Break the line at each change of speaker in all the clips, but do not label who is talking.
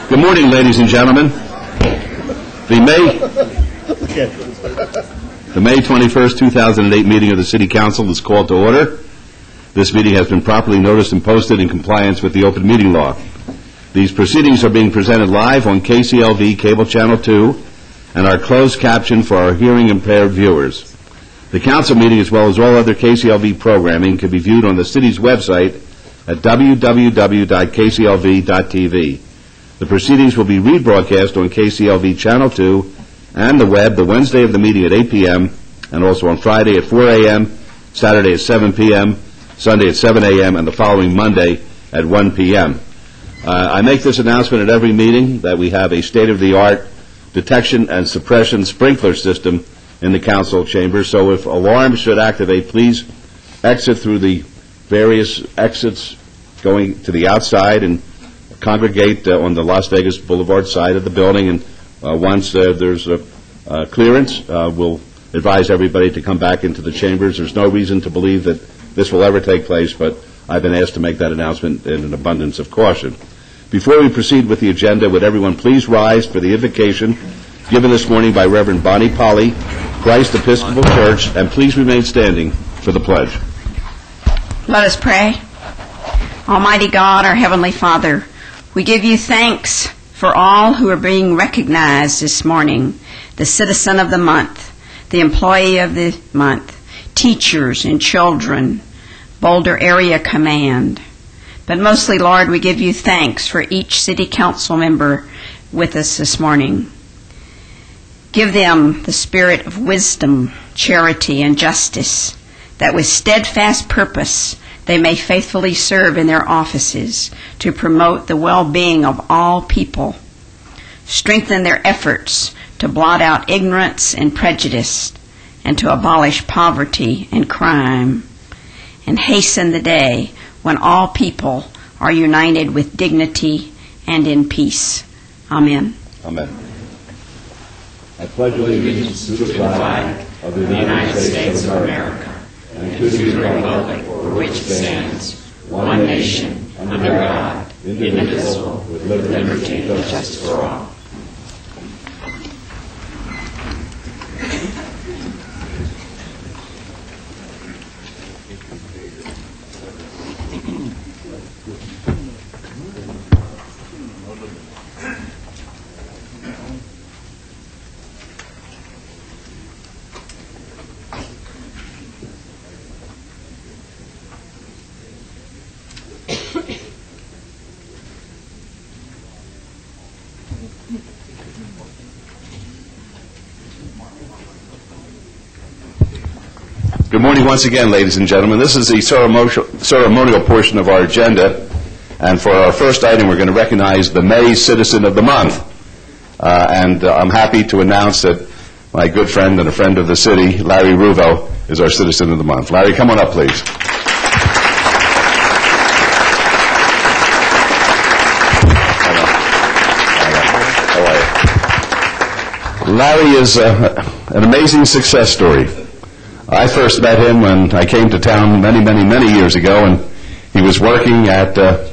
Good morning, ladies and gentlemen. The May 21st, 2008 meeting of the City Council is called to order. This meeting has been properly noticed and posted in compliance with the open meeting law. These proceedings are being presented live on KCLV Cable Channel 2 and are closed captioned for our hearing impaired viewers. The council meeting, as well as all other KCLV programming, can be viewed on the city's website at www.kclv.tv. The proceedings will be rebroadcast on KCLV Channel 2 and the web the Wednesday of the meeting at 8 p.m. and also on Friday at 4 a.m., Saturday at 7 p.m., Sunday at 7 a.m., and the following Monday at 1 p.m. I make this announcement at every meeting that we have a state-of-the-art detection and suppression sprinkler system in the council chamber, so if alarms should activate, please exit through the various exits going to the outside and congregate on the Las Vegas Boulevard side of the building, and once there's a clearance, we'll advise everybody to come back into the chambers. There's no reason to believe that this will ever take place, but I've been asked to make that announcement in an abundance of caution. Before we proceed with the agenda, would everyone please rise for the invocation given this morning by Reverend Bonnie Polly, Christ Episcopal Church, and please remain standing for the pledge.
Let us pray. Almighty God, our Heavenly Father, we give you thanks for all who are being recognized this morning, the citizen of the month, the employee of the month, teachers and children, Boulder Area Command. But mostly, Lord, we give you thanks for each city council member with us this morning. Give them the spirit of wisdom, charity, and justice, that with steadfast purpose they may faithfully serve in their offices to promote the well-being of all people. Strengthen their efforts to blot out ignorance and prejudice and to abolish poverty and crime, and hasten the day when all people are united with dignity and in peace. Amen.
Amen. I pledge allegiance to the flag of the United States of America and to the republic for which it stands, one nation, under God, indivisible, with liberty and justice for all. Good morning once again, ladies and gentlemen. This is the ceremonial portion of our agenda, and for our first item we're going to recognize the May Citizen of the Month. And I'm happy to announce that my good friend and a friend of the city, Larry Ruvo, is our Citizen of the Month. Larry, come on up, please. How are you? Larry is an amazing success story. I first met him when I came to town many years ago, and he was working at the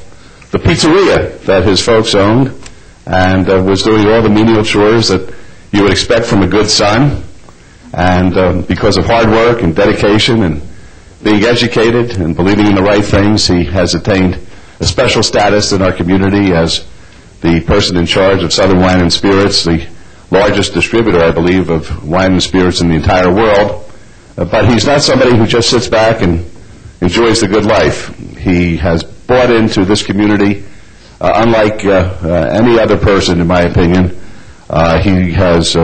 pizzeria that his folks owned, and was doing all the menial chores that you would expect from a good son. And because of hard work and dedication and being educated and believing in the right things, he has attained a special status in our community as the person in charge of Southern Wine and Spirits, the largest distributor, I believe, of wine and spirits in the entire world. But he's not somebody who just sits back and enjoys the good life. He has bought into this community unlike any other person, in my opinion. He has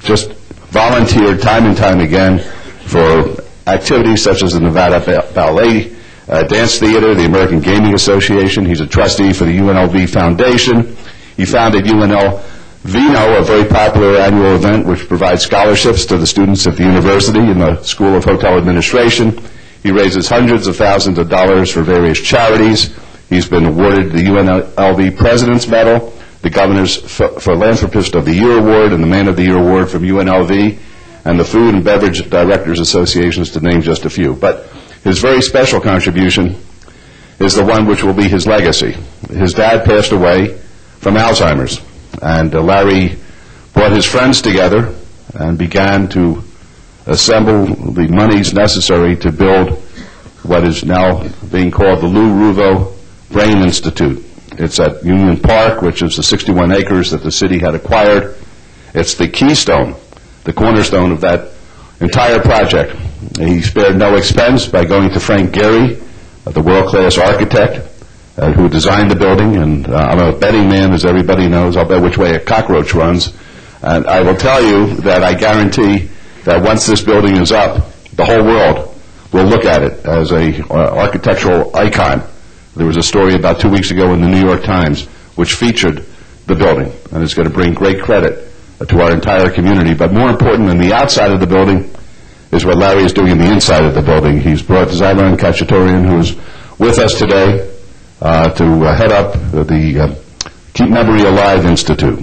just volunteered time and time again for activities such as the Nevada Ballet Dance Theater, the American Gaming Association. He's a trustee for the UNLV Foundation. He founded UNL Vino, a very popular annual event which provides scholarships to the students at the university in the School of Hotel Administration. He raises hundreds of thousands of dollars for various charities. He's been awarded the UNLV President's Medal, the Governor's Philanthropist of the Year Award, and the Man of the Year Award from UNLV, and the Food and Beverage Directors Associations, to name just a few. But his very special contribution is the one which will be his legacy. His dad passed away from Alzheimer's. And Larry brought his friends together and began to assemble the monies necessary to build what is now being called the Lou Ruvo Brain Institute. It's at Union Park, which is the 61 acres that the city had acquired. It's the keystone, the cornerstone of that entire project. He spared no expense by going to Frank Gehry, the world-class architect who designed the building, and I'm a betting man, as everybody knows. I'll bet which way a cockroach runs. And I will tell you that I guarantee that once this building is up, the whole world will look at it as a architectural icon. There was a story about 2 weeks ago in the New York Times which featured the building, and it's going to bring great credit to our entire community. But more important than the outside of the building is what Larry is doing in the inside of the building. He's brought Zyvan Khatchatorian, who is with us today, to head up the Keep Memory Alive Institute.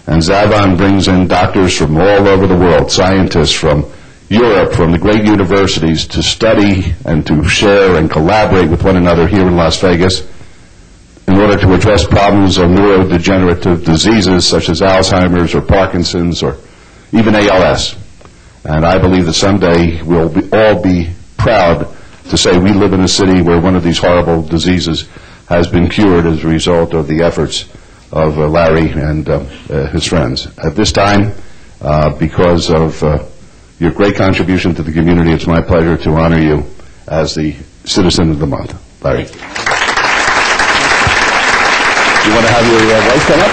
And Zyvan brings in doctors from all over the world, scientists from Europe, from the great universities, to study and to share and collaborate with one another here in Las Vegas in order to address problems of neurodegenerative diseases such as Alzheimer's or Parkinson's or even ALS. And I believe that someday we'll all be proud to say we live in a city where one of these horrible diseases has been cured as a result of the efforts of Larry and his friends. At this time, because of your great contribution to the community, it's my pleasure to honor you as the Citizen of the Month. Larry. You want to have your wife come up?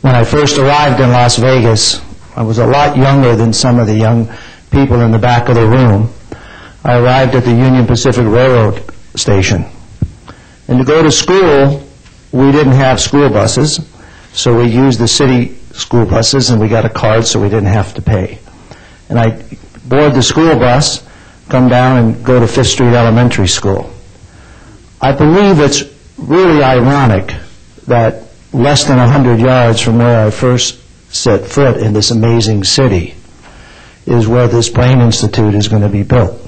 When I first arrived in Las Vegas, I was a lot younger than some of the young people in the back of the room. I arrived at the Union Pacific Railroad station. And to go to school, we didn't have school buses, so we used the city school buses, and we got a card so we didn't have to pay. And I board the school bus, come down and go to Fifth Street Elementary School. I believe it's really ironic that less than 100 yards from where I first set foot in this amazing city is where this Brain Institute is going to be built.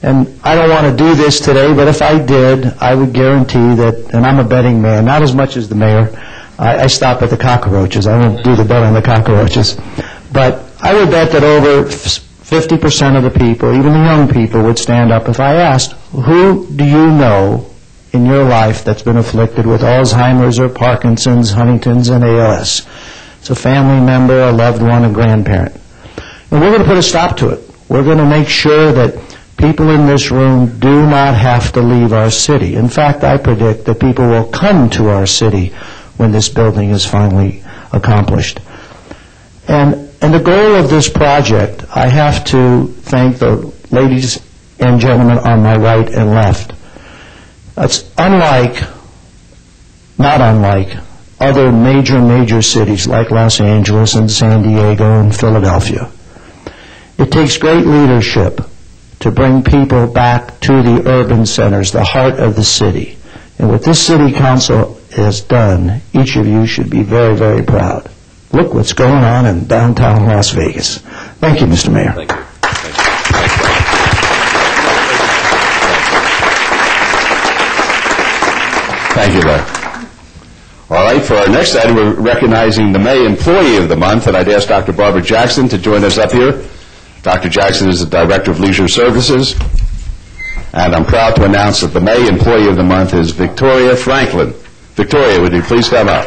And I don't want to do this today, but if I did, I would guarantee that, and I'm a betting man, not as much as the mayor. I stop at the cockroaches. I won't do the bet on the cockroaches. But I would bet that over 50% of the people, even the young people, would stand up if I asked, who do you know in your life that's been afflicted with Alzheimer's or Parkinson's, Huntington's, and ALS? It's a family member, a loved one, a grandparent. And we're going to put a stop to it. We're going to make sure that people in this room do not have to leave our city. In fact, I predict that people will come to our city when this building is finally accomplished. And the goal of this project, I have to thank the ladies and gentlemen on my right and left. It's not unlike other major cities like Los Angeles and San Diego and Philadelphia. It takes great leadership to bring people back to the urban centers, the heart of the city. And what this city council has done, each of you should be very, very proud. Look what's going on in downtown Las Vegas. Thank you, Mr. Mayor.
Thank you. Thank you, Larry. All right, for our next item, we're recognizing the May Employee of the Month, and I'd ask Dr. Barbara Jackson to join us up here. Dr. Jackson is the Director of Leisure Services, and I'm proud to announce that the May Employee of the Month is Victoria Franklin. Victoria, would you please come up?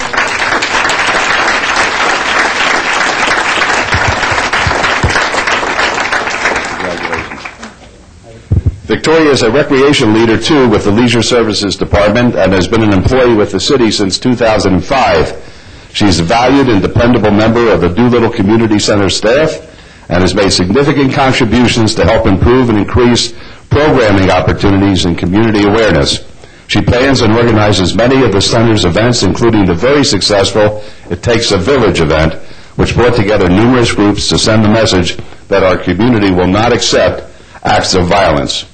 Victoria is a recreation leader, too, with the Leisure Services Department and has been an employee with the city since 2005. She's a valued and dependable member of the Doolittle Community Center staff and has made significant contributions to help improve and increase programming opportunities and community awareness. She plans and organizes many of the center's events, including the very successful It Takes a Village event, which brought together numerous groups to send the message that our community will not accept acts of violence.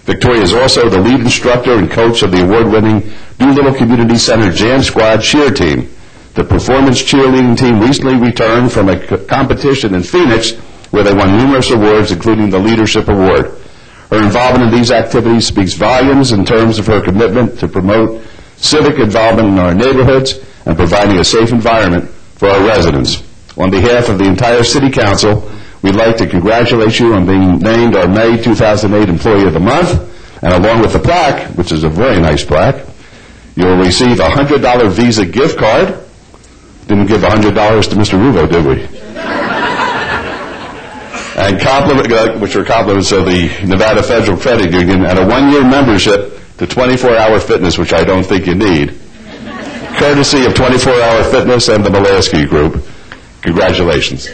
Victoria is also the lead instructor and coach of the award-winning Doolittle Community Center Jam Squad cheer team. The performance cheerleading team recently returned from a competition in Phoenix where they won numerous awards, including the Leadership Award. Her involvement in these activities speaks volumes in terms of her commitment to promote civic involvement in our neighborhoods and providing a safe environment for our residents. On behalf of the entire City Council, we'd like to congratulate you on being named our May 2008 Employee of the Month, and along with the plaque, which is a very nice plaque, you'll receive a $100 Visa gift card. Didn't give $100 to Mr. Ruvo, did we? And which are compliments of the Nevada Federal Credit Union, and a 1-year membership to 24-Hour Fitness, which I don't think you need, courtesy of 24-Hour Fitness and the Mulaski Group. Congratulations.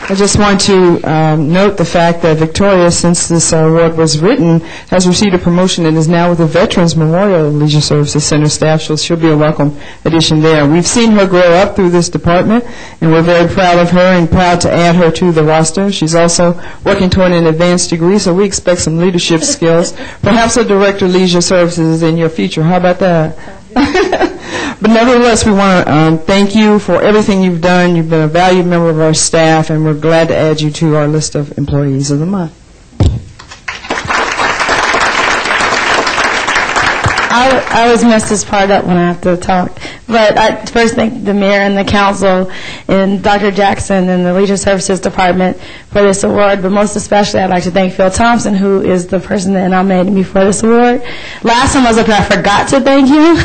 I just want to note the fact that Victoria, since this award was written, has received a promotion and is now with the Veterans Memorial Leisure Services Center staff, so she'll be a welcome addition there. We've seen her grow up through this department, and we're very proud of her and proud to add her to the roster. She's also working toward an advanced degree, so we expect some leadership skills. Perhaps a Director of Leisure Services in your future. How about that? But nevertheless, we want to thank you for everything you've done. You've been a valued member of our staff, and we're glad to add you to our list of Employees of the Month.
I always mess this part up when I have to talk. But I first thank the mayor and the council and Dr. Jackson and the Leisure Services Department for this award. But most especially, I'd like to thank Phil Thompson, who is the person that nominated me for this award. Last time I was up here, I forgot to thank him.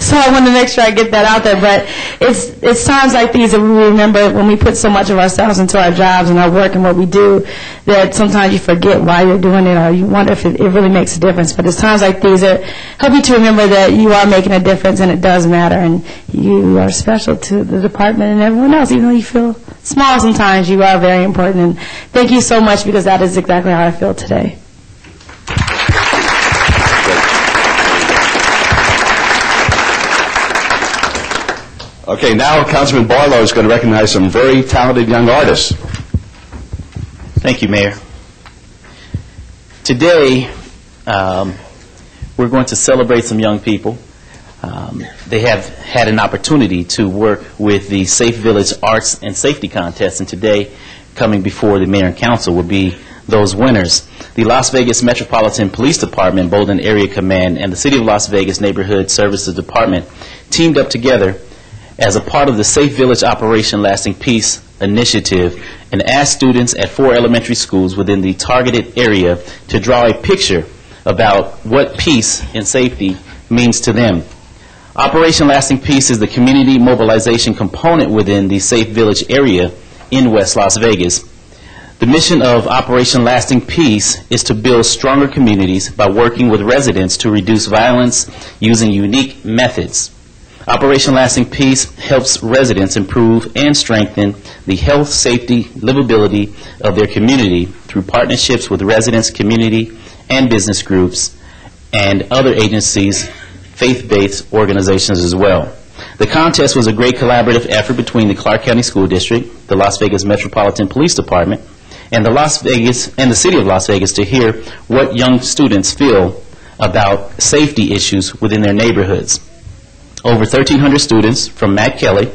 So I wanted to make sure I get that out there. But it's times like these that we remember when we put so much of ourselves into our jobs and our work and what we do that sometimes you forget why you're doing it, or you wonder if it really makes a difference. But it's times like these that help you to remember that you are making a difference and it does matter, and you are special to the department and everyone else. Even though you feel small sometimes, you are very important. And thank you so much, because that is exactly how I feel today.
Okay, now Councilman Barlow is going to recognize some very talented young artists.
Thank you, Mayor. Today, we're going to celebrate some young people. They have had an opportunity to work with the Safe Village Arts and Safety Contest, and today, coming before the Mayor and Council, will be those winners. The Las Vegas Metropolitan Police Department, Bolden Area Command, and the City of Las Vegas Neighborhood Services Department teamed up together as a part of the Safe Village Operation Lasting Peace initiative and asked students at 4 elementary schools within the targeted area to draw a picture about what peace and safety means to them. Operation Lasting Peace is the community mobilization component within the Safe Village area in West Las Vegas. The mission of Operation Lasting Peace is to build stronger communities by working with residents to reduce violence using unique methods. Operation Lasting Peace helps residents improve and strengthen the health, safety, livability of their community through partnerships with residents, community, and business groups, and other agencies, faith-based organizations as well. The contest was a great collaborative effort between the Clark County School District, the Las Vegas Metropolitan Police Department, and the City of Las Vegas to hear what young students feel about safety issues within their neighborhoods. Over 1,300 students from Matt Kelly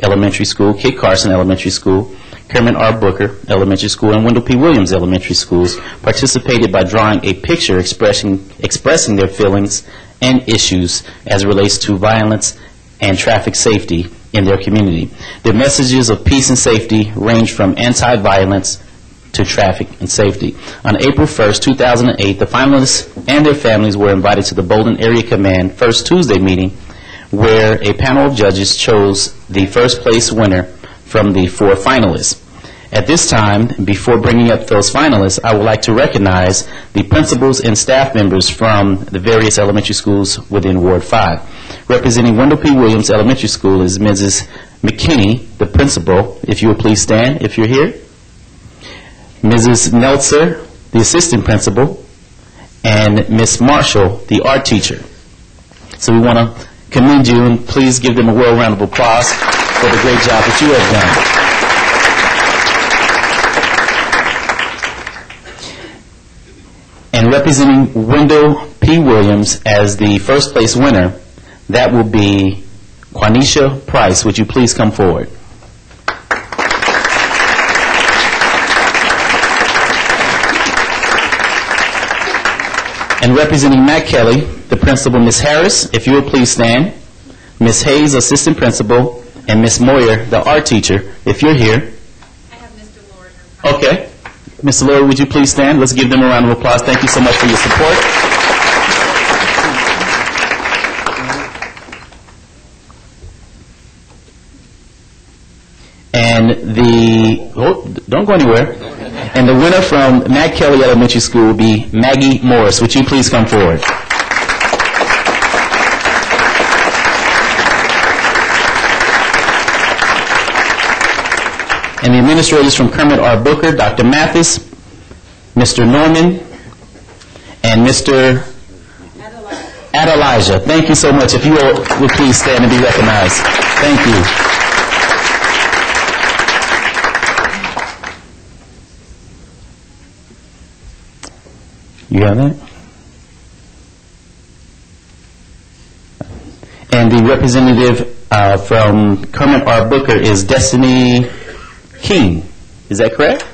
Elementary School, Kit Carson Elementary School, Kermit R. Booker Elementary School, and Wendell P. Williams Elementary Schools participated by drawing a picture expressing their feelings and issues as it relates to violence and traffic safety in their community. Their messages of peace and safety range from anti-violence to traffic and safety. On April 1st, 2008, the finalists and their families were invited to the Bolden Area Command First Tuesday meeting, where a panel of judges chose the first place winner from the 4 finalists. At this time, before bringing up those finalists, I would like to recognize the principals and staff members from the various elementary schools within Ward 5. Representing Wendell P. Williams Elementary School is Mrs. McKinney, the principal. If you would please stand if you're here. Mrs. Neltzer, the assistant principal, and Miss Marshall, the art teacher. So we want to commend you, and please give them a well round of applause for the great job that you have done. And representing Wendell P. Williams as the first place winner, that will be Quanisha Price. Would you please come forward? And representing Matt Kelly, the principal, Ms. Harris, if you will please stand. Ms. Hayes, assistant principal, and Ms. Moyer, the art teacher, if you're here.
I have Mr. Lord.
Okay. Mr. Lord, would you please stand? Let's give them a round of applause. Thank you so much for your support. And don't go anywhere. And the winner from Matt Kelly Elementary School will be Maggie Morris. Would you please come forward? And the administrators from Kermit R. Booker, Dr. Mathis, Mr. Norman, and Mr. Adelijah. Thank you so much. If you would please stand and be recognized. Thank you. You have that? And the representative from Kermit R. Booker is Destiny King. Is that correct?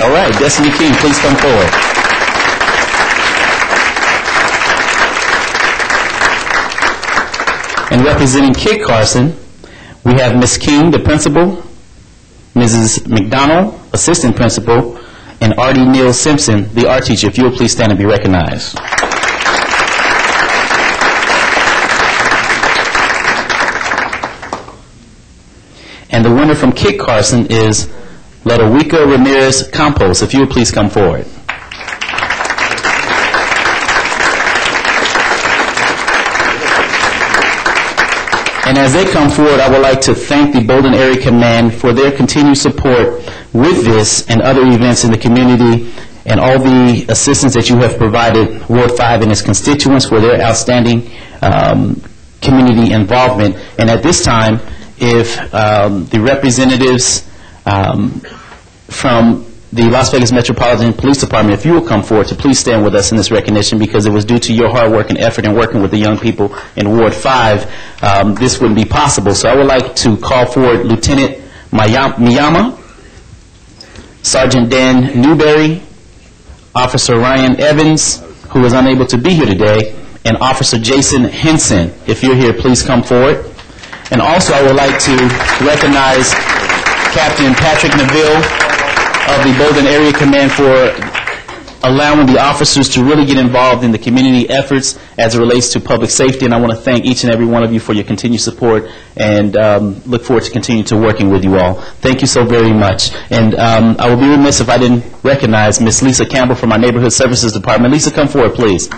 All right, Destiny King, please come forward. And representing Kit Carson, we have Ms. King, the principal, Mrs. McDonald, assistant principal, and Artie Neal Simpson, the art teacher. If you will please stand and be recognized. And the winner from Kit Carson is Ledowika Ramirez Campos. If you would please come forward. And as they come forward, I would like to thank the Bolden Area Command for their continued support with this and other events in the community, and all the assistance that you have provided Ward 5 and its constituents for their outstanding community involvement. And at this time, if the representatives from the Las Vegas Metropolitan Police Department, if you will come forward to please stand with us in this recognition, because it was due to your hard work and effort in working with the young people in Ward 5, this wouldn't be possible. So I would like to call forward Lieutenant Miyama, Sergeant Dan Newberry, Officer Ryan Evans, who is unable to be here today, and Officer Jason Henson. If you're here, please come forward. And also I would like to recognize Captain Patrick Neville of the Bolden Area Command for allowing the officers to really get involved in the community efforts as it relates to public safety. And I want to thank each and every one of you for your continued support, and look forward to continuing to working with you all. Thank you so very much. And I would be remiss if I didn't recognize Miss Lisa Campbell from our Neighborhood Services Department. Lisa, come forward, please,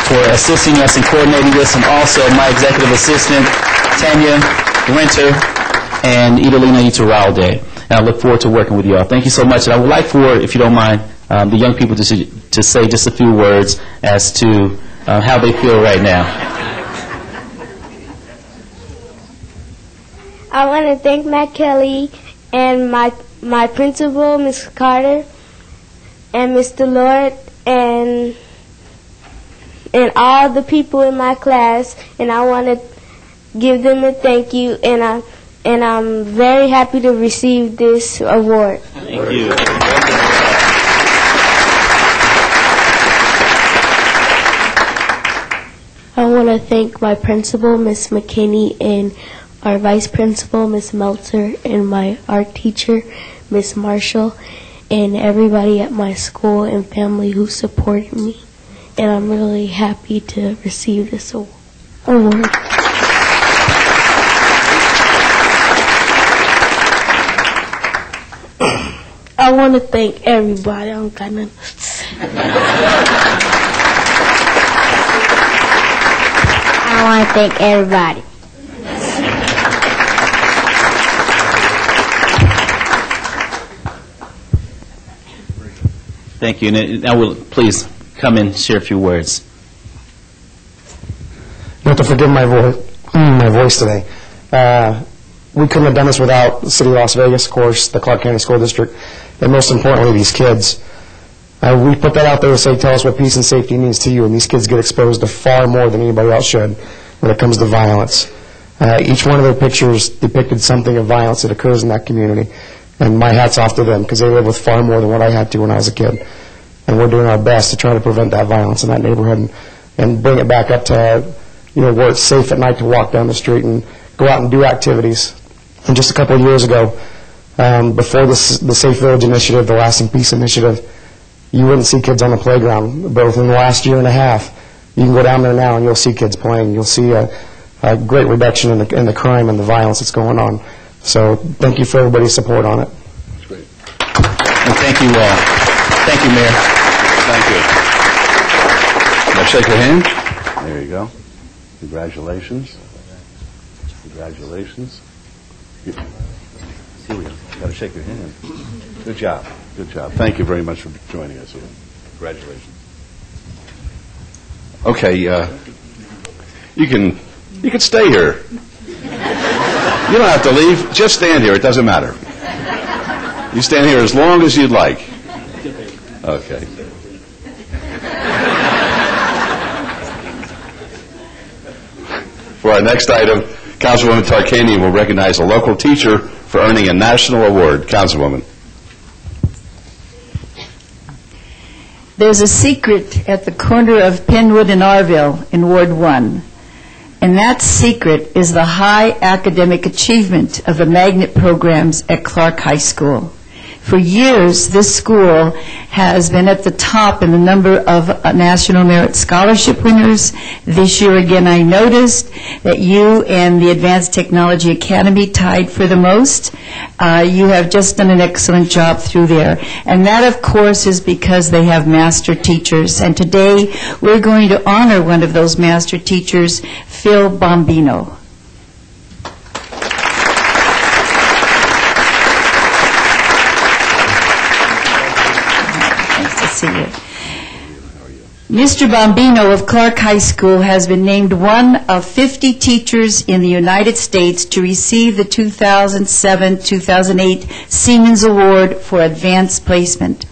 for assisting us and coordinating this, and also my executive assistant, Tanya Winter, and Idalina Iturralde. And I look forward to working with you all. Thank you so much. And I would like for, if you don't mind, the young people to say just a few words as to how they feel right now.
I want to thank Matt Kelly and my principal, Ms. Carter, and Mr. Lord, and all the people in my class, and I want to give them a thank you, and I'm very happy to receive this award.
Thank you.
I want to thank my principal, Ms. McKinney, and our vice principal, Ms. Meltzer, and my art teacher, Ms. Marshall, and everybody at my school and family who supported me. And I'm really happy to receive this award. I want to thank everybody. I don't got nothing to say. I want to thank everybody.
Thank you. And I will please come and share a few words.
You have to forgive my voice today. We couldn't have done this without the City of Las Vegas, of course, the Clark County School District, and most importantly, these kids. We put that out there to say, tell us what peace and safety means to you, and these kids get exposed to far more than anybody else should when it comes to violence. Each one of their pictures depicted something of violence that occurs in that community, and my hat's off to them, because they live with far more than what I had to when I was a kid. and we're doing our best to try to prevent that violence in that neighborhood and bring it back up to where it's safe at night to walk down the street and go out and do activities. And just a couple of years ago, before the Safe Village Initiative, the Lasting Peace Initiative, you wouldn't see kids on the playground. But within the last year and a half, you can go down there now and you'll see kids playing. You'll see a great reduction in the crime and the violence that's going on. So thank you for everybody's support on it.
That's great.
And thank you all. Thank you, Mayor.
Thank you. Can I shake your hand? There you go. Congratulations. Congratulations. Here we go. Got to shake your hand. Good job. Good job. Thank you very much for joining us here. Congratulations. Okay, you can stay here. You don't have to leave. Just stand here. It doesn't matter. You stand here as long as you'd like. Okay. For our next item, Councilwoman Tarkanian will recognize a local teacher for earning a national award. Councilwoman.
There's a secret at the corner of Penwood and Arville in Ward 1, and that secret is the high academic achievement of the magnet programs at Clark High School. For years, this school has been at the top in the number of National Merit Scholarship winners. This year, again, I noticed that you and the Advanced Technology Academy tied for the most. You have just done an excellent job through there. And that, of course, is because they have master teachers. And today, we're going to honor one of those master teachers, Phil Bombino. Mr. Bombino of Clark High School has been named one of 50 teachers in the United States to receive the 2007-2008 Siemens Award for Advanced Placement.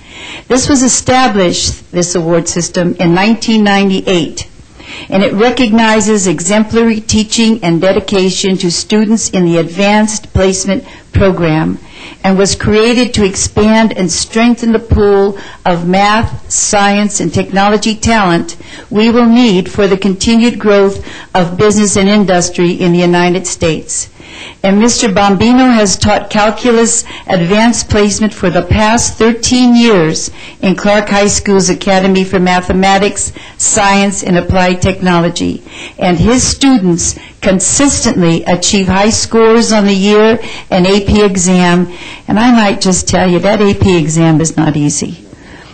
This was established, this award system, in 1998, and it recognizes exemplary teaching and dedication to students in the Advanced Placement program, and was created to expand and strengthen the pool of math, science, and technology talent we will need for the continued growth of business and industry in the United States. And Mr. Bombino has taught calculus advanced placement for the past 13 years in Clark High School's Academy for Mathematics, Science, and Applied Technology. And his students consistently achieve high scores on the year and AP exam. And I might just tell you, that AP exam is not easy.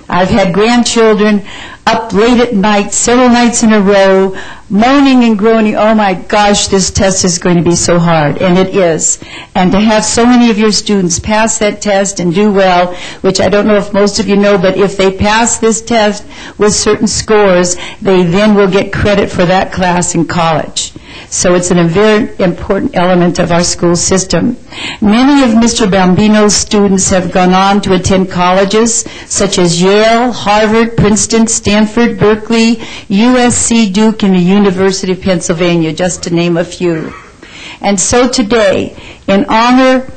I've had grandchildren up late at night, several nights in a row, moaning and groaning, oh my gosh, this test is going to be so hard, and it is. And to have so many of your students pass that test and do well, which I don't know if most of you know, but if they pass this test with certain scores, they then will get credit for that class in college. So it's a very important element of our school system. Many of Mr. Bombino's students have gone on to attend colleges such as Yale, Harvard, Princeton, Stanford, Berkeley, USC, Duke, and the University of Pennsylvania, just to name a few. And so today, in honor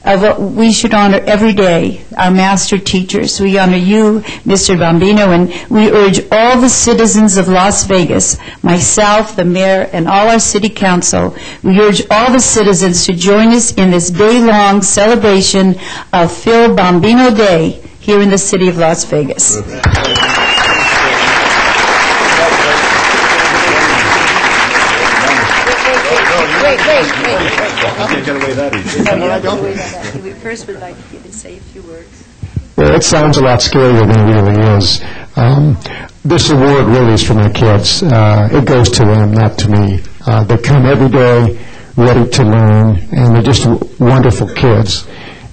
of what we should honor every day, our master teachers, we honor you, Mr. Bombino, and we urge all the citizens of Las Vegas, myself, the mayor, and all our city council, we urge all the citizens to join us in this day-long celebration of Phil Bombino Day here in the city of Las Vegas.
Wait. You can't get away that easy. We first would like you to say a few words.
Well, it sounds a lot scarier than it really is. This award really is for my kids. It goes to them, not to me. They come every day ready to learn, and they're just wonderful kids.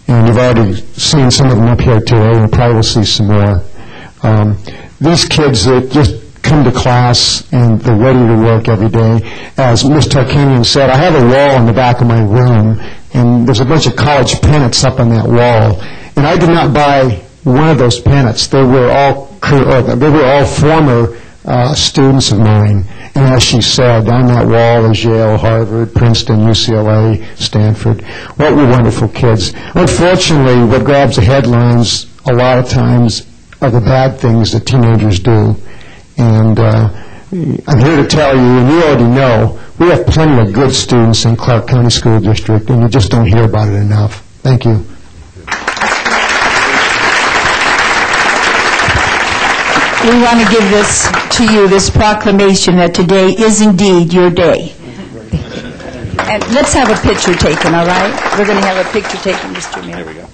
And you've already seen some of them up here today, and probably will see some more. These kids that just come to class and they're ready to work every day. As Ms. Tarkanian said, I have a wall in the back of my room, and there's a bunch of college pennants up on that wall. And I did not buy one of those pennants. They were all former students of mine. And as she said, on that wall is Yale, Harvard, Princeton, UCLA, Stanford. What were wonderful kids. Unfortunately, what grabs the headlines a lot of times of the bad things that teenagers do. And I'm here to tell you, and you already know, we have plenty of good students in Clark County School District, and you just don't hear about it enough. Thank you.
We want to give this to you, this proclamation that today is indeed your day. And let's have a picture taken, all right? We're going to have a picture taken, Mr. Mayor.
Here we go.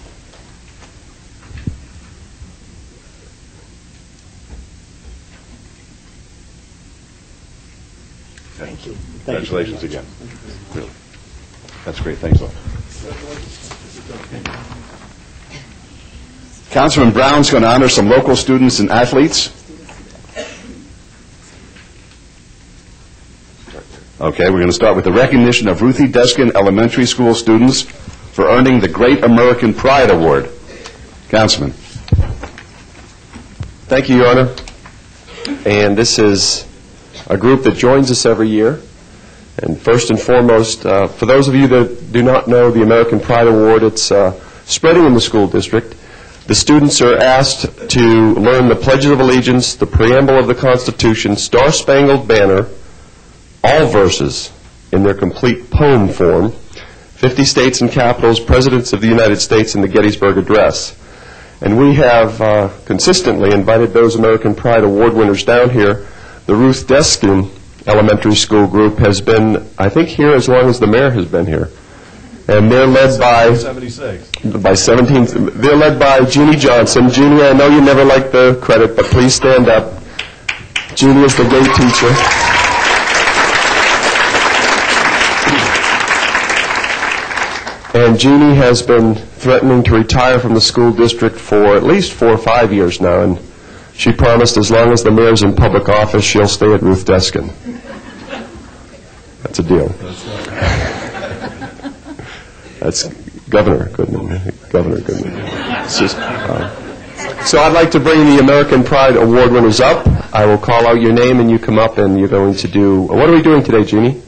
Thank you. Congratulations again. Really. That's great. Thanks, all. Councilman Brown's going to honor some local students and athletes. Okay, we're going to start with the recognition of Ruthie Deskin Elementary School students for earning the Great American Pride Award. Councilman.
Thank you, Your Honor. And this is a group that joins us every year. And first and foremost, for those of you that do not know the American Pride Award, it's spreading in the school district. The students are asked to learn the Pledge of Allegiance, the preamble of the Constitution, Star-Spangled Banner, all verses in their complete poem form, 50 states and capitals, presidents of the United States, and the Gettysburg Address. And we have consistently invited those American Pride Award winners down here. The Ruth Deskin Elementary School group has been, I think, here as long as the mayor has been here. And they're led by
76.
By 17. They're led by Jeannie Johnson. Jeannie, I know you never like the credit, but please stand up. Jeannie is the great teacher. And Jeannie has been threatening to retire from the school district for at least 4 or 5 years now, and she promised as long as the mayor's in public office, she'll stay at Ruth Deskin. That's a deal. That's Governor Goodman. Governor Goodman. So I'd like to bring the American Pride Award winners up. I will call out your name, and you come up, and you're going to do... What are we doing today, Jeannie?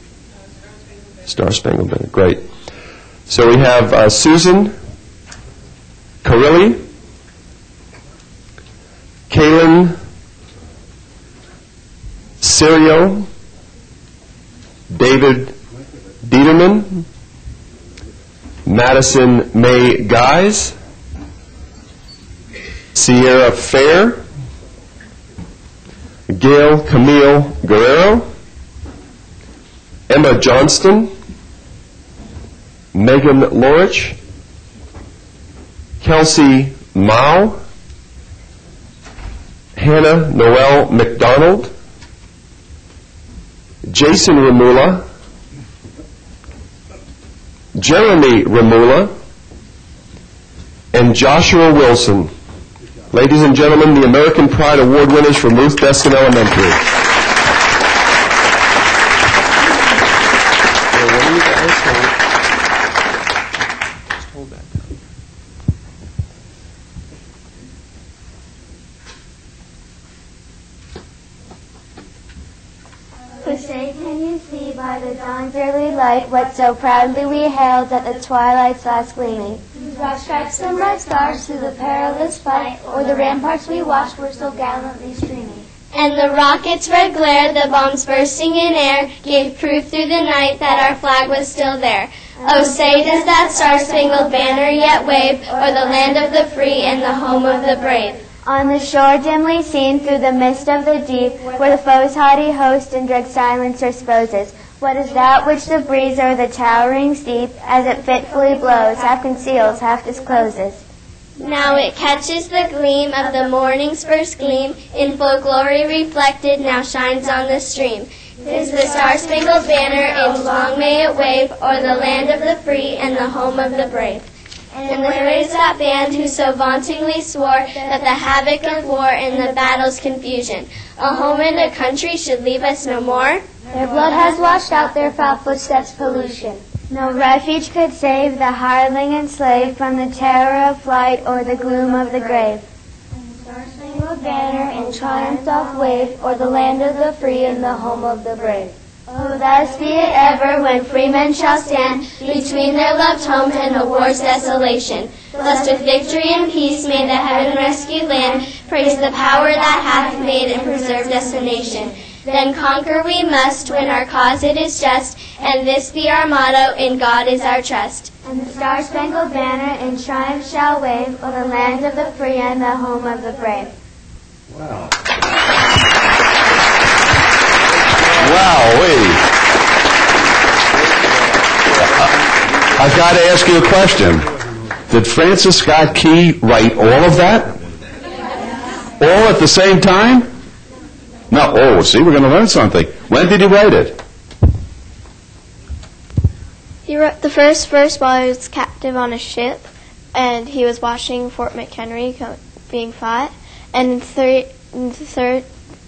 Star-Spangled Banner. Great. So we have Susan Carilli, Kaylin Sirio, David Dieterman, Madison May Guys, Sierra Fair, Gail Camille Guerrero, Emma Johnston, Megan Lorich, Kelsey Mao, Hannah Noel McDonald, Jason Ramula, Jeremy Ramula, and Joshua Wilson. Ladies and gentlemen, the American Pride Award winners from Ruth Deskin Elementary.
What so proudly we hailed at the twilight's last gleaming. Broad stripes and bright stars through the perilous fight, o'er the ramparts we watched were so gallantly streaming.
And the rocket's red glare, the bombs bursting in air, gave proof through the night that our flag was still there. Oh, say does that star-spangled banner yet wave, o'er the land of the free and the home of the brave.
On the shore dimly seen through the mist of the deep, where the foe's haughty host in dread silence disposes, what is that which the breeze o'er the towering steep, as it fitfully blows, half conceals, half discloses?
Now it catches the gleam of the morning's first gleam, in full glory reflected, now shines on the stream. 'Tis the star-spangled banner, and long may it wave, o'er the land of the free and the home of the brave. And where is that band who so vauntingly swore that the havoc of war and the battle's confusion, a home and a country, should leave us no more?
Their blood has washed out their foul footsteps' pollution. No refuge could save the hireling and slave from the terror of flight or the gloom of the grave. And the star-spangled banner in triumph doth wave o'er the land of the free and the home of the brave.
Oh, thus be it ever when free men shall stand between their loved home and a war's desolation. Blessed with victory and peace, may the heaven-rescued land praise the power that hath made and preserved us a nation. Then conquer we must when our cause it is just, and this be our motto, in God is our trust.
And the star-spangled banner in triumph shall wave o'er the land of the free and the home of the brave.
Wow. Wowee. I've got to ask you a question. Did Francis Scott Key write all of that? All at the same time? No. Oh, see, we're going to learn something. When did he write it?
He wrote the first verse while he was captive on a ship, and he was watching Fort McHenry being fought. And the third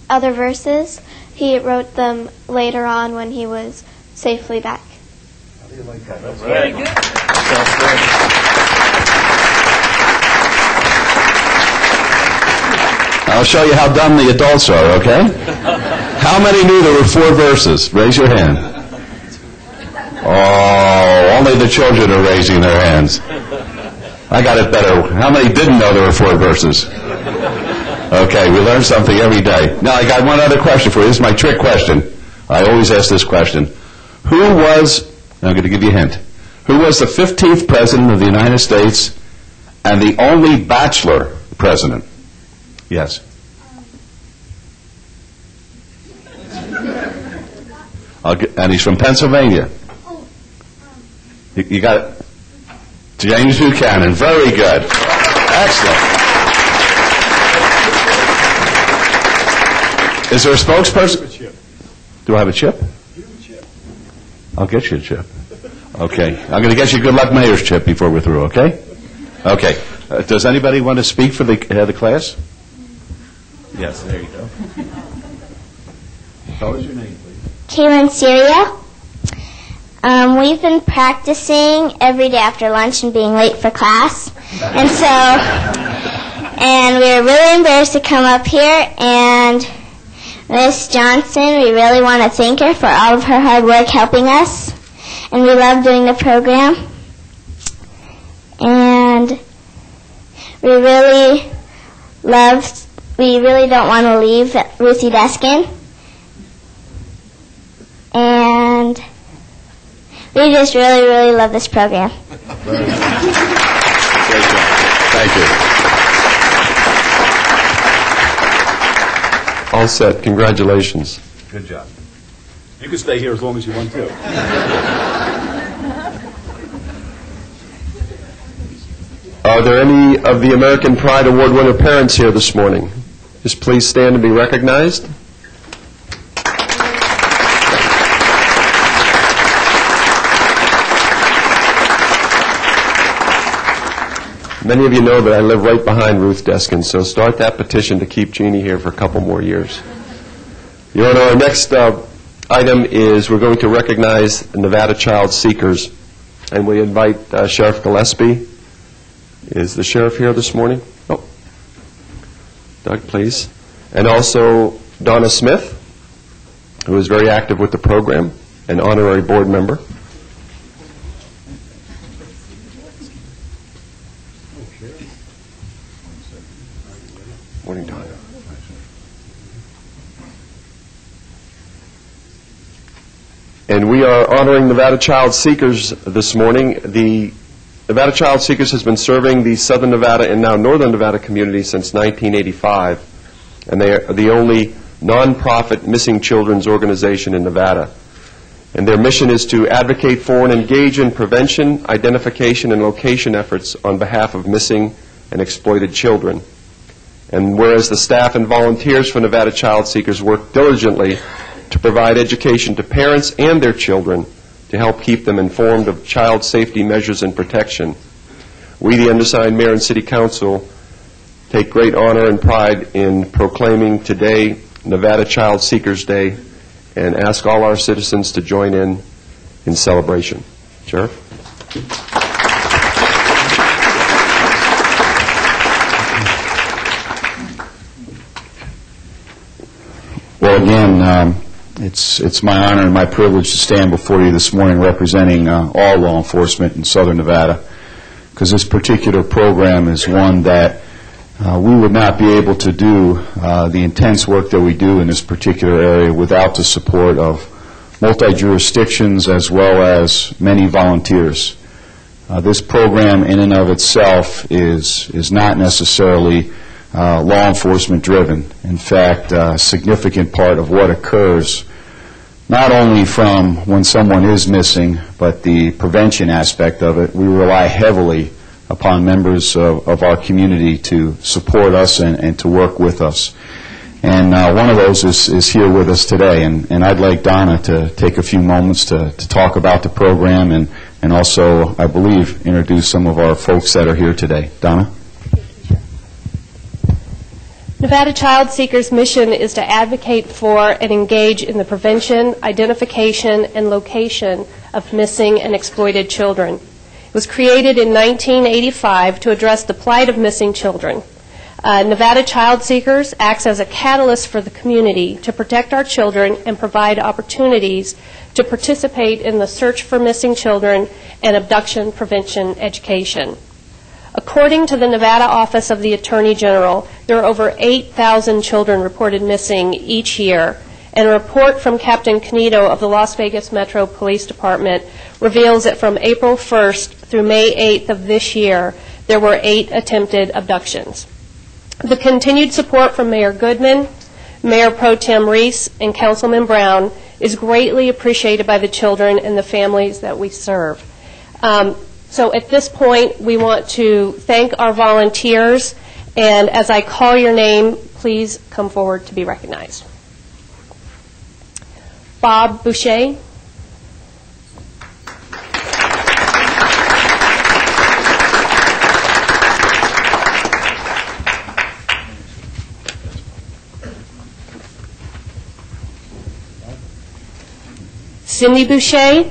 other verses, he wrote them later on when he was safely back.
How do you like that? That's very good. I'll show you how dumb the adults are, okay? How many knew there were 4 verses? Raise your hand. Oh, only the children are raising their hands. I got it better. How many didn't know there were 4 verses? Okay, we learn something every day. Now, I got one other question for you. This is my trick question. I always ask this question. Who was, I'm going to give you a hint, who was the 15th President of the United States and the only bachelor president? Yes. And he's from Pennsylvania. You got it? James Buchanan. Very good. Excellent. Is there a spokesperson? Do I have a chip? I'll get you a chip. Okay. I'm going to get you a Good Luck Mayor's chip before we're through, okay? Okay. Does anybody want to speak for the class? Yes, there you go. What was your name, please?
Kaylin Syria. We've been practicing every day after lunch and being late for class. And we were really embarrassed to come up here, and Miss Johnson, we really want to thank her for all of her hard work helping us. And we love doing the program. And we really don't want to leave Ruthie Deskin. And we just really, really love this program.
Great job. Thank you. All set. Congratulations.
Good job. You can stay here as long as you want to.
Are there any of the American Pride Award winner parents here this morning? Just please stand and be recognized. Many of you know that I live right behind Ruth Deskin, so start that petition to keep Jeannie here for a couple more years. Your Honor, our next item is we're going to recognize Nevada Child Seekers, and we invite Sheriff Gillespie. Is the sheriff here this morning? Oh. Doug, please. And also Donna Smith, who is very active with the program, an honorary board member. Morning, Donna. And we are honoring Nevada Child Seekers this morning. The Nevada Child Seekers has been serving the Southern Nevada and now Northern Nevada community since 1985, and they are the only nonprofit missing children's organization in Nevada. And their mission is to advocate for and engage in prevention, identification, and location efforts on behalf of missing and exploited children. And whereas the staff and volunteers for Nevada Child Seekers work diligently to provide education to parents and their children to help keep them informed of child safety measures and protection, we, the undersigned mayor and city council, take great honor and pride in proclaiming today Nevada Child Seekers Day and ask all our citizens to join in celebration. Sheriff?
Well, again, It's my honor and my privilege to stand before you this morning representing all law enforcement in Southern Nevada, because this particular program is one that we would not be able to do the intense work that we do in this particular area without the support of multi-jurisdictions as well as many volunteers. This program in and of itself is not necessarily law enforcement driven. In fact, a significant part of what occurs, not only from when someone is missing, but the prevention aspect of it, we rely heavily upon members of our community to support us and to work with us. And one of those is here with us today, and I'd like Donna to take a few moments to talk about the program and also, I believe, introduce some of our folks that are here today. Donna?
Nevada Child Seekers' mission is to advocate for and engage in the prevention, identification, and location of missing and exploited children. It was created in 1985 to address the plight of missing children. Nevada Child Seekers acts as a catalyst for the community to protect our children and provide opportunities to participate in the search for missing children and abduction prevention education. According to the Nevada Office of the Attorney General, there are over 8,000 children reported missing each year, and a report from Captain Canedo of the Las Vegas Metro Police Department reveals that from April 1st through May 8th of this year, there were 8 attempted abductions. The continued support from Mayor Goodman, Mayor Pro Tem Reese, and Councilman Brown is greatly appreciated by the children and the families that we serve. So at this point, we want to thank our volunteers, and as I call your name, please come forward to be recognized. Bob Boucher. Cindy Boucher.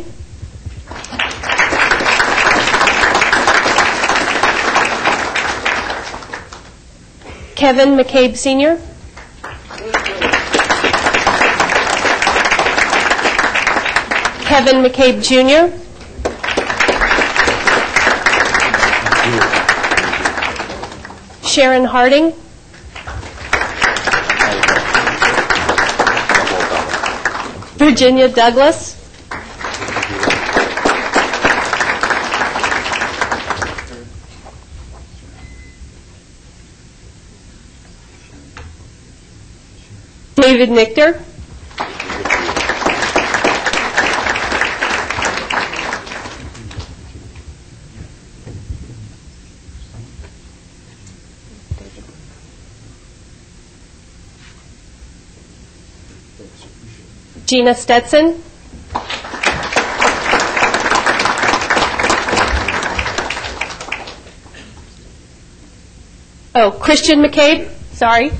Kevin McCabe Sr. Kevin McCabe Jr. Sharon Harding. Virginia Douglas. David Nichter. Gina Stetson. Oh, Christian McCabe, sorry.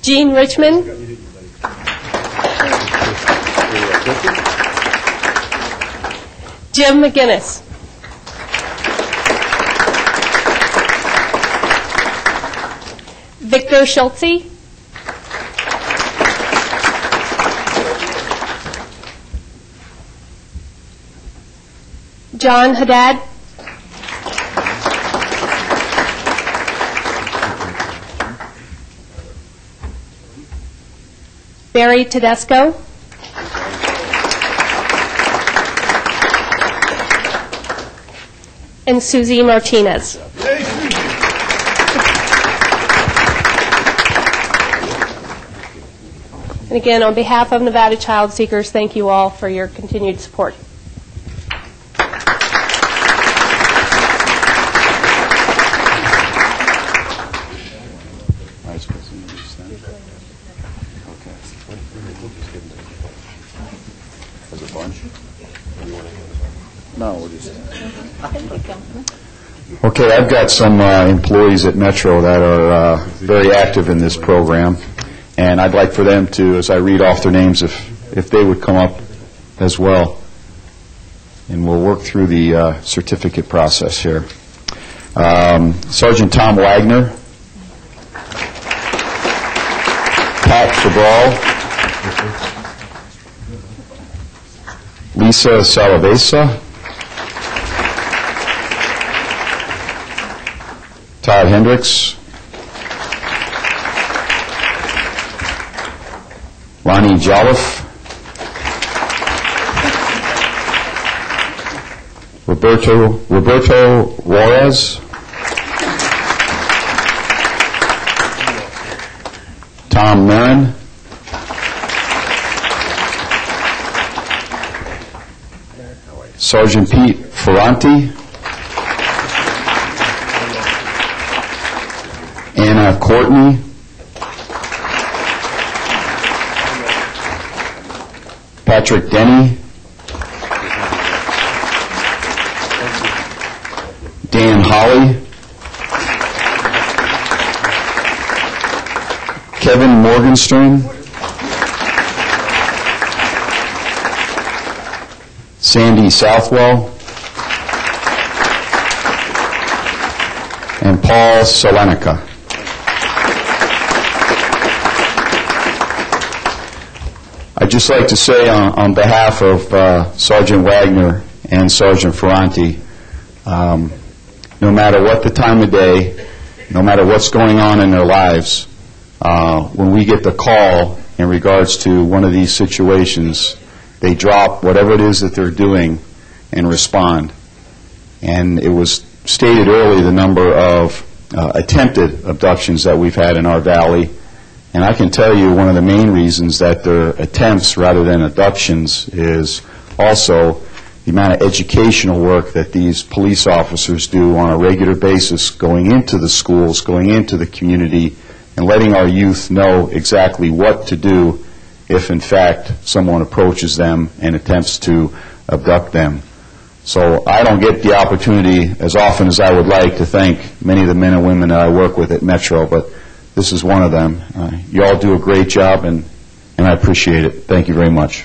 Gene Richmond. Jim McGinnis. Victor Schultze. John Haddad. Barry Tedesco. And Susie Martinez. And again, on behalf of Nevada Child Seekers, thank you all for your continued support.
Okay, I've got some employees at Metro that are very active in this program, and I'd like for them to, as I read off their names, if they would come up as well, and we'll work through the certificate process here.
Sergeant Tom Wagner, Pat Cabral, Lisa Salavesa, Todd Hendricks, Ronnie Jolliffe, Roberto Juarez, Tom Marin, Sergeant Pete Ferranti, Anna Courtney, Patrick Denny, Dan Holly, Kevin Morgenstern, Sandy Southwell, and Paul Solenica. I'd just like to say on behalf of Sergeant Wagner and Sergeant Ferranti, no matter what the time of day, no matter what's going on in their lives, when we get the call in regards to one of these situations, they drop whatever it is that they're doing and respond. And it was stated earlier the number of attempted abductions that we've had in our valley. And I can tell you one of the main reasons that they're attempts rather than abductions is also the amount of educational work that these police officers do on a regular basis, going into the schools, going into the community, and letting our youth know exactly what to do if, in fact, someone approaches them and attempts to abduct them. So I don't get the opportunity as often as I would like to thank many of the men and women that I work with at Metro, but this is one of them. You all do a great job, and I appreciate it. Thank you very much.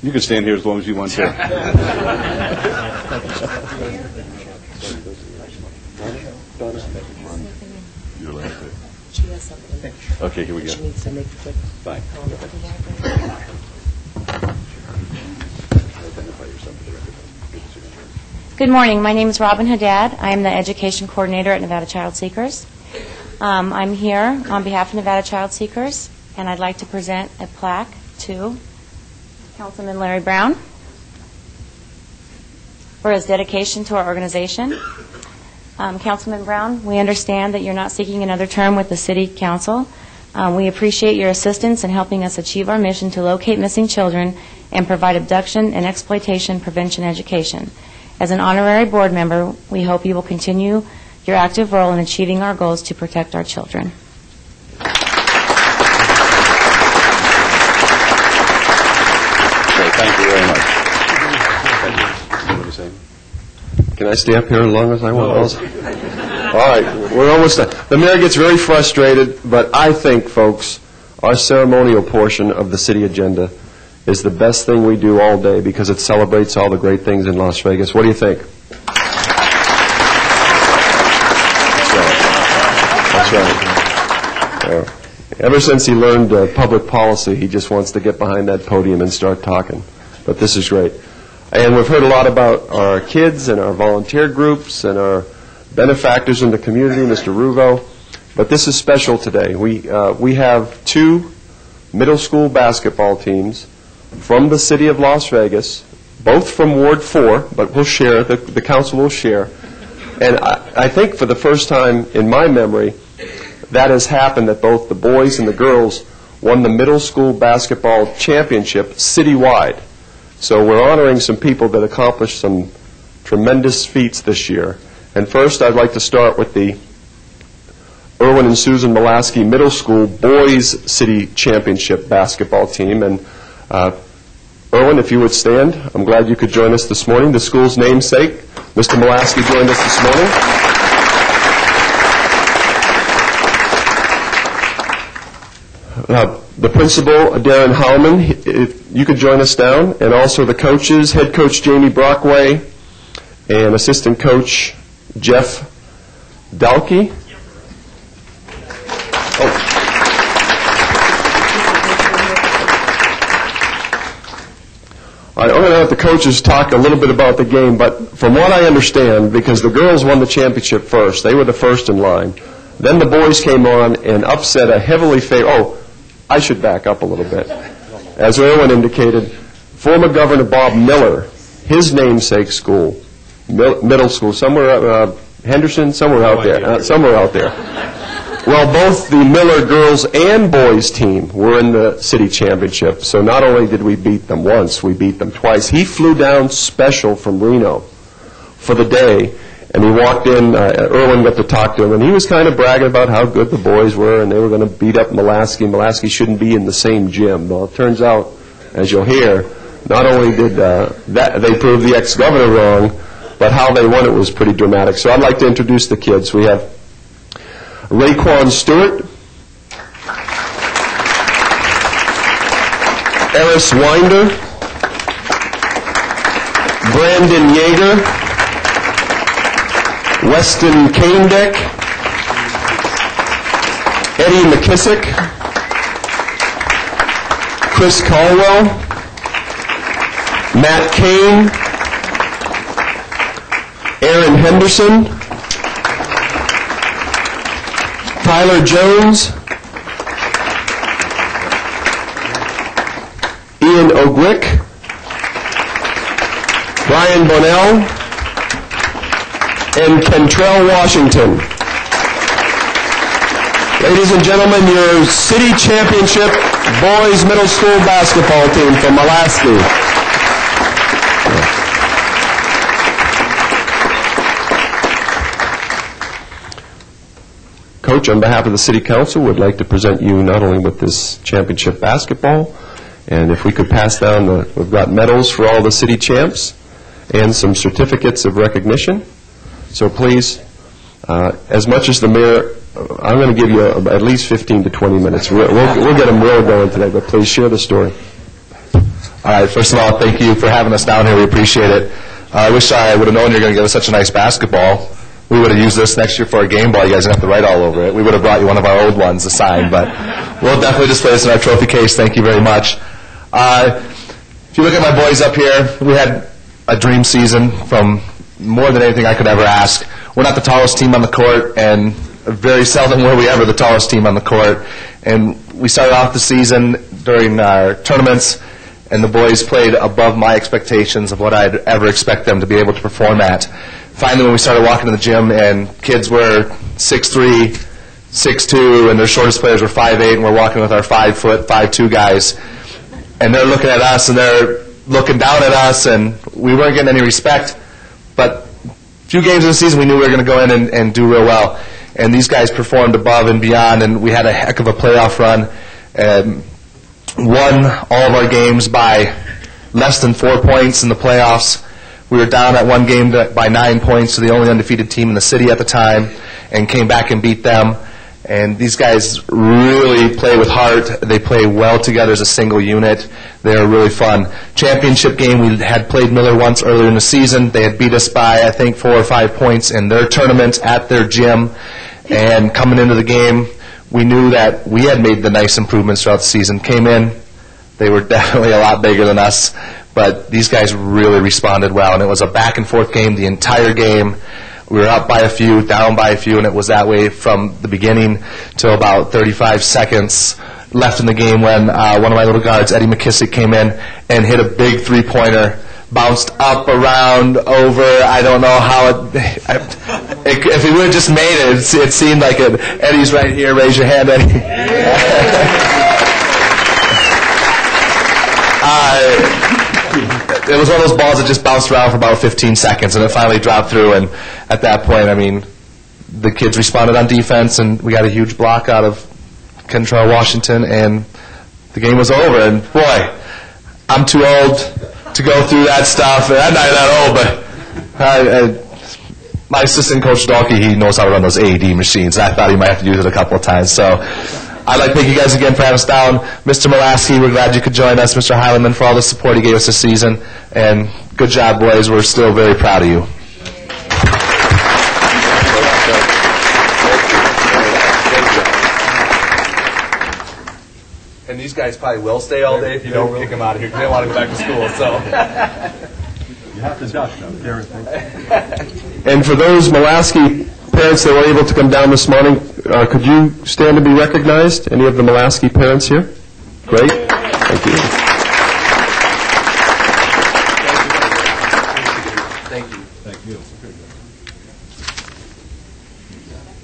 You can stand here as long as you want to. Okay, here we go. Bye.
Good morning. My name is Robin Haddad. I am the Education Coordinator at Nevada Child Seekers. I'm here on behalf of Nevada Child Seekers, and I'd like to present a plaque to Councilman Larry Brown for his dedication to our organization. Councilman Brown, we understand that you're not seeking another term with the City Council. We appreciate your assistance in helping us achieve our mission to locate missing children and provide abduction and exploitation prevention education. As an honorary board member, we hope you will continue your active role in achieving our goals to protect our children.
Thank you very much. Can I stay up here as long as I want? Also? All right, we're almost done. The mayor gets very frustrated, but I think, folks, our ceremonial portion of the city agenda is the best thing we do all day because it celebrates all the great things in Las Vegas. What do you think? That's right. Ever since he learned public policy, he just wants to get behind that podium and start talking. But this is great. And we've heard a lot about our kids and our volunteer groups and our benefactors in the community, Mr. Ruvo. But this is special today. We have two middle school basketball teams from the city of Las Vegas, both from Ward 4, but we'll share, the council will share. And I think for the first time in my memory, that has happened, that both the boys and the girls won the middle school basketball championship citywide. So we're honoring some people that accomplished some tremendous feats this year. And first, I'd like to start with the Erwin and Susan Mulaski Middle School Boys City Championship basketball team. And Erwin, if you would stand, I'm glad you could join us this morning. The school's namesake, Mr. Mulaski, joined us this morning. the principal, Darren Hallman, if you could join us down, and also the coaches, head coach Jamie Brockway, and assistant coach Jeff Dalkey. I'm going to have the coaches talk a little bit about the game, but from what I understand, because the girls won the championship first, they were the first in line, then the boys came on and upset a heavily favored, I should back up a little bit. As Erwin indicated, former Governor Bob Miller, his namesake school, middle school, somewhere, Henderson, somewhere out there. Well, both the Miller girls and boys team were in the city championship, so not only did we beat them once, we beat them twice. He flew down special from Reno for the day, and he walked in, Erwin got to talk to him, and he was kind of bragging about how good the boys were, and they were going to beat up Mulaski. Mulaski shouldn't be in the same gym. Well, it turns out, as you'll hear, not only did they prove the ex-governor wrong, but how they won it was pretty dramatic. So I'd like to introduce the kids. We have Raekwon Stewart, Eris Winder, Brandon Yeager, Weston Kaindeck, Eddie McKissick, Chris Caldwell, Matt Kane, Aaron Henderson, Tyler Jones, Ian Ogwick, Brian Bonnell, and Kentrell Washington. Ladies and gentlemen, your city championship boys middle school basketball team from Mulaski. Coach, on behalf of the City Council, would like to present you not only with this championship basketball, and if we could pass down we've got medals for all the city champs and some certificates of recognition. So please, as much as the mayor, I'm going to give you at least 15 to 20 minutes. We'll get them real going today, but please share the story.
All right, first of all, thank you for having us down here. We appreciate it. I wish I would have known you were going to give us such a nice basketball. We would have used this next year for our game ball. You guys didn't have to write all over it. We would have brought you one of our old ones to sign, but we'll definitely display this in our trophy case. Thank you very much. If you look at my boys up here, we had a dream season from more than anything I could ever ask. We're not the tallest team on the court, and very seldom were we ever the tallest team on the court. And we started off the season during our tournaments, and the boys played above my expectations of what I'd ever expect them to be able to perform at. Finally, when we started walking to the gym and kids were 6'3", 6'2", and their shortest players were 5'8", and we're walking with our 5', 5'2" guys, and they're looking at us and they're looking down at us, and we weren't getting any respect. But a few games of the season, we knew we were going to go in and do real well. And these guys performed above and beyond, and we had a heck of a playoff run. Won all of our games by less than 4 points in the playoffs. We were down at one game by 9 points to the only undefeated team in the city at the time, and came back and beat them. And these guys really play with heart. They play well together as a single unit. They're really fun. Championship game, we had played Miller once earlier in the season. They had beat us by, I think, 4 or 5 points in their tournament at their gym. And coming into the game, we knew that we had made the nice improvements throughout the season. Came in, they were definitely a lot bigger than us. But these guys really responded well, and it was a back-and-forth game the entire game. We were up by a few, down by a few, and it was that way from the beginning till about 35 seconds left in the game when one of my little guards, Eddie McKissick, came in and hit a big three-pointer, bounced up, around, over. I don't know how if he would have just made it, it seemed like it. Eddie's right here. Raise your hand, Eddie. It was one of those balls that just bounced around for about 15 seconds, and it finally dropped through. And at that point, I mean, the kids responded on defense, and we got a huge block out of Kentrell Washington, and the game was over. And boy, I'm too old to go through that stuff. I'm not that old, but my assistant coach Dalkey, he knows how to run those AED machines. I thought he might have to use it a couple of times. So I'd like to thank you guys again for having us down. Mr. Molaski, we're glad you could join us. Mr. Heileman, for all the support he gave us this season. And good job, boys. We're still very proud of you. And these guys probably will stay all day if you don't kick them out of here because they want to go back to school. So
you have to duck, though. And for those Molaski parents that were able to come down this morning, could you stand to be recognized? Any of the Molaski parents here? Great. Thank you.
Thank you.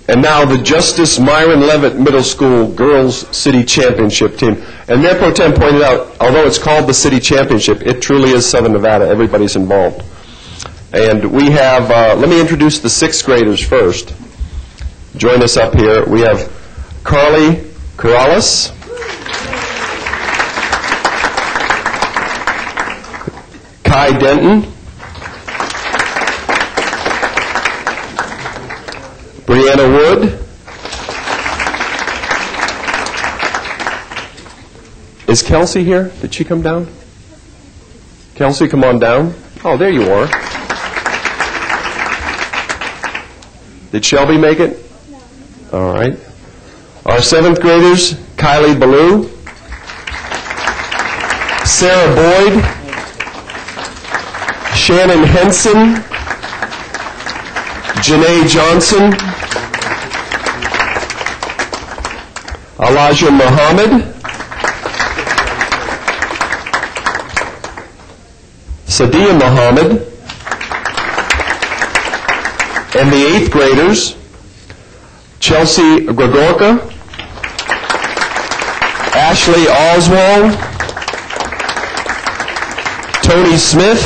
And now the Justice Myron Levitt Middle School Girls City Championship team. And Mayor Pro Tem pointed out, although it's called the City Championship, it truly is Southern Nevada. Everybody's involved. And we have, let me introduce the sixth graders first. Join us up here. We have Carly Corrales, Kai Denton, Brianna Wood, is Kelsey here? Did she come down? Kelsey, come on down. Oh, there you are. Did Shelby make it? No. All right. Our seventh graders, Kylie Ballou, Sarah Boyd, Shannon Henson, Janae Johnson, Elijah Muhammad, Sadia Muhammad, and the eighth graders, Chelsea Gregorka, Ashley Oswald, Tony Smith,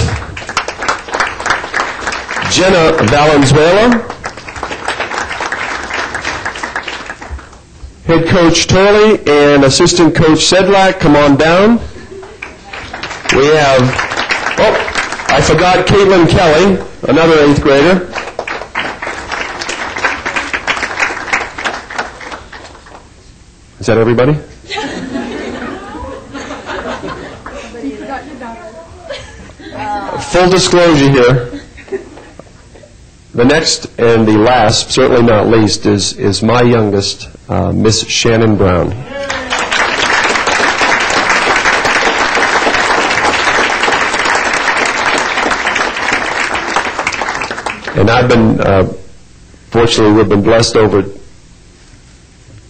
Jenna Valenzuela, Head Coach Turley and Assistant Coach Sedlak, come on down. We have, oh, I forgot Caitlin Kelly, another eighth grader. Is that everybody? Full disclosure here. The next and the last, certainly not least, is my youngest, Miss Shannon Brown. And I've been, fortunately, we've been blessed over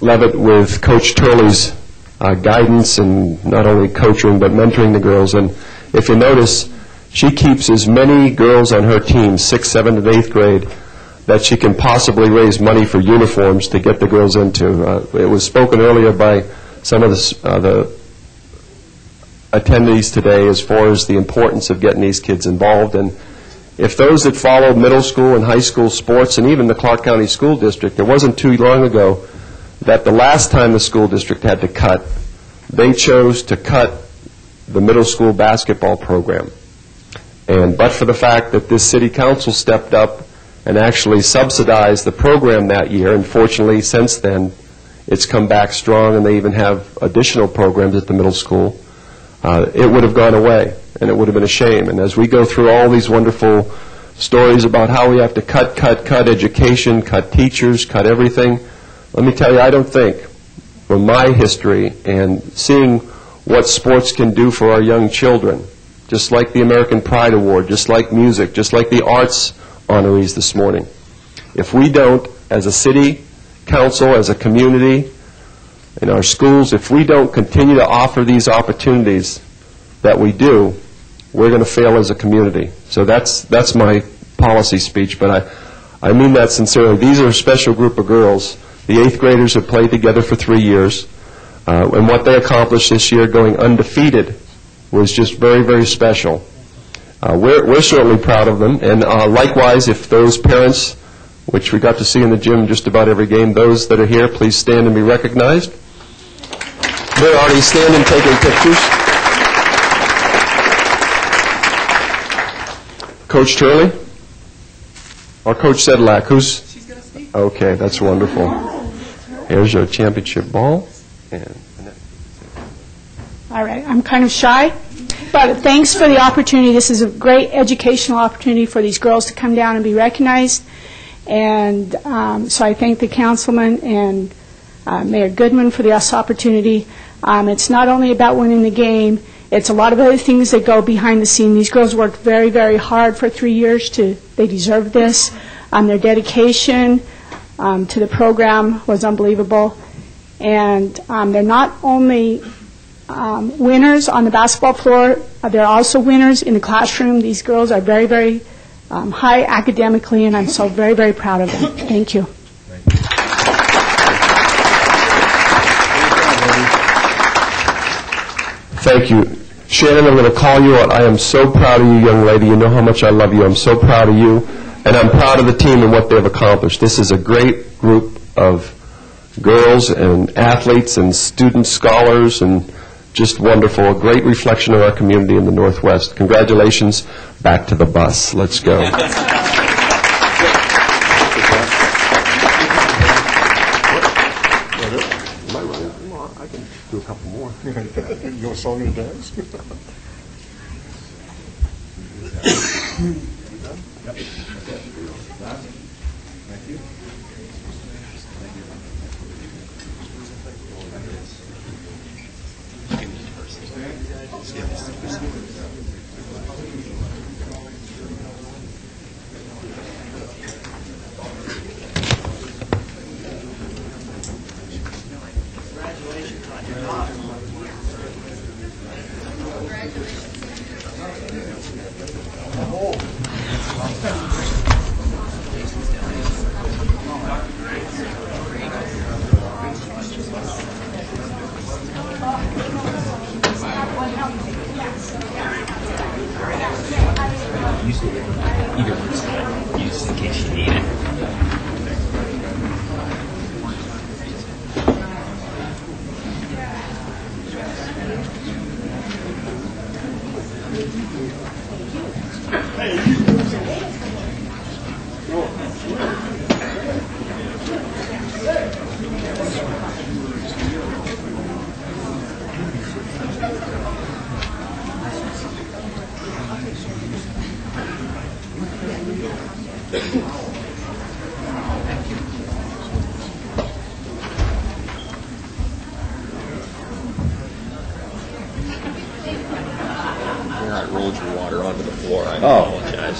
Levitt with Coach Turley's guidance and not only coaching but mentoring the girls. And if you notice, she keeps as many girls on her team, 6th, 7th, and 8th grade, that she can possibly raise money for uniforms to get the girls into. It was spoken earlier by some of the attendees today as far as the importance of getting these kids involved. And if those that follow middle school and high school sports and even the Clark County School District, it wasn't too long ago that the last time the school district had to cut, they chose to cut the middle school basketball program. And but for the fact that this city council stepped up and actually subsidized the program that year, and fortunately since then it's come back strong and they even have additional programs at the middle school, it would have gone away and it would have been a shame. And as we go through all these wonderful stories about how we have to cut education, cut teachers, cut everything, let me tell you, I don't think, from my history and seeing what sports can do for our young children, just like the American Pride Award, just like music, just like the arts honorees this morning, if we don't, as a city council, as a community, in our schools, if we don't continue to offer these opportunities that we do, we're going to fail as a community. So that's my policy speech, but I mean that sincerely. These are a special group of girls. The 8th graders have played together for 3 years, and what they accomplished this year, going undefeated, was just very, very special. We're certainly proud of them, and likewise, if those parents, which we got to see in the gym just about every game, those that are here, please stand and be recognized. They're already standing taking pictures. Coach Turley? Or Coach Sedlak? Who's? She's going to speak. Okay, that's wonderful. Here's your championship ball. And
All right, I'm kind of shy, but thanks for the opportunity. This is a great educational opportunity for these girls to come down and be recognized. And so I thank the councilman and Mayor Goodman for this opportunity. It's not only about winning the game, it's a lot of other things that go behind the scene. These girls worked very, very hard for 3 years. They deserve this. Their dedication to the program was unbelievable. And they're not only winners on the basketball floor, they're also winners in the classroom. These girls are very, very high academically, and I'm so very, very proud of them. Thank you.
thank you. Shannon, I'm going to call you out. I am so proud of you, young lady. You know how much I love you. I'm so proud of you, and I'm proud of the team and what they've accomplished. This is a great group of girls and athletes and student scholars, and just wonderful. A great reflection of our community in the Northwest. Congratulations. Back to the bus. Let's go.
I can do a couple more. You want a song and dance?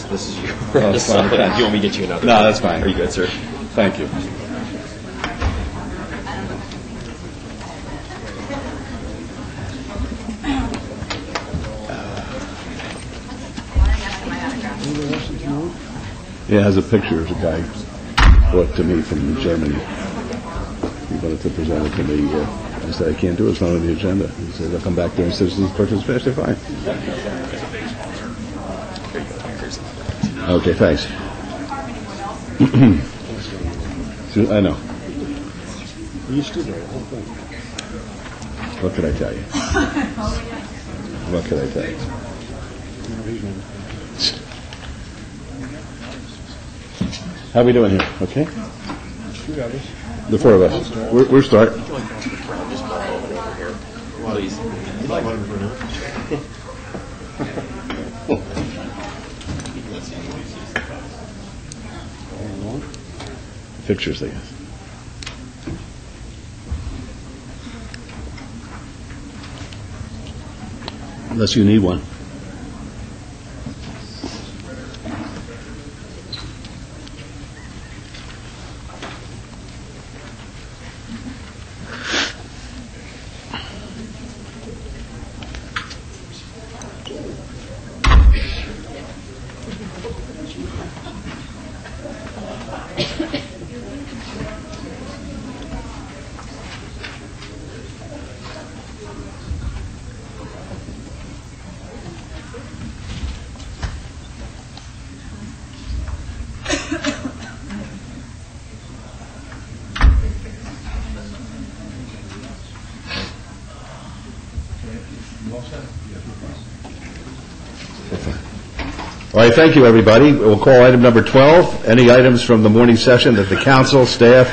This is you.
Oh, that's fine. Okay. You want me to get you another?
No, that's fine.
Are you good, sir?
Thank you. Yeah, it has a picture of a guy brought to me from Germany. He wanted to present it to me. I said, I can't do it. It's not on the agenda. He said, I'll come back during citizens' participation. Fine. Okay, thanks. I know.
You stood there the whole thing.
What could I tell you? What could I tell you? How are we doing here? Okay? The four of us. We're start.
Please.
Pictures, I guess. Unless you need one. All right, thank you, everybody. We'll call item number 12. Any items from the morning session that the council, staff,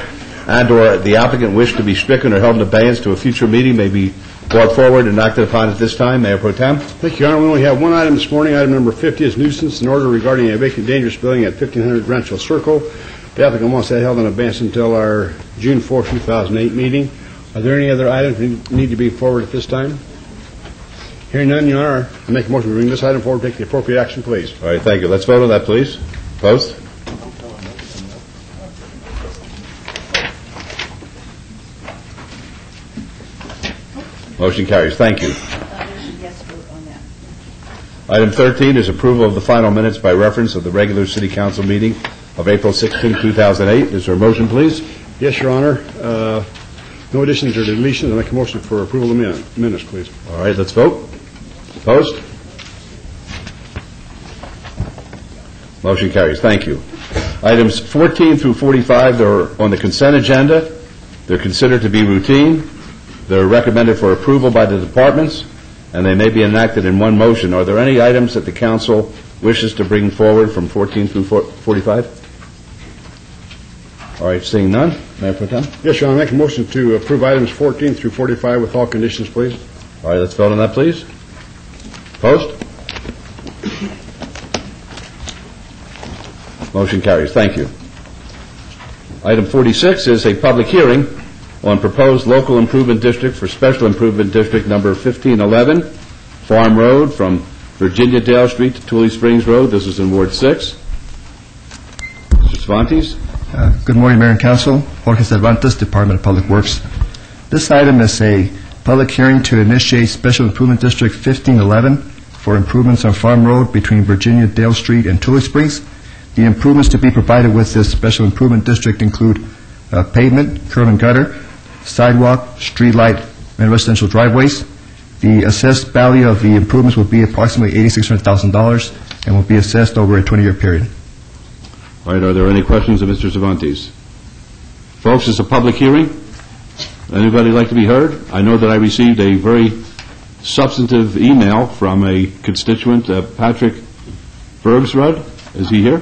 and/or the applicant wish to be stricken or held in abeyance to a future meeting may be brought forward and acted upon at this time. Mayor Pro Tem.
Thank you, Your Honor. We only have one item this morning. Item number 50 is nuisance, an order regarding a vacant dangerous building at 1500 Rancho Circle. The applicant wants that held in abeyance until our June 4, 2008 meeting. Are there any other items that need to be forward at this time? Hearing none, Your Honor, I make a motion to bring this item forward, take the appropriate action, please.
All right, thank you. Let's vote on that, please. Opposed? Motion carries. Thank you. Item 13 is approval of the final minutes by reference of the regular City Council meeting of April 16, 2008. Is there a motion, please?
Yes, Your Honor. No additions or deletions. I make a motion for approval of the minutes, please.
All right, let's vote. Opposed? Motion carries. Thank you. Items 14 through 45 are on the consent agenda. They're considered to be routine. They're recommended for approval by the departments, and they may be enacted in one motion. Are there any items that the council wishes to bring forward from 14 through 45? All right, seeing none. Mayor Pro Tem?
Yes, Your Honor. I make a motion to approve items 14 through 45 with all conditions, please.
All right, let's vote on that, please. Opposed? Motion carries. Thank you. Item 46 is a public hearing on proposed local improvement district for special improvement district number 1511, Farm Road from Virginia Dale Street to Tule Springs Road. This is in Ward 6. Mr. Cervantes.
Good morning, Mayor and Council. Jorge Cervantes, Department of Public Works. This item is a public hearing to initiate Special Improvement District 1511 for improvements on Farm Road between Virginia Dale Street and Tule Springs. The improvements to be provided with this Special Improvement District include pavement, curb and gutter, sidewalk, street light, and residential driveways. The assessed value of the improvements will be approximately $8,600,000 and will be assessed over a 20-year period.
All right, are there any questions of Mr. Cervantes? Folks, it's a public hearing. Anybody like to be heard? I know that I received a very substantive email from a constituent, Patrick Bergsrud. Is he here?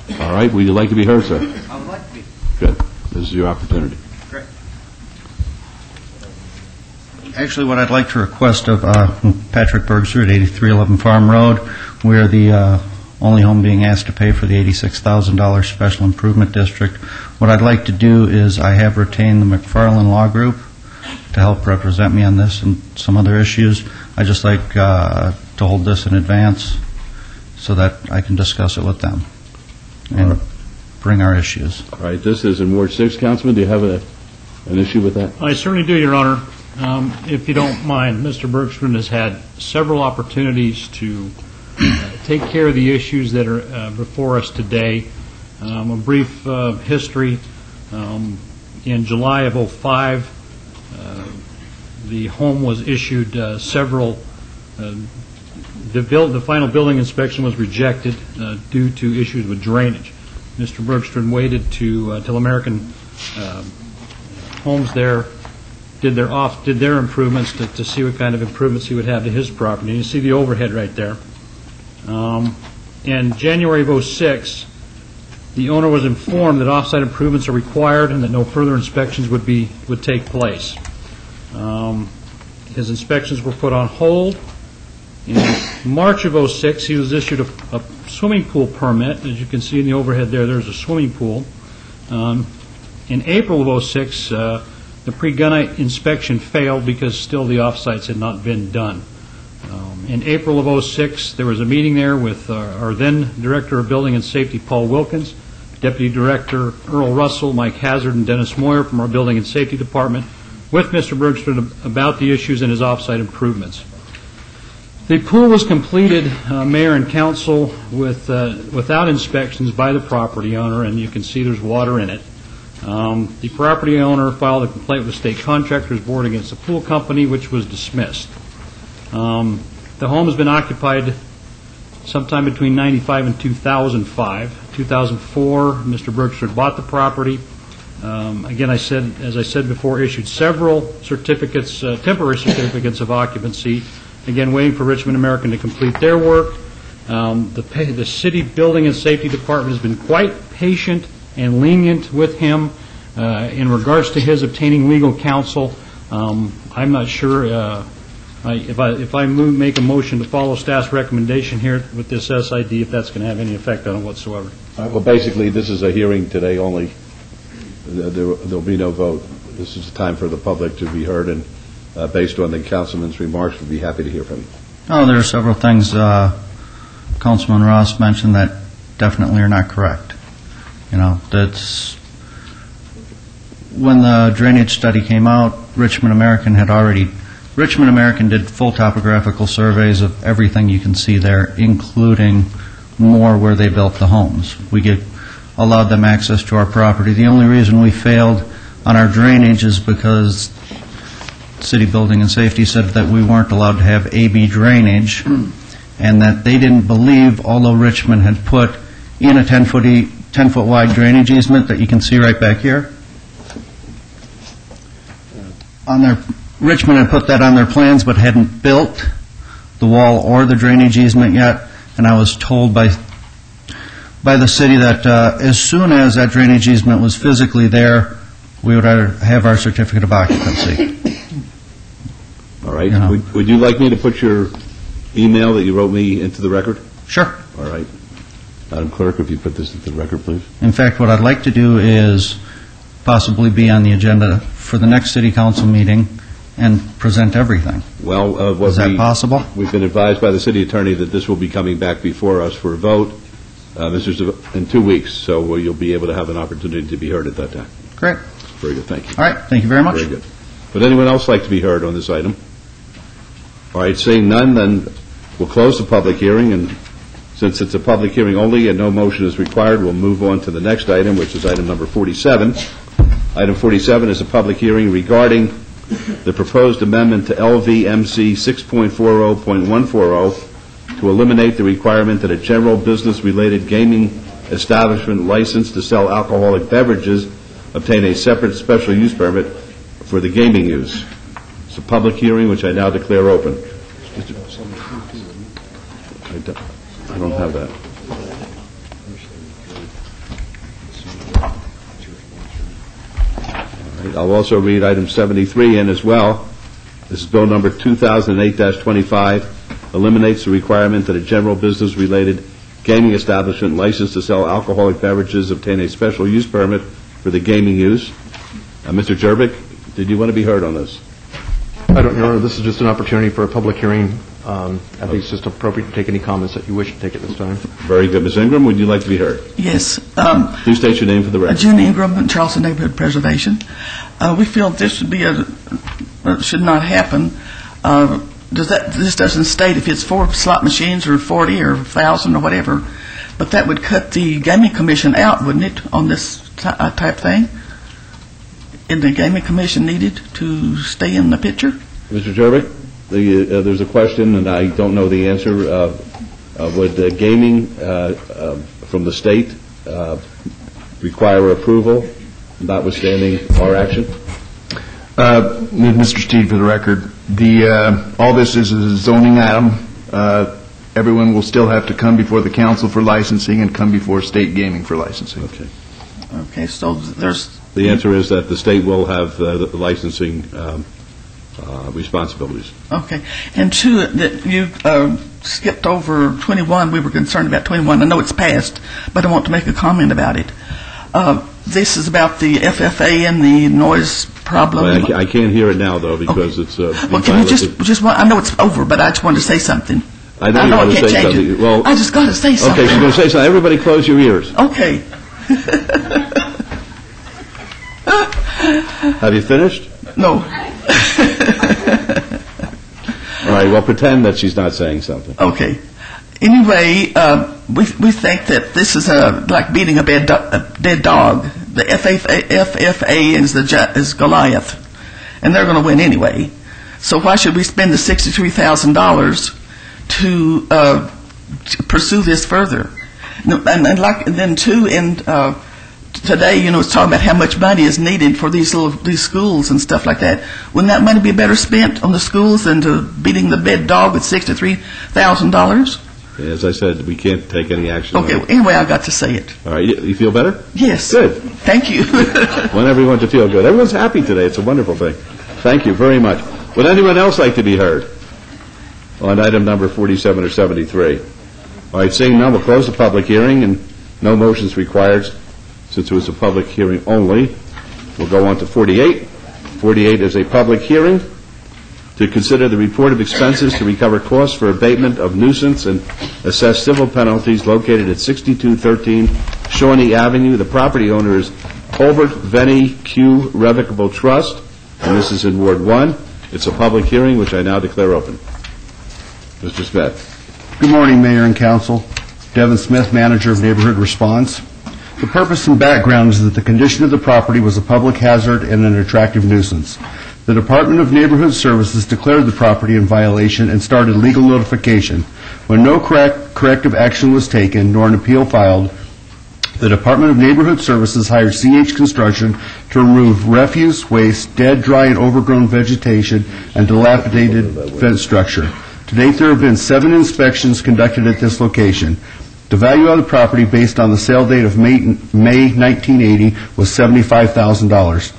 Yep. All right, would you like to be heard, sir? I would like to be. Good. This is your opportunity.
Great. Actually, what I'd like to request of Patrick Bergsrud at 8311 Farm Road, we're the only home being asked to pay for the $86,000 Special Improvement District. What I'd like to do is I have retained the McFarland Law Group to help represent me on this and some other issues. I'd just like to hold this in advance so that I can discuss it with them and bring our issues.
All right, this is in Ward 6. Councilman, do you have an issue with that?
I certainly do, Your Honor. If you don't mind, Mr. Bergstrom has had several opportunities to take care of the issues that are before us today. A brief history. In July of 2005, the home was issued several. The final building inspection was rejected due to issues with drainage. Mr. Bergstrom waited till American Homes there did their improvements to see what kind of improvements he would have to his property. And you see the overhead right there. In January of 2006, the owner was informed that off-site improvements are required and that no further inspections would take place. His inspections were put on hold. In March of 2006, he was issued a swimming pool permit. As you can see in the overhead there's a swimming pool. In April of 2006, the pre-gunite inspection failed because still the off-sites had not been done. In April of 2006, there was a meeting there with our then Director of Building and Safety, Paul Wilkins, Deputy Director Earl Russell, Mike Hazard, and Dennis Moyer from our Building and Safety Department, with Mr. Bergstrom about the issues and his off-site improvements. The pool was completed, Mayor and Council, without inspections by the property owner, and you can see there's water in it. The property owner filed a complaint with the State Contractors Board against the pool company, which was dismissed. The home has been occupied sometime between 1995 and 2005. 2004, Mr. Bergstrom bought the property. Again, as I said before, issued several certificates, temporary certificates of occupancy. Again, waiting for Richmond American to complete their work. The City Building and Safety Department has been quite patient and lenient with him. In regards to his obtaining legal counsel, I'm not sure if I make a motion to follow staff's recommendation here with this SID, if that's going to have any effect on it whatsoever.
Well, basically, this is a hearing today only. There'll be no vote. This is the time for the public to be heard, and based on the councilman's remarks, we'd be happy to hear from you.
Oh, there are several things Councilman Ross mentioned that definitely are not correct. You know, that's when the drainage study came out, Richmond American did full topographical surveys of everything you can see there, including more where they built the homes. We allowed them access to our property. The only reason we failed on our drainage is because City Building and Safety said that we weren't allowed to have AB drainage, and that they didn't believe, although Richmond had put in a 10-foot wide drainage easement that you can see right back here. Richmond had put that on their plans but hadn't built the wall or the drainage easement yet, and I was told by the city that as soon as that drainage easement was physically there, we would have our certificate of occupancy.
All right. You know. Would you like me to put your email that you wrote me into the record?
Sure.
All right. Madam Clerk, if you put this into the record, please.
In fact, what I'd like to do is possibly be on the agenda for the next City Council meeting and present everything.
Well,
is that possible?
We've been advised by the city attorney that this will be coming back before us for a vote in 2 weeks, so you'll be able to have an opportunity to be heard at that time.
Great.
Very good. Thank you.
All right. Thank you very much.
Very good. Would anyone else like to be heard on this item? All right. Seeing none, then we'll close the public hearing, and since it's a public hearing only and no motion is required, we'll move on to the next item, which is item number 47. Item 47 is a public hearing regarding the proposed amendment to LVMC 6.40.140 to eliminate the requirement that a general business-related gaming establishment licensed to sell alcoholic beverages obtain a separate special use permit for the gaming use. It's a public hearing which I now declare open. I don't have that. I'll also read item 73 in as well. This is bill number 2008-25, eliminates the requirement that a general business-related gaming establishment licensed to sell alcoholic beverages obtain a special use permit for the gaming use. Mr. Jerbick, did you want to be heard on this?
I don't know. This is just an opportunity for a public hearing. I think it's just appropriate to take any comments that you wish to take at this time.
Very good. Ms. Ingram, would you like to be heard?
Yes.
Please state your name for the record.
June Ingram, Charleston Neighborhood Preservation. We feel this should not happen. This doesn't state if it's 4 slot machines or 40 or 1,000 or whatever, but that would cut the Gaming Commission out, wouldn't it, on this type thing? Is the Gaming Commission needed to stay in the picture?
Mr. Jerbick, there's a question, and I don't know the answer. Would gaming from the state require approval, notwithstanding our action?
Mr. Steed, for the record, all this is a zoning item. Everyone will still have to come before the council for licensing and come before state gaming for licensing.
Okay.
Okay, so there's...
The answer is that the state will have the licensing responsibilities.
Okay. And two, that you skipped over 21. We were concerned about 21. I know it's passed, but I want to make a comment about it. This is about the FFA and the noise problem.
Well, I can't hear it now, though, because it's...
well, can you just I know it's over, but I just wanted to say something.
I know you want to say something. Well,
I just got to say something.
Okay, she's going to say something. Everybody close your ears.
Okay.
Have you finished?
No.
All right, well, pretend that she's not saying something.
Okay. Anyway, we think that this is like beating a dead dog. The FFA is Goliath, and they're going to win anyway. So why should we spend the $63,000 to pursue this further? And then too, today, it's talking about how much money is needed for these schools and stuff like that. Wouldn't that money be better spent on the schools than to beating the dead dog with $63,000?
As I said, we can't take any action.
Okay, well, anyway, I got to say it.
All right, you feel better?
Yes.
Good.
Thank you.
Want everyone to feel good. Everyone's happy today. It's a wonderful thing. Thank you very much. Would anyone else like to be heard on item number 47 or 73? All right, seeing none, we'll close the public hearing, and no motions required since it was a public hearing only. We'll go on to 48. 48 is a public hearing to consider the report of expenses to recover costs for abatement of nuisance and assess civil penalties located at 6213 Shawnee Avenue. The property owner is Colbert Venny Q Revocable Trust, and this is in Ward 1. It's a public hearing, which I now declare open. Mr. Smith.
Good morning, Mayor and Council. Devin Smith, Manager of Neighborhood Response. The purpose and background is that the condition of the property was a public hazard and an attractive nuisance. The Department of Neighborhood Services declared the property in violation and started legal notification. When no corrective action was taken, nor an appeal filed, the Department of Neighborhood Services hired CH Construction to remove refuse, waste, dead, dry, and overgrown vegetation, and dilapidated fence structure. To date, there have been 7 inspections conducted at this location. The value of the property based on the sale date of May 1980 was $75,000.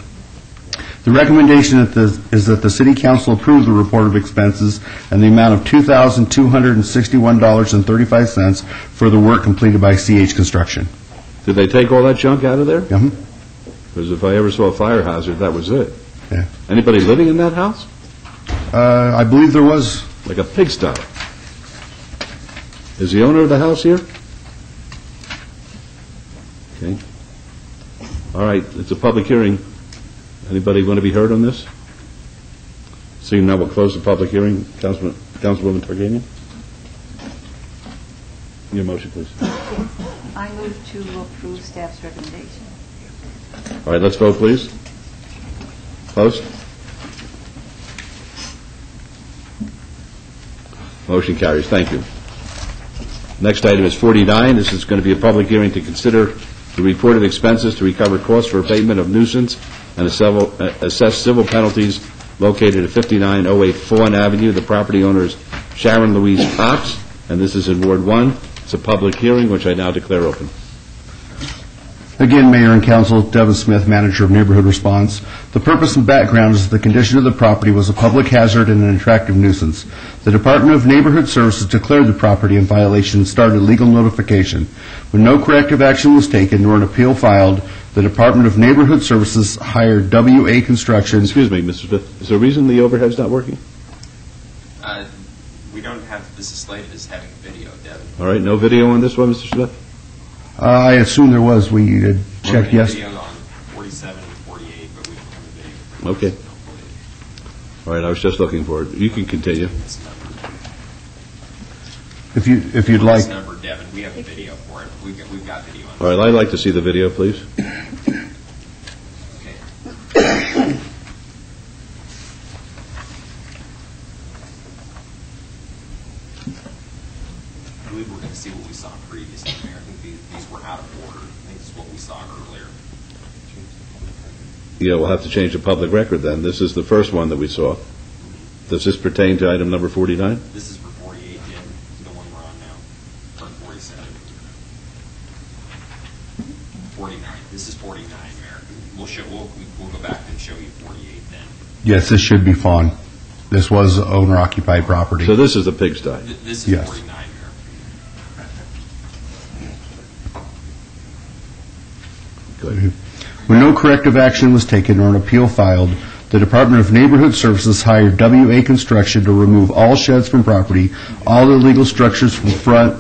The recommendation is that the City Council approve the report of expenses and the amount of $2,261.35 for the work completed by CH Construction.
Did they take all that junk out of there? Because if I ever saw a fire hazard, that was it.
Yeah.
Anybody living in that house?
I believe there was.
Like a pigsty. Is the owner of the house here? Okay. All right, it's a public hearing. Anybody want to be heard on this? Seeing now, we'll close the public hearing. Councilwoman Targanian? Your motion, please.
I move to approve staff's recommendation.
All right, let's vote, please. Closed. Motion carries. Thank you. Next item is 49. This is going to be a public hearing to consider the report of expenses to recover costs for abatement of nuisance and assess civil penalties located at 5908 Fawn Avenue. The property owner is Sharon Louise Cox, and this is in Ward 1. It's a public hearing, which I now declare open.
Again, Mayor and Council, Devin Smith, Manager of Neighborhood Response. The purpose and background is that the condition of the property was a public hazard and an attractive nuisance. The Department of Neighborhood Services declared the property in violation and started legal notification. When no corrective action was taken nor an appeal filed, the Department of Neighborhood Services hired WA Construction.
Excuse me, Mr. Smith. Is there a reason the overhead's not working?
We don't have this is slated as having video, Devin.
All right, no video on this one, Mr. Smith?
I assume there was. We checked yes.
Video on 47 and 48, but we don't have a video.
Okay. All right, I was just looking for it. You can continue.
If you'd like.
This number, Devin, we have a video for it. We've got video on it.
All right, I'd like to see the video, please.
I believe we're going to see what we saw previously, Mayor. I think these were out of order. I think this is what we saw earlier.
Yeah, we'll have to change the public record then. This is the first one that we saw. Does this pertain to item number 49?
This is for 48, Jim, the one we're on now, or 47. 49. This is 49, Mayor. We'll go back and show you 48 then.
Yes, this should be Fawn. This was owner-occupied property.
So this is the pigsty?
This is
yes.
49, Mayor.
Good.
When no corrective action was taken or an appeal filed, the Department of Neighborhood Services hired WA Construction to remove all sheds from property, all illegal structures from front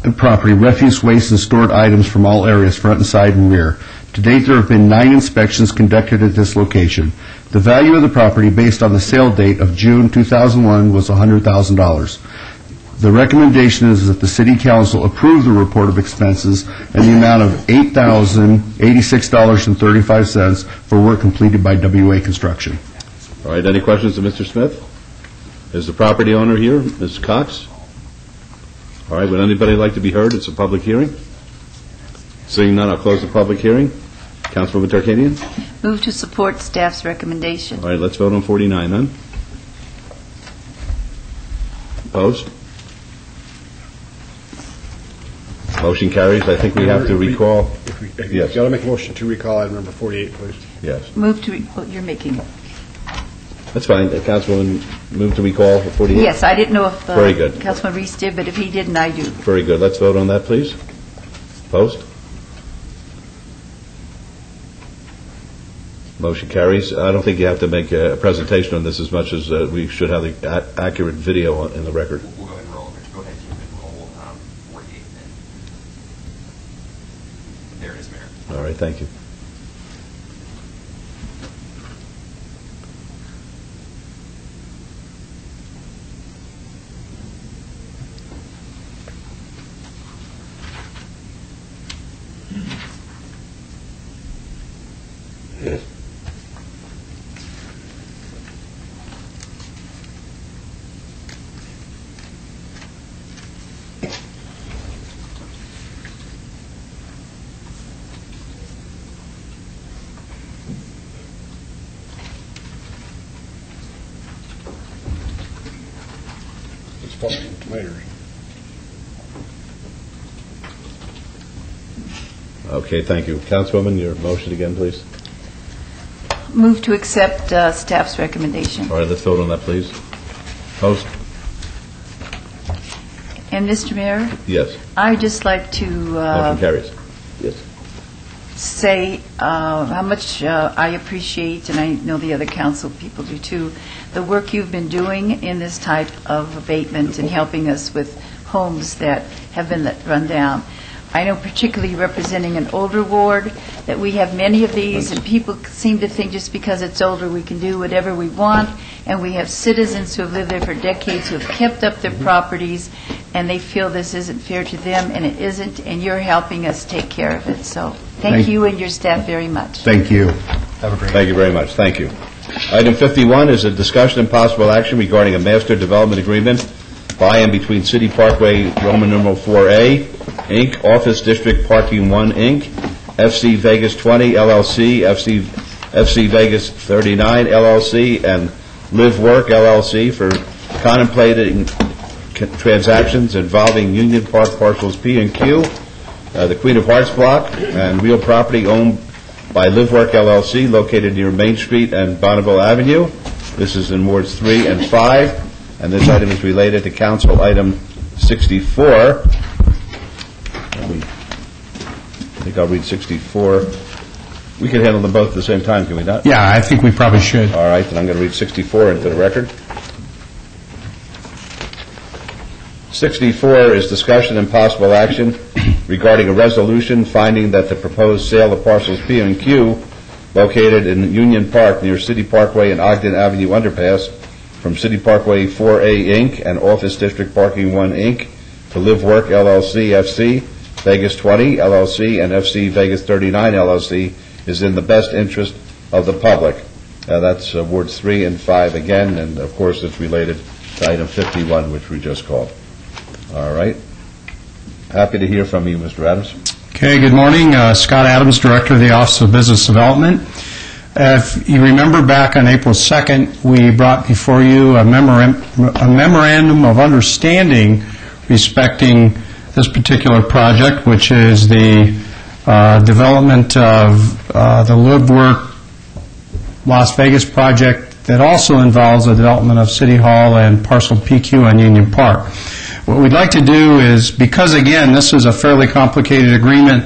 and property, refuse, waste, and stored items from all areas, front and side and rear. To date, there have been 9 inspections conducted at this location. The value of the property based on the sale date of June 2001 was $100,000. The recommendation is that the City Council approve the report of expenses and the amount of $8,086.35 for work completed by WA Construction.
All right, any questions of Mr. Smith? Is the property owner here, Ms. Cox? All right, would anybody like to be heard? It's a public hearing. Seeing none, I'll close the public hearing. Councilwoman Tarkanian?
Move to support staff's recommendation.
All right, let's vote on 49 then. Opposed? Motion carries. I think we have to recall. Yes.
Got to make a motion to recall item number 48, please.
Yes.
Move to, you're making.
That's fine. Councilwoman, move to recall for 48?
Yes, I didn't know if
Very good.
Councilman Reese did, but if he didn't, I do.
Very good. Let's vote on that, please. Opposed? Motion carries. I don't think you have to make a presentation on this as much as we should have the accurate video in the record.
We'll go ahead and roll. Go ahead, Jim, and roll 48 then. There it is, Mayor.
All right, thank you.
It's Paulson Tomatoes.
Okay, thank you. Councilwoman, your motion again, please.
Move to accept staff's recommendation.
All right, let's vote on that, please. Opposed?
And Mr. Mayor,
Yes.
I'd just like to
Motion carries. Yes.
say how much I appreciate, and I know the other council people do too, the work you've been doing in this type of abatement and helping us with homes that have been run down. I know particularly representing an older ward that we have many of these, and people seem to think just because it's older we can do whatever we want, and we have citizens who have lived there for decades who have kept up their properties, and they feel this isn't fair to them, and it isn't, and you're helping us take care of it. So thank you and your staff very much.
Thank you. Have a great day. Thank you very much. Thank you. Item 51 is a discussion and possible action regarding a master development agreement by and between City Parkway, Roman numeral 4A, Inc., Office District Parking 1, Inc., FC Vegas 20, LLC, FC Vegas 39, LLC, and Live Work, LLC, for contemplating transactions involving Union Park parcels P and Q, the Queen of Hearts block, and real property owned by Live Work, LLC, located near Main Street and Bonneville Avenue. This is in Wards 3 and 5. And this item is related to Council Item 64. I think I'll read 64. We can handle them both at the same time, can we not?
Yeah, I think we probably should.
All right, then I'm going to read 64 into the record. 64 is discussion and possible action regarding a resolution finding that the proposed sale of parcels P and Q located in Union Park near City Parkway and Ogden Avenue underpass from City Parkway 4A, Inc. and Office District Parking 1, Inc. to Live Work, LLC, FC, Vegas 20, LLC, and FC Vegas 39, LLC, is in the best interest of the public. That's Wards 3 and 5 again, and of course it's related to item 51, which we just called. All right. Happy to hear from you, Mr. Adams.
Okay, good morning. Scott Adams, Director of the Office of Business Development. If you remember back on April 2nd, we brought before you a memorandum of understanding respecting this particular project, which is the development of the Live Work Las Vegas project that also involves the development of City Hall and parcel PQ on Union Park. What we'd like to do is, because again, this is a fairly complicated agreement,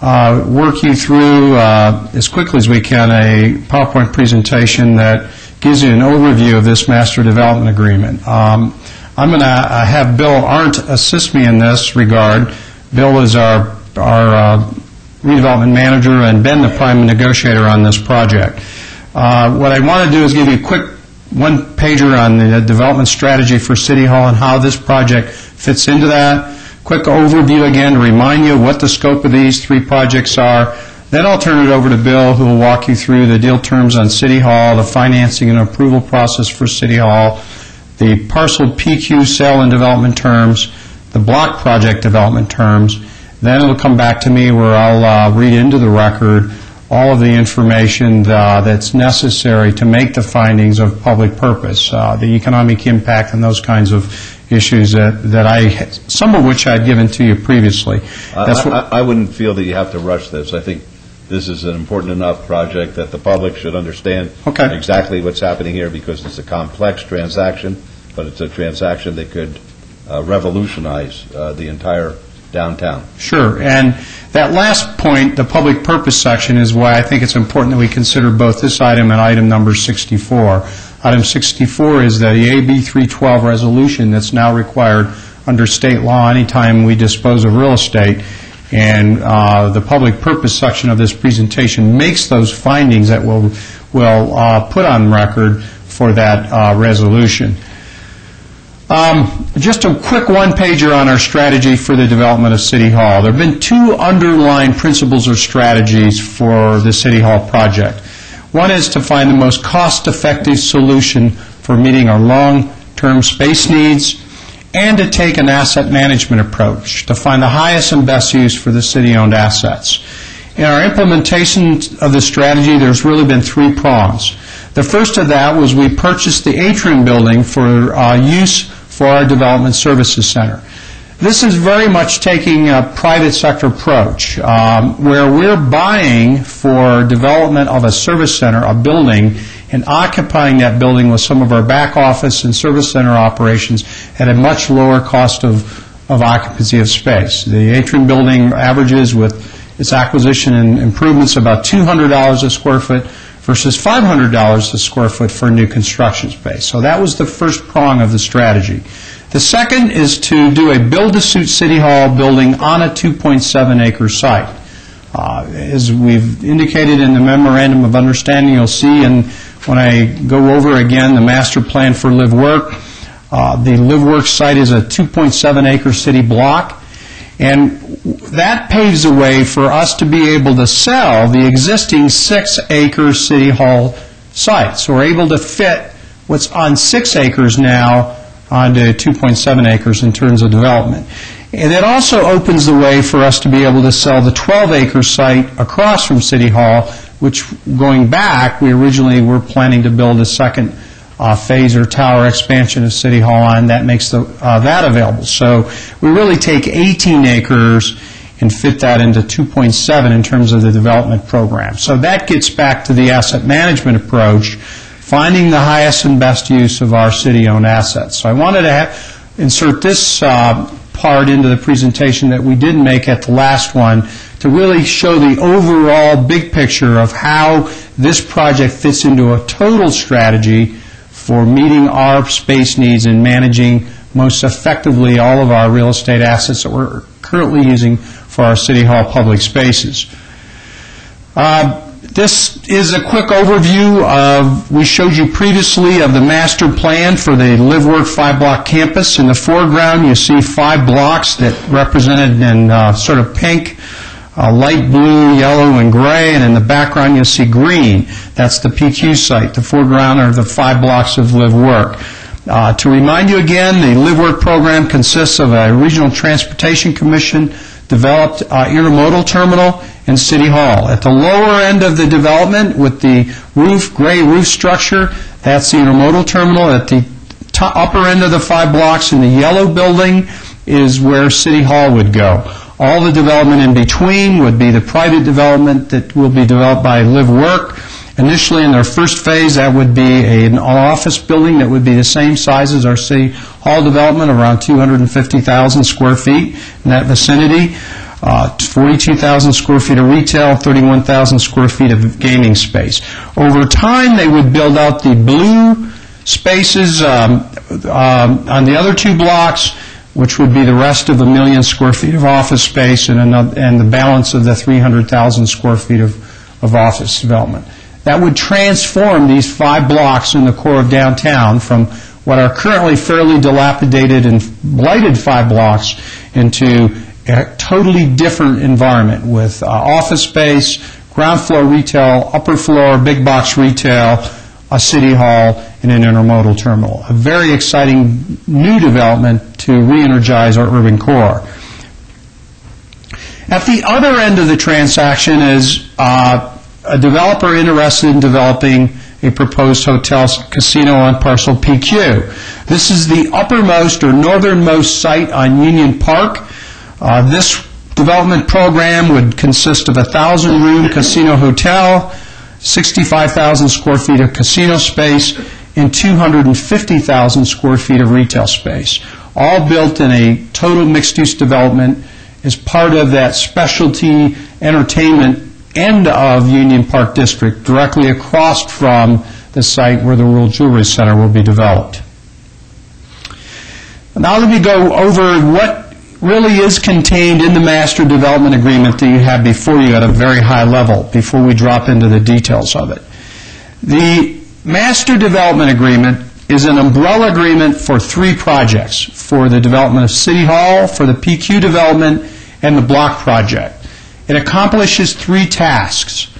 work you through as quickly as we can a PowerPoint presentation that gives you an overview of this master development agreement. I'm going to have Bill Arndt assist me in this regard. Bill is our redevelopment manager and been the prime negotiator on this project. What I want to do is give you a quick one-pager on the development strategy for City Hall and how this project fits into that. Quick overview again to remind you what the scope of these three projects are. Then I'll turn it over to Bill, who will walk you through the deal terms on City Hall, the financing and approval process for City Hall, the parcel PQ sale and development terms, the block project development terms. Then it'll come back to me where I'll read into the record all of the information that's necessary to make the findings of public purpose, the economic impact and those kinds of issues that some of which I've given to you previously.
I wouldn't feel that you have to rush this. I think this is an important enough project that the public should understand exactly what's happening here, because it's a complex transaction, but it's a transaction that could revolutionize the entire downtown.
Sure. And that last point, the public purpose section, is why I think it's important that we consider both this item and item number 64. Item 64 is the AB 312 resolution that's now required under state law anytime we dispose of real estate. And the public purpose section of this presentation makes those findings that we'll put on record for that resolution. Just a quick one-pager on our strategy for the development of City Hall. There have been two underlying principles or strategies for the City Hall project. One is to find the most cost-effective solution for meeting our long-term space needs, and to take an asset management approach to find the highest and best use for the city-owned assets. In our implementation of this strategy, there's really been three prongs. The first of that was we purchased the Atrium building for use for our Development Services Center. This is very much taking a private sector approach, where we're buying for development of a service center, a building, and occupying that building with some of our back office and service center operations at a much lower cost of occupancy of space. The Atrium building averages, with its acquisition and improvements, about $200 a square foot versus $500 a square foot for new construction space. So that was the first prong of the strategy. The second is to do a build-to-suit City Hall building on a 2.7-acre site. As we've indicated in the Memorandum of Understanding, you'll see, and when I go over again the master plan for Live Work, the Live Work site is a 2.7-acre city block, and that paves the way for us to be able to sell the existing 6-acre City Hall site. So we're able to fit what's on 6 acres now onto 2.7 acres in terms of development. And it also opens the way for us to be able to sell the 12-acre site across from City Hall, which, going back, we originally were planning to build a second phase or tower expansion of City Hall on. That makes that available. So we really take 18 acres and fit that into 2.7 in terms of the development program. So that gets back to the asset management approach, finding the highest and best use of our city-owned assets. So I wanted to insert this part into the presentation that we didn't make at the last one to really show the overall big picture of how this project fits into a total strategy for meeting our space needs and managing most effectively all of our real estate assets that we're currently using for our City Hall public spaces. This is a quick overview of, we showed you previously, of the master plan for the Live Work 5-block campus. In the foreground, you see 5 blocks that represented in sort of pink, light blue, yellow, and gray, and in the background you'll see green. That's the PQ site. The foreground are the 5 blocks of Live Work. To remind you again, the Live Work program consists of a Regional Transportation Commission developed intermodal terminal and City Hall. At the lower end of the development, with the gray roof structure, that's the intermodal terminal. At the upper end of the 5 blocks in the yellow building is where City Hall would go. All the development in between would be the private development that will be developed by Live Work. Initially, in their first phase, that would be an office building that would be the same size as our City Hall development, around 250,000 square feet in that vicinity. 42,000 square feet of retail, 31,000 square feet of gaming space. Over time, they would build out the blue spaces on the other 2 blocks, which would be the rest of 1 million square feet of office space and the balance of the 300,000 square feet of office development. That would transform these 5 blocks in the core of downtown from what are currently fairly dilapidated and blighted 5 blocks into a totally different environment with office space, ground floor retail, upper floor big box retail, a City Hall, and an intermodal terminal. A very exciting new development to re-energize our urban core. At the other end of the transaction is a developer interested in developing a proposed hotel casino on parcel PQ. This is the uppermost or northernmost site on Union Park. This development program would consist of a 1,000-room casino hotel, 65,000 square feet of casino space, and 250,000 square feet of retail space, all built in a total mixed-use development as part of that specialty entertainment end of Union Park District, directly across from the site where the World Jewelry Center will be developed. Now let me go over what really is contained in the master development agreement that you have before you at a very high level before we drop into the details of it. The master development agreement is an umbrella agreement for 3 projects, for the development of City Hall, for the PQ development, and the block project. It accomplishes 3 tasks.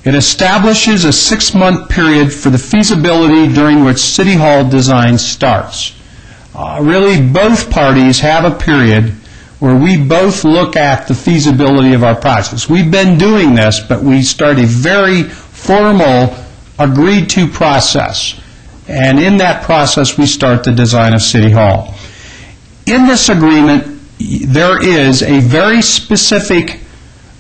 It establishes a 6-month period for the feasibility during which City Hall design starts. Really, both parties have a period where we both look at the feasibility of our projects. We've been doing this, but we start a very formal, agreed-to process. And in that process, we start the design of City Hall. In this agreement, there is a very specific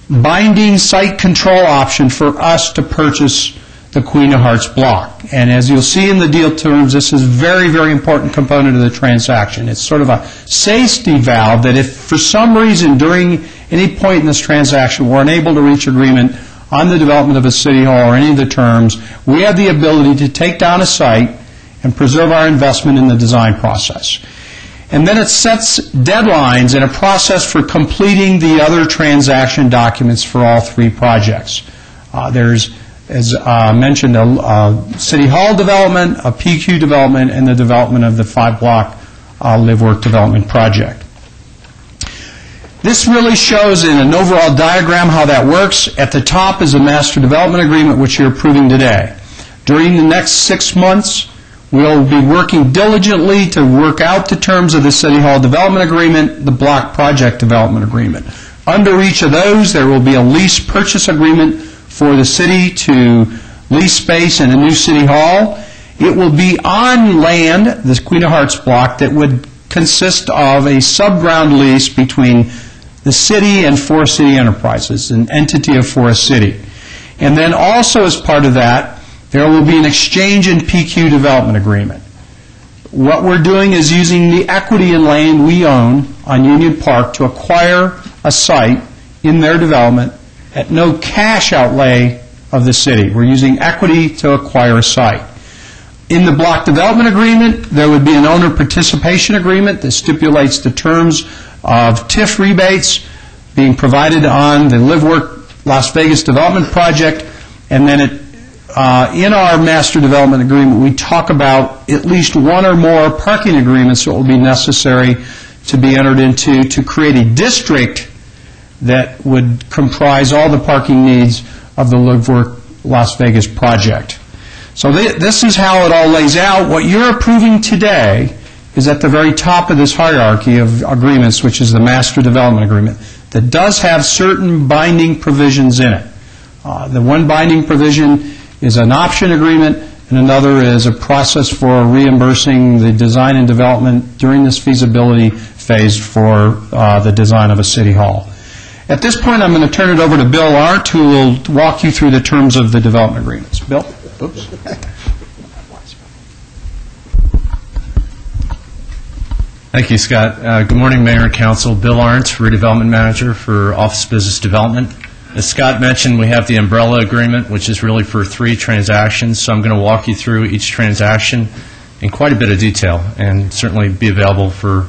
binding site control option for us to purchase the Queen of Hearts block. And as you'll see in the deal terms, this is a very, very important component of the transaction. It's sort of a safety valve that if for some reason during any point in this transaction we're unable to reach agreement on the development of a City Hall or any of the terms, we have the ability to take down a site and preserve our investment in the design process. And then it sets deadlines and a process for completing the other transaction documents for all 3 projects. There's, as mentioned, a City Hall development, a PQ development, and the development of the 5-block live-work development project. This really shows in an overall diagram how that works. At the top is a master development agreement, which you're approving today. During the next 6 months, we'll be working diligently to work out the terms of the City Hall Development Agreement, the Block Project Development Agreement. Under each of those, there will be a lease purchase agreement for the city to lease space in a new City Hall. It will be on land, this Queen of Hearts block, that would consist of a sub-ground lease between the city and Forest City Enterprises, an entity of Forest City. And then also as part of that, there will be an exchange and PQ development agreement. What we're doing is using the equity in land we own on Union Park to acquire a site in their development at no cash outlay of the city. We're using equity to acquire a site. In the block development agreement, there would be an owner participation agreement that stipulates the terms of TIF rebates being provided on the LiveWork Las Vegas development project, and then in our master development agreement, we talk about at least 1 or more parking agreements that will be necessary to be entered into to create a district that would comprise all the parking needs of the LiveWork Las Vegas project. So this is how it all lays out. What you're approving today is at the very top of this hierarchy of agreements, which is the master development agreement, that does have certain binding provisions in it. The one binding provision is an option agreement, and another is a process for reimbursing the design and development during this feasibility phase for the design of a City Hall. At this point, I'm going to turn it over to Bill Arndt, who will walk you through the terms of the development agreements. Bill? Oops.
Thank you, Scott. Good morning, Mayor and Council. Bill Arndt, Redevelopment Manager for Office Business Development. As Scott mentioned, we have the umbrella agreement, which is really for 3 transactions, so I'm going to walk you through each transaction in quite a bit of detail and certainly be available for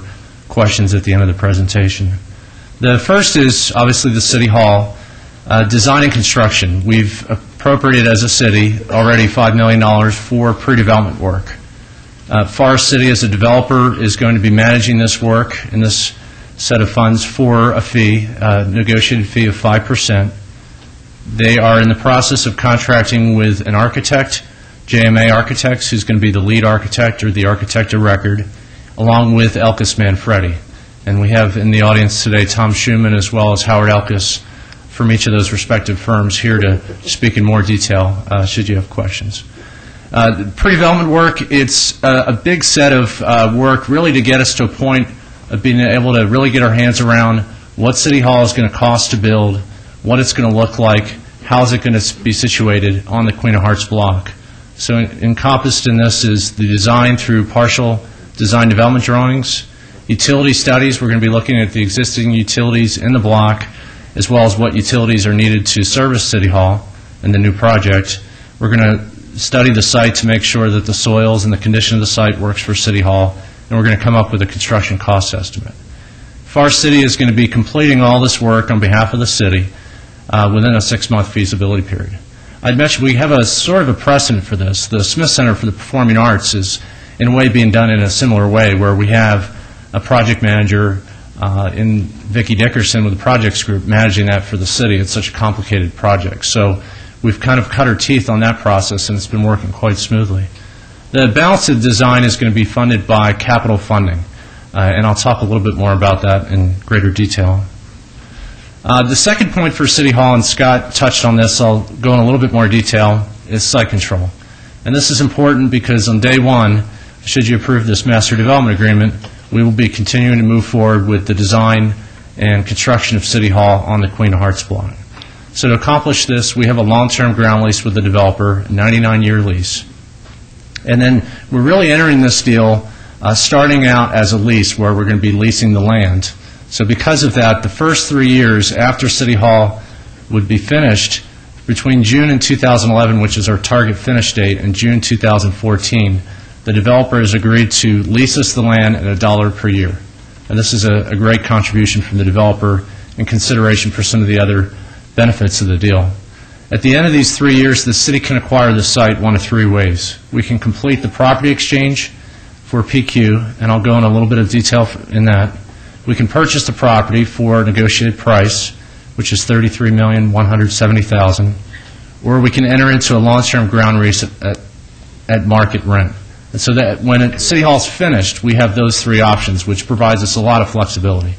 questions at the end of the presentation. The first is obviously the City Hall. Design and construction. We've appropriated as a city already $5 million for pre-development work. Forest City as a developer is going to be managing this work and this set of funds for a fee, negotiated fee of 5%. They are in the process of contracting with an architect, JMA Architects, who's going to be the lead architect or the architect of record, along with Elkus Manfredi. And we have in the audience today Tom Schuman as well as Howard Elkus from each of those respective firms here to speak in more detail should you have questions. Pre-development work, it's a big set of work really to get us to a point of being able to really get our hands around what City Hall is going to cost to build, what it's going to look like, how is it going to be situated on the Queen of Hearts block. So encompassed in this is the design through partial design development drawings, utility studies. We're going to be looking at the existing utilities in the block, as well as what utilities are needed to service City Hall in the new project. We're going to study the site to make sure that the soils and the condition of the site works for City Hall, and we're going to come up with a construction cost estimate. FAR City is going to be completing all this work on behalf of the city within a 6-month feasibility period. I'd mentioned we have a sort of a precedent for this. The Smith Center for the Performing Arts is in a way being done in a similar way, where we have a project manager in Vicki Dickerson with the projects group managing that for the city. It's such a complicated project. So we've kind of cut our teeth on that process, and it's been working quite smoothly. The balance of design is going to be funded by capital funding, and I'll talk a little bit more about that in greater detail. The second point for City Hall, and Scott touched on this, I'll go in a little bit more detail, is site control. And this is important because on day one, should you approve this master development agreement, we will be continuing to move forward with the design and construction of City Hall on the Queen of Hearts block. So to accomplish this, we have a long-term ground lease with the developer, a 99-year lease. And then we're really entering this deal starting out as a lease where we're going to be leasing the land. So because of that, the first 3 years after City Hall would be finished, between June in 2011, which is our target finish date, and June 2014, the developer has agreed to lease us the land at $1 per year. And this is a great contribution from the developer in consideration for some of the other benefits of the deal. At the end of these 3 years, the city can acquire the site one of 3 ways. We can complete the property exchange for PQ, and I'll go in a little bit of detail in that. We can purchase the property for a negotiated price, which is $33,170,000, or we can enter into a long-term ground lease at market rent. And so that when City Hall's finished, we have those 3 options, which provides us a lot of flexibility.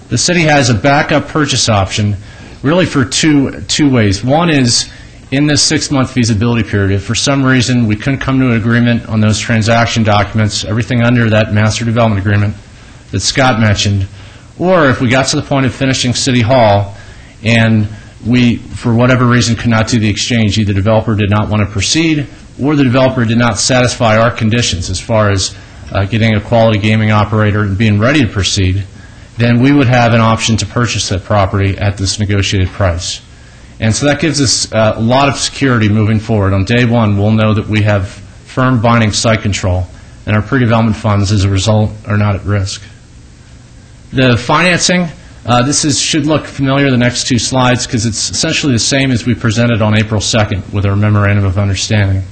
The city has a backup purchase option really for two ways. One is in this 6-month feasibility period, if for some reason we couldn't come to an agreement on those transaction documents, everything under that master development agreement that Scott mentioned, or if we got to the point of finishing City Hall and we, for whatever reason, could not do the exchange, either the developer did not want to proceed or the developer did not satisfy our conditions as far as getting a quality gaming operator and being ready to proceed, then we would have an option to purchase that property at this negotiated price. And so that gives us a lot of security moving forward. On day one, we'll know that we have firm binding site control, and our pre-development funds, as a result, are not at risk. The financing, should look familiar, the next 2 slides, because it's essentially the same as we presented on April 2nd with our Memorandum of Understanding.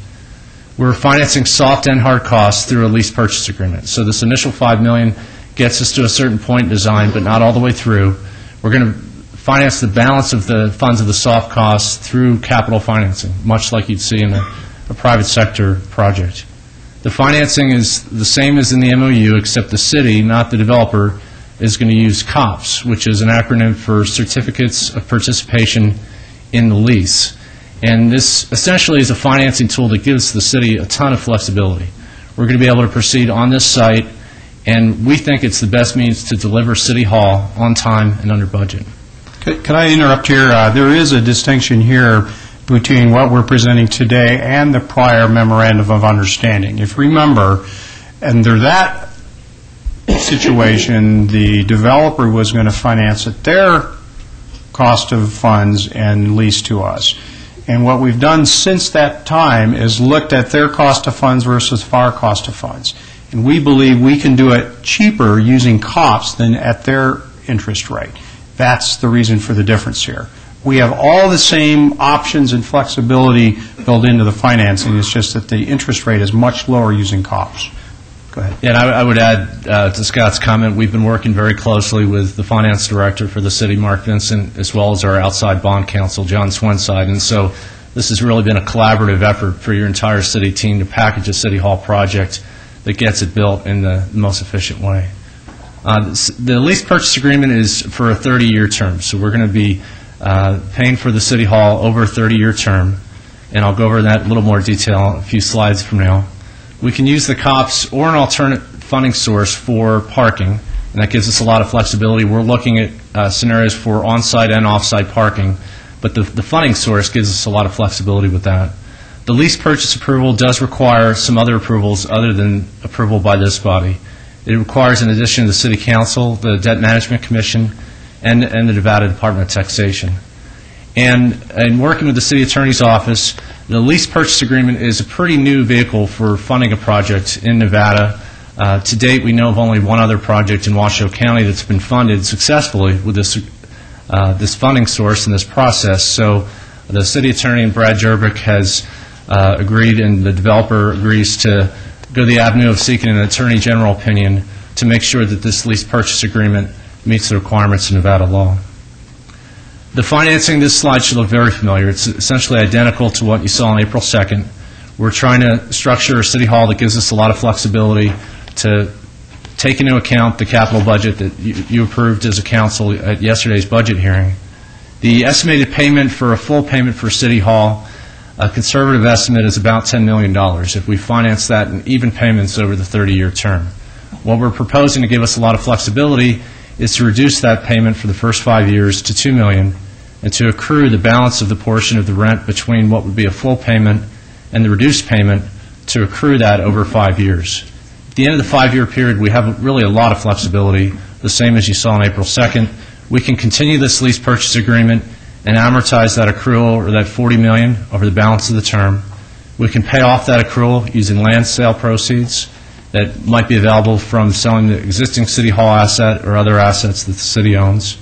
We're financing soft and hard costs through a lease purchase agreement. So this initial $5 million gets us to a certain point in design, but not all the way through. We're going to finance the balance of the funds of the soft costs through capital financing, much like you'd see in a private sector project. The financing is the same as in the MOU, except the city, not the developer, is going to use COPS, which is an acronym for Certificates of Participation in the Lease. And this essentially is a financing tool that gives the city a ton of flexibility. We're going to be able to proceed on this site, and we think it's the best means to deliver City Hall on time and under budget.
Can I interrupt here? There is a distinction here between what we're presenting today and the prior Memorandum of Understanding. If you remember, under that situation, the developer was going to finance at their cost of funds and lease to us. And what we've done since that time is looked at their cost of funds versus our cost of funds. And we believe we can do it cheaper using COPS than at their interest rate. That's the reason for the difference here. We have all the same options and flexibility built into the financing. It's just that the interest rate is much lower using COPS. Go ahead.
Yeah, and I would add to Scott's comment, we've been working very closely with the finance director for the city, Mark Vincent, as well as our outside bond counsel, John Swenside. And so this has really been a collaborative effort for your entire city team to package a City Hall project that gets it built in the most efficient way. The lease purchase agreement is for a 30-year term, so we're going to be paying for the City Hall over a 30-year term. and I'll go over that in a little more detail a few slides from now. We can use the COPS or an alternate funding source for parking, and that gives us a lot of flexibility. We're looking at scenarios for on-site and off-site parking, but the funding source gives us a lot of flexibility with that. The lease purchase approval does require some other approvals other than approval by this body. It requires, in addition to the City Council, the Debt Management Commission, and the Nevada Department of Taxation. And in working with the City Attorney's Office, the lease purchase agreement is a pretty new vehicle for funding a project in Nevada. To date, we know of only one other project in Washoe County that's been funded successfully with this funding source and this process. So the City Attorney, Brad Jerbick, has agreed, and the developer agrees to go the avenue of seeking an Attorney General opinion to make sure that this lease purchase agreement meets the requirements of Nevada law. The financing, this slide should look very familiar. It's essentially identical to what you saw on April 2nd. We're trying to structure a City Hall that gives us a lot of flexibility to take into account the capital budget that you approved as a council at yesterday's budget hearing. The estimated payment for a full payment for City Hall, a conservative estimate, is about $10 million if we finance that in even payments over the 30-year term. What we're proposing to give us a lot of flexibility is to reduce that payment for the first 5 years to $2 million and to accrue the balance of the portion of the rent between what would be a full payment and the reduced payment to accrue that over 5 years. At the end of the 5-year period, we have really a lot of flexibility, the same as you saw on April 2nd. We can continue this lease purchase agreement and amortize that accrual, or that $40 million, over the balance of the term. We can pay off that accrual using land sale proceeds that might be available from selling the existing City Hall asset or other assets that the city owns.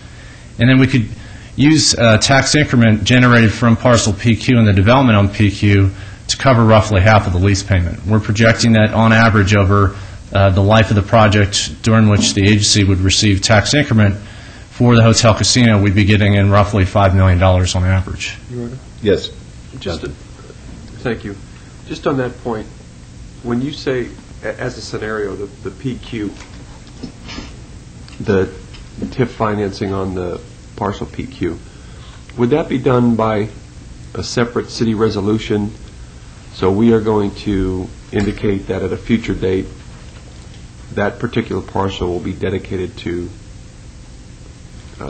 And then we could use a tax increment generated from parcel PQ and the development on PQ to cover roughly half of the lease payment. We're projecting that on average over the life of the project, during which the agency would receive tax increment for the hotel casino, we'd be getting in roughly $5 million on average.
Yes.
Justin. Thank you. Just on that point, when you say, as a scenario, the PQ, the TIF financing on the parcel PQ, would that be done by a separate city resolution? So we are going to indicate that at a future date, that particular parcel will be dedicated to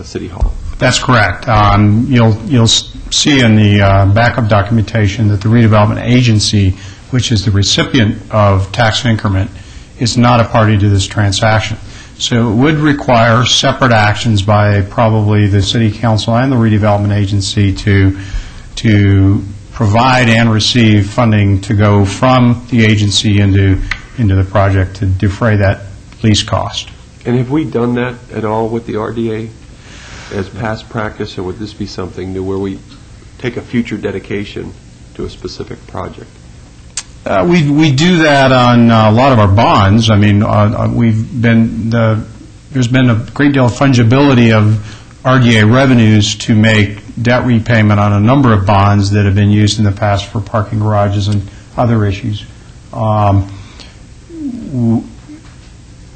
City Hall.
That's correct. You'll see in the backup documentation that the redevelopment agency, which is the recipient of tax increment, is not a party to this transaction. So it would require separate actions by probably the City Council and the redevelopment agency to provide and receive funding to go from the agency into the project to defray that lease cost.
And have we done that at all with the RDA as past practice, or would this be something new where we take a future dedication to a specific project?
We do that on a lot of our bonds. I mean, there's been a great deal of fungibility of RDA revenues to make debt repayment on a number of bonds that have been used in the past for parking garages and other issues.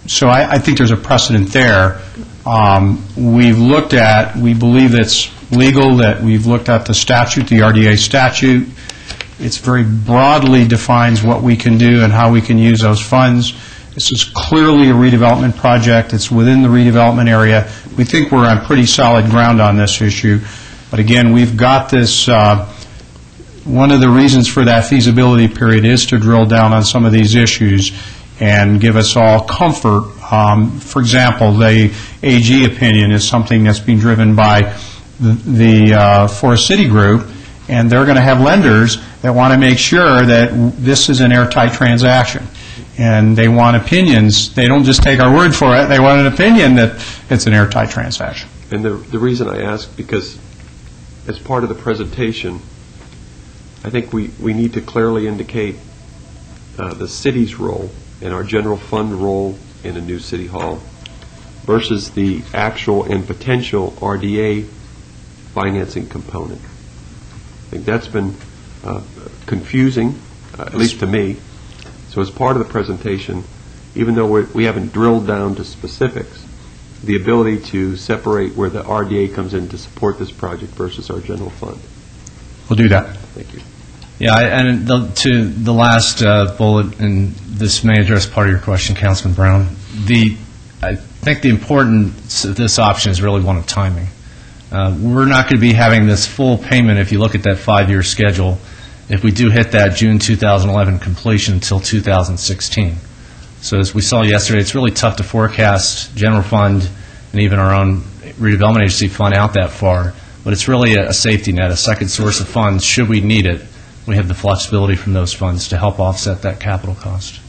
So I think there's a precedent there. We believe it's legal, that we've looked at the statute, the RDA statute. It's very broadly defines what we can do and how we can use those funds. This is clearly a redevelopment project. It's within the redevelopment area. We think we're on pretty solid ground on this issue. But again, we've got this, one of the reasons for that feasibility period is to drill down on some of these issues and give us all comfort. For example, the AG opinion is something that's being driven by the Forest City Group, and they're going to have lenders that want to make sure that this is an airtight transaction. And they want opinions. They don't just take our word for it. They want an opinion that it's an airtight transaction.
And the reason I ask, because as part of the presentation, I think we need to clearly indicate the city's role and our general fund role in a new city hall versus the actual and potential RDA financing component. I think that's been confusing, at least to me. So as part of the presentation, even though we haven't drilled down to specifics, the ability to separate where the RDA comes in to support this project versus our general fund.
We'll do that.
Thank you.
Yeah, and to the last bullet, and this may address part of your question, Councilman Brown. I think the importance of this option is really one of timing. We're not going to be having this full payment if you look at that 5-year schedule, if we do hit that June 2011 completion until 2016. So as we saw yesterday, it's really tough to forecast general fund and even our own redevelopment agency fund out that far, but it's really a safety net, a second source of funds should we need it. We have the flexibility from those funds to help offset that capital cost.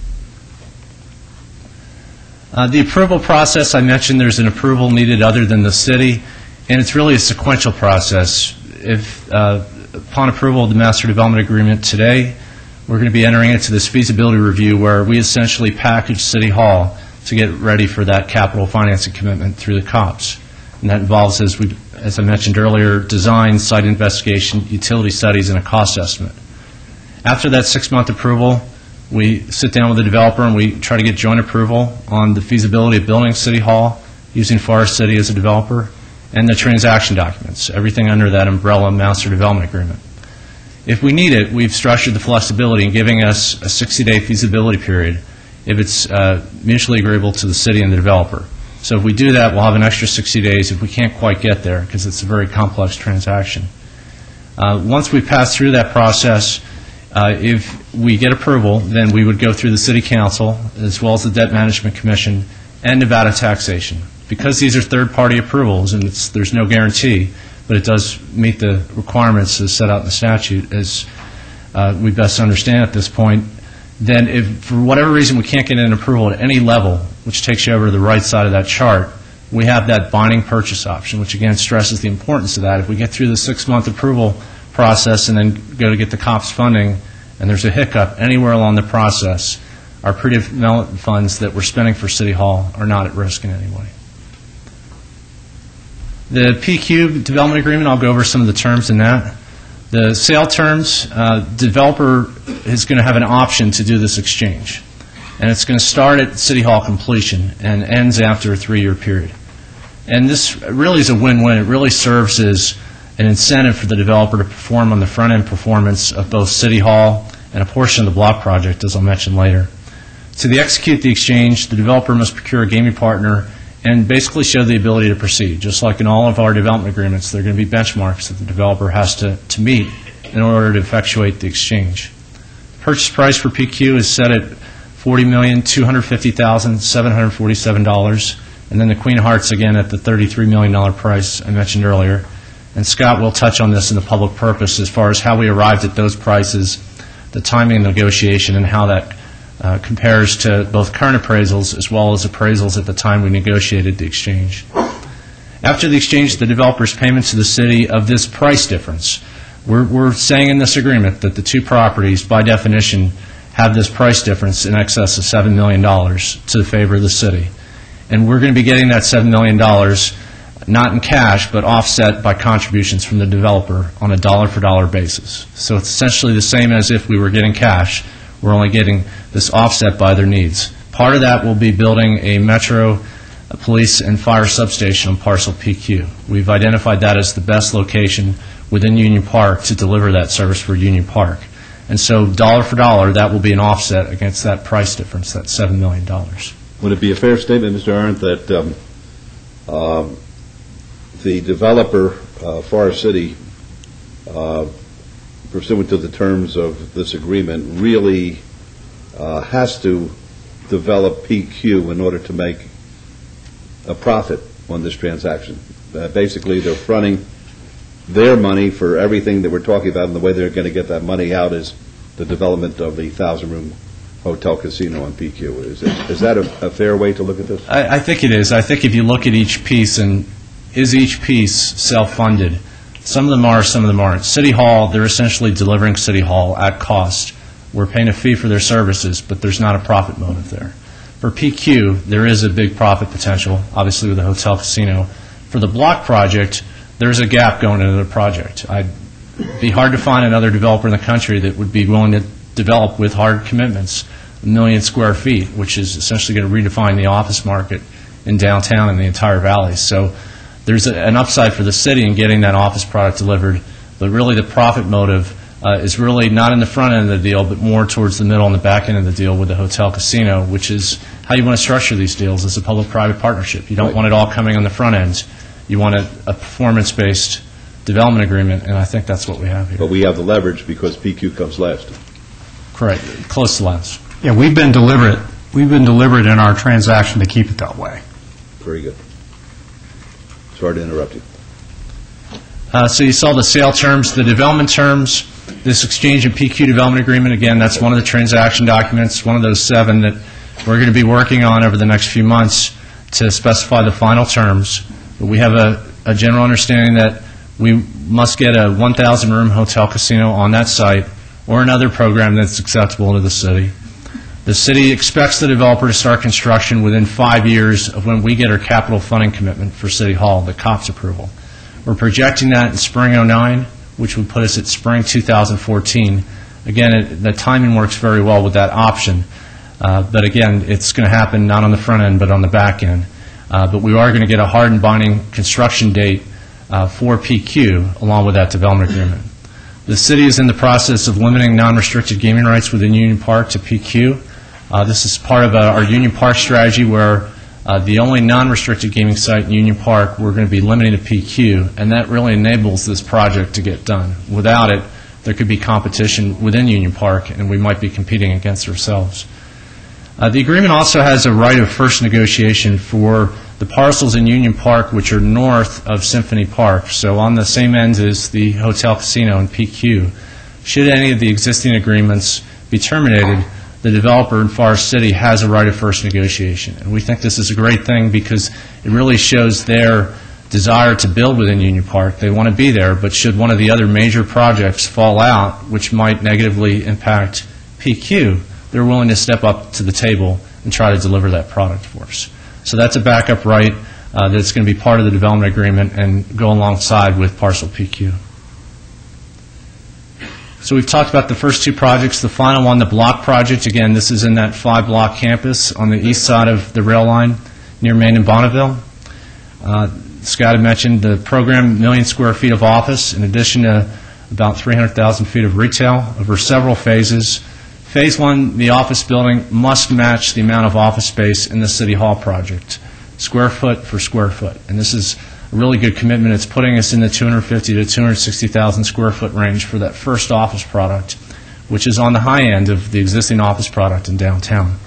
The approval process, I mentioned there's an approval needed other than the city, and it's really a sequential process. If upon approval of the Master Development Agreement today, we're going to be entering into this feasibility review where we essentially package City Hall to get ready for that capital financing commitment through the COPS. And that involves, as I mentioned earlier, design, site investigation, utility studies, and a cost estimate. After that 6-month approval, we sit down with the developer and we try to get joint approval on the feasibility of building City Hall, using Forest City as a developer, and the transaction documents, everything under that umbrella Master Development Agreement. If we need it, we've structured the flexibility in giving us a 60-day feasibility period if it's mutually agreeable to the city and the developer. So if we do that, we'll have an extra 60 days if we can't quite get there, because it's a very complex transaction. Once we pass through that process, if we get approval, then we would go through the City Council, as well as the Debt Management Commission, and Nevada Taxation. Because these are third-party approvals, and there's no guarantee, but it does meet the requirements as set out in the statute, as we best understand at this point, then if for whatever reason we can't get an approval at any level, which takes you over to the right side of that chart, we have that binding purchase option, which again stresses the importance of that. If we get through the 6-month approval process and then go to get the COPS funding, and there's a hiccup anywhere along the process, our pre-development funds that we're spending for City Hall are not at risk in any way. The PQ development agreement, I'll go over some of the terms in that. The sale terms, developer is going to have an option to do this exchange. And it's going to start at City Hall completion and ends after a 3-year period. And this really is a win-win. It really serves as an incentive for the developer to perform on the front-end performance of both City Hall and a portion of the block project, as I'll mention later. To execute the exchange, the developer must procure a gaming partner and basically show the ability to proceed. Just like in all of our development agreements, there are going to be benchmarks that the developer has to meet in order to effectuate the exchange. The purchase price for PQ is set at $40,250,747, and then the Queen of Hearts again at the $33 million price I mentioned earlier. And Scott will touch on this in the public purpose as far as how we arrived at those prices, the timing of negotiation, and how that compares to both current appraisals as well as appraisals at the time we negotiated the exchange. After the exchange, the developer's payment to the city of this price difference. We're saying in this agreement that the two properties, by definition, have this price difference in excess of $7 million to favor the city. And we're going to be getting that $7 million not in cash, but offset by contributions from the developer on a dollar-for-dollar basis. So it's essentially the same as if we were getting cash. We're only getting this offset by their needs. Part of that will be building a Metro police and fire substation on parcel PQ. We've identified that as the best location within Union Park to deliver that service for Union Park. And so dollar for dollar, that will be an offset against that price difference, that $7 million.
Would it be a fair statement, Mr. Arndt, that the developer, Forest City, pursuant to the terms of this agreement, really has to develop PQ in order to make a profit on this transaction? Basically, they're fronting their money for everything that we're talking about, and the way they're going to get that money out is the development of the 1,000-room hotel casino on PQ. Is that a fair way to look at this?
I think it is. I think if you look at each piece, and is each piece self-funded? Some of them are, some of them aren't. City Hall, they're essentially delivering City Hall at cost. We're paying a fee for their services, but there's not a profit motive there. For PQ, there is a big profit potential, obviously with the hotel casino. For the block project, there's a gap going into the project. It'd be hard to find another developer in the country that would be willing to develop with hard commitments 1 million square feet, which is essentially going to redefine the office market in downtown and the entire valley. So there's an upside for the city in getting that office product delivered, but really the profit motive is really not in the front end of the deal, but more towards the middle and the back end of the deal with the hotel casino, which is how you want to structure these deals as a public-private partnership. You don't want it all coming on the front end. You want a performance-based development agreement, and I think that's what we have here.
But we have the leverage because PQ comes last.
Correct. Close to last.
Yeah, we've been deliberate. We've been deliberate in our transaction to keep it that way.
Very good. Sorry to interrupt you.
So you saw the sale terms, the development terms, this exchange and PQ development agreement. Again, that's one of the transaction documents, one of those 7 that we're going to be working on over the next few months to specify the final terms. But we have a general understanding that we must get a 1,000-room hotel casino on that site or another program that's acceptable to the city. The city expects the developer to start construction within 5 years of when we get our capital funding commitment for City Hall, the COPS approval. We're projecting that in spring '09, which would put us at spring 2014. Again, the timing works very well with that option. But again, it's going to happen not on the front end, but on the back end. But we are going to get a hard and binding construction date for PQ along with that development agreement. The city is in the process of limiting non-restricted gaming rights within Union Park to PQ. This is part of our Union Park strategy where the only non-restricted gaming site in Union Park we're going to be limiting to PQ, and that really enables this project to get done. Without it, there could be competition within Union Park, and we might be competing against ourselves. The agreement also has a right of first negotiation for the parcels in Union Park which are north of Symphony Park, so on the same end as the hotel casino in PQ. Should any of the existing agreements be terminated, the developer in Forest City has a right of first negotiation. And we think this is a great thing because it really shows their desire to build within Union Park. They want to be there, but should one of the other major projects fall out, which might negatively impact PQ, they're willing to step up to the table and try to deliver that product for us. So that's a backup right that's going to be part of the development agreement and go alongside with parcel PQ. So we've talked about the first 2 projects. The final one, the block project, again, this is in that 5-block campus on the east side of the rail line near Main and Bonneville. Scott had mentioned the program, 1 million square feet of office, in addition to about 300,000 feet of retail over several phases. Phase 1, the office building, must match the amount of office space in the City Hall project, square foot for square foot. And this is a really good commitment. It's putting us in the 250 to 260,000 square foot range for that first office product, which is on the high end of the existing office product in downtown.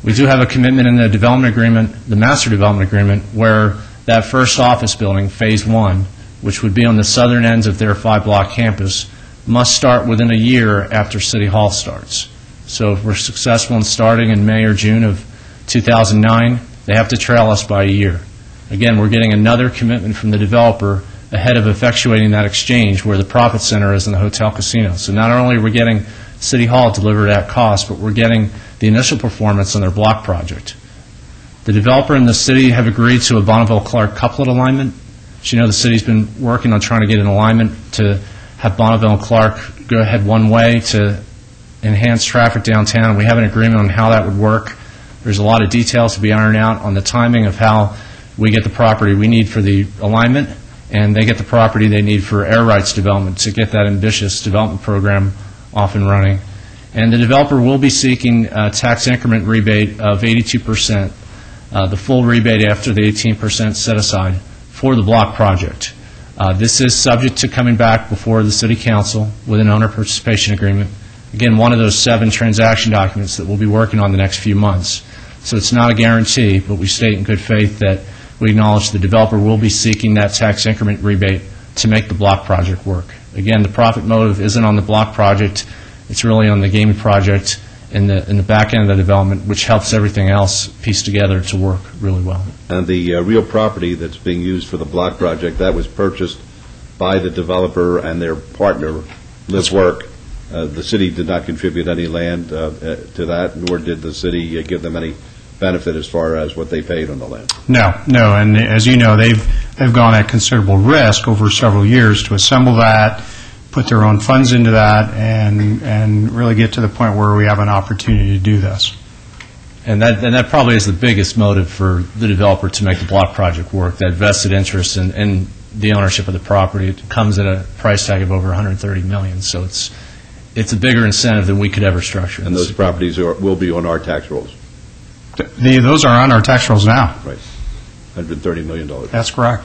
We do have a commitment in the development agreement, the master development agreement, where that first office building, Phase 1, which would be on the southern ends of their 5-block campus, must start within a year after City Hall starts. So if we're successful in starting in May or June of 2009, they have to trail us by a year. Again, we're getting another commitment from the developer ahead of effectuating that exchange where the profit center is in the hotel casino. So not only are we getting City Hall delivered at cost, but we're getting the initial performance on their block project. The developer and the city have agreed to a Bonneville-Clark couplet alignment. As you know, the city's been working on trying to get an alignment to have Bonneville and Clark go ahead one way to enhance traffic downtown. We have an agreement on how that would work. There's a lot of details to be ironed out on the timing of how we get the property we need for the alignment, and they get the property they need for air rights development to get that ambitious development program off and running. And the developer will be seeking a tax increment rebate of 82%, the full rebate after the 18% set aside for the block project. This is subject to coming back before the City Council with an owner participation agreement. Again, one of those 7 transaction documents that we'll be working on the next few months. So it's not a guarantee, but we state in good faith that we acknowledge the developer will be seeking that tax increment rebate to make the block project work. Again, the profit motive isn't on the block project. It's really on the gaming project in the back end of the development, which helps everything else piece together to work really well.
And the real property that's being used for the block project, that was purchased by the developer and their partner, Live Work. The city did not contribute any land to that, nor did the city give them any benefit as far as what they paid on the land.
No, and as you know, they've gone at considerable risk over several years to assemble that, put their own funds into that, and really get to the point where we have an opportunity to do this.
And that probably is the biggest motive for the developer to make the block project work, that vested interest in the ownership of the property. It comes at a price tag of over $130 million, so it's it's a bigger incentive than we could ever structure.
And those properties will be on our tax rolls.
Those are on our tax rolls now.
Right. $130 million.
That's correct.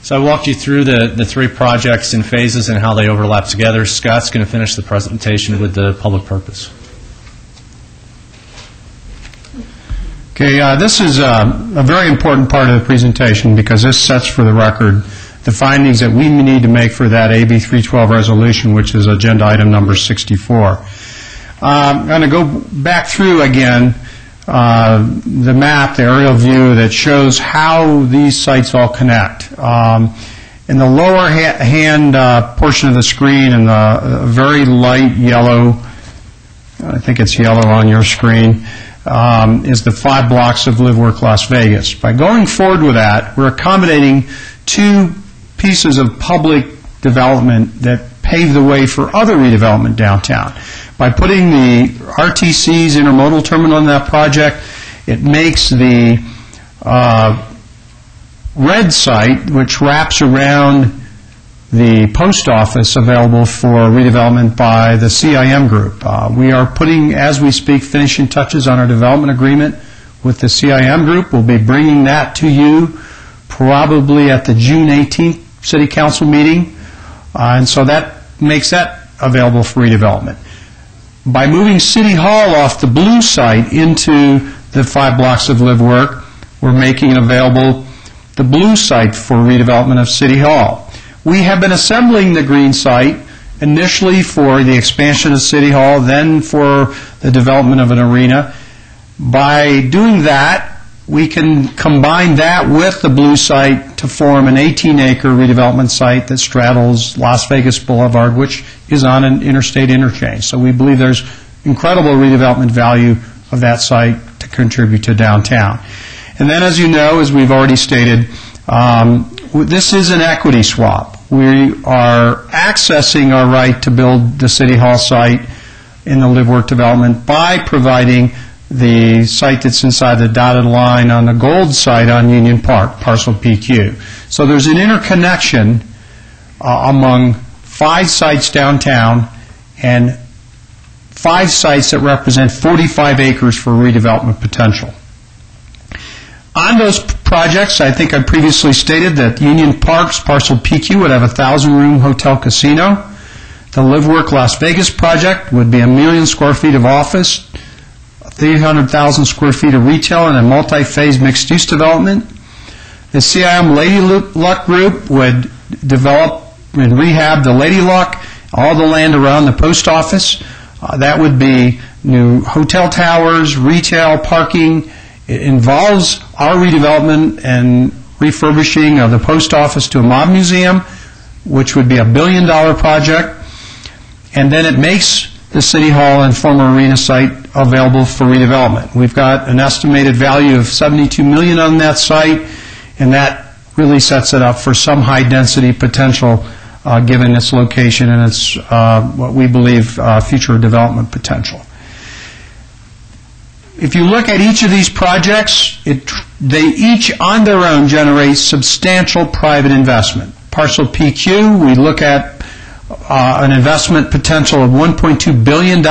So I walked you through the three projects in phases and how they overlap together. Scott's going to finish the presentation with the public purpose.
Okay, this is a very important part of the presentation because this sets for the record the findings that we need to make for that AB 312 resolution, which is agenda item number 64. I'm going to go back through again the map, the aerial view that shows how these sites all connect. In the lower hand portion of the screen, in the very light yellow, I think it's yellow on your screen, is the 5 blocks of Live Work Las Vegas. By going forward with that, we're accommodating 2 pieces of public development that pave the way for other redevelopment downtown. By putting the RTC's intermodal terminal in that project, it makes the red site, which wraps around the post office, available for redevelopment by the CIM group. We are putting, as we speak, finishing touches on our development agreement with the CIM group. We'll be bringing that to you probably at the June 18th City Council meeting, and so that makes that available for redevelopment. By moving City Hall off the blue site into the 5 blocks of Live Work, we're making available the blue site for redevelopment of City Hall. We have been assembling the green site initially for the expansion of City Hall, then for the development of an arena. By doing that, we can combine that with the blue site to form an 18-acre redevelopment site that straddles Las Vegas Boulevard, which is on an interstate interchange. So we believe there's incredible redevelopment value of that site to contribute to downtown. And then, as you know, as we've already stated, this is an equity swap. We are accessing our right to build the City Hall site in the Live Work development by providing the site that's inside the dotted line on the gold site on Union Park, parcel PQ. So there's an interconnection among 5 sites downtown and 5 sites that represent 45 acres for redevelopment potential. On those projects, I think I previously stated that Union Park's parcel PQ would have a 1,000-room hotel casino. The Live Work Las Vegas project would be 1 million square feet of office, 300,000 square feet of retail, and a multi-phase mixed-use development. The CIM Lady Luck Group would develop and rehab the Lady Luck, all the land around the post office. That would be new hotel towers, retail, parking. It involves our redevelopment and refurbishing of the post office to a mob museum, which would be a $1 billion project. And then it makes the City Hall and former arena site available for redevelopment. We've got an estimated value of $72 million on that site, and that really sets it up for some high-density potential given its location and its, what we believe, future development potential. If you look at each of these projects, they each on their own generate substantial private investment. Parcel PQ, we look at an investment potential of $1.2 billion,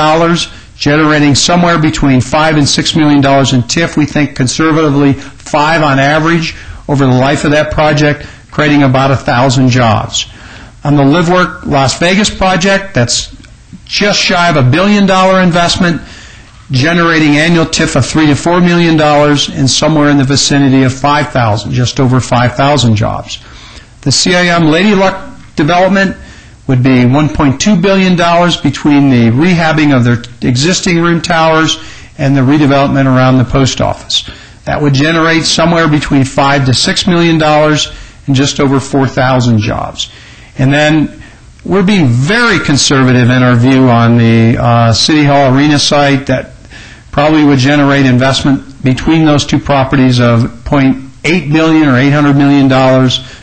generating somewhere between $5 and $6 million in TIF. We think conservatively 5 on average over the life of that project, creating about 1,000 jobs. On the Live Work Las Vegas project, that's just shy of $1 billion investment, generating annual TIF of $3 to $4 million and somewhere in the vicinity of 5,000, just over 5,000 jobs. The CIM Lady Luck development would be $1.2 billion between the rehabbing of their existing room towers and the redevelopment around the post office. That would generate somewhere between $5 to $6 million and just over 4,000 jobs. And then we're being very conservative in our view on the City Hall Arena site that probably would generate investment between those 2 properties of $0.8 billion or $800 million,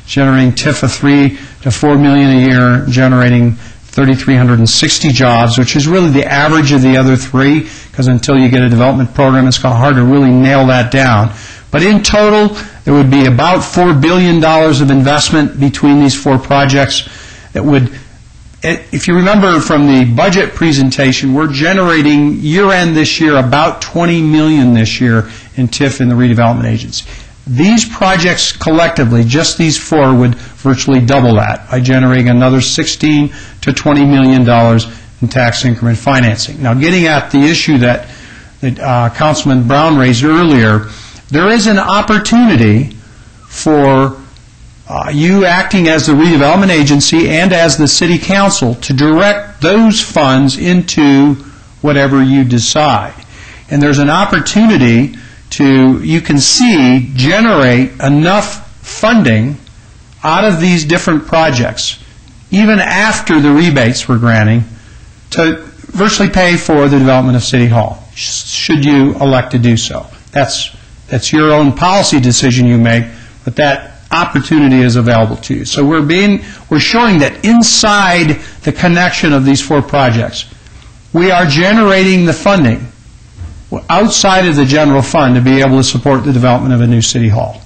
generating TIF of $3 to $4 million a year, generating 3,360 jobs, which is really the average of the other 3, because until you get a development program, it's hard to really nail that down. But in total, there would be about $4 billion of investment between these 4 projects that would if you remember from the budget presentation, we're generating year-end this year about $20 million this year in TIF in the redevelopment agency. These projects collectively, just these four, would virtually double that by generating another $16 to $20 million in tax increment financing. Now, getting at the issue that Councilman Brown raised earlier, there is an opportunity for you acting as the redevelopment agency and as the city council to direct those funds into whatever you decide. And there's an opportunity to, you can see, generate enough funding out of these different projects, even after the rebates we're granting, to virtually pay for the development of City Hall, should you elect to do so. That's your own policy decision you make, but that opportunity is available to you. So we're showing that inside the connection of these four projects, we are generating the funding outside of the general fund to be able to support the development of a new City Hall.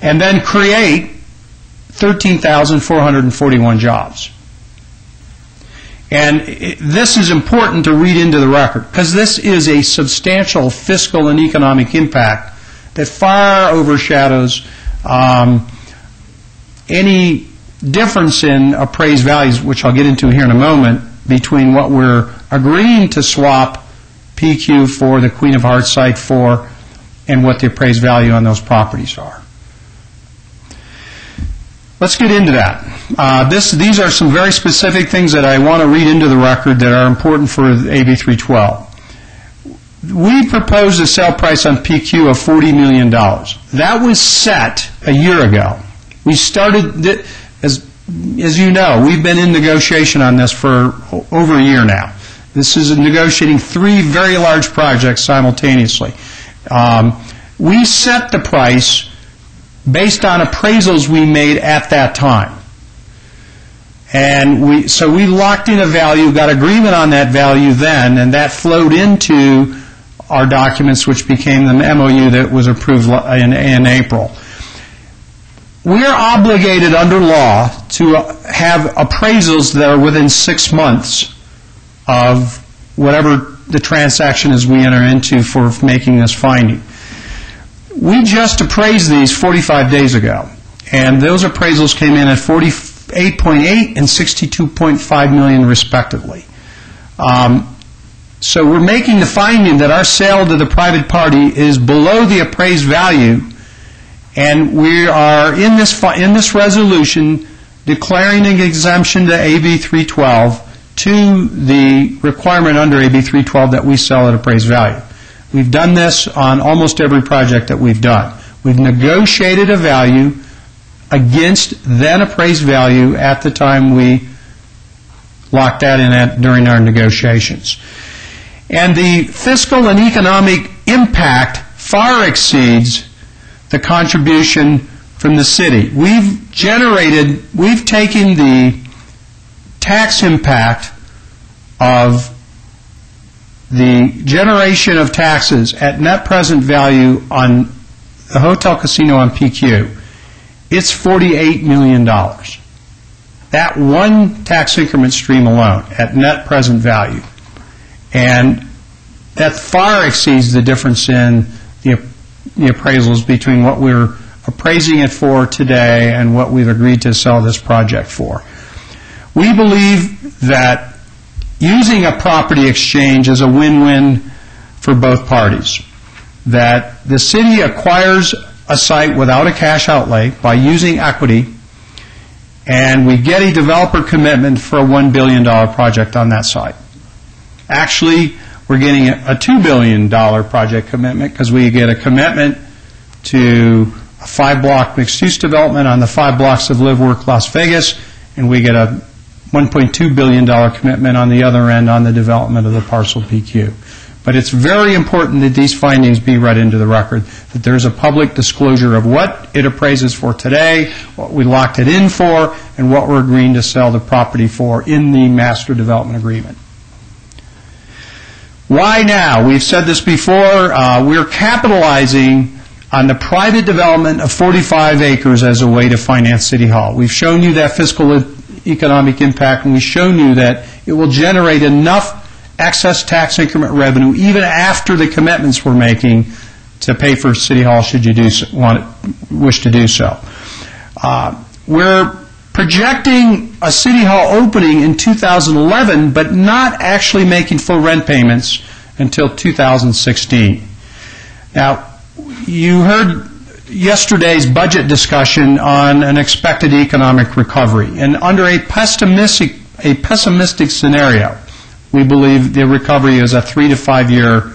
And then create 13,441 jobs. And this is important to read into the record, because this is a substantial fiscal and economic impact that far overshadows any difference in appraised values, which I'll get into here in a moment, between what we're agreeing to swap PQ for the Queen of Hearts site for and what the appraised value on those properties are. Let's get into that. These are some very specific things that I want to read into the record that are important for AB 312. We proposed a sale price on PQ of $40 million. That was set a year ago. We started, as you know, we've been in negotiation on this for over a year now. This is negotiating three very large projects simultaneously. We set the price based on appraisals we made at that time. And so we locked in a value, got agreement on that value then, and that flowed into our documents, which became the MOU that was approved in April. We are obligated under law to have appraisals that are within 6 months of whatever the transaction is we enter into for making this finding. We just appraised these 45 days ago, and those appraisals came in at 48.8 and 62.5 million respectively. So we're making the finding that our sale to the private party is below the appraised value, and we are in this resolution declaring an exemption to AB 312 to the requirement under AB 312 that we sell at appraised value. We've done this on almost every project that we've done. We've negotiated a value against then appraised value at the time we locked that in during our negotiations. And the fiscal and economic impact far exceeds the contribution from the city. We've taken the tax impact of the generation of taxes at net present value on the hotel casino on PQ. It's $48 million. That one tax increment stream alone at net present value. And that far exceeds the difference in the appraisals between what we're appraising it for today and what we've agreed to sell this project for. We believe that using a property exchange is a win-win for both parties. That the city acquires a site without a cash outlay by using equity, and we get a developer commitment for a $1 billion project on that site. Actually, we're getting a $2 billion project commitment because we get a commitment to a 5-block mixed-use development on the 5 blocks of Live Work Las Vegas, and we get a $1.2 billion commitment on the other end on the development of the parcel PQ. But it's very important that these findings be read into the record, that there's a public disclosure of what it appraises for today, what we locked it in for, and what we're agreeing to sell the property for in the master development agreement. Why now? We've said this before. We're capitalizing on the private development of 45 acres as a way to finance City Hall. We've shown you that fiscal economic impact, and we've shown you that it will generate enough excess tax increment revenue even after the commitments we're making to pay for City Hall should you wish to do so. We're projecting a City Hall opening in 2011, but not actually making full rent payments until 2016. Now, you heard yesterday's budget discussion on an expected economic recovery, and under a pessimistic scenario, we believe the recovery is a 3 to 5 year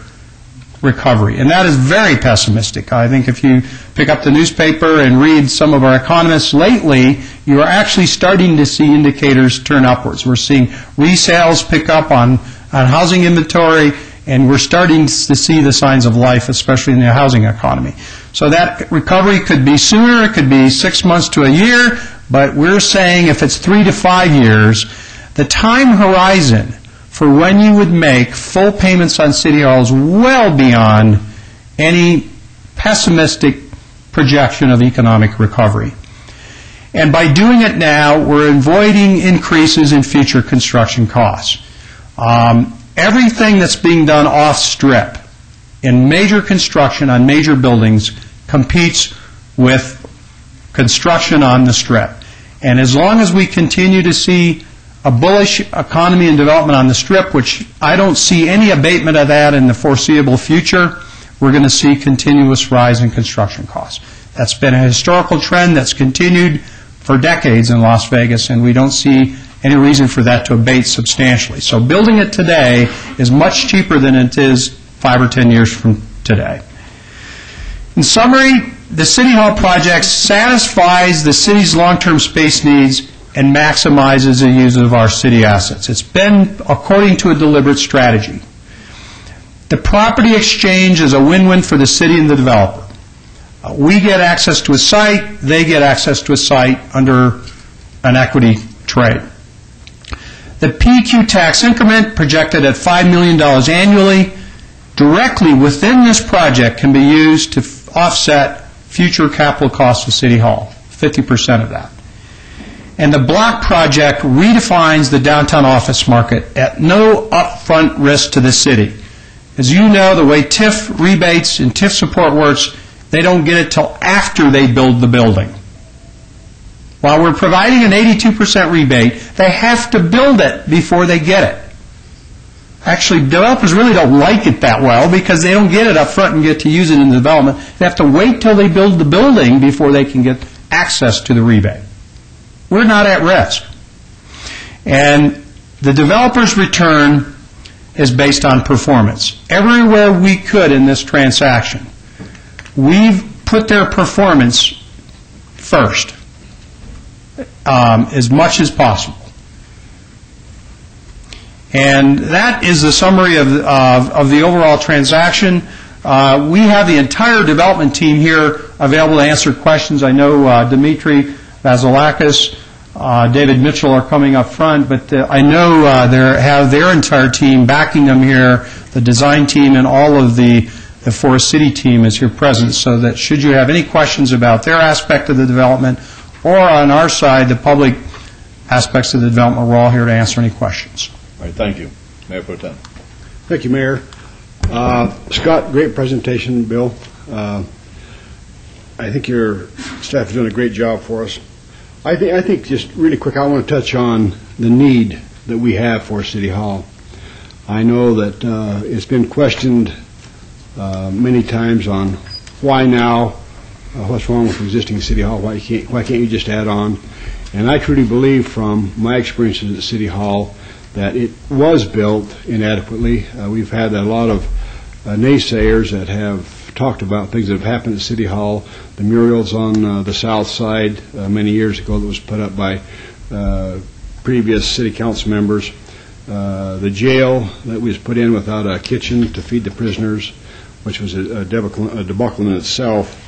recovery, and that is very pessimistic. I think if you pick up the newspaper and read some of our economists lately, you are actually starting to see indicators turn upwards. We're seeing resales pick up on housing inventory, and we're starting to see the signs of life, especially in the housing economy. So that recovery could be sooner, it could be 6 months to a year, but we're saying if it's 3 to 5 years, the time horizon for when you would make full payments on City Hall is well beyond any pessimistic projection of economic recovery. And by doing it now, we're avoiding increases in future construction costs. Everything that's being done off-strip in major construction on major buildings competes with construction on the Strip. And as long as we continue to see a bullish economy and development on the Strip, which I don't see any abatement of that in the foreseeable future, we're going to see continuous rise in construction costs. That's been a historical trend that's continued for decades in Las Vegas, and we don't see any reason for that to abate substantially. So building it today is much cheaper than it is 5 or 10 years from today. In summary, the City Hall project satisfies the city's long-term space needs and maximizes the use of our city assets. It's been according to a deliberate strategy. The property exchange is a win-win for the city and the developer. We get access to a site, they get access to a site under an equity trade. The PQ tax increment, projected at $5 million annually, directly within this project can be used to offset future capital costs of City Hall, 50% of that. And the block project redefines the downtown office market at no upfront risk to the city. As you know, the way TIF rebates and TIF support works, they don't get it till after they build the building. While we're providing an 82% rebate, they have to build it before they get it. Actually, developers really don't like it that well because they don't get it up front and get to use it in development. They have to wait till they build the building before they can get access to the rebate. We're not at risk. And the developer's return is based on performance. Everywhere we could in this transaction, we've put their performance first. As much as possible. And that is the summary of the overall transaction. We have the entire development team here available to answer questions. I know Dimitri Vasilakis, David Mitchell are coming up front, but I know they have their entire team backing them here. The design team and all of the Forest City team is here present, so that should you have any questions about their aspect of the development or on our side, the public aspects of the development, we're all here to answer any questions.
All right, thank you. Mayor Pro Tem.
Thank you, Mayor. Scott, great presentation, Bill. I think your staff is doing a great job for us. I think just really quick, I want to touch on the need that we have for City Hall. I know that it's been questioned many times on why now. What's wrong with existing City Hall? Why can't you just add on? And I truly believe from my experiences at City Hall that it was built inadequately. We've had a lot of naysayers that have talked about things that have happened at City Hall. The murals on the south side many years ago that was put up by previous city council members. The jail that was put in without a kitchen to feed the prisoners, which was a debacle in itself.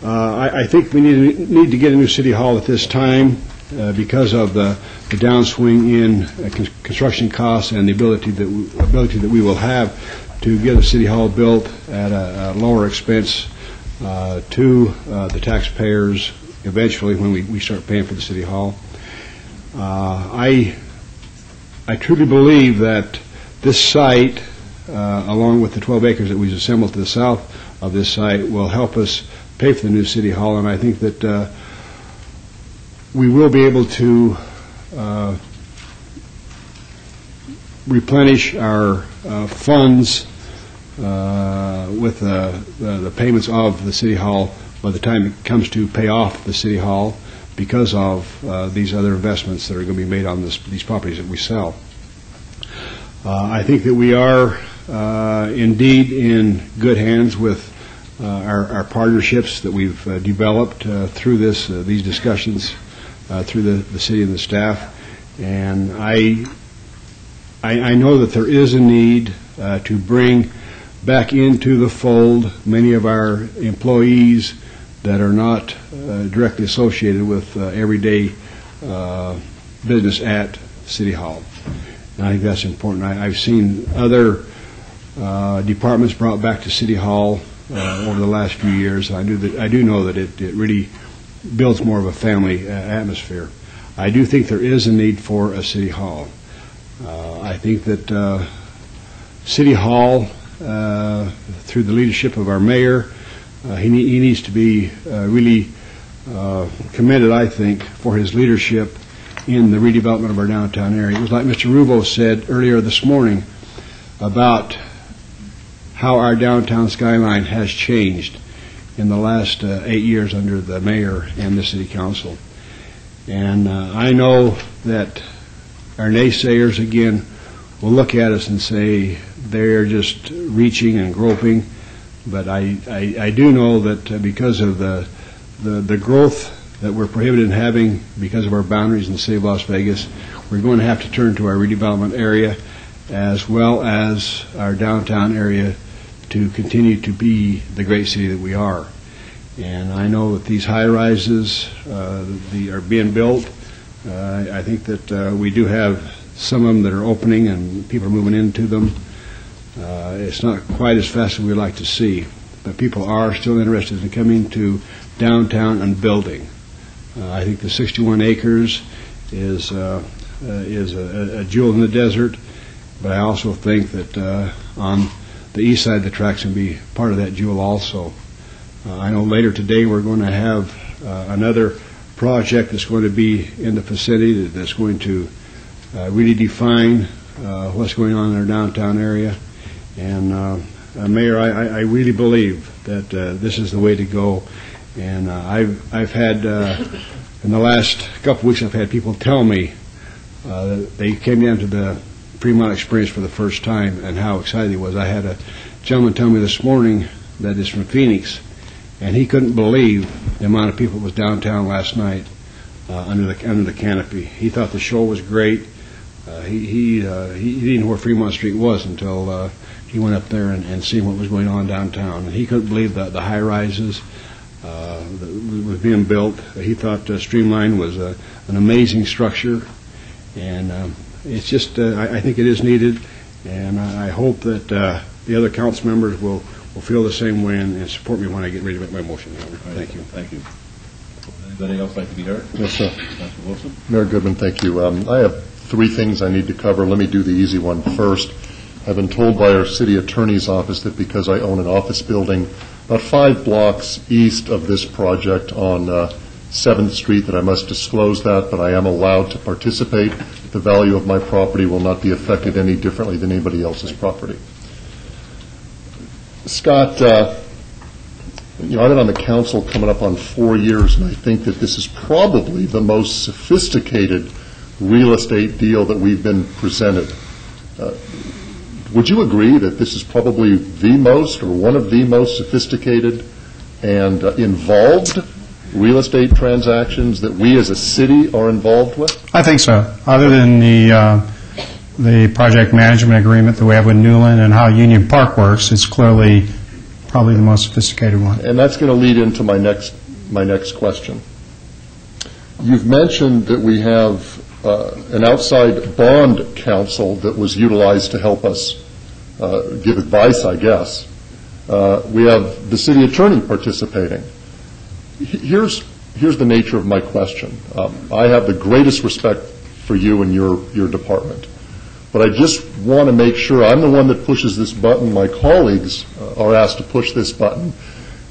I think we need to get a new City Hall at this time because of the downswing in construction costs and the ability that we will have to get a City Hall built at a lower expense to the taxpayers eventually when we start paying for the City Hall. I truly believe that this site, along with the 12 acres that we've assembled to the south of this site, will help us pay for the new city hall, and I think that we will be able to replenish our funds with the payments of the city hall by the time it comes to pay off the city hall, because of these other investments that are going to be made on these properties that we sell. I think that we are indeed in good hands with our partnerships that we've developed through these discussions through the city and the staff, and I know that there is a need to bring back into the fold many of our employees that are not directly associated with everyday business at City Hall. And I think that's important. I've seen other departments brought back to City Hall over the last few years. I do know that it really builds more of a family atmosphere. I do think there is a need for a City Hall. I think that City Hall, through the leadership of our mayor, he needs to be really commended, I think, for his leadership in the redevelopment of our downtown area. It was like Mr. Ruvo said earlier this morning about how our downtown skyline has changed in the last 8 years under the mayor and the city council. And I know that our naysayers, again, will look at us and say they're just reaching and groping, but I do know that because of the growth that we're prohibited in having because of our boundaries in the city of Las Vegas, we're going to have to turn to our redevelopment area as well as our downtown area to continue to be the great city that we are. And I know that these high-rises are being built. I think that we do have some of them that are opening and people are moving into them. It's not quite as fast as we'd like to see, but people are still interested in coming to downtown and building. I think the 61 acres is a jewel in the desert, but I also think that on the east side of the tracks can be part of that jewel also. I know later today we're going to have another project that's going to be in the vicinity that's going to really define what's going on in our downtown area. And Mayor, I really believe that this is the way to go. And I've had, in the last couple of weeks, I've had people tell me that they came down to the Fremont experience for the first time and how excited he was. I had a gentleman tell me this morning that is from Phoenix, and he couldn't believe the amount of people that was downtown last night under the canopy. He thought the show was great. He didn't know where Fremont Street was until he went up there and seen what was going on downtown. And he couldn't believe the high-rises that was being built. He thought Streamline was an amazing structure, and it's just I think it is needed, and I hope that the other council members will feel the same way and support me when I get ready to make my motion. Thank you.
Thank you. Anybody else like to be heard?
Yes, sir.
Councilor Wilson?
Mayor Goodman, thank you. I have three things I need to cover. Let me do the easy one first. I've been told by our city attorney's office that because I own an office building about 5 blocks east of this project on 7th Street that I must disclose that, but I am allowed to participate. The value of my property will not be affected any differently than anybody else's property. Scott, I've been on the council coming up on 4 years, and I think that this is probably the most sophisticated real estate deal that we've been presented. Would you agree that this is probably the most or one of the most sophisticated and involved real estate transactions that we as a city are involved with?
I think so. Other than the project management agreement that we have with Newland and how Union Park works, it's clearly probably the most sophisticated one.
And that's going to lead into my next question. You've mentioned that we have an outside bond counsel that was utilized to help us give advice, I guess. We have the city attorney participating. Here's the nature of my question. I have the greatest respect for you and your department. But I just want to make sure I'm the one that pushes this button. My colleagues are asked to push this button.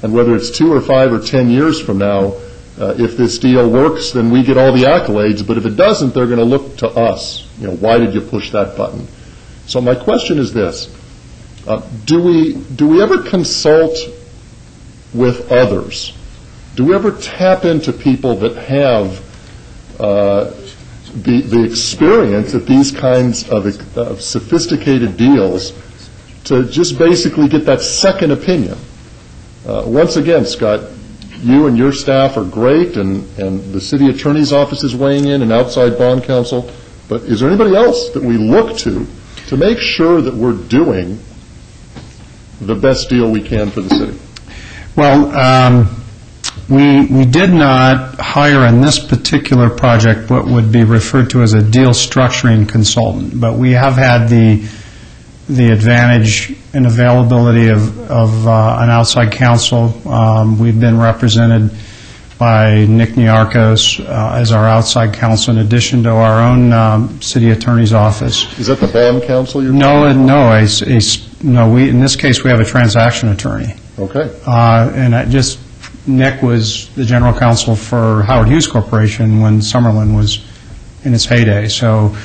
And whether it's 2 or 5 or 10 years from now, if this deal works, then we get all the accolades. But if it doesn't, they're going to look to us. Why did you push that button? So my question is this. Do we ever consult with others? Do we ever tap into people that have the experience at these kinds of sophisticated deals to just basically get that second opinion? Once again, Scott, you and your staff are great, and the city attorney's office is weighing in, and outside bond counsel. But is there anybody else that we look to make sure that we're doing the best deal we can for the city?
Well, we did not hire in this particular project what would be referred to as a deal structuring consultant, but we have had the advantage and availability of an outside counsel. We've been represented by Nick Niarchos as our outside counsel, in addition to our own city attorney's office.
Is that the bond counsel you're
No. In this case, we have a transaction attorney.
Okay.
And Nick was the general counsel for Howard Hughes Corporation when Summerlin was in its heyday. So,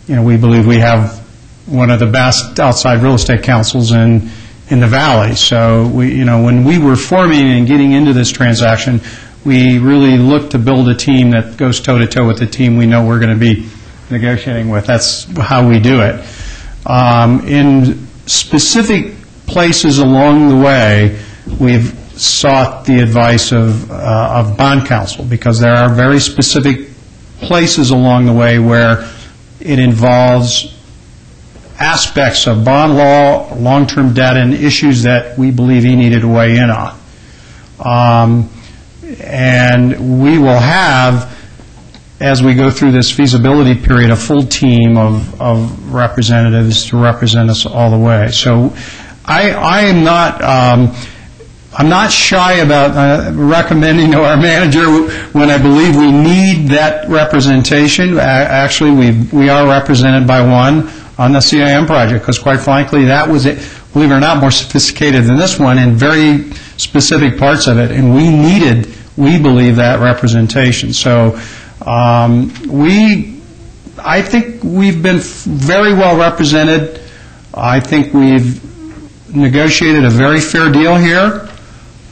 we believe we have one of the best outside real estate counsels in the Valley. So, when we were forming and getting into this transaction, we really looked to build a team that goes toe-to-toe with the team we know we're going to be negotiating with. That's how we do it. In specific places along the way, we've sought the advice of bond counsel, because there are very specific places along the way where it involves aspects of bond law, long-term debt, and issues that we believe he needed to weigh in on. And we will have, as we go through this feasibility period, a full team of representatives to represent us all the way. So I am not... I'm not shy about recommending to our manager when I believe we need that representation. Actually, we are represented by one on the CIM project, because quite frankly, that was, believe it or not, more sophisticated than this one in very specific parts of it, and we believe, that representation. So I think we've been very well represented. I think we've negotiated a very fair deal here.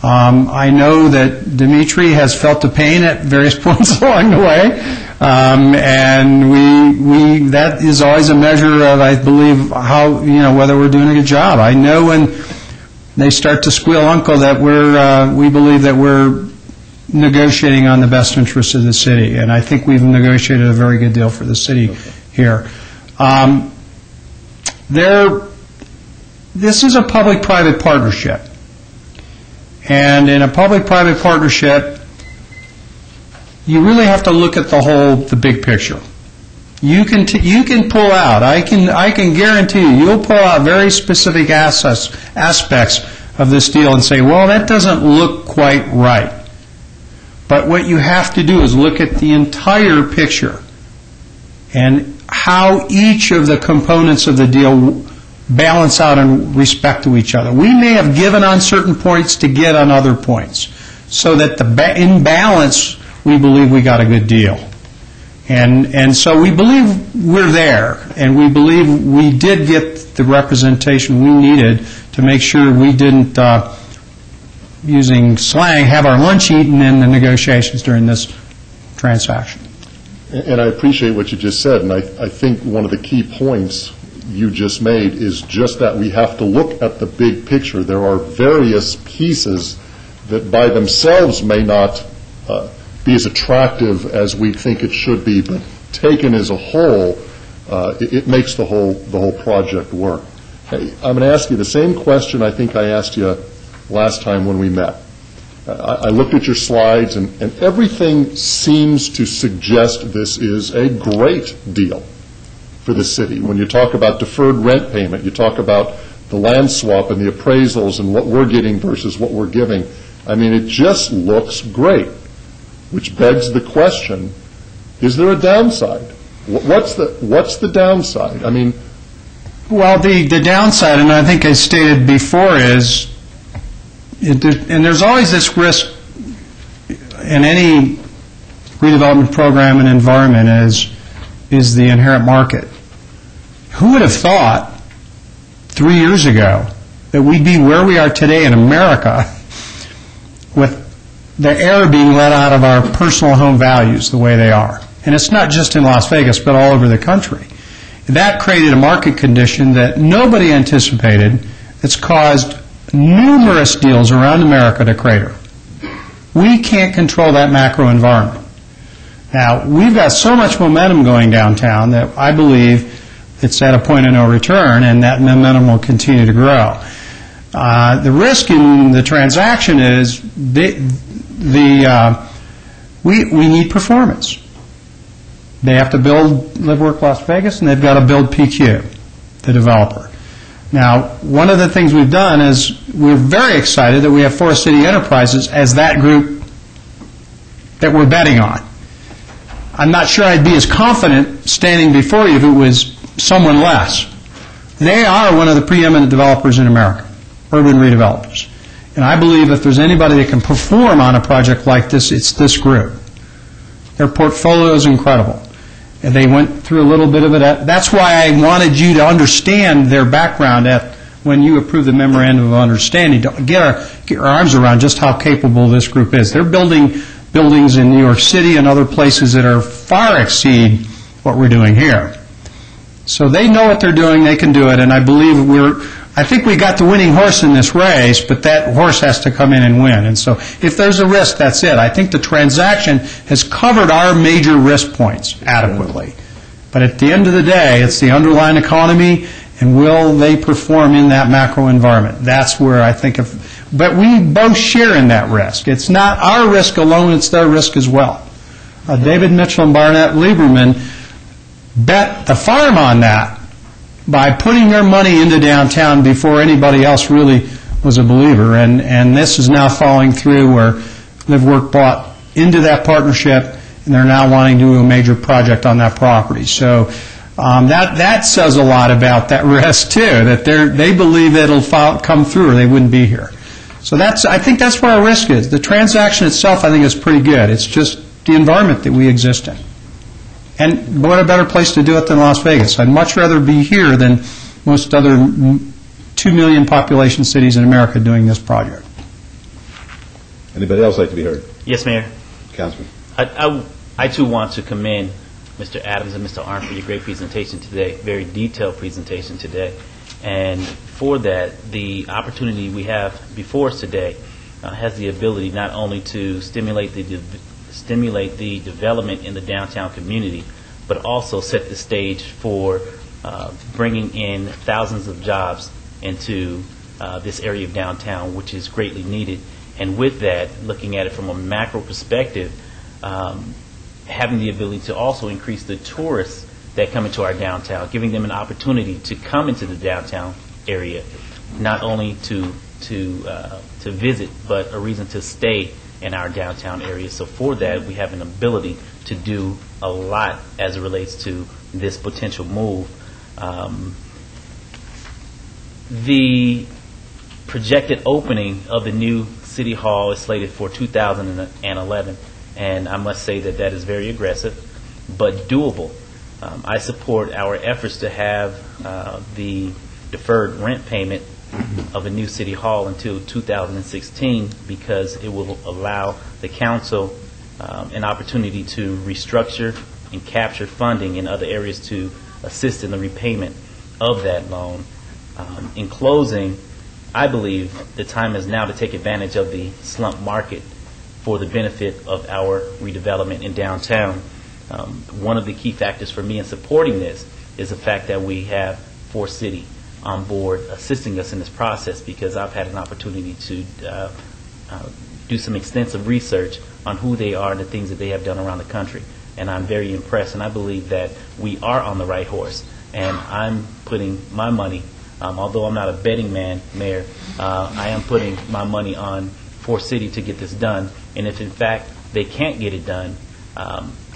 I know that Dimitri has felt the pain at various points along the way, and that is always a measure of, I believe, how, whether we're doing a good job. I know when they start to squeal uncle that we believe that we're negotiating on the best interests of the city, and I think we've negotiated a very good deal for the city here. This is a public-private partnership. And in a public-private partnership, you really have to look at the big picture. You can pull out. I can guarantee you'll pull out very specific aspects of this deal and say, well, that doesn't look quite right. But what you have to do is look at the entire picture and how each of the components of the deal balance out in respect to each other. We may have given on certain points to get on other points, so that in balance, we believe we got a good deal. And so we believe we're there, and we believe we did get the representation we needed to make sure we didn't, using slang, have our lunch eaten in the negotiations during this transaction.
And I appreciate what you just said, and I think one of the key points you just made is just that we have to look at the big picture. There are various pieces that by themselves may not be as attractive as we think it should be, but taken as a whole, it makes the whole project work. Hey, I'm going to ask you the same question I think I asked you last time when we met. I looked at your slides, and everything seems to suggest this is a great deal for the city. When you talk about deferred rent payment, you talk about the land swap and the appraisals and what we're getting versus what we're giving. I mean, it just looks great, which begs the question, is there a downside? What's the downside? I mean,
well, the downside, and I think I stated before, is, and there's always this risk in any redevelopment program and environment, is the inherent market. Who would have thought 3 years ago that we'd be where we are today in America with the air being let out of our personal home values the way they are? And it's not just in Las Vegas, but all over the country. That created a market condition that nobody anticipated. It's caused numerous deals around America to crater. We can't control that macro environment. Now, we've got so much momentum going downtown that I believe it's at a point of no return, and that momentum will continue to grow. The risk in the transaction is we need performance. They have to build Live Work Las Vegas, and they've got to build PQ, the developer. Now, one of the things we've done is we're very excited that we have Forest City Enterprises as that group that we're betting on. I'm not sure I'd be as confident standing before you if it was someone less. They are one of the preeminent developers in America, urban redevelopers. And I believe if there's anybody that can perform on a project like this, it's this group. Their portfolio is incredible. And they went through a little bit of it. That's why I wanted you to understand their background when you approved the memorandum of understanding, to get our arms around just how capable this group is. They're building buildings in New York City and other places that are far exceed what we're doing here. So they know what they're doing, they can do it, and I believe I think we got the winning horse in this race, but that horse has to come in and win. And so if there's a risk, that's it. I think the transaction has covered our major risk points adequately. But at the end of the day, it's the underlying economy, and will they perform in that macro environment? That's where I think but we both share in that risk. It's not our risk alone, it's their risk as well. David Mitchell and Barnett Lieberman bet the farm on that by putting their money into downtown before anybody else really was a believer. And this is now falling through where Live Work bought into that partnership, and they're now wanting to do a major project on that property. So that says a lot about that risk, too, that they believe that it'll come through or they wouldn't be here. So I think that's where our risk is. The transaction itself, I think, is pretty good. It's just the environment that we exist in. And what a better place to do it than Las Vegas. I'd much rather be here than most other 2 million population cities in America doing this project.
Anybody else like to be heard?
Yes, Mayor.
Councilman.
I too want to commend Mr. Adams and Mr. Arndt for your great presentation today, very detailed presentation today. And for that, the opportunity we have before us today has the ability not only to stimulate the development in the downtown community, but also set the stage for bringing in thousands of jobs into this area of downtown, which is greatly needed. And with that, looking at it from a macro perspective, having the ability to also increase the tourists that come into our downtown, giving them an opportunity to come into the downtown area, not only to visit, but a reason to stay in our downtown area. So for that, we have an ability to do a lot as it relates to this potential move. The projected opening of the new City Hall is slated for 2011, and I must say that that is very aggressive, but doable. I support our efforts to have the deferred rent payment of a new City Hall until 2016, because it will allow the council an opportunity to restructure and capture funding in other areas to assist in the repayment of that loan. In closing, I believe the time is now to take advantage of the slump market for the benefit of our redevelopment in downtown. One of the key factors for me in supporting this is the fact that we have Forest City on board assisting us in this process, because I've had an opportunity to do some extensive research on who they are and the things that they have done around the country. And I'm very impressed, and I believe that we are on the right horse. And I'm putting my money, although I'm not a betting man, Mayor, I am putting my money on Forest City to get this done. And if in fact they can't get it done,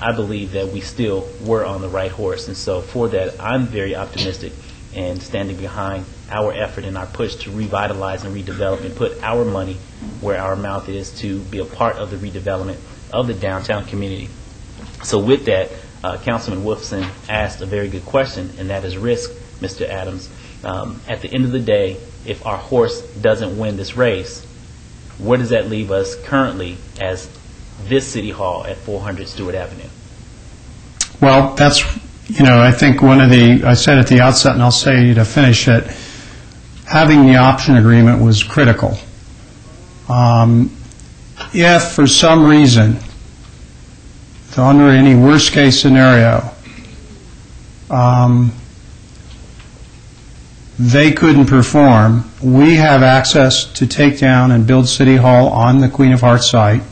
I believe that we still were on the right horse. And so for that, I'm very optimistic and standing behind our effort and our push to revitalize and redevelop and put our money where our mouth is to be a part of the redevelopment of the downtown community. So with that, Councilman Wolfson asked a very good question, and that is risk, Mr. Adams. At the end of the day, if our horse doesn't win this race, where does that leave us currently as this City Hall at 400 Stewart Avenue?
Well, that's, I think I said at the outset, and I'll say to finish it, having the option agreement was critical. If for some reason, under any worst-case scenario, they couldn't perform, we have access to take down and build City Hall on the Queen of Hearts site,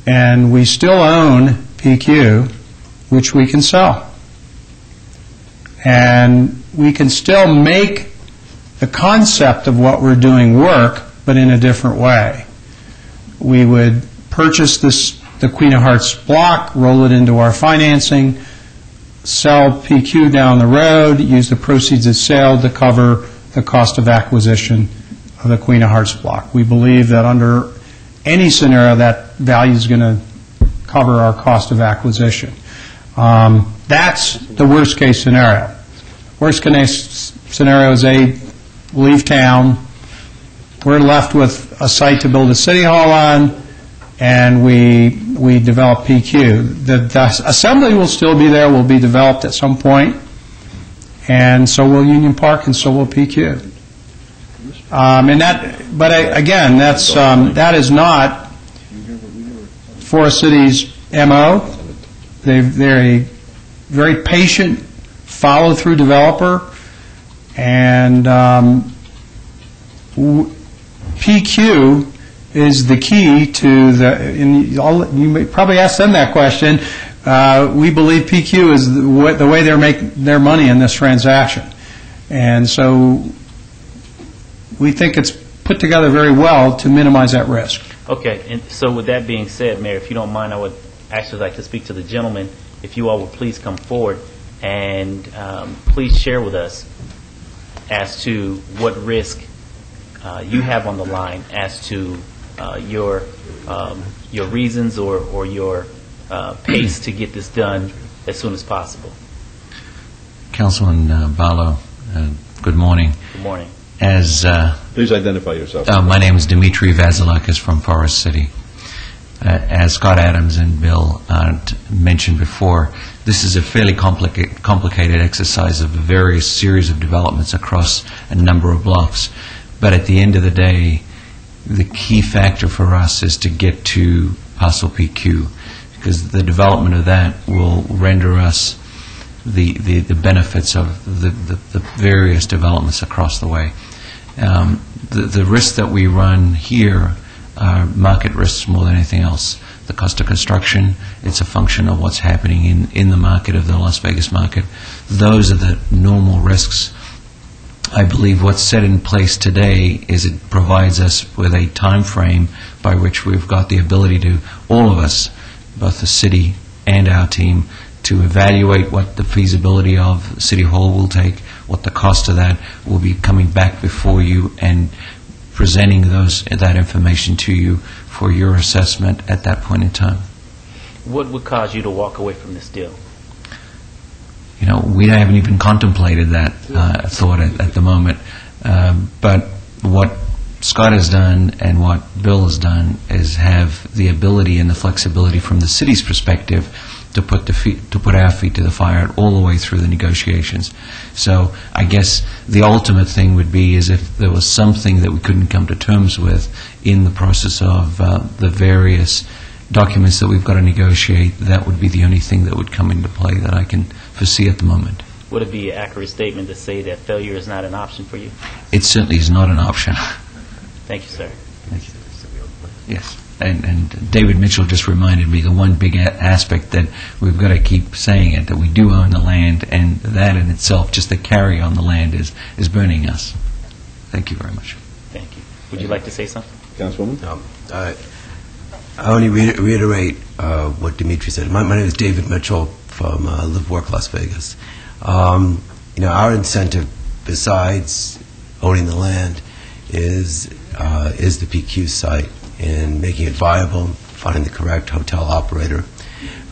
and we still own PQ, which we can sell. And we can still make the concept of what we're doing work, but in a different way. We would purchase the Queen of Hearts block, roll it into our financing, sell PQ down the road, use the proceeds of sale to cover the cost of acquisition of the Queen of Hearts block. We believe that under any scenario, that value is going to cover our cost of acquisition. That's the worst case scenario. Worst case scenario is they leave town, we're left with a site to build a City Hall on, and we develop PQ. The assembly will still be there, will be developed at some point, and so will Union Park, and so will PQ. Again, that is not Forest City's MO. They're a very patient, follow-through developer, and PQ is the key to you may probably ask them that question. We believe PQ is the way they make their money in this transaction. And so we think it's put together very well to minimize that risk.
Okay, and so with that being said, Mayor, if you don't mind, I would actually like to speak to the gentleman. If you all would please come forward and please share with us as to what risk you have on the line as to your reasons or your pace to get this done as soon as possible.
Councilman Barlow, good morning.
Good morning.
Please identify yourself.
My name is Dimitri Vasilakis from Forest City. As Scott Adams and Bill mentioned before, this is a fairly complicated exercise of a various series of developments across a number of blocks. But at the end of the day, the key factor for us is to get to parcel PQ, because the development of that will render us the benefits of the various developments across the way. The risks that we run here are market risks more than anything else. The cost of construction, it's a function of what's happening in the market, of the Las Vegas market. Those are the normal risks. I believe what's set in place today is it provides us with a time frame by which we've got the ability to, all of us, both the city and our team, to evaluate what the feasibility of City Hall will take, what the cost of that will be, coming back before you and presenting that information to you for your assessment at that point in time.
What would cause you to walk away from this deal?
We haven't even contemplated that thought at the moment. But what Scott has done and what Bill has done is have the ability and the flexibility from the city's perspective to put our feet to the fire all the way through the negotiations. So I guess the ultimate thing would be is if there was something that we couldn't come to terms with in the process of the various documents that we've got to negotiate, that would be the only thing that would come into play that I can foresee at the moment.
Would it be an accurate statement to say that failure is not an option for you?
It certainly is not an option.
Thank you, sir.
Thank you. Yes. And David Mitchell just reminded me the one big aspect that we've got to keep saying it, that we do own the land, and that in itself, just the carry on the land is burning us. Thank you very much.
Thank you. Would you like to say something?
Councilwoman?
I only reiterate what Dimitri said. My name is David Mitchell from Live Work Las Vegas. Our incentive, besides owning the land, is the PQ site and making it viable, finding the correct hotel operator,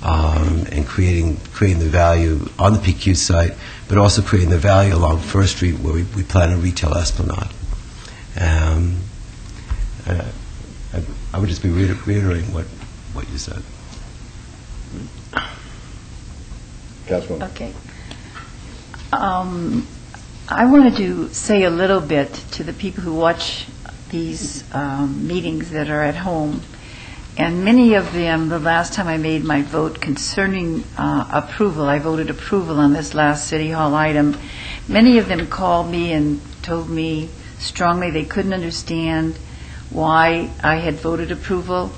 and creating the value on the PQ site, but also creating the value along First Street where we plan a retail esplanade. I would just be reiterating what you said.
Councilwoman.
Okay. I wanted to say a little bit to the people who watch these meetings that are at home. And many of them, the last time I made my vote concerning approval, I voted approval on this last City Hall item. Many of them called me and told me strongly they couldn't understand why I had voted approval.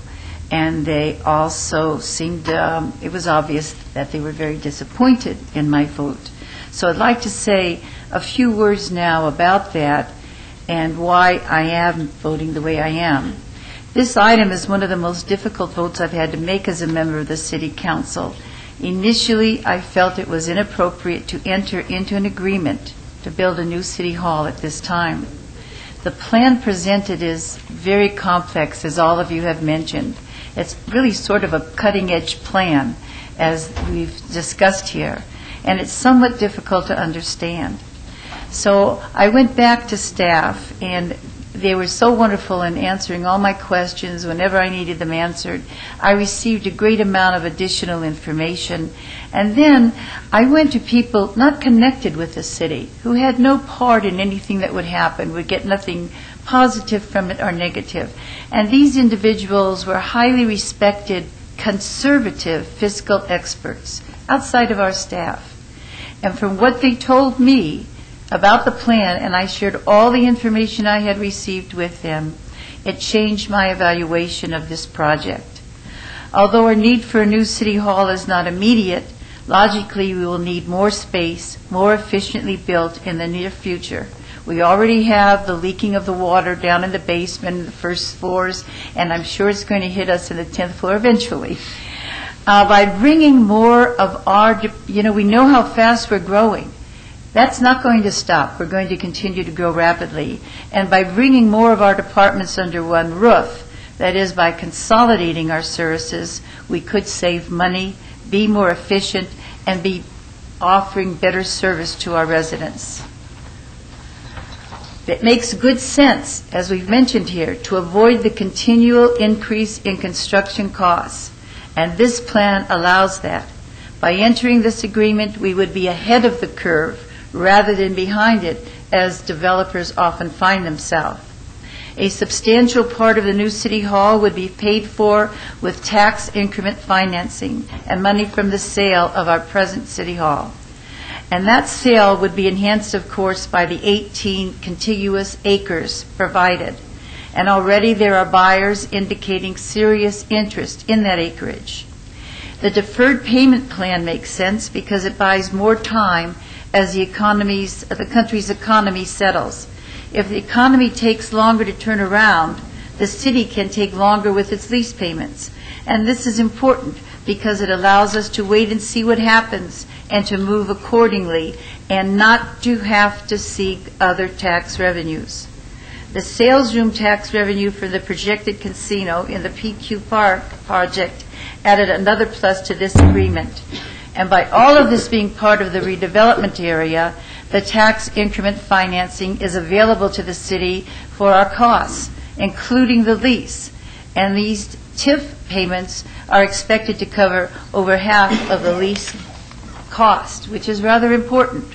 And they also seemed, it was obvious that they were very disappointed in my vote. So I'd like to say a few words now about that and why I am voting the way I am. This item is one of the most difficult votes I've had to make as a member of the City Council. Initially, I felt it was inappropriate to enter into an agreement to build a new City Hall at this time. The plan presented is very complex, as all of you have mentioned. It's really sort of a cutting-edge plan, as we've discussed here, and it's somewhat difficult to understand. So I went back to staff, and they were so wonderful in answering all my questions whenever I needed them answered. I received a great amount of additional information. And then I went to people not connected with the city, who had no part in anything that would happen, would get nothing positive from it or negative. And these individuals were highly respected, conservative fiscal experts outside of our staff. And from what they told me about the plan, and I shared all the information I had received with them, it changed my evaluation of this project. Although our need for a new City Hall is not immediate, logically we will need more space, more efficiently built in the near future. We already have the leaking of the water down in the basement and the first floors, and I'm sure it's going to hit us in the 10th floor eventually. By bringing more of our, we know how fast we're growing. That's not going to stop. We're going to continue to grow rapidly. And by bringing more of our departments under one roof, that is, by consolidating our services, we could save money, be more efficient, and be offering better service to our residents. It makes good sense, as we've mentioned here, to avoid the continual increase in construction costs. And this plan allows that. By entering this agreement, we would be ahead of the curve rather than behind it, as developers often find themselves. A substantial part of the new City Hall would be paid for with tax increment financing and money from the sale of our present City Hall. And that sale would be enhanced, of course, by the 18 contiguous acres provided. And already there are buyers indicating serious interest in that acreage. The deferred payment plan makes sense because it buys more time as the country's economy settles. If the economy takes longer to turn around, the city can take longer with its lease payments. And this is important because it allows us to wait and see what happens and to move accordingly and not to have to seek other tax revenues. The sales room tax revenue for the projected casino in the PQ Park project added another plus to this agreement. And by all of this being part of the redevelopment area, the tax increment financing is available to the city for our costs, including the lease. And these TIF payments are expected to cover over half of the lease cost, which is rather important.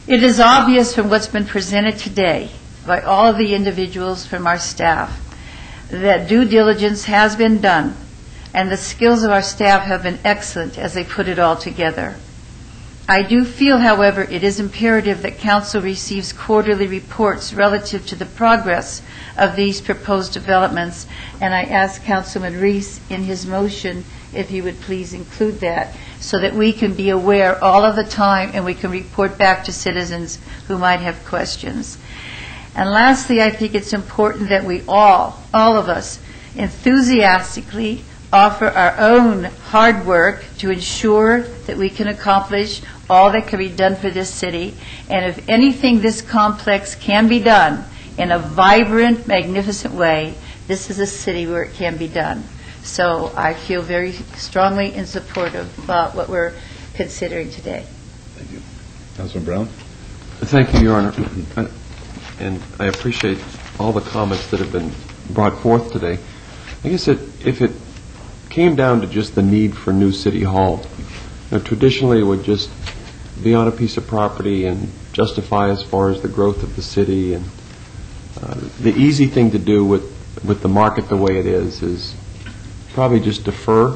It is obvious from what's been presented today by all of the individuals from our staff that due diligence has been done, and the skills of our staff have been excellent as they put it all together. I do feel, however, it is imperative that Council receives quarterly reports relative to the progress of these proposed developments, and I ask Councilman Reese in his motion if he would please include that so that we can be aware all of the time and we can report back to citizens who might have questions. And lastly, I think it's important that we all of us, enthusiastically offer our own hard work to ensure that we can accomplish all that can be done for this city. And if anything this complex can be done in a vibrant, magnificent way, this is a city where it can be done. So I feel very strongly in support of what we're considering today.
Thank you. Councilman Brown?
Thank you, Your Honor. And I appreciate all the comments that have been brought forth today. I guess if it came down to just the need for new City Hall, traditionally it would just be on a piece of property and justify as far as the growth of the city. And the easy thing to do with the market the way it is probably just defer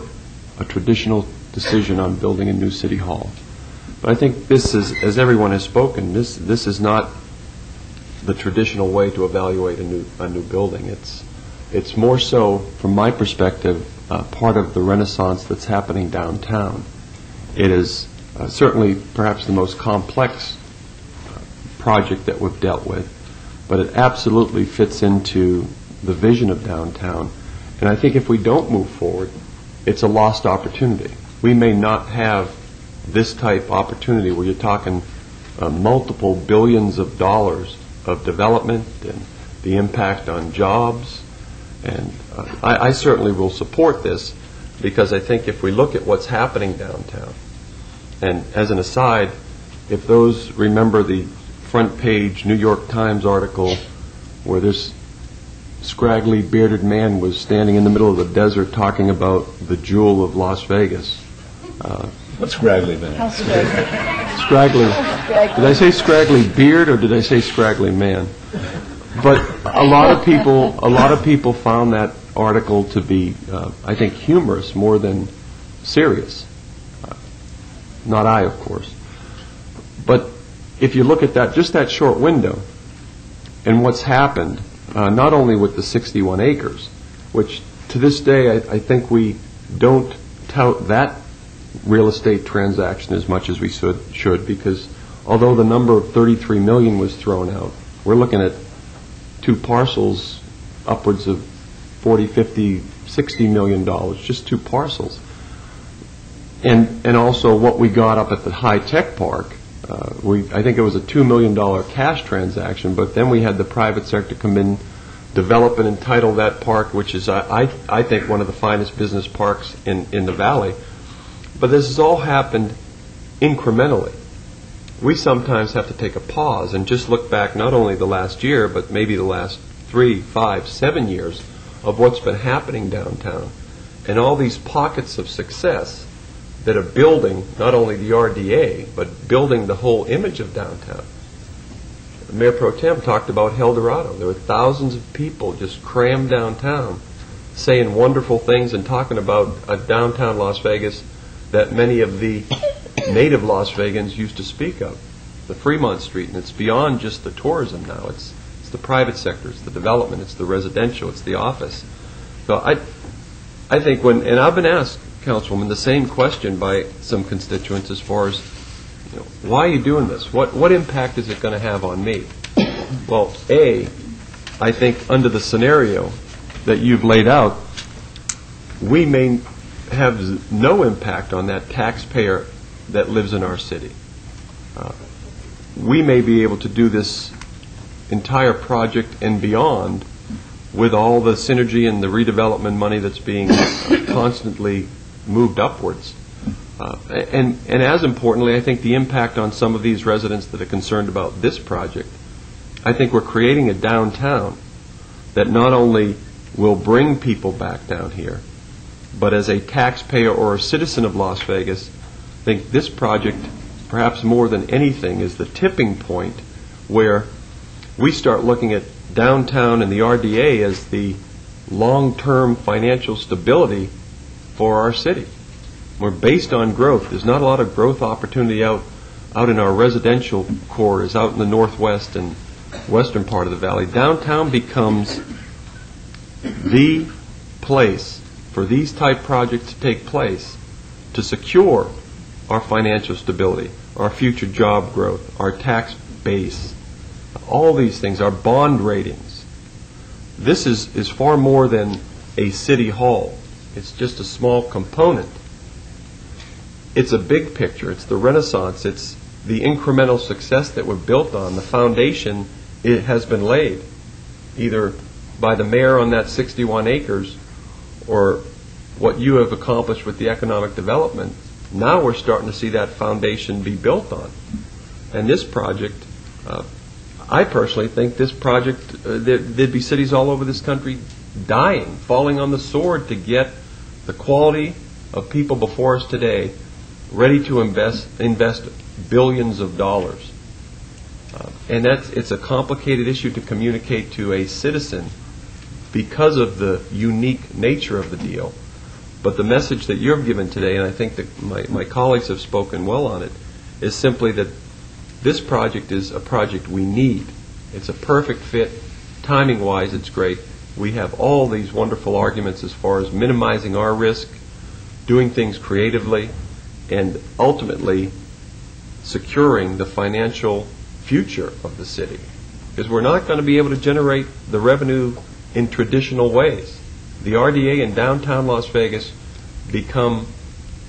a traditional decision on building a new City Hall. But I think this is, as everyone has spoken, this is not the traditional way to evaluate a new building. It's more so, from my perspective, part of the renaissance that's happening downtown. It is certainly perhaps the most complex project that we've dealt with, but it absolutely fits into the vision of downtown. And I think if we don't move forward, it's a lost opportunity. We may not have this type opportunity where you're talking multiple billions of dollars of development and the impact on jobs. And I certainly will support this, because I think if we look at what's happening downtown, and as an aside, if those remember the front page New York Times article where this scraggly bearded man was standing in the middle of the desert talking about the jewel of Las Vegas.
What's scraggly man?
How scraggly?
Scraggly. Did I say scraggly beard or did I say scraggly man? But a lot of people found that article to be, I think, humorous more than serious. Not I, of course. But if you look at that, just that short window, and what's happened, not only with the 61 acres, which to this day I think we don't tout that real estate transaction as much as we should, because although the number of $33 million was thrown out, we're looking at two parcels upwards of $40, $50, $60 million, just two parcels. And also what we got up at the high-tech park, I think it was a $2 million cash transaction, but then we had the private sector come in, develop and entitle that park, which is, I think, one of the finest business parks in the valley. But this has all happened incrementally. We sometimes have to take a pause and just look back not only the last year, but maybe the last 3, 5, 7 years of what's been happening downtown. And all these pockets of success that are building not only the RDA, but building the whole image of downtown. Mayor Pro Tem talked about El Dorado. There were thousands of people just crammed downtown saying wonderful things and talking about a downtown Las Vegas that many of the native Las Vegans used to speak of, the Fremont Street. And it's beyond just the tourism now. It's the private sector, it's the development, it's the residential, it's the office. So I think and I've been asked, Councilwoman, the same question by some constituents as far as, why are you doing this? What impact is it going to have on me? Well, I think under the scenario that you've laid out, we may have no impact on that taxpayer that lives in our city. We may be able to do this entire project and beyond with all the synergy and the redevelopment money that's being constantly moved upwards. And as importantly, I think the impact on some of these residents that are concerned about this project, I think we're creating a downtown that not only will bring people back down here, but as a taxpayer or a citizen of Las Vegas, I think this project, perhaps more than anything, is the tipping point where we start looking at downtown and the RDA as the long-term financial stability for our city. We're based on growth. There's not a lot of growth opportunity out in our residential corridors, out in the northwest and western part of the valley. Downtown becomes the place for these type projects to take place to secure our financial stability, our future job growth, our tax base, all these things, our bond ratings. This is far more than a city hall. It's just a small component. It's a big picture. It's the Renaissance. It's the incremental success that we're built on. The foundation, it has been laid, either by the mayor on that 61 acres or what you have accomplished with the economic development. Now we're starting to see that foundation be built on. And this project, I personally think this project, there'd be cities all over this country dying, falling on the sword to get the quality of people before us today ready to invest billions of dollars. And it's a complicated issue to communicate to a citizen because of the unique nature of the deal. But the message that you've given today, and I think that my colleagues have spoken well on it, is simply that this project is a project we need. It's a perfect fit. Timing-wise, it's great. We have all these wonderful arguments as far as minimizing our risk, doing things creatively, and ultimately securing the financial future of the city. Because we're not going to be able to generate the revenue in traditional ways. The RDA in downtown Las Vegas become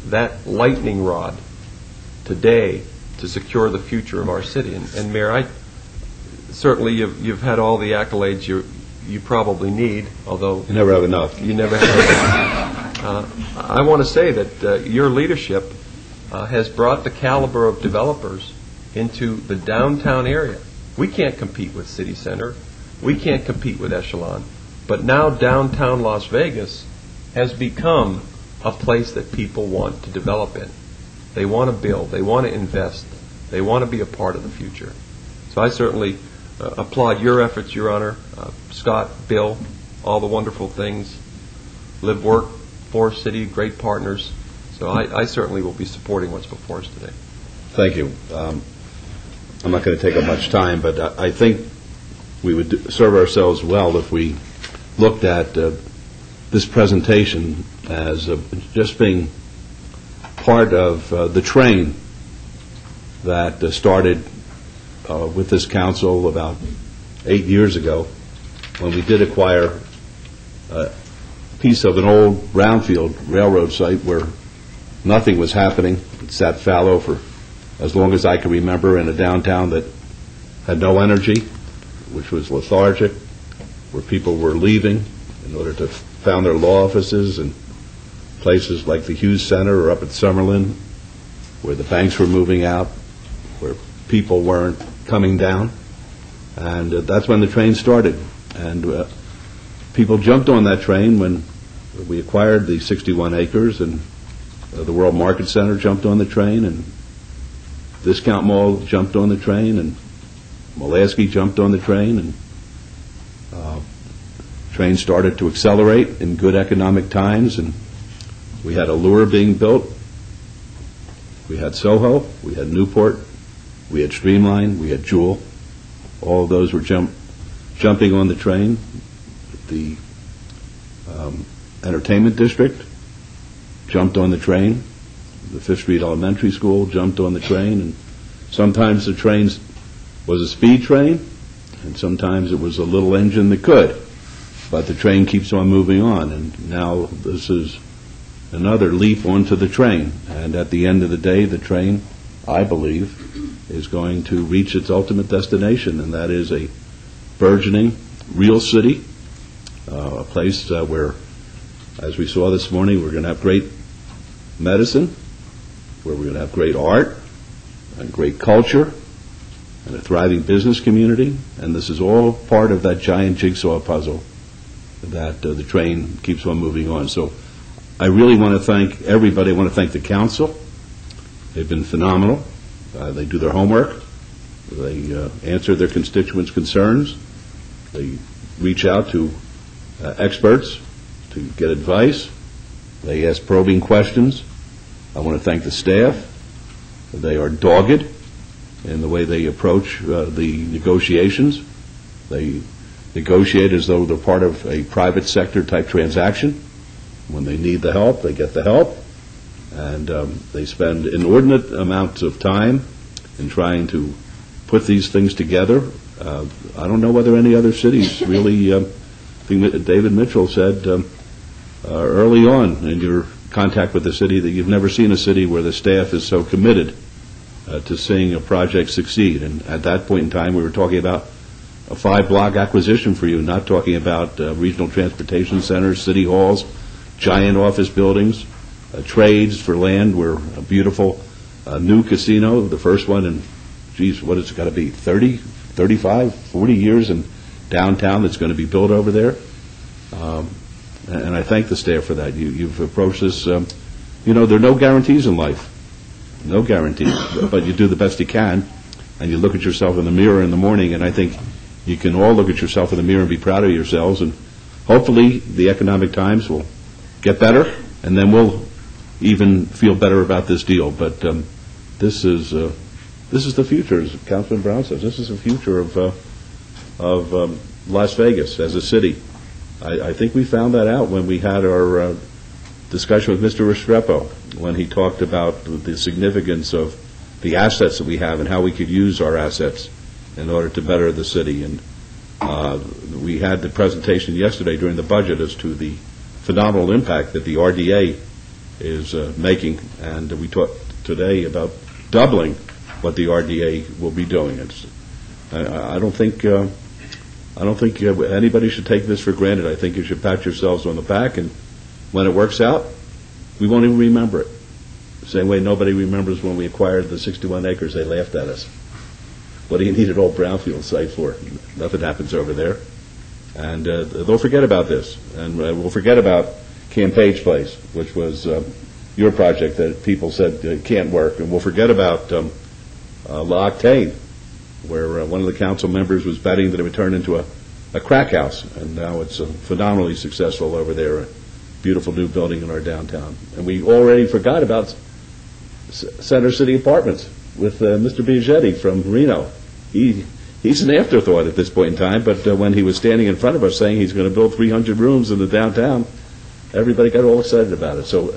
that lightning rod today to secure the future of our city. And Mayor, certainly you've had all the accolades you probably need, although...
You never have enough.
You never have enough. I want to say that your leadership has brought the caliber of developers into the downtown area. We can't compete with City Center. We can't compete with Echelon. But now downtown Las Vegas has become a place that people want to develop in. They want to build. They want to invest. They want to be a part of the future. So I certainly applaud your efforts, Your Honor. Scott, Bill, all the wonderful things. Live, work, Forest City, great partners. So I certainly will be supporting what's before us today.
Thank you. I'm not going to take up much time, but I think we would serve ourselves well if we looked at this presentation as just being part of the train that started with this council about 8 years ago when we did acquire a piece of an old brownfield railroad site where nothing was happening. It sat fallow for as long as I can remember in a downtown that had no energy, which was lethargic, where people were leaving in order to found their law offices and places like the Hughes Center or up at Summerlin, where the banks were moving out, where people weren't coming down. And that's when the train started. And people jumped on that train when we acquired the 61 acres, and the World Market Center jumped on the train, and Discount Mall jumped on the train, and Mulaski jumped on the train, and train started to accelerate in good economic times, and we had Allure being built, we had Soho, we had Newport, we had Streamline, we had Jewel. All of those were jumping on the train. The entertainment district jumped on the train. The Fifth Street Elementary School jumped on the train, and sometimes the train was a speed train, and sometimes it was a little engine that could. But the train keeps on moving on, and now this is another leap onto the train. And at the end of the day, the train, I believe, is going to reach its ultimate destination, and that is a burgeoning real city, a place where, as we saw this morning, we're going to have great medicine, where we're going to have great art and great culture and a thriving business community. And this is all part of that giant jigsaw puzzle that the train keeps on moving on. So I really want to thank everybody. I want to thank the council. They've been phenomenal. They do their homework. They answer their constituents' concerns. They reach out to experts to get advice. They ask probing questions. I want to thank the staff. They are dogged in the way they approach the negotiations. They negotiate as though they're part of a private sector type transaction. When they need the help, they get the help. And they spend inordinate amounts of time in trying to put these things together. I don't know whether any other cities really, I think David Mitchell said, early on in your contact with the city that you've never seen a city where the staff is so committed to seeing a project succeed. And at that point in time, we were talking about a 5-block acquisition for you, not talking about regional transportation centers, city halls, giant office buildings, trades for land. We're a beautiful new casino, the first one in, geez, what has it got to be, 30, 35, 40 years in downtown that's going to be built over there. And I thank the staff for that. You've approached this, there are no guarantees in life. No guarantees. But you do the best you can, and you look at yourself in the mirror in the morning, and I think you can all look at yourself in the mirror and be proud of yourselves, and hopefully the economic times will get better, and then we'll even feel better about this deal. But this is the future, as Councilman Brown says. This is the future of Las Vegas as a city. I think we found that out when we had our discussion with Mr. Restrepo, when he talked about the significance of the assets that we have and how we could use our assets in order to better the city. And we had the presentation yesterday during the budget as to the phenomenal impact that the RDA is making, and we talked today about doubling what the RDA will be doing. I don't think anybody should take this for granted. I think you should pat yourselves on the back, and when it works out, we won't even remember it. The same way nobody remembers when we acquired the 61 acres, they laughed at us. What do you need an old brownfield site for? Nothing happens over there. And they'll forget about this. And we'll forget about Campage Place, which was your project that people said can't work. And we'll forget about La Octane, where one of the council members was betting that it would turn into a crack house. And now it's phenomenally successful over there, a beautiful new building in our downtown. And we already forgot about Center City Apartments with Mr. Biagietti from Reno. He's an afterthought at this point in time, but when he was standing in front of us saying he's going to build 300 rooms in the downtown, everybody got all excited about it. So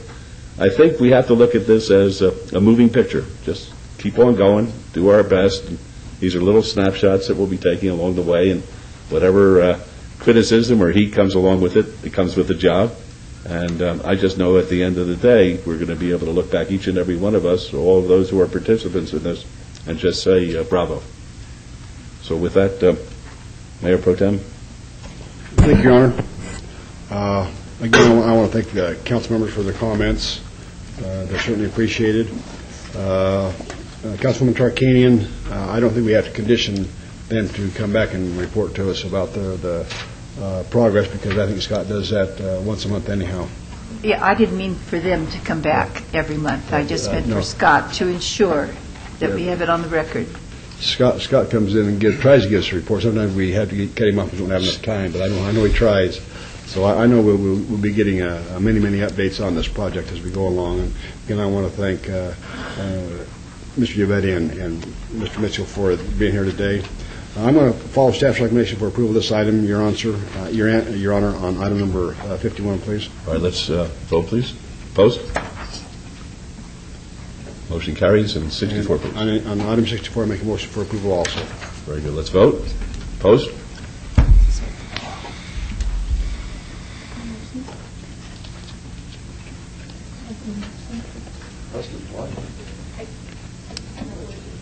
I think we have to look at this as a moving picture. Just keep on going, do our best. And these are little snapshots that we'll be taking along the way, and whatever criticism or heat comes along with it, it comes with the job. And I just know at the end of the day, we're going to be able to look back, each and every one of us, all of those who are participants in this, and just say bravo. So with that, Mayor Pro Tem.
Thank you, Your Honor. Again, I want to thank the council members for their comments. They're certainly appreciated. Councilwoman Tarkanian, I don't think we have to condition them to come back and report to us about the progress, because I think Scott does that once a month anyhow.
Yeah, I didn't mean for them to come back every month. I just meant for Scott to ensure that we have it on the record.
Scott comes in and tries to give us a report. Sometimes we have to cut him off because we don't have enough time, but I know he tries. So I know we'll be getting many updates on this project as we go along. And again, I want to thank Mr. Giavetti and Mr. Mitchell for being here today. I'm going to follow staff's recommendation for approval of this item. Your Honor, on item number 51, please.
All right, let's vote, please. Opposed? Motion carries. And 64, please.
On item 64, I make a motion for approval also.
Very good. Let's vote. Opposed?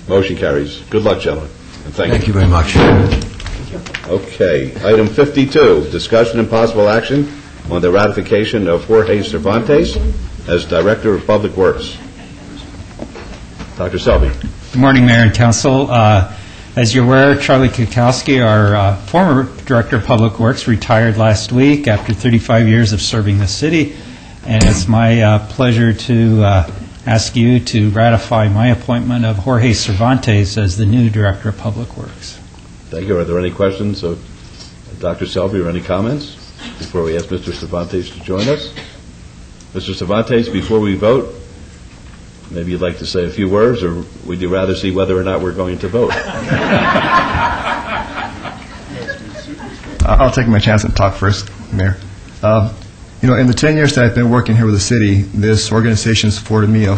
Motion carries. Good luck, gentlemen. And thank you
very much.
Okay. Item 52, discussion and possible action on the ratification of Jorge Cervantes as Director of Public Works. Dr. Selby.
Good morning, Mayor and Council. As you're aware, Charlie Kukowski, our former Director of Public Works, retired last week after 35 years of serving the city, and it's my pleasure to ask you to ratify my appointment of Jorge Cervantes as the new Director of Public Works.
Thank you. Are there any questions of Dr. Selby or any comments before we ask Mr. Cervantes to join us? Mr. Cervantes, before we vote, maybe you'd like to say a few words, or would you rather see whether or not we're going to vote?
I'll take my chance and talk first, Mayor. In the 10 years that I've been working here with the city, this organization has afforded me a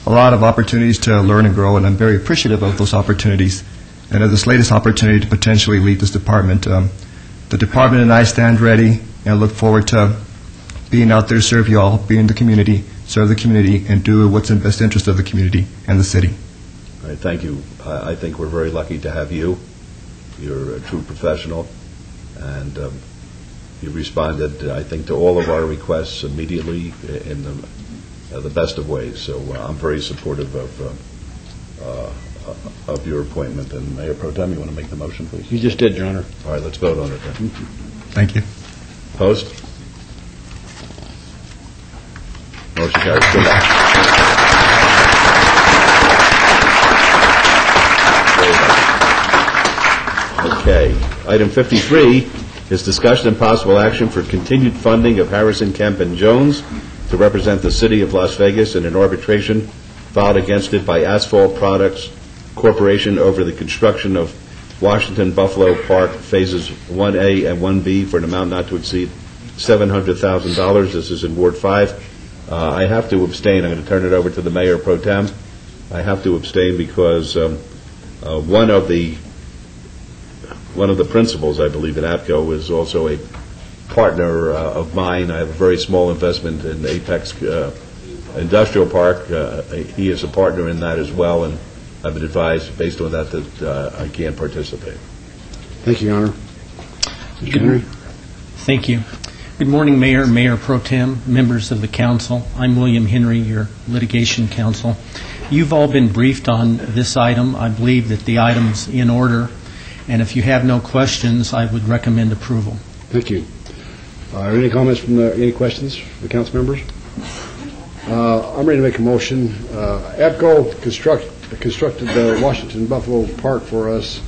lot of opportunities to learn and grow, and I'm very appreciative of those opportunities. And of this latest opportunity to potentially lead this department, the department and I stand ready and look forward to being out there to serve you all, be in the community, serve the community, and do what's in the best interest of the community and the city.
All right, thank you. I think we're very lucky to have you. You're a true professional, and you responded, I think, to all of our requests immediately in the best of ways. So I'm very supportive of your appointment. And Mayor Pro Tem, you want to make the motion, please?
You just did, Your Honor.
All right, let's vote on it then.
Thank you.
Opposed? Motion carries. Good luck. Okay. Item 53 is discussion and possible action for continued funding of Harrison, Kemp, and Jones to represent the City of Las Vegas in an arbitration filed against it by Asphalt Products Corporation over the construction of Washington Buffalo Park Phases 1A and 1B for an amount not to exceed $700,000. This is in Ward 5. I have to abstain. I'm going to turn it over to the Mayor Pro Tem. I have to abstain because one of the principals, I believe, in APCO is also a partner of mine. I have a very small investment in Apex Industrial Park. He is a partner in that as well, and I've been advised, based on that, that I can't participate.
Thank you, Your Honor. Mr. Henry?
Thank you. Good morning, Mayor, Mayor Pro Tem, members of the council. I'm William Henry, your litigation counsel. You've all been briefed on this item. I believe that the item's in order, and if you have no questions, I would recommend approval.
Thank you. Are there any comments from any questions from the council members? I'm ready to make a motion. APCO constructed the Washington Buffalo Park for us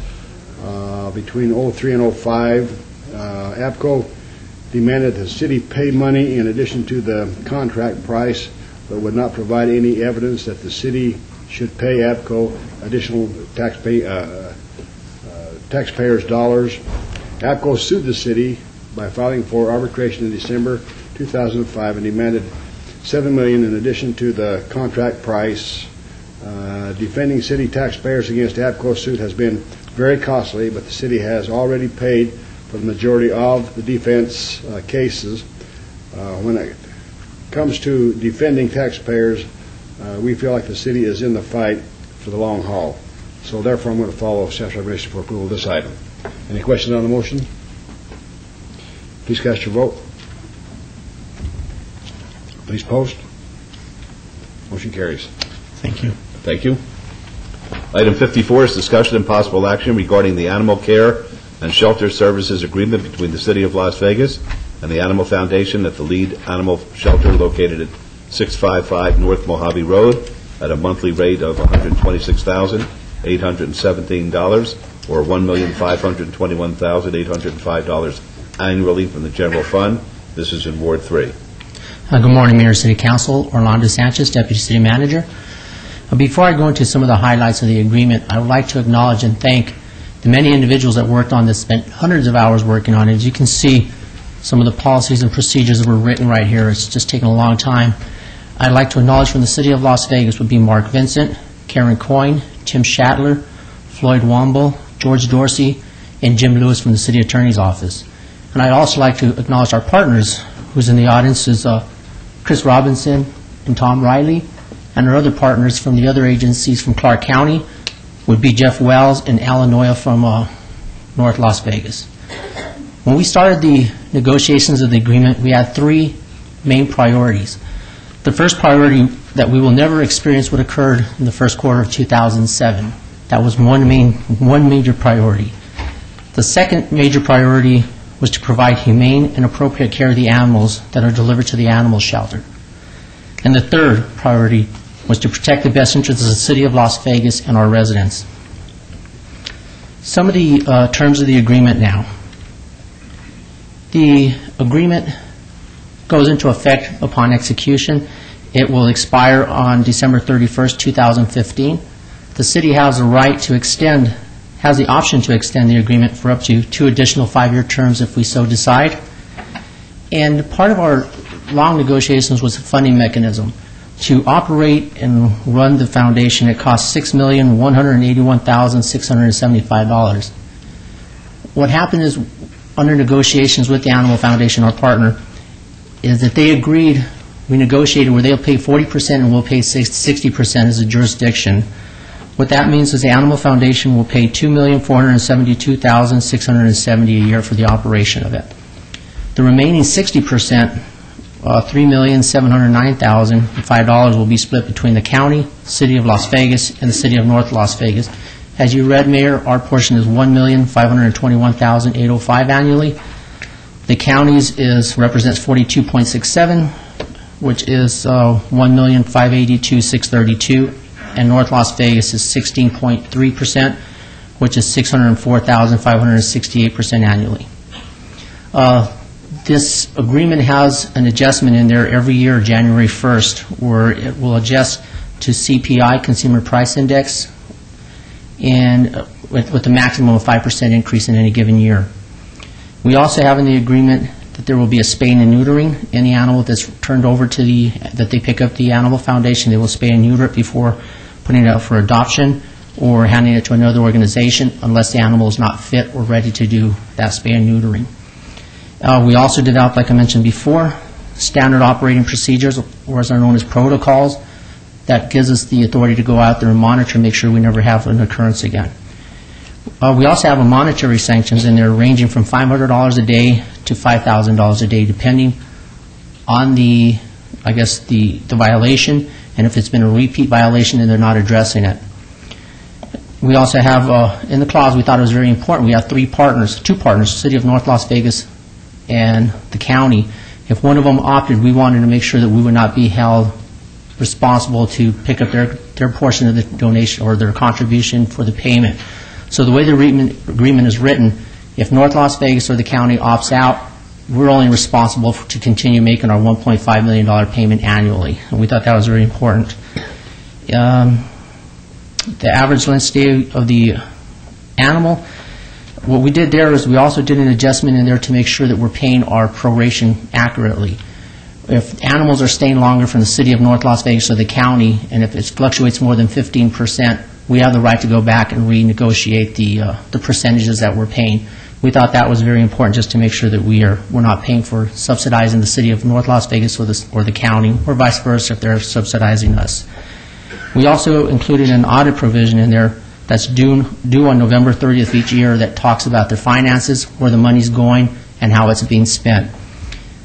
between 03 and 05. APCO demanded the city pay money in addition to the contract price, but would not provide any evidence that the city should pay APCO additional taxpayers' dollars. APCO sued the city by filing for arbitration in December 2005 and demanded $7 million in addition to the contract price. Defending city taxpayers against APCO suit has been very costly, but the city has already paid for the majority of the defense cases. When it comes to defending taxpayers, we feel like the city is in the fight for the long haul. So therefore, I'm going to follow staff's recommendation for approval of this item. Any questions on the motion? Please cast your vote. Please post. Motion carries.
Thank you.
Thank you. Item 54 is discussion and possible action regarding the Animal Care and Shelter Services Agreement between the City of Las Vegas and the Animal Foundation at the Lead Animal Shelter located at 655 North Mojave Road at a monthly rate of $126,817 or $1,521,805 annually from the general fund. This is in Ward 3.
Good morning, Mayor, City Council. Orlando Sanchez, Deputy City Manager. Before I go into some of the highlights of the agreement, I would like to acknowledge and thank the many individuals that worked on this, spent hundreds of hours working on it. As you can see, some of the policies and procedures that were written right here. It's just taken a long time. I'd like to acknowledge from the City of Las Vegas would be Mark Vincent, Karen Coyne, Tim Shatler, Floyd Womble, George Dorsey, and Jim Lewis from the City Attorney's Office. And I'd also like to acknowledge our partners, who's in the audience is Chris Robinson and Tom Riley, and our other partners from the other agencies from Clark County would be Jeff Wells and Alan Noya from North Las Vegas. When we started the negotiations of the agreement, we had three main priorities. The first priority that we will never experience what occurred in the first quarter of 2007. That was one major priority. The second major priority was to provide humane and appropriate care of the animals that are delivered to the animal shelter. And the third priority was to protect the best interests of the City of Las Vegas and our residents. Some of the terms of the agreement now. The agreement goes into effect upon execution. It will expire on December 31st, 2015. The city has the right to extend, has the option to extend the agreement for up to 2 additional 5-year terms if we so decide. And part of our long negotiations was a funding mechanism. To operate and run the foundation, it costs $6,181,675. What happened is, under negotiations with the Animal Foundation, our partner, is that they agreed, we negotiated where they'll pay 40% and we'll pay 60% as a jurisdiction. What that means is the Animal Foundation will pay $2,472,670 a year for the operation of it. The remaining 60%, $3,709,005 will be split between the county, City of Las Vegas, and the City of North Las Vegas. As you read, Mayor, our portion is $1,521,805 annually. The county's represents 42.67, which is $1,582,632, and North Las Vegas is 16.3%, which is $604,568 annually. This agreement has an adjustment in there every year, January 1st, where it will adjust to CPI, Consumer Price Index, and with a maximum of 5% increase in any given year. We also have in the agreement that there will be a spaying and neutering. Any animal that's turned over to that they pick up the Animal Foundation, they will spay and neuter it before putting it out for adoption or handing it to another organization unless the animal is not fit or ready to do that spay and neutering. We also developed, like I mentioned before, standard operating procedures, or as are known as protocols, that gives us the authority to go out there and monitor and make sure we never have an occurrence again. We also have a monetary sanctions in there ranging from $500 a day to $5,000 a day, depending on the violation, and if it's been a repeat violation and they're not addressing it. We also have, in the clause, we thought it was very important, we have two partners, City of North Las Vegas and the county. If one of them opted, we wanted to make sure that we would not be held responsible to pick up their portion of the donation or their contribution for the payment. So the way the agreement is written, if North Las Vegas or the county opts out, we're only responsible to continue making our $1.5 million payment annually. And we thought that was very important. The average length stay of the animal, what we did there is we also did an adjustment in there to make sure that we're paying our proration accurately. If animals are staying longer from the City of North Las Vegas or the county, and if it fluctuates more than 15%, we have the right to go back and renegotiate the percentages that we're paying. We thought that was very important just to make sure that we're not paying for subsidizing the City of North Las Vegas or the county, or vice versa if they're subsidizing us. We also included an audit provision in there that's due on November 30th each year that talks about their finances, where the money's going, and how it's being spent.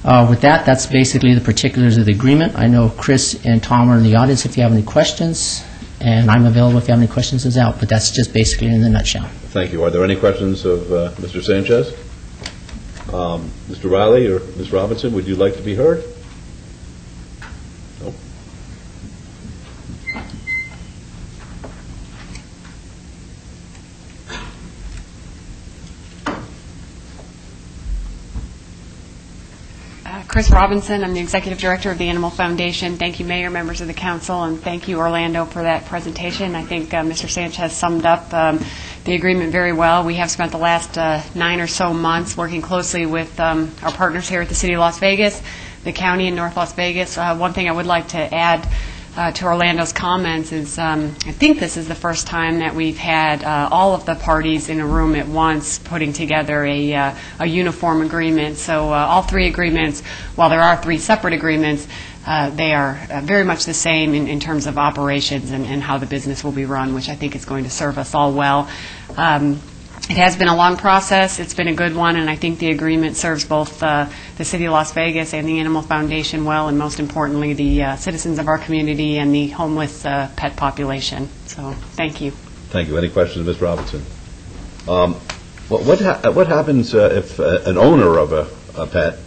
With that, that's basically the particulars of the agreement. I know Chris and Tom are in the audience if you have any questions, and I'm available if you have any questions as well, but that's just basically in the nutshell.
Thank you. Are there any questions of Mr. Sanchez? Mr. Riley or Ms. Robinson, would you like to be heard? No?
Chris Robinson. I'm the Executive Director of the Animal Foundation. Thank you, Mayor, members of the Council, and thank you, Orlando, for that presentation. I think Mr. Sanchez summed up the agreement very well. We have spent the last 9 or so months working closely with our partners here at the City of Las Vegas, the County in North Las Vegas. One thing I would like to add to Orlando's comments is I think this is the first time that we've had all of the parties in a room at once putting together a uniform agreement. So all 3 agreements, while there are 3 separate agreements, they are very much the same in terms of operations and how the business will be run, which I think is going to serve us all well. It has been a long process. It's been a good one, and I think the agreement serves both the City of Las Vegas and the Animal Foundation well, and most importantly, the citizens of our community and the homeless pet population. So, thank you.
Thank you. Any questions, Ms. Robinson? What happens if an owner of a pet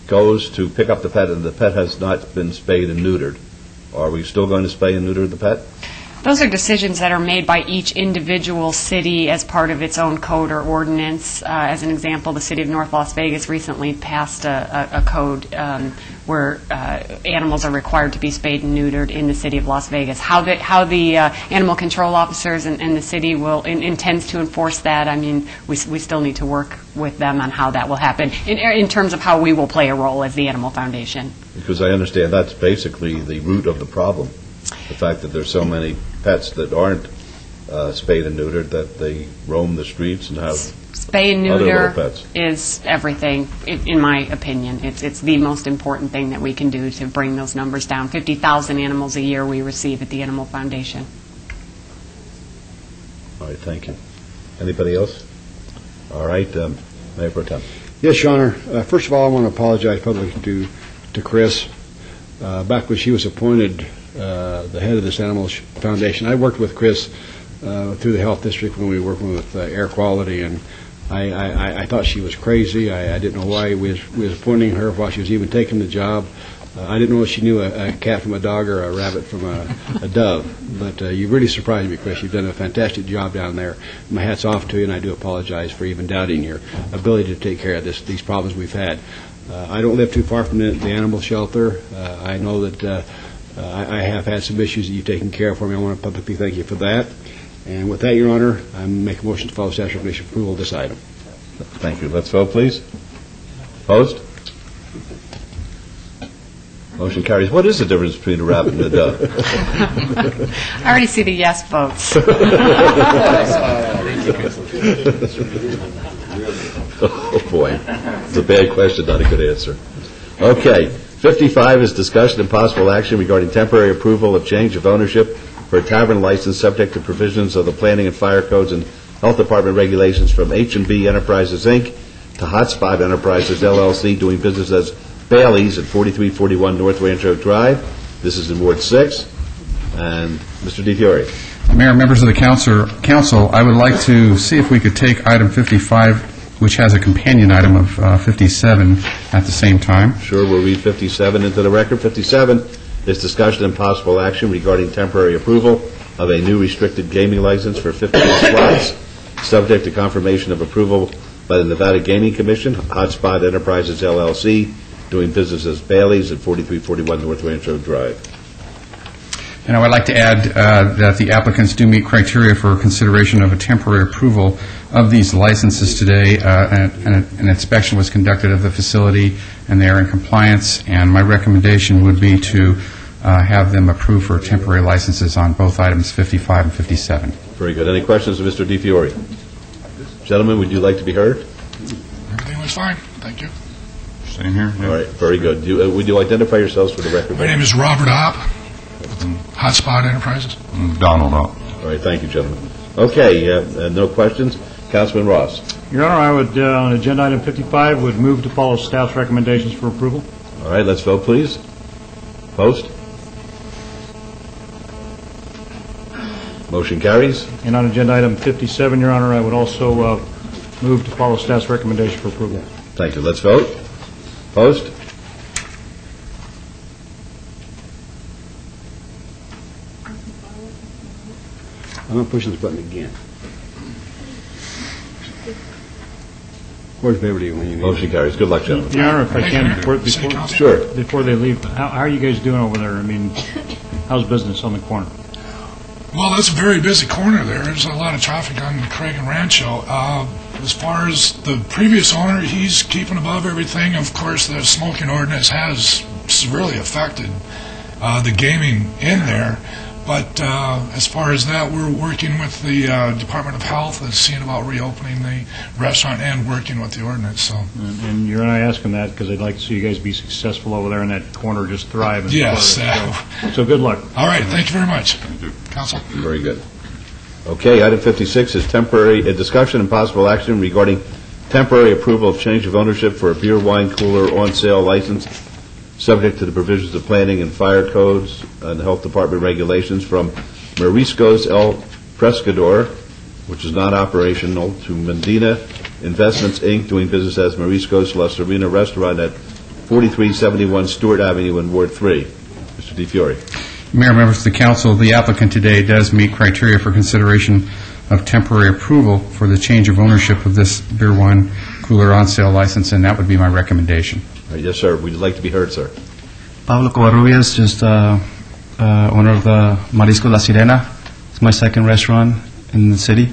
goes to pick up the pet and the pet has not been spayed and neutered? Are we still going to spay and neuter the pet?
Those are decisions that are made by each individual city as part of its own code or ordinance. As an example, the City of North Las Vegas recently passed a code where animals are required to be spayed and neutered in the City of Las Vegas. How the animal control officers and the city will intends to enforce that, I mean, we still need to work with them on how that will happen in terms of how we will play a role as the Animal Foundation.
Because I understand that's basically the root of the problem, the fact that there's so many pets that aren't spayed and neutered, that they roam the streets and have
Spay and
other
neuter
little pets?
is everything, in my opinion. It's the most important thing that we can do to bring those numbers down. 50,000 animals a year we receive at the Animal Foundation.
All right, thank you. Anybody else? All right, Mayor Pro Tem.
Yes, Your Honor. First of all, I want to apologize publicly to Chris. Back when she was appointed the head of this Animal Foundation, I worked with Chris through the Health District when we were working with air quality, and I thought she was crazy. I didn't know why we was appointing her while she was even taking the job. I didn't know if she knew a cat from a dog or a rabbit from a dove. But you really surprised me, Chris. You've done a fantastic job down there. My hat's off to you, and I do apologize for even doubting your ability to take care of these problems we've had. I don't live too far from the animal shelter. I know that I have had some issues that you've taken care of for me. I want to publicly thank you for that. And with that, Your Honor, I make a motion to follow staff's recommendation for approval of this item.
Thank you. Let's vote, please. Opposed? Motion carries. What is the difference between a rabbit and a dove?
I already see the yes votes.
Oh, boy. It's a bad question, not a good answer. Okay. 55 is discussion and possible action regarding temporary approval of change of ownership for a tavern license subject to provisions of the Planning and Fire Codes and Health Department regulations from H&B Enterprises, Inc. to Hotspot Enterprises, LLC, doing business as Bailey's at 4341 North Rancho Drive. This is in Ward 6. And Mr. DiFiore.
Mayor, members of the council, I would like to see if we could take item 55, which has a companion item of 57, at the same time.
Sure, we'll read 57 into the record. 57 is discussion and possible action regarding temporary approval of a new restricted gaming license for 51 slots, subject to confirmation of approval by the Nevada Gaming Commission, Hotspot Enterprises, LLC, doing business as Bailey's at 4341 North Rancho Drive.
And I would like to add that the applicants do meet criteria for consideration of a temporary approval of these licenses today. An inspection was conducted of the facility, and they are in compliance, and my recommendation would be to have them approved for temporary licenses on both items 55 and 57.
Very good. Any questions of Mr. DiFiore? Gentlemen, would you like to be heard?
Everything was fine. Thank you.
Same here. All right, very good. Would you identify yourselves for the record?
My name is Robert Opp, Hotspot Enterprises.
Donald Opp. All right, thank you, gentlemen. Okay, no questions. Councilman Ross.
Your Honor, I would, on agenda item 55, would move to follow staff's recommendations for approval.
All right, let's vote, please. Post. Motion carries.
And on agenda item 57, Your Honor, I would also move to follow staff's recommendation for approval.
Thank you. Let's vote. Post.
I'm not pushing this button again. Where's Beverly when you need?
Motion carries. Good luck, gentlemen.
Your Honor, if I can, before they leave, how are you guys doing over there? I mean, how's business on the corner?
Well, that's a very busy corner there. There's a lot of traffic on Craig and Rancho. As far as the previous owner, he's keeping above everything. Of course, the smoking ordinance has severely affected the gaming in there. But as far as that, we're working with the Department of Health and seeing about reopening the restaurant and working with the ordinance. So.
And you're not asking that because I'd like to see you guys be successful over there in that corner, just thrive. And
yes.
So good luck.
All right. Thank you very much, Council.
Very good. Okay, item 56 is a discussion and possible action regarding temporary approval of change of ownership for a beer wine cooler on sale license, subject to the provisions of planning and fire codes and health department regulations from Mariscos El Pescador, which is not operational, to Medina Investments, Inc., doing business as Mariscos La Serena Restaurant at 4371 Stewart Avenue in Ward 3. Mr. DiFiore.
Mayor, members of the council, the applicant today does meet criteria for consideration of temporary approval for the change of ownership of this beer wine cooler on sale license, and that would be my recommendation.
Yes, sir. Would you like to be heard, sir?
Pablo Covarrubias, just owner of the Marisco La Sirena. It's my second restaurant in the city,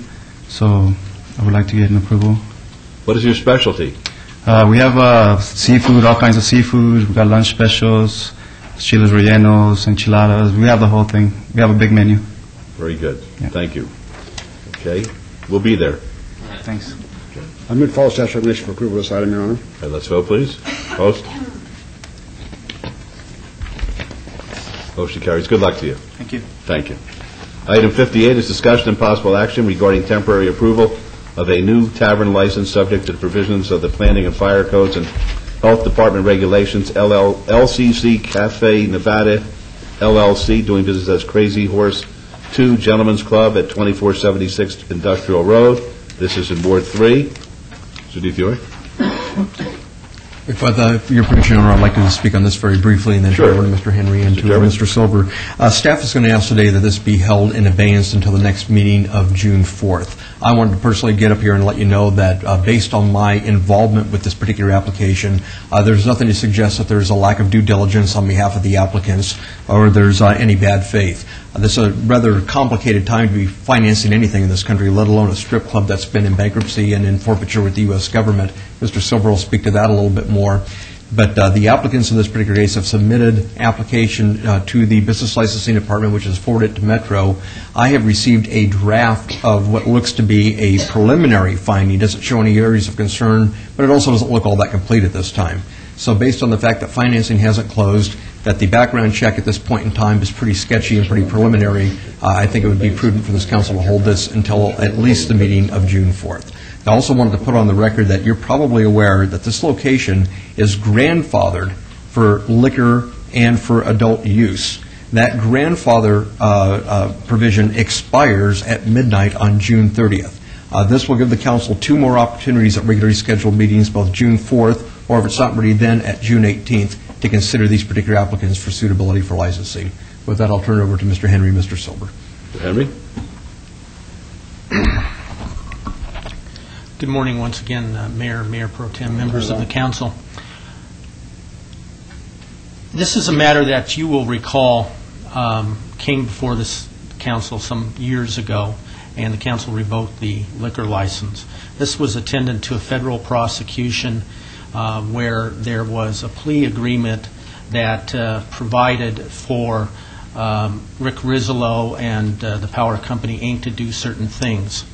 so I would like to get an approval.
What is your specialty?
We have seafood, all kinds of seafood. We got lunch specials, chiles rellenos, enchiladas. We have the whole thing. We have a big menu.
Very good. Yeah. Thank you. Okay, we'll be there.
Thanks.
I move to follow staff's recommendation for approval of this item, Your Honor.
Okay, let's vote, please. Opposed? Motion carries. Good luck to you.
Thank you.
Thank you. Item 58 is discussion and possible action regarding temporary approval of a new tavern license subject to the provisions of the Planning and Fire Codes and Health Department regulations. LCC Cafe Nevada, LLC, doing business as Crazy Horse 2 Gentlemen's Club at 2476 Industrial Road. This is in Ward 3. Mr. DiFiore.
If your permission, Your Honor, I'd like to speak on this very briefly and then turn over to Mr. Henry and to Mr. Silver. Staff is going to ask today that this be held in abeyance until the next meeting of June 4th. I wanted to personally get up here and let you know that based on my involvement with this particular application, there's nothing to suggest that there's a lack of due diligence on behalf of the applicants or there's any bad faith. This is a rather complicated time to be financing anything in this country, let alone a strip club that's been in bankruptcy and in forfeiture with the U.S. government. Mr. Silver will speak to that a little bit more. But the applicants in this particular case have submitted application to the Business Licensing Department, which is forwarded to Metro. I have received a draft of what looks to be a preliminary finding. It doesn't show any areas of concern, but it also doesn't look all that complete at this time. So based on the fact that financing hasn't closed, that the background check at this point in time is pretty sketchy and pretty preliminary, I think it would be prudent for this council to hold this until at least the meeting of June 4th. I also wanted to put on the record that you're probably aware that this location is grandfathered for liquor and for adult use. That grandfather provision expires at midnight on June 30th. This will give the council 2 more opportunities at regularly scheduled meetings, both June 4th or if it's not ready then at June 18th, to consider these particular applicants for suitability for licensing. With that, I'll turn it over to Mr. Henry and Mr. Silver.
Mr. Henry?
Good morning once again, Mayor Pro Tem, members of the council. This is a matter that you will recall came before this council some years ago, and the council revoked the liquor license. This was attendant to a federal prosecution where there was a plea agreement that provided for Rick Rizzolo and the Power Company, Inc. to do certain things.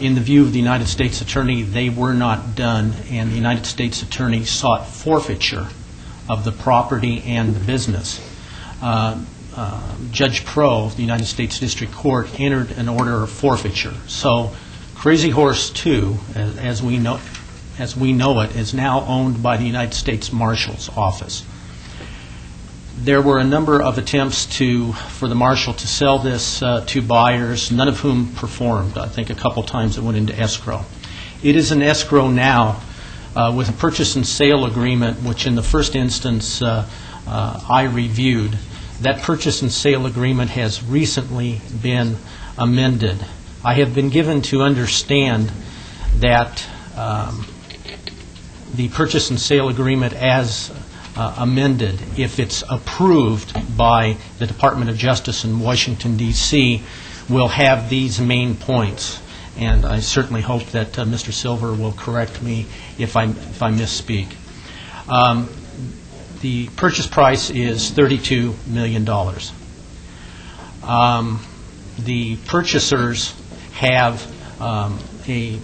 In the view of the United States Attorney, they were not done, and the United States Attorney sought forfeiture of the property and the business. Judge Pro of the United States District Court entered an order of forfeiture. So Crazy Horse 2, as we know it, is now owned by the United States Marshal's Office. There were a number of attempts for the Marshal to sell this to buyers, none of whom performed. I think a couple times it went into escrow. It is in escrow now with a purchase and sale agreement, which in the first instance I reviewed. That purchase and sale agreement has recently been amended. I have been given to understand that the purchase and sale agreement as amended, if it's approved by the Department of Justice in Washington, D.C., will have these main points. And I certainly hope that Mr. Silver will correct me if I misspeak. The purchase price is $32 million. The purchasers have a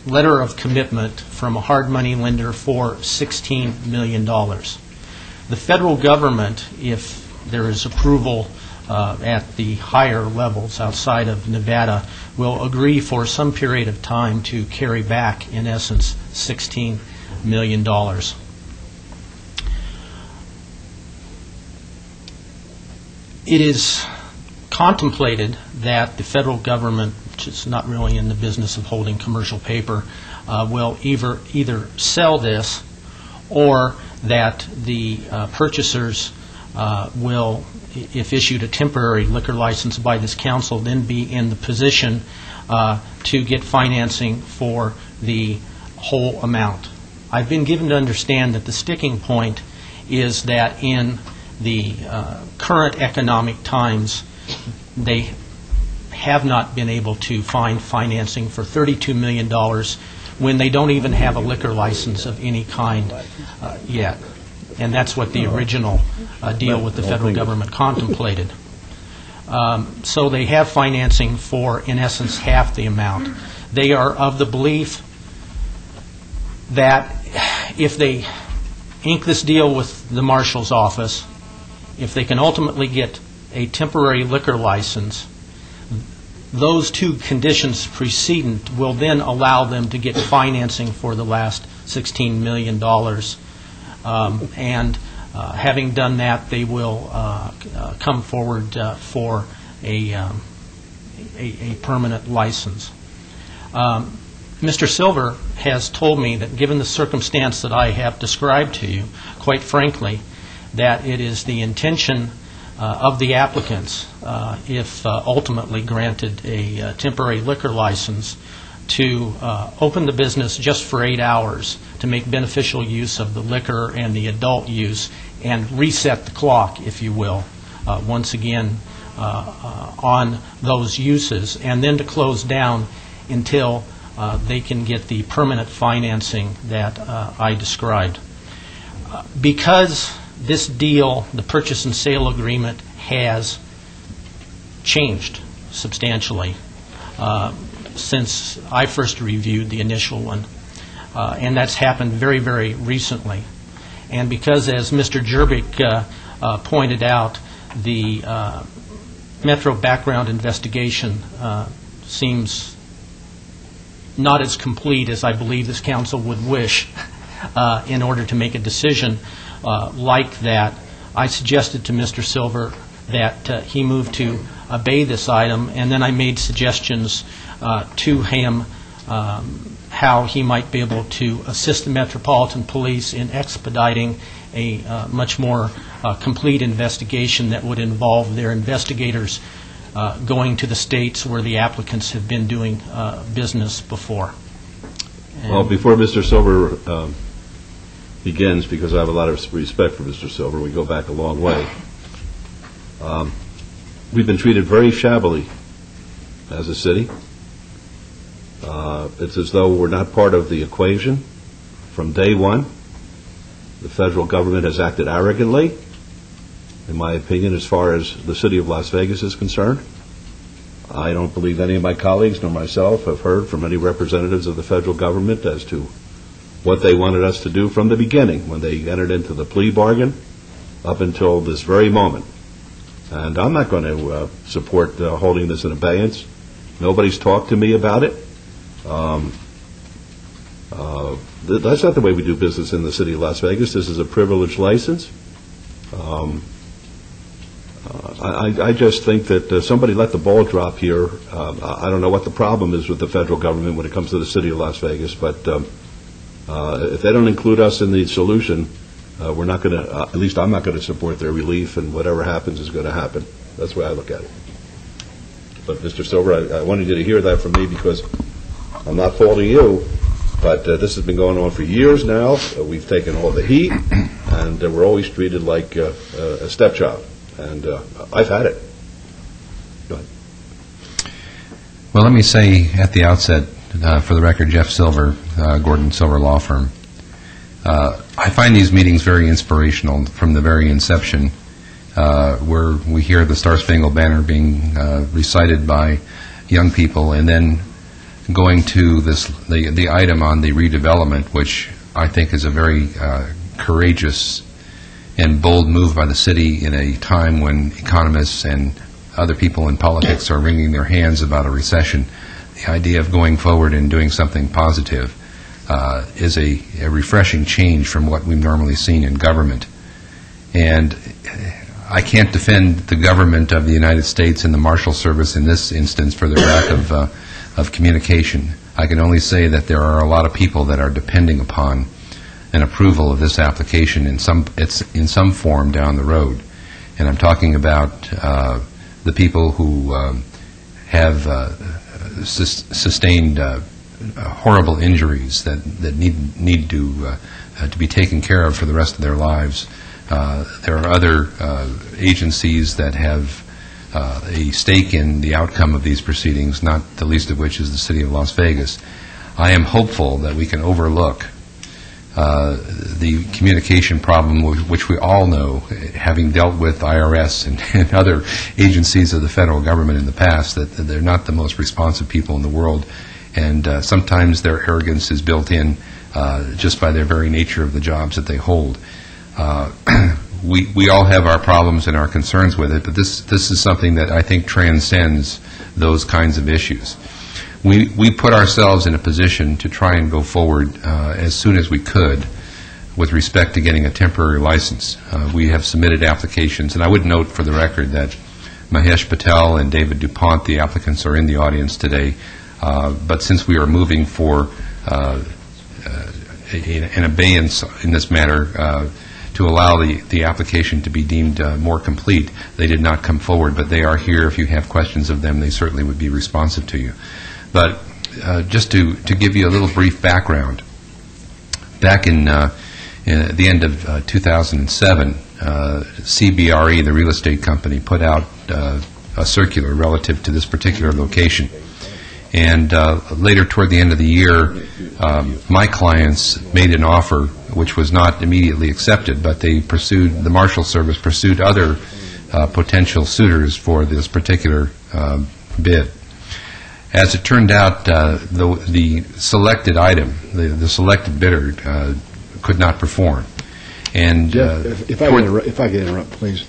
letter of commitment from a hard money lender for $16 million. The federal government, if there is approval at the higher levels outside of Nevada, will agree for some period of time to carry back, in essence, $16 million. It is contemplated that the federal government, which is not really in the business of holding commercial paper, will either sell this or that the purchasers will, if issued a temporary liquor license by this council, then be in the position to get financing for the whole amount. I've been given to understand that the sticking point is that in the current economic times, they have not been able to find financing for $32 million when they don't even have a liquor license of any kind yet. And that's what the original deal with the federal government contemplated. So they have financing for, in essence, half the amount. They are of the belief that if they ink this deal with the marshal's office, if they can ultimately get a temporary liquor license, those two conditions precedent will then allow them to get financing for the last $16 million. Having done that, they will come forward for a permanent license. Mr. Silver has told me that given the circumstance that I have described to you, quite frankly, that it is the intention of the applicants, if ultimately granted a temporary liquor license, to open the business just for 8 hours to make beneficial use of the liquor and the adult use and reset the clock, if you will, once again on those uses, and then to close down until they can get the permanent financing that I described. Because this deal, the purchase and sale agreement, has changed substantially since I first reviewed the initial one, and that's happened very, very recently. And because, as Mr. Jerbick pointed out, the Metro background investigation seems not as complete as I believe this council would wish in order to make a decision like that, I suggested to Mr. Silver that he move to obey this item, and then I made suggestions to him how he might be able to assist the Metropolitan Police in expediting a much more complete investigation that would involve their investigators going to the states where the applicants have been doing business before.
Well, before Mr. Silver begins, because I have a lot of respect for Mr. Silver, we go back a long way. We've been treated very shabbily as a city. It's as though we're not part of the equation from day one. The federal government has acted arrogantly, in my opinion, as far as the city of Las Vegas is concerned. I don't believe any of my colleagues nor myself have heard from any representatives of the federal government as to what they wanted us to do from the beginning, when they entered into the plea bargain, up until this very moment. And I'm not going to support holding this in abeyance. Nobody's talked to me about it. That's not the way we do business in the city of Las Vegas. This is a privileged license. I just think that somebody let the ball drop here. I don't know what the problem is with the federal government when it comes to the city of Las Vegas, but if they don't include us in the solution, we're not going to, at least I'm not going to support their relief, and whatever happens is going to happen. That's the way I look at it. But, Mr. Silver, I wanted you to hear that from me because I'm not faulting you, but this has been going on for years now. We've taken all the heat, and we're always treated like a stepchild. And I've had it. Go ahead.
Well, let me say at the outset, for the record, Jeff Silver, Gordon Silver Law Firm. I find these meetings very inspirational from the very inception, where we hear the Star Spangled Banner being recited by young people, and then going to the item on the redevelopment, which I think is a very courageous and bold move by the city in a time when economists and other people in politics are wringing their hands about a recession. The idea of going forward and doing something positive is a refreshing change from what we've normally seen in government. And I can't defend the government of the United States and the Marshal Service in this instance for the lack of communication. I can only say that there are a lot of people that are depending upon an approval of this application in some form down the road. And I'm talking about the people who have sustained horrible injuries that need to be taken care of for the rest of their lives. There are other agencies that have a stake in the outcome of these proceedings, not the least of which is the City of Las Vegas. I am hopeful that we can overlook the communication problem, which we all know, having dealt with IRS and other agencies of the federal government in the past, that they're not the most responsive people in the world, and sometimes their arrogance is built in just by their very nature of the jobs that they hold. We all have our problems and our concerns with it, but this is something that I think transcends those kinds of issues. We put ourselves in a position to try and go forward as soon as we could with respect to getting a temporary license. We have submitted applications, and I would note for the record that Mahesh Patel and David DuPont, the applicants, are in the audience today, but since we are moving for an abeyance in this matter to allow the application to be deemed more complete, they did not come forward, but they are here. If you have questions of them, they certainly would be responsive to you. But just to give you a little brief background, back in the end of 2007, CBRE, the real estate company, put out a circular relative to this particular location. And later, toward the end of the year, my clients made an offer which was not immediately accepted, but the Marshal Service pursued other potential suitors for this particular bid. As it turned out, the selected item, the selected bidder, could not perform. And
Jeff, if I could interrupt, please.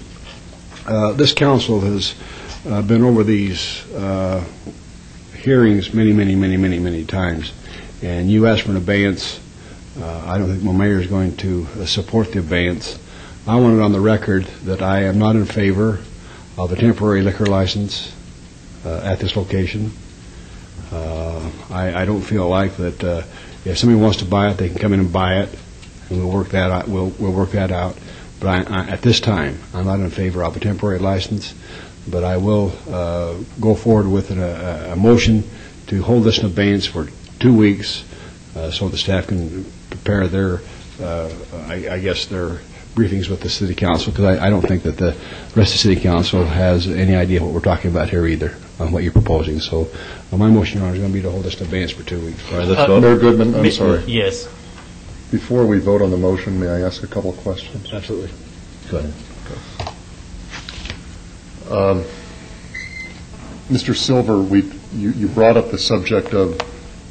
This council has been over these hearings many times, and you asked for an abeyance. I don't think my mayor is going to support the abeyance. I want it on the record that I am not in favor of a temporary liquor license at this location. I don't feel like that if somebody wants to buy it, they can come in and buy it, and we'll work that out. We'll work that out. But at this time, I'm not in favor of a temporary license. But I will go forward with a motion to hold this in abeyance for 2 weeks, so the staff can prepare their, I guess, their briefings with the City Council, because I don't think that the rest of the City Council has any idea what we're talking about here either, on what you're proposing. So my motion, Your Honor, is going to be to hold this in abeyance for 2 weeks.
All right, let's vote. Mayor Goodman, I'm sorry.
Yes.
Before we vote on the motion, may I ask a couple of questions?
Absolutely.
Go ahead. Mr. Silver, you brought up the subject of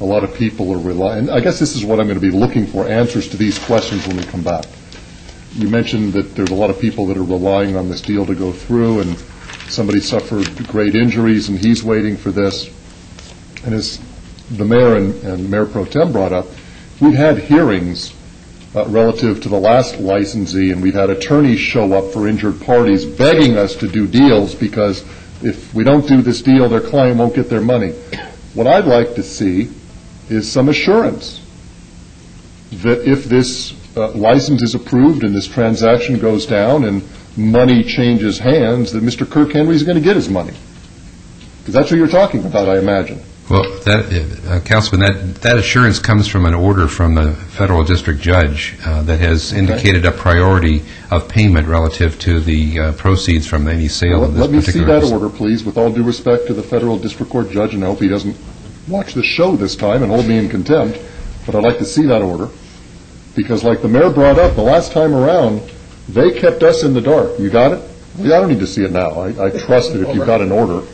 a lot of people are relying. I guess this is what I'm going to be looking for, answers to these questions when we come back. You mentioned that there's a lot of people that are relying on this deal to go through, and somebody suffered great injuries, and he's waiting for this. And as the mayor and Mayor Pro Tem brought up, we've had hearings relative to the last licensee, and we've had attorneys show up for injured parties begging us to do deals because if we don't do this deal, their client won't get their money. What I'd like to see is some assurance that if this license is approved and this transaction goes down and money changes hands, that Mr. Kirk Henry is going to get his money. Because that's what you're talking about, I imagine.
Well, Councilman, that assurance comes from an order from the federal district judge that has indicated a priority of payment relative to the proceeds from any sale of this particular.
Let me see that order, please, with all due respect to the federal district court judge, and I hope he doesn't watch the show this time and hold me in contempt, but I'd like to see that order, because like the mayor brought up, the last time around, they kept us in the dark. You got it? Well, I don't need to see it now. I trust it if you've got an order.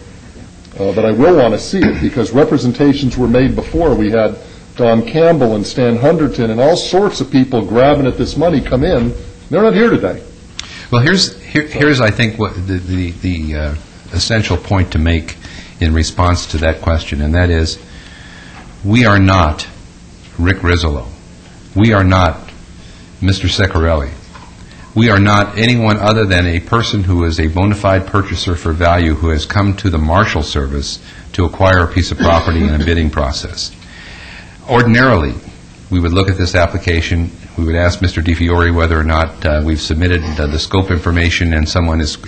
But I will want to see it, because representations were made before. We had Don Campbell and Stan Hunderton and all sorts of people grabbing at this money come in. They're not here today.
Well, here's I think what the essential point to make in response to that question, and that is, we are not Rick Rizzolo. We are not Mr. Ceccarelli. We are not anyone other than a person who is a bona fide purchaser for value who has come to the Marshal Service to acquire a piece of property in a bidding process. Ordinarily, we would look at this application, we would ask Mr. DiFiore whether or not we've submitted the scope information and someone is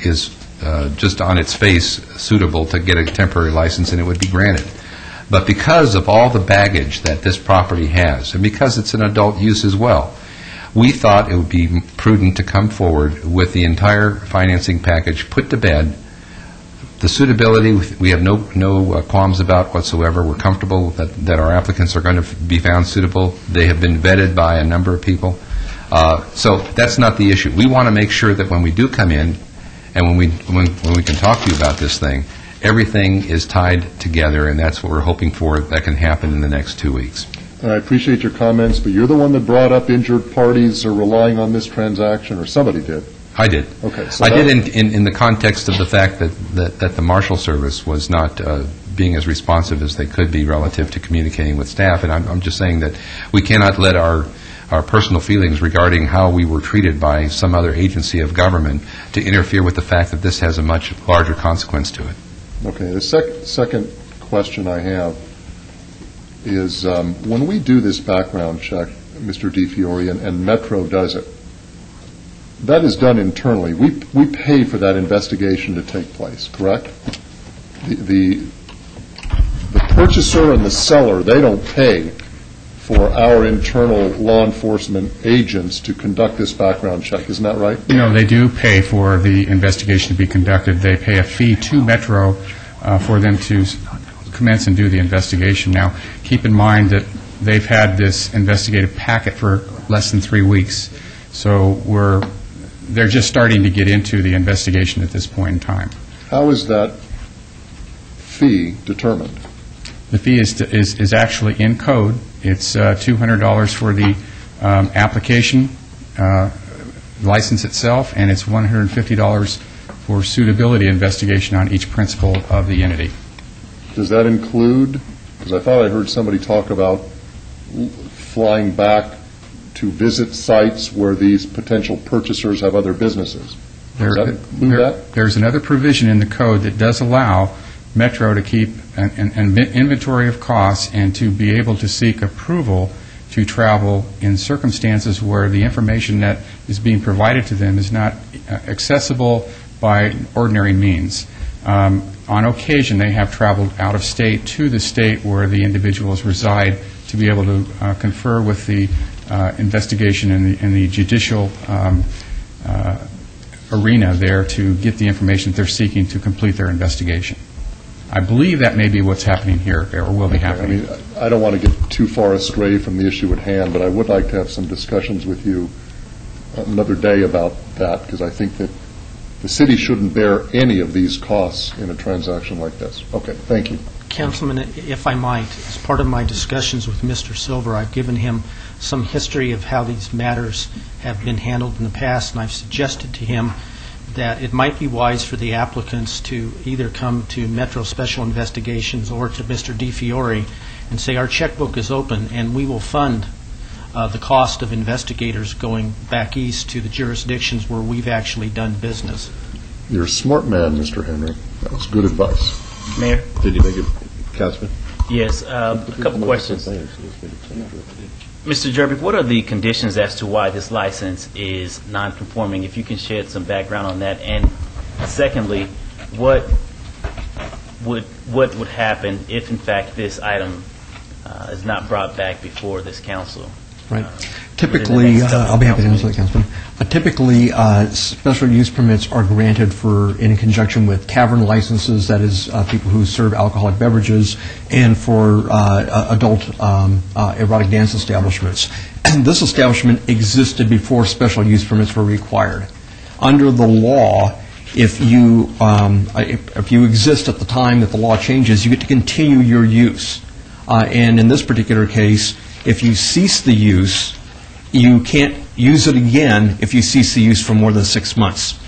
just on its face suitable to get a temporary license, and it would be granted. But because of all the baggage that this property has, and because it's an adult use as well, we thought it would be prudent to come forward with the entire financing package, put to bed, The suitability, we have no qualms about whatsoever. We're comfortable that our applicants are going to be found suitable. They have been vetted by a number of people. So that's not the issue. We want to make sure that when we do come in and when we can talk to you about this thing, everything is tied together, and that's what we're hoping for that can happen in the next 2 weeks.
And I appreciate your comments, but you're the one that brought up injured parties are relying on this transaction, or somebody did.
I did.
Okay. So
I did in the context of the fact that the Marshal Service was not being as responsive as they could be relative to communicating with staff, and I'm just saying that we cannot let our personal feelings regarding how we were treated by some other agency of government to interfere with the fact that this has a much larger consequence to it.
Okay. The second question I have is when we do this background check, Mr. DiFiore, and Metro does it, that is done internally. We pay for that investigation to take place, correct? The purchaser and the seller, they don't pay for our internal law enforcement agents to conduct this background check. Isn't that right?
No, they do pay for the investigation to be conducted. They pay a fee to Metro for them to commence and do the investigation. Now, keep in mind that they've had this investigative packet for less than 3 weeks, so they're just starting to get into the investigation at this point in time.
How is that fee determined?
The fee is actually in code. It's $200 for the application license itself, and it's $150 for suitability investigation on each principal of the entity.
Does that include, because I thought I heard somebody talk about flying back to visit sites where these potential purchasers have other businesses? Does that include that?
There's another provision in the code that does allow Metro to keep an inventory of costs and to be able to seek approval to travel in circumstances where the information that is being provided to them is not accessible by ordinary means. On occasion, they have traveled out of state to the state where the individuals reside to be able to confer with the investigation in the judicial arena there to get the information that they're seeking to complete their investigation. I believe that may be what's happening here, or will be happening.
I don't want to get too far astray from the issue at hand, but I would like to have some discussions with you another day about that, because I think that the city shouldn't bear any of these costs in a transaction like this. Okay, thank you.
Councilman, if I might, as part of my discussions with Mr. Silver, I've given him some history of how these matters have been handled in the past, and I've suggested to him that it might be wise for the applicants to either come to Metro Special Investigations or to Mr. DiFiore and say, our checkbook is open and we will fund the cost of investigators going back east to the jurisdictions where we've actually done business.
You're a smart man, Mr. Henry. That's good advice.
Mayor?
Did you make it, Councilman?
Yes, a couple questions. Mr. Jervik, what are the conditions as to why this license is non-conforming? If you can shed some background on that. And secondly, what would happen if, in fact, this item is not brought back before this council?
Right. Typically, I'll be happy to answer that, Councilman. Typically, special use permits are granted in conjunction with tavern licenses, that is, people who serve alcoholic beverages, and for adult erotic dance establishments. And this establishment existed before special use permits were required. Under the law, if you exist at the time that the law changes, you get to continue your use. And in this particular case, if you cease the use, you can't use it again if you cease the use for more than 6 months.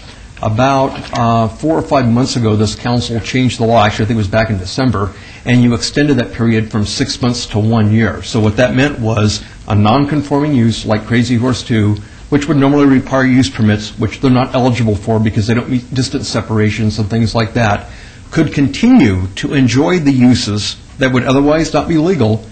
About 4 or 5 months ago, this council changed the law, actually I think it was back in December, and you extended that period from 6 months to 1 year. So what that meant was a non-conforming use like Crazy Horse 2, which would normally require use permits, which they're not eligible for because they don't meet distance separations and things like that, could continue to enjoy the uses that would otherwise not be legal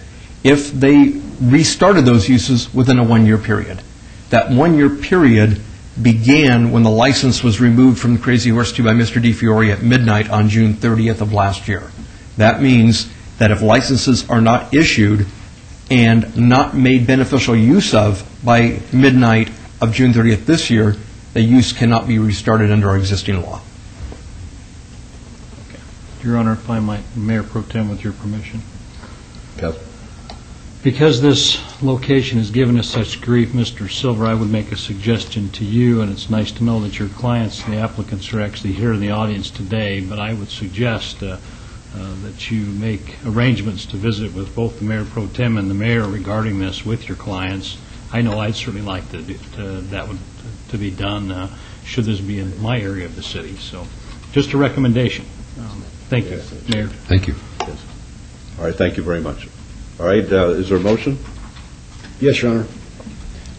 if they restarted those uses within a 1 year period. That 1 year period began when the license was removed from Crazy Horse 2 by Mr. DiFiore at midnight on June 30th of last year. That means that if licenses are not issued and not made beneficial use of by midnight of June 30th this year, the use cannot be restarted under our existing law.
Your Honor, if I might, Mayor Pro Tem, with your permission.
Counsel.
Because this location has given us such grief, Mr. Silver, I would make a suggestion to you, and it's nice to know that your clients, the applicants, are actually here in the audience today, but I would suggest that you make arrangements to visit with both the Mayor Pro Tem and the Mayor regarding this with your clients. I know I'd certainly like to be done should this be in my area of the city. So just a recommendation. Thank you, Mayor.
Thank you.
Yes. All right, thank you very much. All right, is there a motion?
Yes, Your Honor.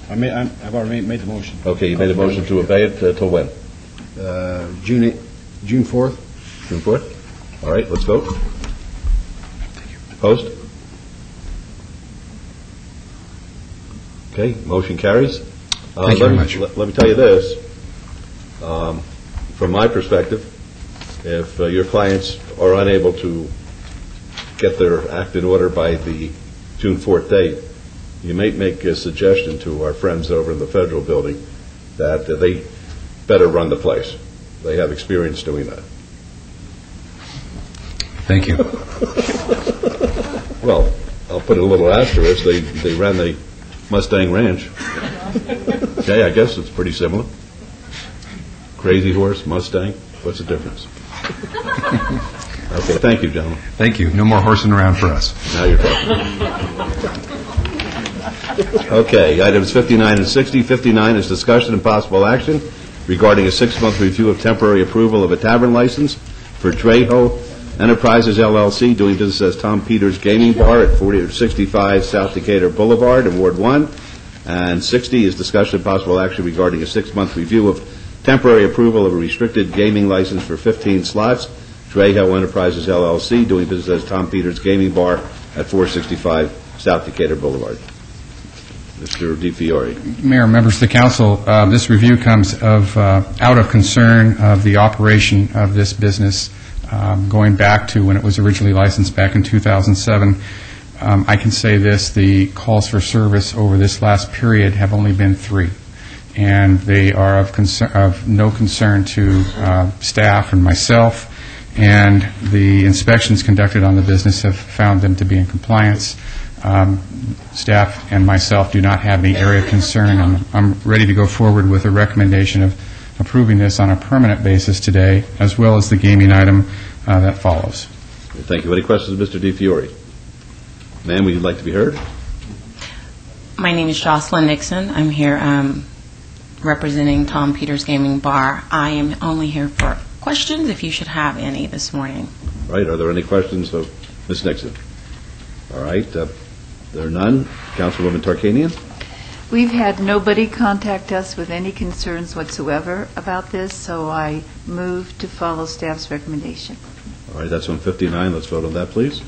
I've already made the motion.
Okay, you made a motion to obey it till when?
June 4th.
June 4th? All right, let's vote. Opposed? Okay, motion carries.
Thank you very much.
Let me tell you this. From my perspective, if your clients are unable to get their act in order by the June 4th date, you may make a suggestion to our friends over in the Federal Building that they better run the place. They have experience doing that.
Thank you.
Well, I'll put a little asterisk. They ran the Mustang Ranch. Okay, I guess it's pretty similar. Crazy Horse, Mustang, what's the difference? Okay, thank you, gentlemen.
Thank you. No more horsing around for us.
Now you're talking. Okay, items 59 and 60. 59 is discussion and possible action regarding a 6-month review of temporary approval of a tavern license for Trejo Enterprises, LLC, doing business as Tom Peters Gaming Bar at 4065 South Decatur Boulevard in Ward 1. And 60 is discussion and possible action regarding a 6-month review of temporary approval of a restricted gaming license for 15 slots, Trejo Enterprises, LLC, doing business as Tom Peters Gaming Bar at 465 South Decatur Boulevard. Mr. DiFiore.
Mayor, members of the council, this review comes out of concern of the operation of this business going back to when it was originally licensed back in 2007. I can say this, the calls for service over this last period have only been 3, and they are of no concern to staff and myself, and the inspections conducted on the business have found them to be in compliance. Staff and myself do not have any area of concern. I'm ready to go forward with a recommendation of approving this on a permanent basis today, as well as the gaming item that follows.
Thank you. Any questions, Mr. DiFiore? Ma'am, would you like to be heard?
My name is Jocelyn Nixon. I'm here representing Tom Peters Gaming Bar. I am only here for questions, if you should have any this morning.
All right. Are there any questions of Ms. Nixon? All right. There are none. Councilwoman Tarkanian?
We've had nobody contact us with any concerns whatsoever about this, so I move to follow staff's recommendation.
All right. That's on 59. Let's vote on that, please.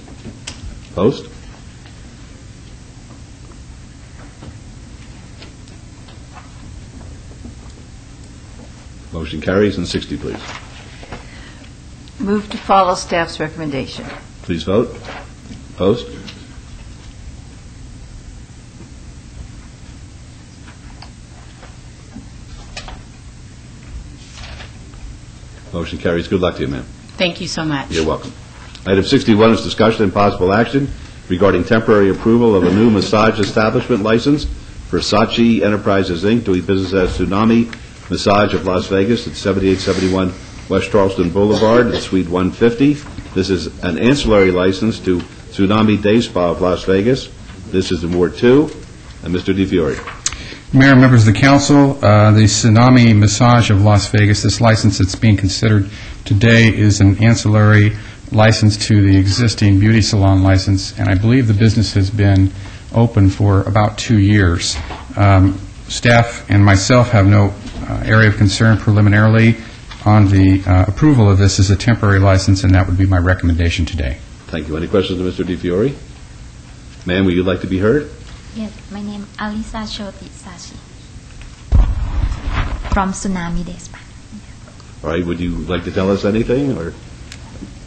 Opposed? Motion carries. And 60, please.
Move to follow staff's recommendation.
Please vote. Opposed? Motion carries. Good luck to you, ma'am.
Thank you so much.
You're welcome. Item 61 is discussion and possible action regarding temporary approval of a new massage establishment license for Saatchi Enterprises, Inc., doing business as Tsunami Massage of Las Vegas at 7871 West Charleston Boulevard, Suite 150. This is an ancillary license to Tsunami Day Spa of Las Vegas. This is in Ward 2. And Mr. DiFiore.
Mayor, members of the council, the Tsunami Massage of Las Vegas, this license that's being considered today is an ancillary license to the existing beauty salon license, and I believe the business has been open for about 2 years. Staff and myself have no area of concern preliminarily on the approval of this as a temporary license, and that would be my recommendation today.
Thank you. Any questions of Mr. DiFiore? Ma'am, would you like to be heard?
Yes, my name is Alisa Shoti Sashi from Tsunami Day Spa.
All right. Would you like to tell us anything? Or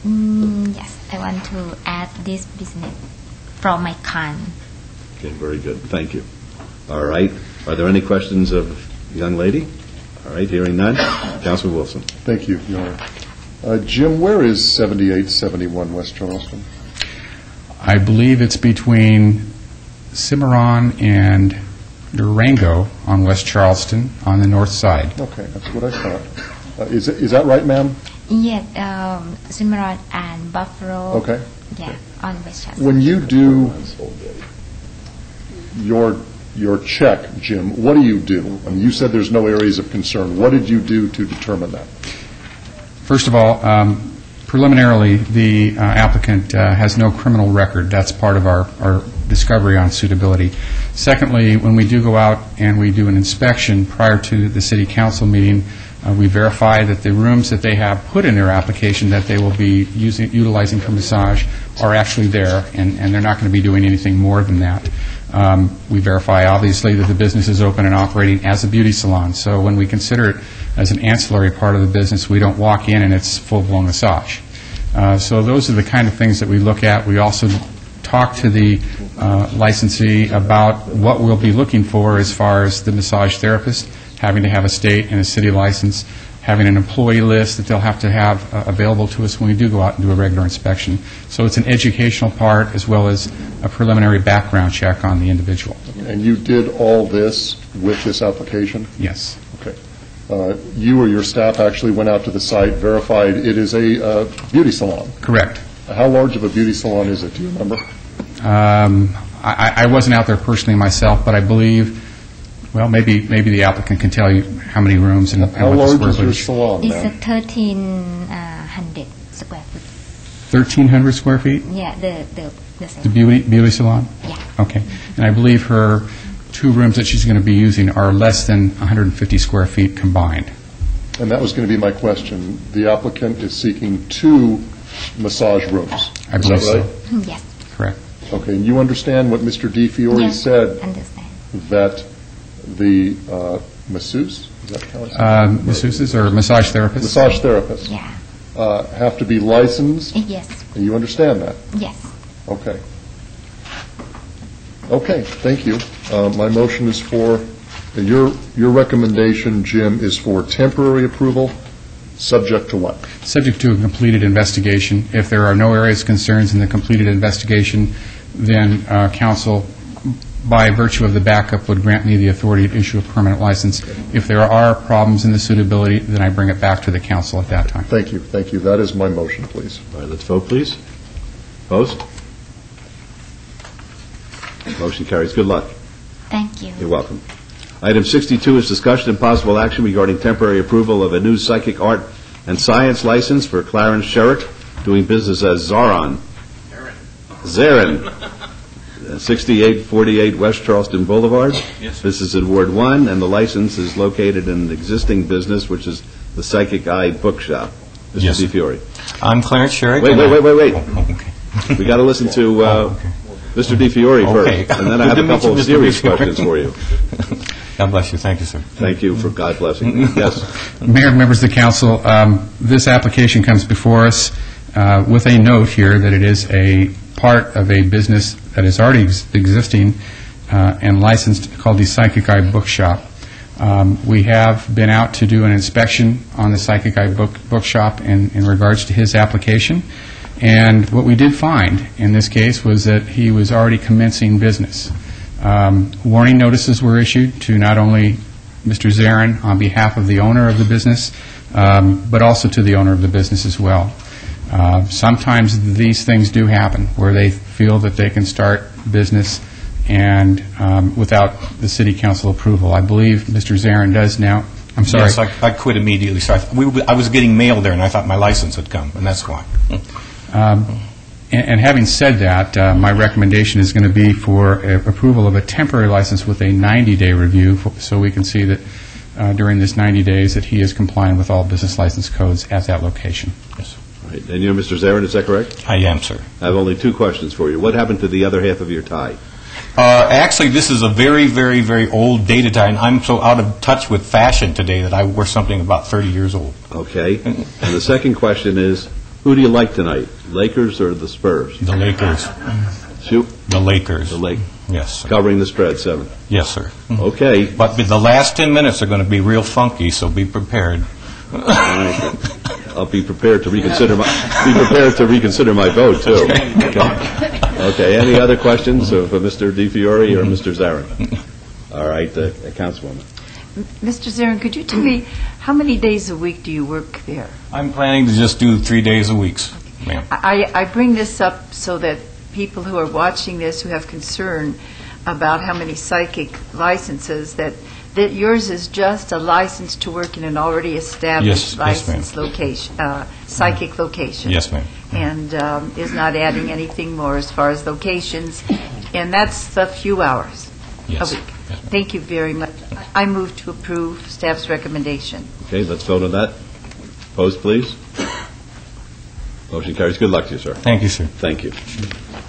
Yes, I want to add this business from my client.
Okay, very good. Thank you. All right. Are there any questions of the young lady? All right. Hearing none. Councilman Wilson.
Thank you, Your Honor. Jim, where is 7871 West Charleston?
I believe it's between Cimarron and Durango on West Charleston on the north side.
Okay, that's what I thought. Is that right, ma'am?
Yes, Cimarron and Buffalo.
Okay.
Yeah, on West Charleston.
When you do your check, Jim, what do you do? I mean, you said there's no areas of concern. What did you do to determine that?
First of all, preliminarily, the applicant has no criminal record. That's part of our discovery on suitability. Secondly, when we do go out and we do an inspection prior to the city council meeting, we verify that the rooms that they have put in their application that they will be utilizing for massage are actually there, and they're not going to be doing anything more than that. We verify, obviously, that the business is open and operating as a beauty salon. So when we consider it as an ancillary part of the business, we don't walk in and it's full-blown massage. So those are the kind of things that we look at. We also talk to the licensee about what we'll be looking for as far as the massage therapist, having to have a state and a city license, having an employee list that they'll have to have available to us when we do go out and do a regular inspection. So it's an educational part as well as a preliminary background check on the individual.
And you did all this with this application?
Yes.
Okay. You or your staff actually went out to the site, verified it is a beauty salon?
Correct.
How large of a beauty salon is it? Do you remember?
I wasn't out there personally myself, but I believe, well, maybe the applicant can tell you how many rooms and
how
what the
large
square
is your salon,
It's
ma'am?
1,300 square foot.
1,300 square feet?
Yeah, the
The beauty salon?
Yeah.
Okay. And I believe her 2 rooms that she's going to be using are less than 150 square feet combined.
And that was going to be my question. The applicant is seeking 2 massage rooms.
I believe
Is that right?
Yes.
Correct.
Okay, and you understand what Mr. DiFiore
Yes,
said,
understand.
that the masseuse, is that how it's
Masseuses or massage therapists?
Massage therapists
Yeah.
have to be licensed?
Yes.
And you understand that?
Yes.
Okay. Okay, thank you. My motion is for, your recommendation, Jim, is for temporary approval, subject to what?
Subject to a completed investigation. If there are no areas of concerns in the completed investigation, then council, by virtue of the backup, would grant me the authority to issue a permanent license. If there are problems in the suitability, then I bring it back to the council at that time.
Thank you, thank you. That is my motion, please.
All right, let's vote, please. Opposed? Motion carries. Good luck.
Thank you.
You're welcome. Item 62 is discussion and possible action regarding temporary approval of a new psychic art and science license for Clarence Sherrick, doing business as Zarin. Zarin. 6848 West Charleston Boulevard.
Yes.
This is in Ward 1, and the license is located in an existing business, which is the Psychic Eye Bookshop. Mr.
Yes.
DiFiore.
I'm Clarence Sherrick.
Wait.
Oh, okay.
We got to listen to Mr. DiFiore
Okay.
first, and then I have a couple of serious questions for you.
God bless you. Thank you, sir.
Thank you for God blessing you. Yes.
Mayor and members of the council, this application comes before us with a note here that it is a part of a business that is already existing and licensed called the Psychic Eye Bookshop. We have been out to do an inspection on the Psychic Eye Bookshop in regards to his application, and what we did find in this case was that he was already commencing business. Warning notices were issued to not only Mr. Zarin on behalf of the owner of the business, but also to the owner of the business as well. Sometimes these things do happen, where they feel that they can start business and without the city council approval. I believe Mr. Zarin does now. I'm sorry.
Yes, I quit immediately. So I was getting mail there, and I thought my license had come, and that's why.
And having said that, my recommendation is going to be for approval of a temporary license with a 90-day review, so we can see that during this 90 days that he is complying with all business license codes at that location.
Yes.
Right. And you're Mr. Zarin, is that correct?
I am, sir.
I have only 2 questions for you. What happened to the other half of your tie?
Actually, this is a very, very, very old dated tie, and I'm so out of touch with fashion today that I wear something about 30 years old.
Okay. And the second question is, who do you like tonight, Lakers or the Spurs?
The Lakers.
Shoot.
The Lakers.
The Lakers.
Yes, sir.
Covering the spread, 7.
Yes, sir.
Okay.
But the last 10 minutes are going to be real funky, so be prepared.
I'll be prepared to reconsider my vote, too. Okay, any other questions of Mr. DiFiore or Mr. Zarin? All right, Councilwoman.
Mr. Zarin, could you tell me how many days a week do you work there?
I'm planning to just do 3 days a week, ma'am.
I bring this up so that people who are watching this who have concern about how many psychic licenses, that yours is just a license to work in an already established licensed location, psychic location.
Yes, ma'am.
And is not adding anything more as far as locations, and that's a few hours a week. Thank you very much. I move to approve staff's recommendation.
Okay, let's vote on that. Opposed, please. Motion carries. Good luck to you, sir.
Thank you, sir.
Thank you.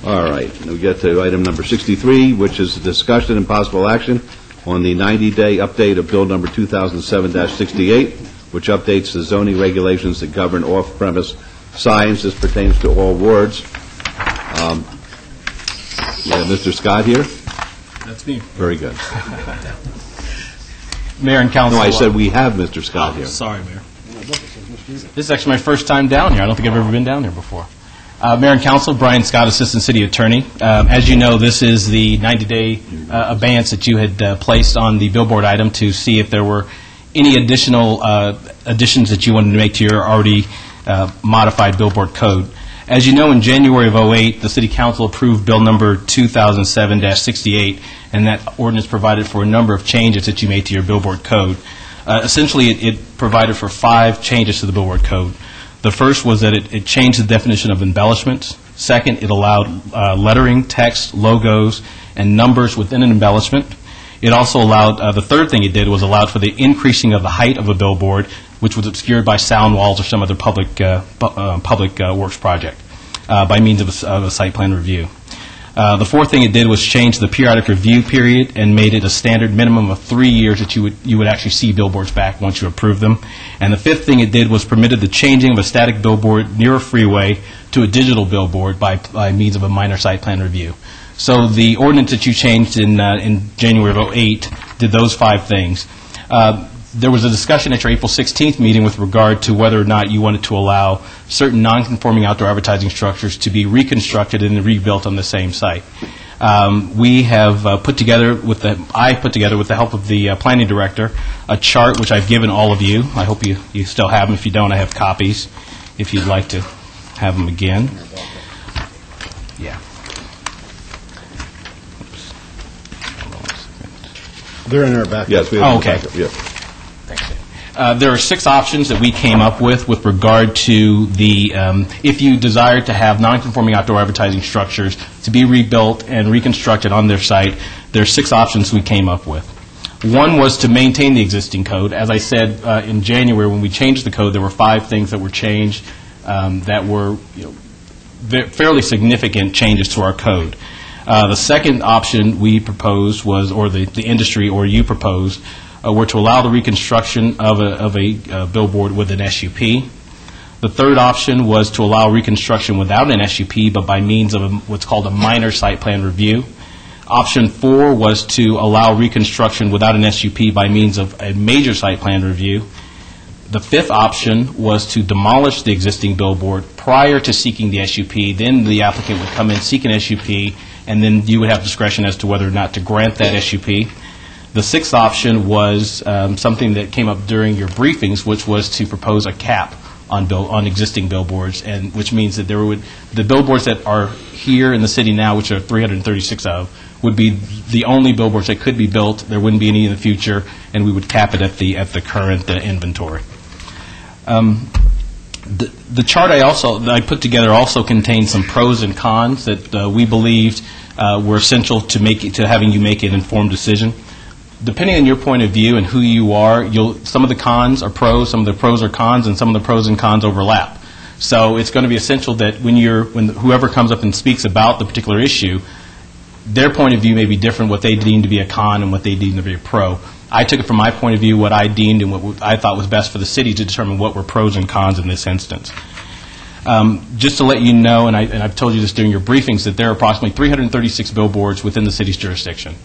All right, we get to item number 63, which is discussion and possible action on the 90-day update of Bill number 2007-68, which updates the zoning regulations that govern off-premise signs. This pertains to all wards. Mr. Scott here?
That's me.
Very good.
Mayor and Council.
No, I said we have Mr. Scott here.
Sorry, Mayor. This is actually my first time down here. I don't think I've ever been down here before. Mayor and Council, Brian Scott, Assistant City Attorney. As you know, this is the 90-day abeyance that you had placed on the billboard item to see if there were any additional additions that you wanted to make to your already modified billboard code. As you know, in January of 2008, the City Council approved Bill number 2007-68, and that ordinance provided for a number of changes that you made to your billboard code. Essentially, it provided for 5 changes to the billboard code. The first was that it changed the definition of embellishments. Second, it allowed lettering, text, logos, and numbers within an embellishment. It also allowed, the third thing it did was allowed for the increasing of the height of a billboard, which was obscured by sound walls or some other public works project by means of a site plan review. The fourth thing it did was change the periodic review period and made it a standard minimum of 3 years that you would actually see billboards back once you approve them. And the fifth thing it did was permitted the changing of a static billboard near a freeway to a digital billboard by means of a minor site plan review. So the ordinance that you changed in January of 2008 did those 5 things. There was a discussion at your April 16th meeting with regard to whether or not you wanted to allow certain non-conforming outdoor advertising structures to be reconstructed and rebuilt on the same site. We have I put together with the help of the planning director a chart which I've given all of you. I hope you still have them. If you don't, I have copies if you'd like to have them again. Yeah.
They're in our back.
Yes, we have.
Okay.
Yes.
There are 6 options that we came up with regard to the, if you desire to have non-conforming outdoor advertising structures to be rebuilt and reconstructed on their site, there are 6 options we came up with. One was to maintain the existing code. As I said in January when we changed the code, there were 5 things that were changed that were fairly significant changes to our code. The second option we proposed was, or the industry or you proposed, were to allow the reconstruction of a billboard with an SUP. The third option was to allow reconstruction without an SUP, but by means of what's called a minor site plan review. Option 4 was to allow reconstruction without an SUP by means of a major site plan review. The fifth option was to demolish the existing billboard prior to seeking the SUP. Then the applicant would come in, seek an SUP, and then you would have discretion as to whether or not to grant that SUP. The sixth option was something that came up during your briefings, which was to propose a cap on existing billboards, and which means that the billboards that are here in the city now, which are 336 of, would be the only billboards that could be built. There wouldn't be any in the future, and we would cap it at the current inventory. The chart that I put together also contains some pros and cons that we believed were essential to having you make an informed decision. Depending on your point of view and who you are, some of the cons are pros, some of the pros are cons, and some of the pros and cons overlap. So it's going to be essential that when whoever comes up and speaks about the particular issue, their point of view may be different, what they deem to be a con and what they deem to be a pro. I took it from my point of view, what I deemed and what I thought was best for the city to determine what were pros and cons in this instance. Just to let you know, and I've told you this during your briefings, that there are approximately 336 billboards within the city's jurisdiction.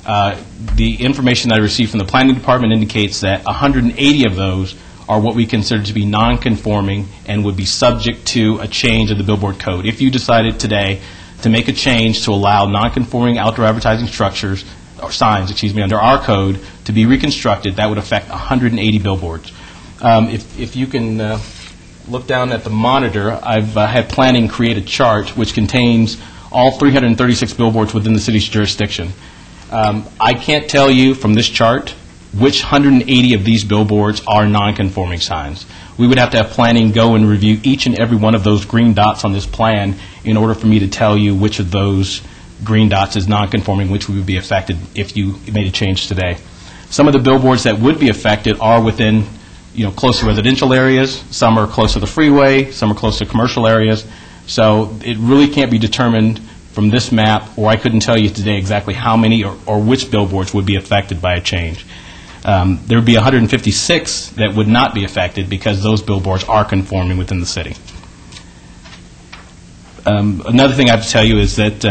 The information that I received from the planning department indicates that 180 of those are what we consider to be non-conforming and would be subject to a change of the billboard code. If you decided today to make a change to allow non-conforming outdoor advertising structures, or signs, under our code to be reconstructed, that would affect 180 billboards. If you can look down at the monitor, I've had planning create a chart which contains all 336 billboards within the city's jurisdiction. I can't tell you from this chart which 180 of these billboards are non-conforming signs. We would have to have planning go and review each and every one of those green dots on this plan in order for me to tell you which of those green dots is non-conforming, which would be affected if you made a change today. Some of the billboards that would be affected are within, close to residential areas. Some are close to the freeway. Some are close to commercial areas. So it really can't be determined from this map, or I couldn't tell you today exactly how many or which billboards would be affected by a change. There would be 156 that would not be affected because those billboards are conforming within the city. Another thing I have to tell you is that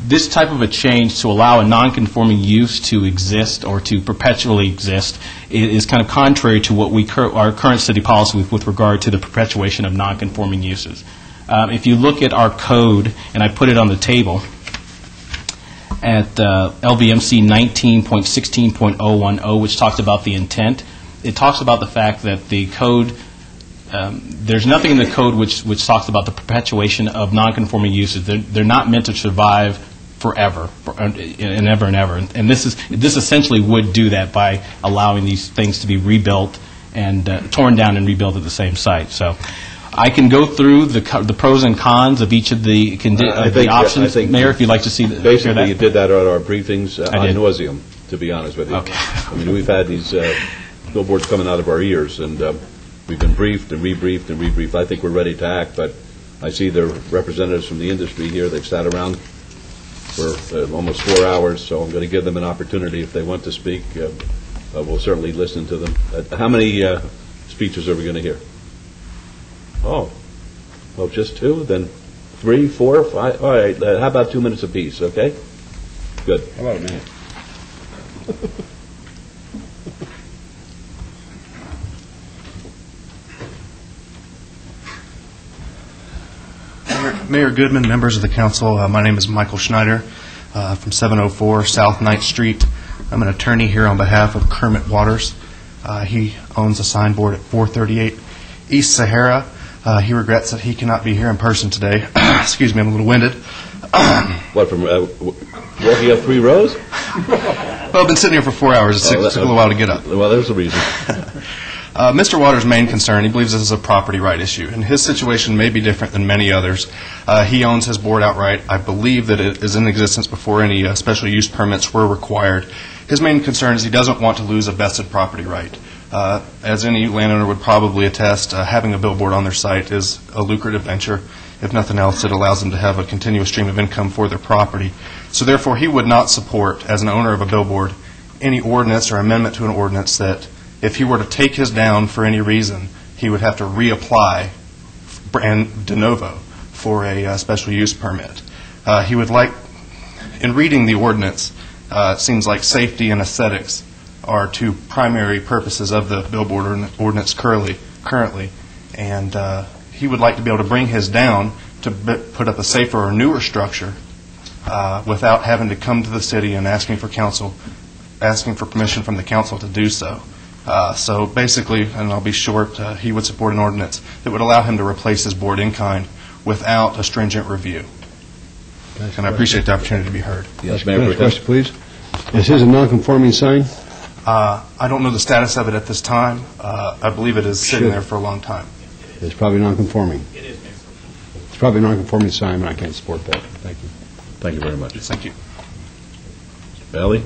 this type of a change to allow a non-conforming use to exist or to perpetually exist is kind of contrary to what our current city policy with regard to the perpetuation of non-conforming uses. If you look at our code, and I put it on the table, at LVMC 19.16.010, which talks about the intent, it talks about the fact that the code, there's nothing in the code which talks about the perpetuation of non-conforming uses. They're not meant to survive forever, and ever and ever. And this essentially would do that by allowing these things to be rebuilt and torn down and rebuilt at the same site. So I can go through the pros and cons of each of the options, Mayor, if you'd like to see that.
Basically, you did that at our briefings ad nauseum, to be honest with you.
Okay.
I mean, we've had these billboards coming out of our ears, and we've been briefed and rebriefed and rebriefed. I think we're ready to act, but I see there are representatives from the industry here. They've sat around for almost 4 hours, so I'm going to give them an opportunity if they want to speak. We'll certainly listen to them. How many speeches are we going to hear? Oh, well, just 2? Then 3, 4, 5? All right, how about 2 minutes apiece, okay? Good. How about a minute?
Mayor Goodman, members of the council, my name is Michael Schneider from 704 South 9th Street. I'm an attorney here on behalf of Kermit Waters. He owns a signboard at 438 East Sahara. He regrets that he cannot be here in person today. Excuse me, I'm a little winded.
What, from walking up 3 rows?
Well, I've been sitting here for 4 hours. It took a little while to get up.
Well, there's a reason.
Mr. Waters' main concern, he believes this is a property right issue, and his situation may be different than many others. He owns his board outright. I believe that it is in existence before any special use permits were required. His main concern is he doesn't want to lose a vested property right. As any landowner would probably attest, having a billboard on their site is a lucrative venture. If nothing else, it allows them to have a continuous stream of income for their property. So therefore, he would not support, as an owner of a billboard, any ordinance or amendment to an ordinance that if he were to take his down for any reason, he would have to reapply brand de novo for a special use permit. He would like, in reading the ordinance, it seems like safety and aesthetics are 2 primary purposes of the billboard ordinance currently, and he would like to be able to bring his down to put up a safer or newer structure without having to come to the city and asking for permission from the council to do so. So basically, and I'll be short, he would support an ordinance that would allow him to replace his board in kind without a stringent review. And I appreciate the opportunity to be heard.
Yes, Mayor. Question, please. Is his a non-conforming sign?
I don't know the status of it at this time. I believe it is sitting there for a long time.
It's probably non-conforming. It is. It's probably a non-conforming sign, but I can't support that. Thank you.
Thank you very much.
Thank you.
Bailey?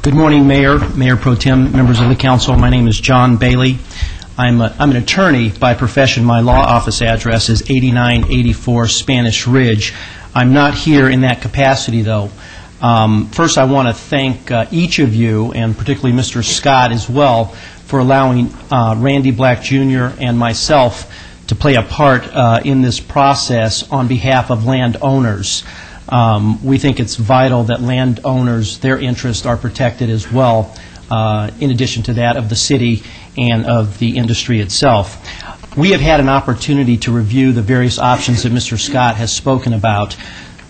Good morning, Mayor, Mayor Pro Tem, members of the council. My name is John Bailey. I'm an attorney by profession. My law office address is 8984 Spanish Ridge. I'm not here in that capacity, though. First, I want to thank each of you, and particularly Mr. Scott as well, for allowing Randy Black Jr. and myself to play a part in this process on behalf of landowners. We think it's vital that landowners, their interests are protected as well.
in addition to that of the city and of the industry itself. We have had an opportunity to review the various options that Mr. Scott has spoken about.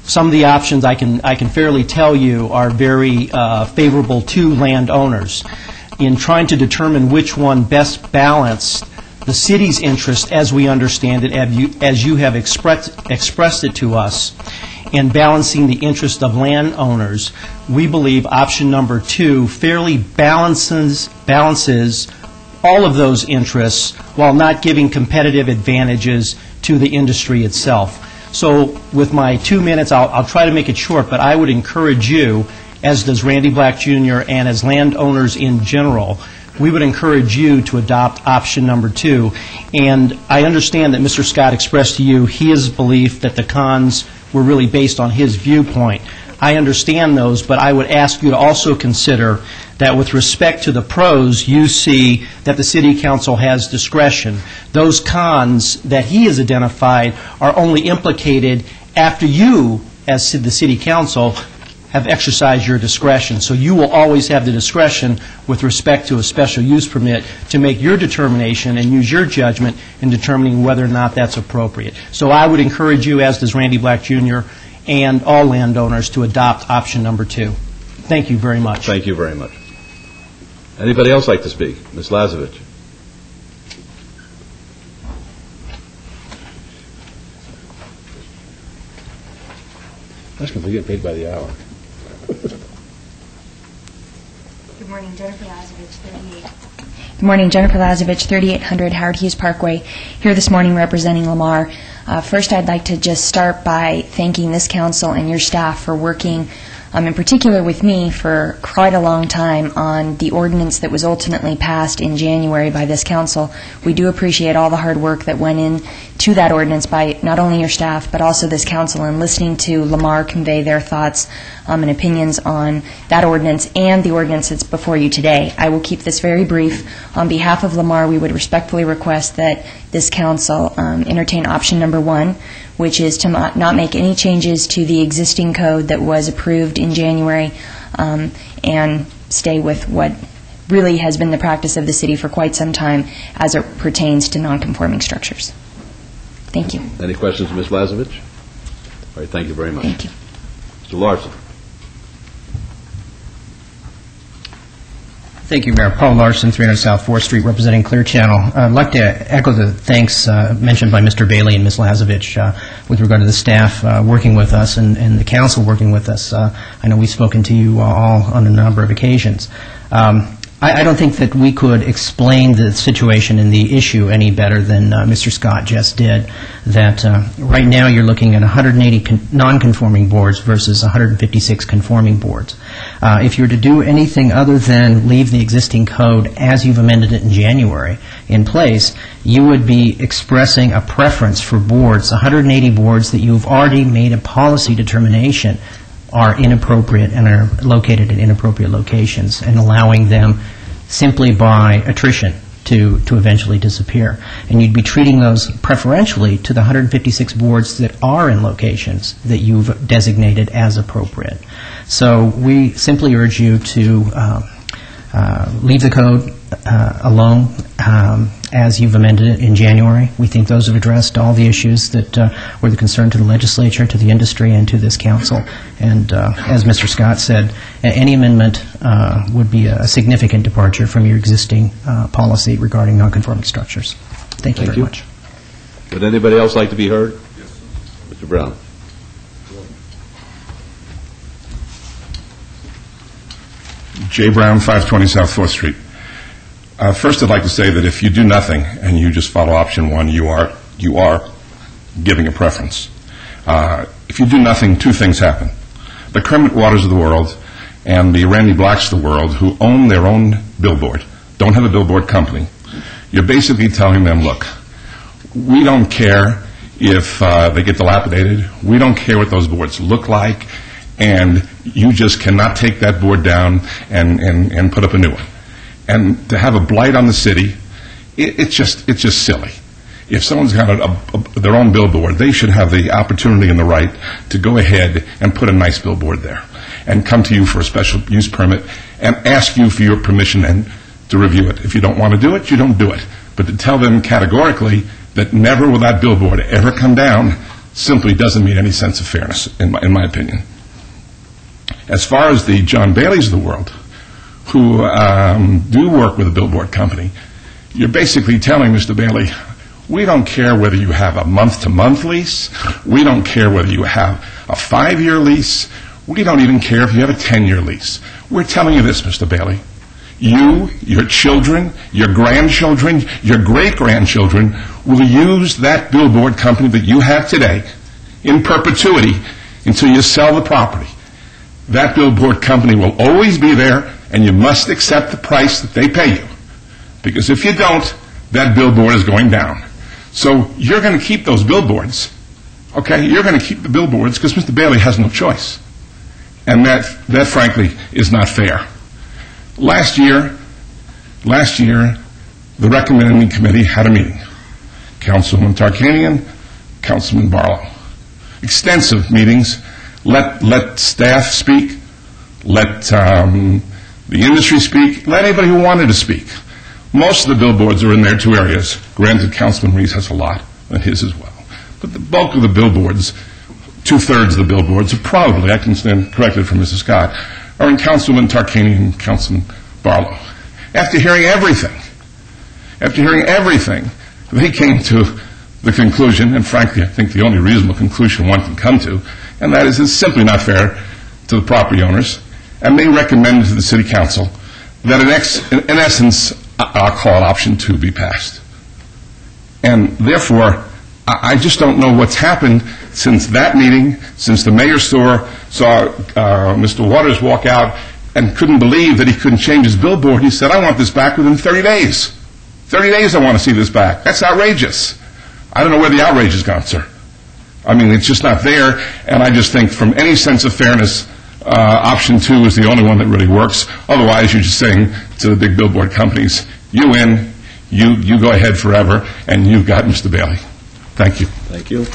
Some of the options I can fairly tell you are very favorable to landowners. In trying to determine which one best balanced the city's interest as we understand it, as you have expressed it to us, and balancing the interest of landowners, we believe option number 2 fairly balances all of those interests while not giving competitive advantages to the industry itself. So with my 2 minutes, I'll try to make it short, but I would encourage you, as does Randy Black Jr. and as landowners in general, we would encourage you to adopt option number 2. And I understand that Mr. Scott expressed to you his belief that the cons were really based on his viewpoint. I understand those, but I would ask you to also consider that with respect to the pros, you see that the City Council has discretion. Those cons that he has identified are only implicated after you, as the City Council, have exercised your discretion. So you will always have the discretion with respect to a special use permit to make your determination and use your judgment in determining whether or not that's appropriate. So I would encourage you, as does Randy Black Jr., and all landowners, to adopt option number 2. Thank you very much.
Thank you very much. Anybody else like to speak? Ms. Lazovich.
That's because we get paid by the hour.
Good morning, Jennifer Lazovich, 38. Good morning, Jennifer Lazovich, 3800 Howard Hughes Parkway, here this morning representing Lamar. First, I'd like to just start by thanking this council and your staff for working, in particular with me, for quite a long time on the ordinance that was ultimately passed in January by this council. We do appreciate all the hard work that went into that ordinance by not only your staff, but also this council, and listening to Lamar convey their thoughts and opinions on that ordinance and the ordinance that's before you today. I will keep this very brief. On behalf of Lamar, we would respectfully request that this council entertain option number 1, which is to not make any changes to the existing code that was approved in January, and stay with what really has been the practice of the city for quite some time as it pertains to nonconforming structures. Thank you.
Any questions, Ms. Lazovich? All right, thank you very much.
Thank you.
Mr. Larson.
Thank you, Mayor. Paul Larson, 300 South 4th Street, representing Clear Channel. I'd like to echo the thanks mentioned by Mr. Bailey and Ms. Lazovich with regard to the staff working with us and the council working with us. I know we've spoken to you all on a number of occasions. I don't think that we could explain the situation and the issue any better than Mr. Scott just did, that right now you're looking at 180 non-conforming boards versus 156 conforming boards. If you were to do anything other than leave the existing code as you've amended it in January in place, you would be expressing a preference for boards, 180 boards that you've already made a policy determination are inappropriate and are located at inappropriate locations, and allowing them simply by attrition to eventually disappear. And you'd be treating those preferentially to the 156 boards that are in locations that you've designated as appropriate. So we simply urge you to leave the code alone as you've amended it in January. We think those have addressed all the issues that were the concern to the legislature, to the industry, and to this council. And as Mr. Scott said, any amendment would be a significant departure from your existing policy regarding nonconforming structures. Thank you very much.
Would anybody else like to be heard? Yes. Mr. Brown.
J. Brown, 520 South 4th Street. First, I'd like to say that if you do nothing and you just follow option 1, you are giving a preference. If you do nothing, 2 things happen. The Kermit Waters of the world and the Randy Blacks of the world, who own their own billboard, don't have a billboard company, you're basically telling them, look, we don't care if they get dilapidated. We don't care what those boards look like. And you just cannot take that board down and put up a new one. And to have a blight on the city, it's just silly. if someone's got their own billboard, they should have the opportunity and the right to go ahead and put a nice billboard there and come to you for a special use permit and ask you for your permission and to review it. If you don't want to do it, you don't do it. But to tell them categorically that never will that billboard ever come down simply doesn't mean any sense of fairness, in my opinion. As far as the John Baileys of the world, who do work with a billboard company, you're basically telling Mr. Bailey, we don't care whether you have a month-to-month lease, we don't care whether you have a 5-year lease, we don't even care if you have a 10-year lease. We're telling you this, Mr. Bailey. You, your children, your grandchildren, your great-grandchildren will use that billboard company that you have today in perpetuity until you sell the property. That billboard company will always be there, and you must accept the price that they pay you. Because if you don't, that billboard is going down. So you're going to keep those billboards, okay? You're going to keep the billboards because Mr. Bailey has no choice. And that frankly, is not fair. Last year, the recommending committee had a meeting. Councilman Tarkanian, Councilman Barlow. Extensive meetings. Let staff speak. Let the industry speak. Let anybody who wanted to speak. Most of the billboards are in their 2 areas. Granted, Councilman Reese has a lot, and his as well. But the bulk of the billboards, 2/3 of the billboards, are probably, I can stand corrected from Mrs. Scott, are in Councilman Tarkanian and Councilman Barlow. After hearing everything, they came to the conclusion, and frankly, I think the only reasonable conclusion one can come to, and that is it's simply not fair to the property owners, and they recommended to the City Council that in essence, I'll call it option 2 be passed. And therefore, I just don't know what's happened since that meeting, since the mayor saw Mr. Waters walk out and couldn't believe that he couldn't change his billboard. He said, I want this back within 30 days. 30 days I want to see this back. That's outrageous. I don't know where the outrage has gone, sir. I mean, it's just not there, and I just think from any sense of fairness, option 2 is the only one that really works. Otherwise, you're just saying to the big billboard companies, you win, you go ahead forever, and you've got Mr. Bailey. Thank you.
Thank you.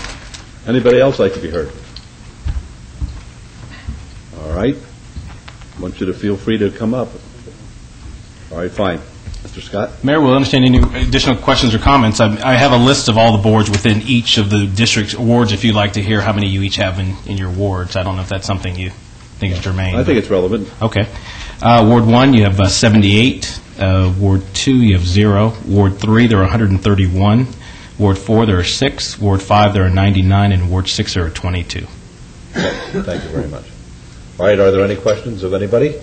Anybody else like to be heard? All right. I want you to feel free to come up. All right, fine. Mr. Scott?
Mayor, we'll understand any additional questions or comments. I have a list of all the boards within each of the district wards if you'd like to hear how many you each have in your wards. I don't know if that's something you think is germane.
I think it's relevant.
Okay. Ward 1, you have 78. Ward 2, you have 0. Ward 3, there are 131. Ward 4, there are 6. Ward 5, there are 99. And Ward 6, there are 22.
Thank you very much. All right, are there any questions of anybody?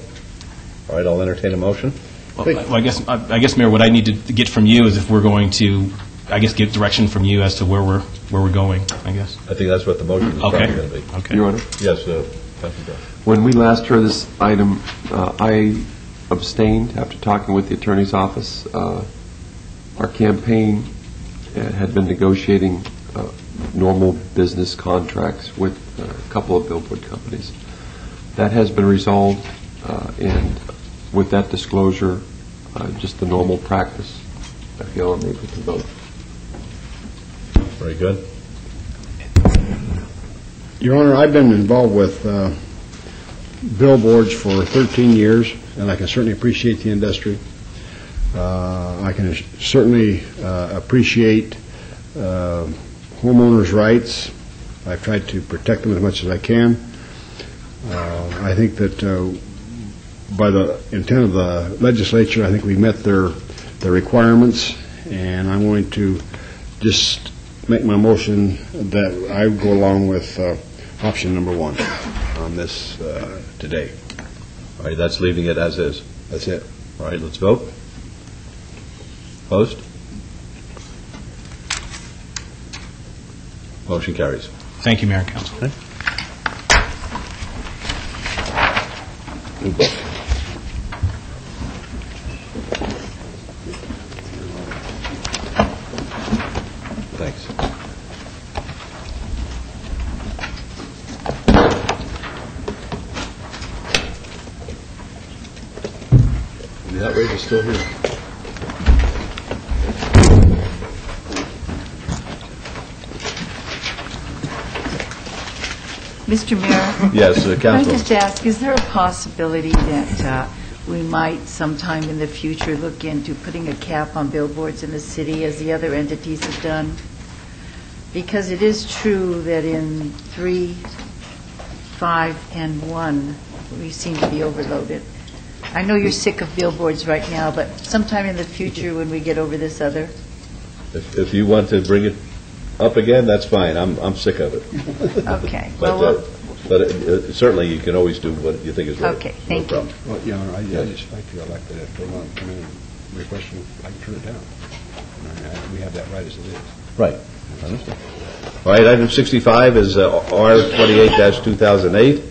All right, I'll entertain a motion.
Well, I guess, Mayor, what I need to get from you is if we're going to, get direction from you as to where we're going, I guess.
I think that's what the motion is probably going to be.
Okay.
Your Honor?
Yes, Councilman Brown.
When we last heard this item, I abstained after talking with the Attorney's Office. Our campaign had been negotiating normal business contracts with a couple of billboard companies. That has been resolved, and with that disclosure, just the normal practice, I feel I'm able to vote.
Very good.
Your Honor, I've been involved with billboards for 13 years, and I can certainly appreciate the industry. I can certainly appreciate homeowners' rights. I've tried to protect them as much as I can. I think that by the intent of the legislature, I think we met their requirements, and I'm going to just make my motion that I go along with option number 1 on this today.
All right, that's leaving it as is.
That's it.
All right, let's vote. Opposed? Motion carries.
Thank you, Mayor and Council.
Okay. Thanks. The outrage is still here.
Mr. Mayor?
Yes,
Can I
Councilman.
just ask, is there a possibility that we might sometime in the future look into putting a cap on billboards in the city as the other entities have done? Because it is true that in 3, 5, and 1, we seem to be overloaded. I know you're sick of billboards right now, but sometime in the future when we get over this other.
If you want to bring it up again, that's fine. I'm sick of it.
Okay.
But certainly you can always do what you think is right.
Okay, thank you.
Well, Your Honor, I just feel like that if they want to come in and request it, I can turn it down. We have that right as it is.
Right. I understand. All right, item 65 is R28-2008,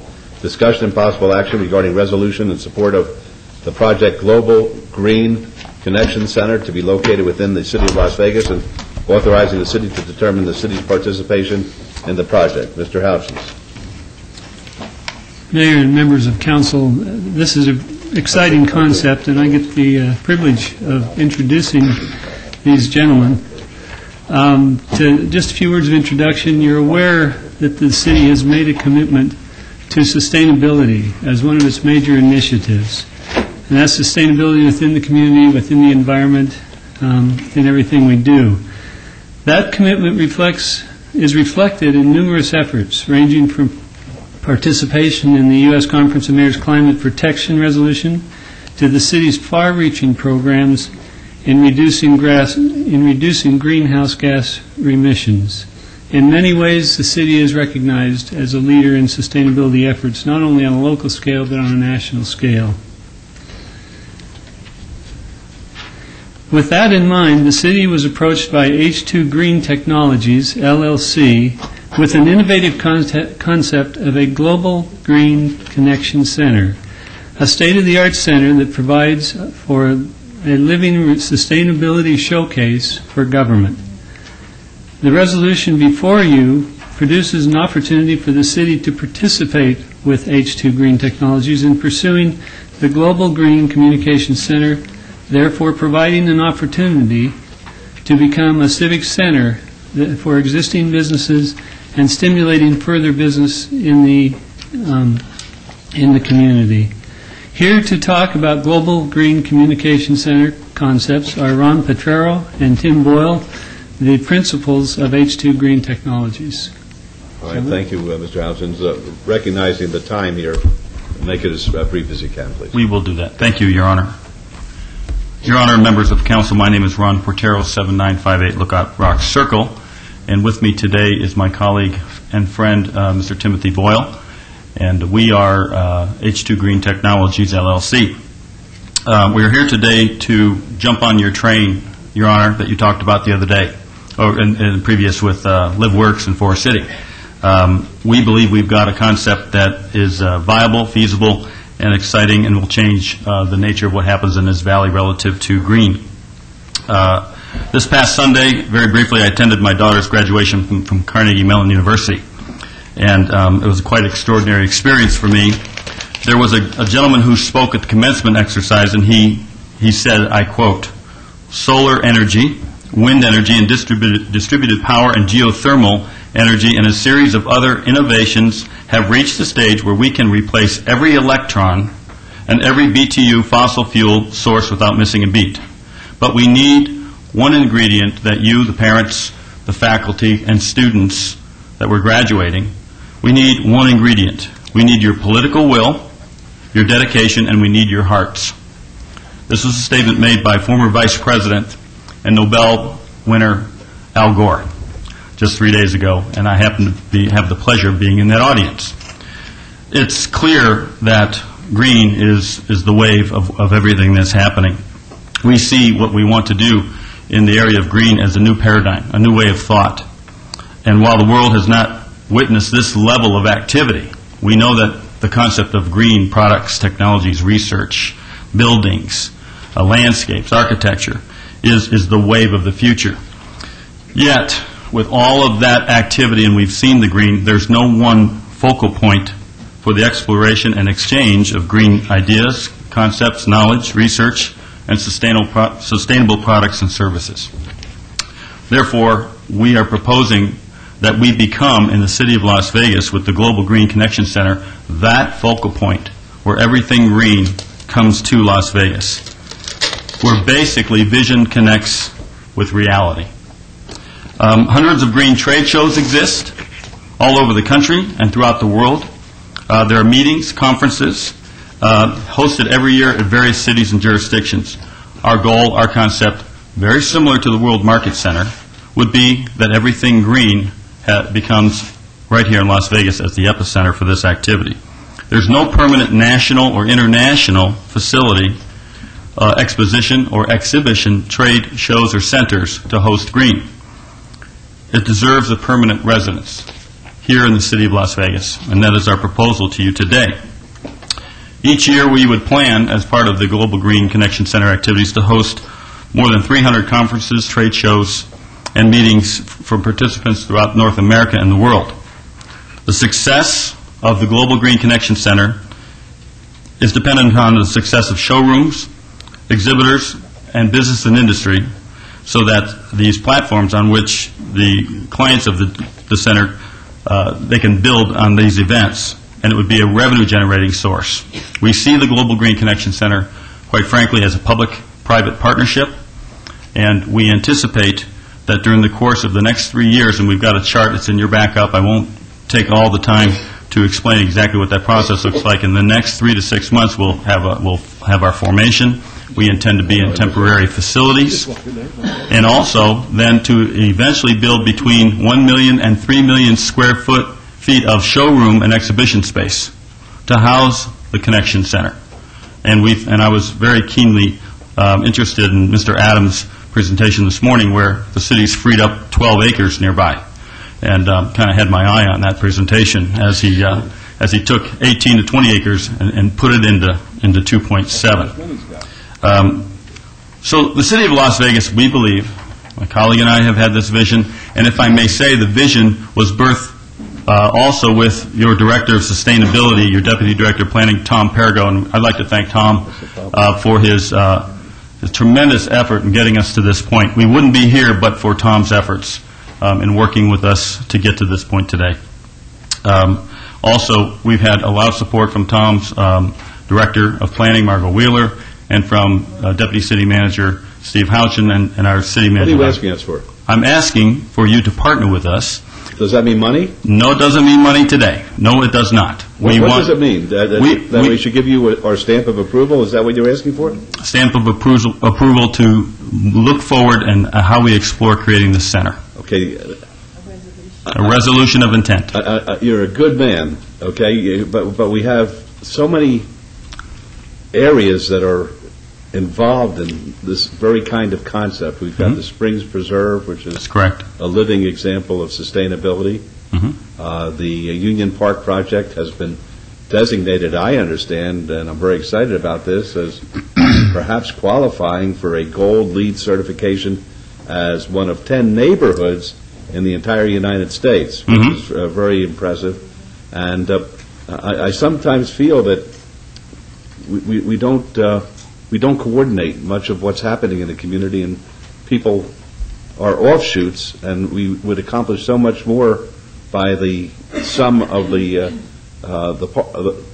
discussion and possible action regarding resolution in support of the project Global Green Connection Center to be located within the city of Las Vegas and authorizing the city to determine the city's participation in the project. Mr. Houchins.
Mayor and members of council, this is an exciting concept, and I get the privilege of introducing these gentlemen. Just a few words of introduction. You're aware that the city has made a commitment to sustainability as one of its major initiatives. And that's sustainability within the community, within the environment, in everything we do. That commitment is reflected in numerous efforts, ranging from participation in the U.S. Conference of Mayors Climate Protection Resolution to the city's far-reaching programs in reducing greenhouse gas emissions. In many ways, the city is recognized as a leader in sustainability efforts, not only on a local scale, but on a national scale. With that in mind, the city was approached by H2 Green Technologies, LLC, with an innovative concept of a Global Green Connection Center, a state-of-the-art center that provides for a living sustainability showcase for government. The resolution before you produces an opportunity for the city to participate with H2 Green Technologies in pursuing the Global Green Communication Center, therefore providing an opportunity to become a civic center for existing businesses and stimulating further business in the community. Here to talk about Global Green Communication Center concepts are Ron Petrero and Tim Boyle, the principals of H2 Green Technologies.
All right, thank you, Mr. Houchins. Recognizing the time here, make it as brief as you can, please.
We will do that. Thank you, Your Honor. Your Honor, members of council, my name is Ron Portero, 7958 Lookout Rock Circle, and with me today is my colleague and friend, Mr. Timothy Boyle, and we are H2 Green Technologies, LLC. We are here today to jump on your train, Your Honor, that you talked about the other day, or in previous with LiveWorks and Forest City. We believe we've got a concept that is viable, feasible, and exciting, and will change the nature of what happens in this valley relative to green. This past Sunday, very briefly, I attended my daughter's graduation from Carnegie Mellon University, and it was a quite extraordinary experience for me. There was a gentleman who spoke at the commencement exercise, and he said, I quote, "Solar energy, wind energy, and distributed power and geothermal energy and a series of other innovations have reached the stage where we can replace every electron and every BTU fossil fuel source without missing a beat. But we need one ingredient that you, the parents, the faculty, and students that we're graduating, we need one ingredient. We need your political will, your dedication, and we need your hearts." This was a statement made by former Vice President and Nobel winner Al Gore just 3 days ago, and I happen to have the pleasure of being in that audience. It's clear that green is the wave of everything that's happening. We see what we want to do in the area of green as a new paradigm, a new way of thought. And while the world has not witnessed this level of activity, we know that the concept of green products, technologies, research, buildings, landscapes, architecture is the wave of the future. Yet, with all of that activity, and we've seen the green, there's no one focal point for the exploration and exchange of green ideas, concepts, knowledge, research, and sustainable products and services. Therefore, we are proposing that we become in the city of Las Vegas with the Global Green Connection Center, that focal point where everything green comes to Las Vegas, where basically vision connects with reality. Hundreds of green trade shows exist all over the country and throughout the world. There are meetings, conferences, hosted every year at various cities and jurisdictions. Our goal, our concept, very similar to the World Market Center, would be that everything green becomes right here in Las Vegas as the epicenter for this activity. There's no permanent national or international facility, exposition or exhibition, trade shows or centers to host green. It deserves a permanent residence here in the city of Las Vegas, and that is our proposal to you today. Each year we would plan, as part of the Global Green Connection Center activities, to host more than 300 conferences, trade shows, and meetings for participants throughout North America and the world. The success of the Global Green Connection Center is dependent on the success of showrooms, exhibitors, and business and industry, so that these platforms on which the clients of the center, they can build on these events, and it would be a revenue-generating source. We see the Global Green Connection Center, quite frankly, as a public-private partnership, and we anticipate that during the course of the next 3 years, and we've got a chart that's in your backup, I won't take all the time to explain exactly what that process looks like. In the next 3 to 6 months, we'll have our formation. We intend to be in temporary facilities, and also then to eventually build between 1 million and 3 million square feet of showroom and exhibition space to house the Connection Center. And I was very keenly interested in Mr. Adams' presentation this morning, where the city's freed up 12 acres nearby, and kind of had my eye on that presentation as he took 18 to 20 acres and put it into 2.7. So the city of Las Vegas, we believe, my colleague and I have had this vision, and if I may say, the vision was birthed also with your Director of Sustainability, your Deputy Director of Planning, Tom Perigo, and I'd like to thank Tom for his tremendous effort in getting us to this point. We wouldn't be here but for Tom's efforts in working with us to get to this point today. Also, we've had a lot of support from Tom's Director of Planning, Margot Wheeler, and from Deputy City Manager Steve Houchin and our City Manager.
What are you asking us for?
I'm asking for you to partner with us.
Does that mean money?
No, it doesn't mean money today. No, it does not.
What does it mean? That we should give you our stamp of approval? Is that what you're asking for?
Stamp of approval to look forward and how we explore creating this center.
Okay.
A resolution of intent.
You're a good man, okay, but we have so many areas that are involved in this very kind of concept. We've got the Springs Preserve, which is a living example of sustainability. The Union Park project has been designated, I understand, and I'm very excited about this, as perhaps qualifying for a gold LEED certification as one of 10 neighborhoods in the entire United States, which is very impressive. And I sometimes feel that we don't coordinate much of what's happening in the community, and people are offshoots, and we would accomplish so much more by the sum of the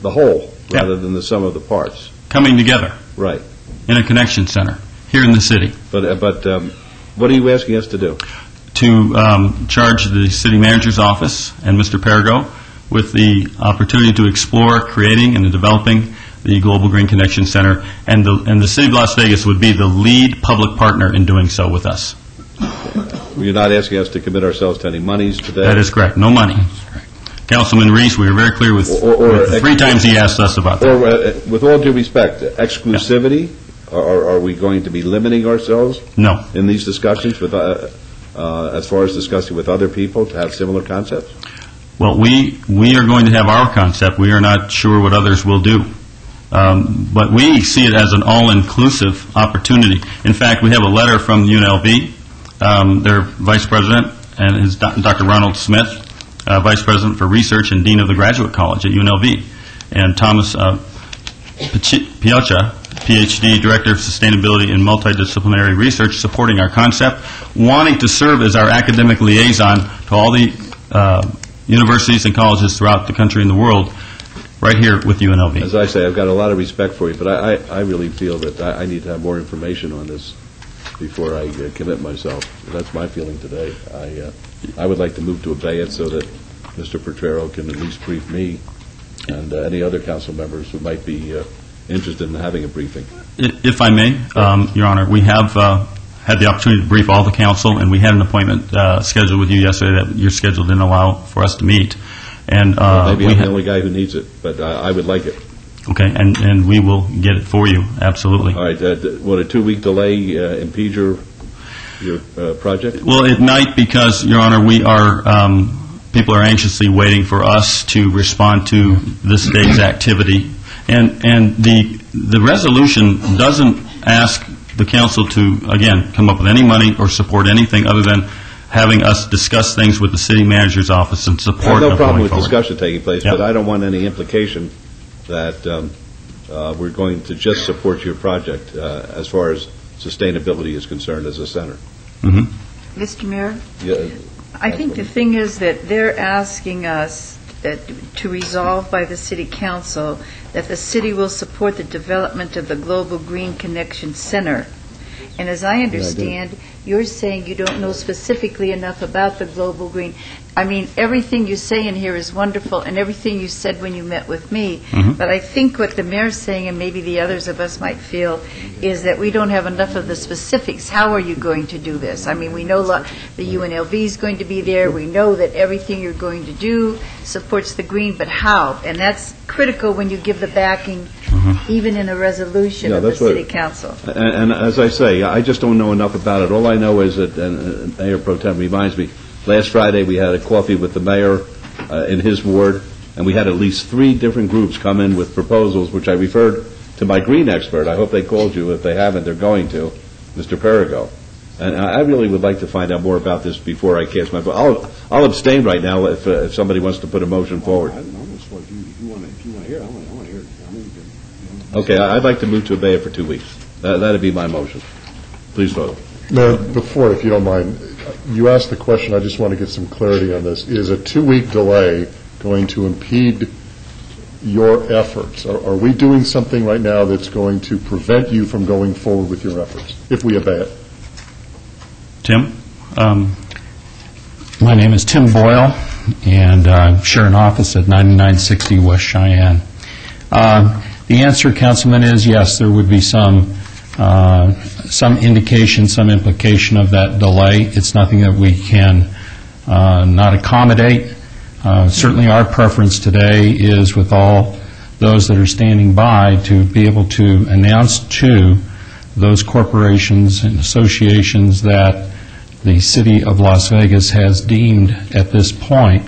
whole rather than the sum of the parts.
Coming together.
Right.
In a connection center here in the city.
But what are you asking us to do?
To charge the city manager's office and Mr. Perigo with the opportunity to explore creating and developing the Global Green Connection Center, and the City of Las Vegas would be the lead public partner in doing so with us.
You're not asking us to commit ourselves to any monies today?
That is correct. No money. Councilman Reese, we were very clear with 3 times he asked us about that.
With all due respect, exclusivity, are we going to be limiting ourselves?
No.
In these discussions, with as far as discussing with other people to have similar concepts?
Well, we are going to have our concept. We are not sure what others will do. But we see it as an all-inclusive opportunity. In fact, we have a letter from UNLV, their Vice President, and his Dr. Ronald Smith, Vice President for Research and Dean of the Graduate College at UNLV, and Thomas Pielcha, PhD, Director of Sustainability and Multidisciplinary Research, supporting our concept, wanting to serve as our academic liaison to all the universities and colleges throughout the country and the world, right here with UNLV.
As I say, I've got a lot of respect for you, but I really feel that I need to have more information on this before I commit myself. That's my feeling today. I would like to move to abeyance so that Mr. Potrero can at least brief me and any other council members who might be interested in having a briefing.
If I may, Your Honor, we have had the opportunity to brief all the council, and we had an appointment scheduled with you yesterday that your schedule didn't allow for us to meet. And
maybe I'm the only guy who needs it, but I would like it.
Okay, and we will get it for you, absolutely.
All right, would a 2-week delay impede your project?
Well, it might, because, Your Honor, we are, people are anxiously waiting for us to respond to this day's activity. And the resolution doesn't ask the council to, again, come up with any money or support anything other than having us discuss things with the city manager's office and support.
I have no problem with discussion taking place, but I don't want any implication that we're going to just support your project as far as sustainability is concerned as a center.
Mm-hmm.
Mr. Mayor?
Yeah.
I think the thing is that they're asking us to resolve by the City Council that the city will support the development of the Global Green Connection Center. And as I understand, you're saying you don't know specifically enough about the Global Green. I mean, everything you say in here is wonderful, and everything you said when you met with me.
Mm-hmm.
But I think what the mayor's saying, and maybe the others of us might feel, is that we don't have enough of the specifics. How are you going to do this? I mean, we know the UNLV is going to be there. We know that everything you're going to do supports the green, but how? And that's critical when you give the backing, even in a resolution of the City Council.
And as I say, I just don't know enough about it. All I know is that, and Mayor Pro Tem reminds me, last Friday we had a coffee with the mayor in his ward, and we had at least 3 different groups come in with proposals, which I referred to my green expert. I hope they called you. If they haven't, they're going to, Mr. Perigo. And I really would like to find out more about this before I cast my vote. I'll abstain right now if somebody wants to put a motion forward. Okay, I'd like to move to obey it for 2 weeks. That'd be my motion. Please vote.
Mayor, before, if you don't mind, you asked the question, I just want to get some clarity on this. Is a 2-week delay going to impede your efforts? Are we doing something right now that's going to prevent you from going forward with your efforts, if we obey it?
Tim?
My name is Tim Boyle, and I share an office at 9960 West Cheyenne. The answer, Councilman, is yes, there would be some indication, some implication of that delay. It's nothing that we can not accommodate. Certainly our preference today is, with all those that are standing by, to be able to announce to those corporations and associations that the City of Las Vegas has deemed at this point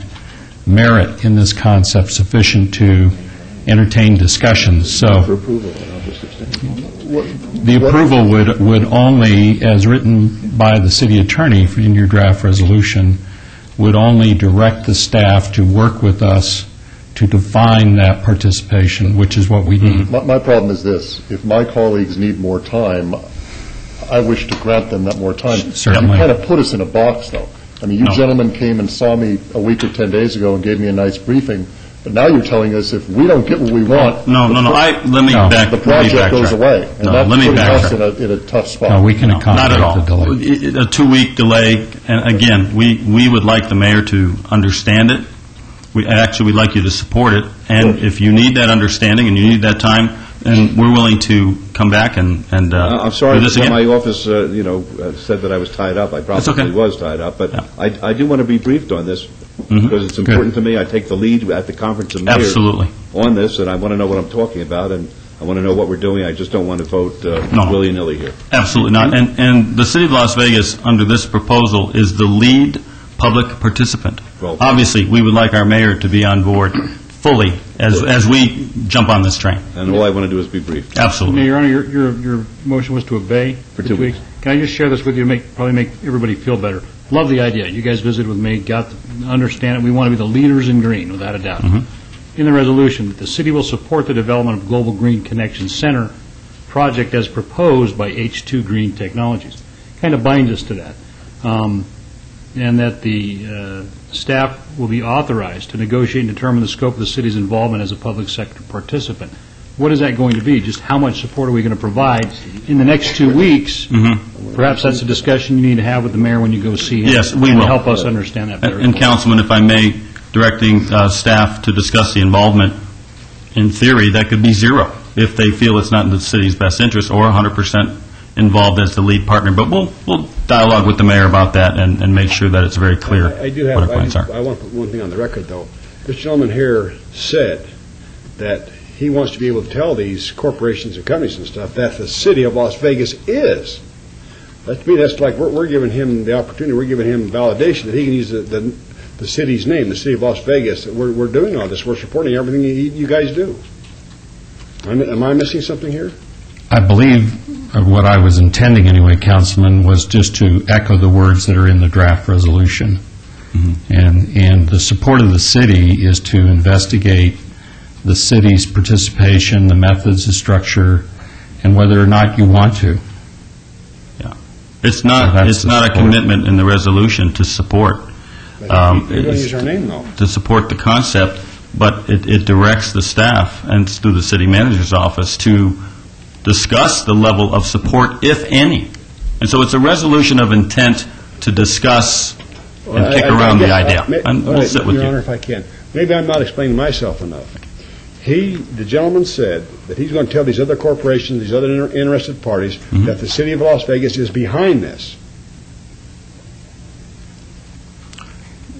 merit in this concept sufficient to entertain discussions. So the approval would only, as written by the city attorney in your draft resolution, would only direct the staff to work with us to define that participation, which is what we need.
My problem is this. If my colleagues need more time, I wish to grant them that more time.
Certainly.
You kind of put us in a box, though. I mean, you gentlemen came and saw me a week or 10 days ago and gave me a nice briefing, but now you're telling us if we don't get what we want, the project goes away. And that's putting us in a tough spot.
No, we can accommodate
not at
the
all.
delay.
A 2-week delay, and again, we would like the mayor to understand it. We'd like you to support it, and if you need that understanding and you need that time, then we're willing to come back and
I'm sorry
do this
that
again.
my office, said that I was tied up. I probably was tied up, but I do want to be briefed on this because it's important to me. I take the lead at the Conference of Mayors on this, and I want to know what I'm talking about, and I want to know what we're doing. I just don't want to vote willy-nilly here.
Absolutely not. And the City of Las Vegas, under this proposal, is the lead public participant. Obviously, we would like our mayor to be on board fully as we jump on this train.
And all I want to do is be briefed.
Absolutely.
Your Honor, your motion was to obey for 2 weeks. Can I just share this with you to probably make everybody feel better? Love the idea. You guys visited with me, understand it. We want to be the leaders in green, without a doubt. In the resolution, the city will support the development of Global Green Connection Center project as proposed by H2 Green Technologies. Kind of binds us to that. and that the staff will be authorized to negotiate and determine the scope of the city's involvement as a public sector participant. What is that going to be? Just how much support are we going to provide in the next 2 weeks? Perhaps that's a discussion you need to have with the mayor when you go see him.
Yes, we will.
To help us understand that better.
And Councilman, if I may, directing staff to discuss the involvement, in theory, that could be zero if they feel it's not in the city's best interest, or 100% involved as the lead partner. But we'll dialogue with the mayor about that and make sure that it's very clear what our plans are.
I want to put one thing on the record, though. This gentleman here said that he wants to be able to tell these corporations and companies and stuff that the city of Las Vegas is. To me, that's like we're giving him the opportunity, we're giving him validation that he can use the city's name, the city of Las Vegas. We're doing all this. We're supporting everything you guys do. Am I missing something here?
I believe what I was intending anyway, Councilman, was just to echo the words that are in the draft resolution. And the support of the city is to investigate the city's participation, the methods, the structure, and whether or not you want to.
Yeah. It's not a commitment in the resolution to support.
You're going to use our name, though.
To support the concept, but it directs the staff and through the city manager's office to discuss the level of support, if any. And so it's a resolution of intent to discuss and kick around the idea. And we'll sit with you.
Your Honor, if I can. Maybe I'm not explaining myself enough. The gentleman said that he's going to tell these other corporations, these other interested parties, that the city of Las Vegas is behind this.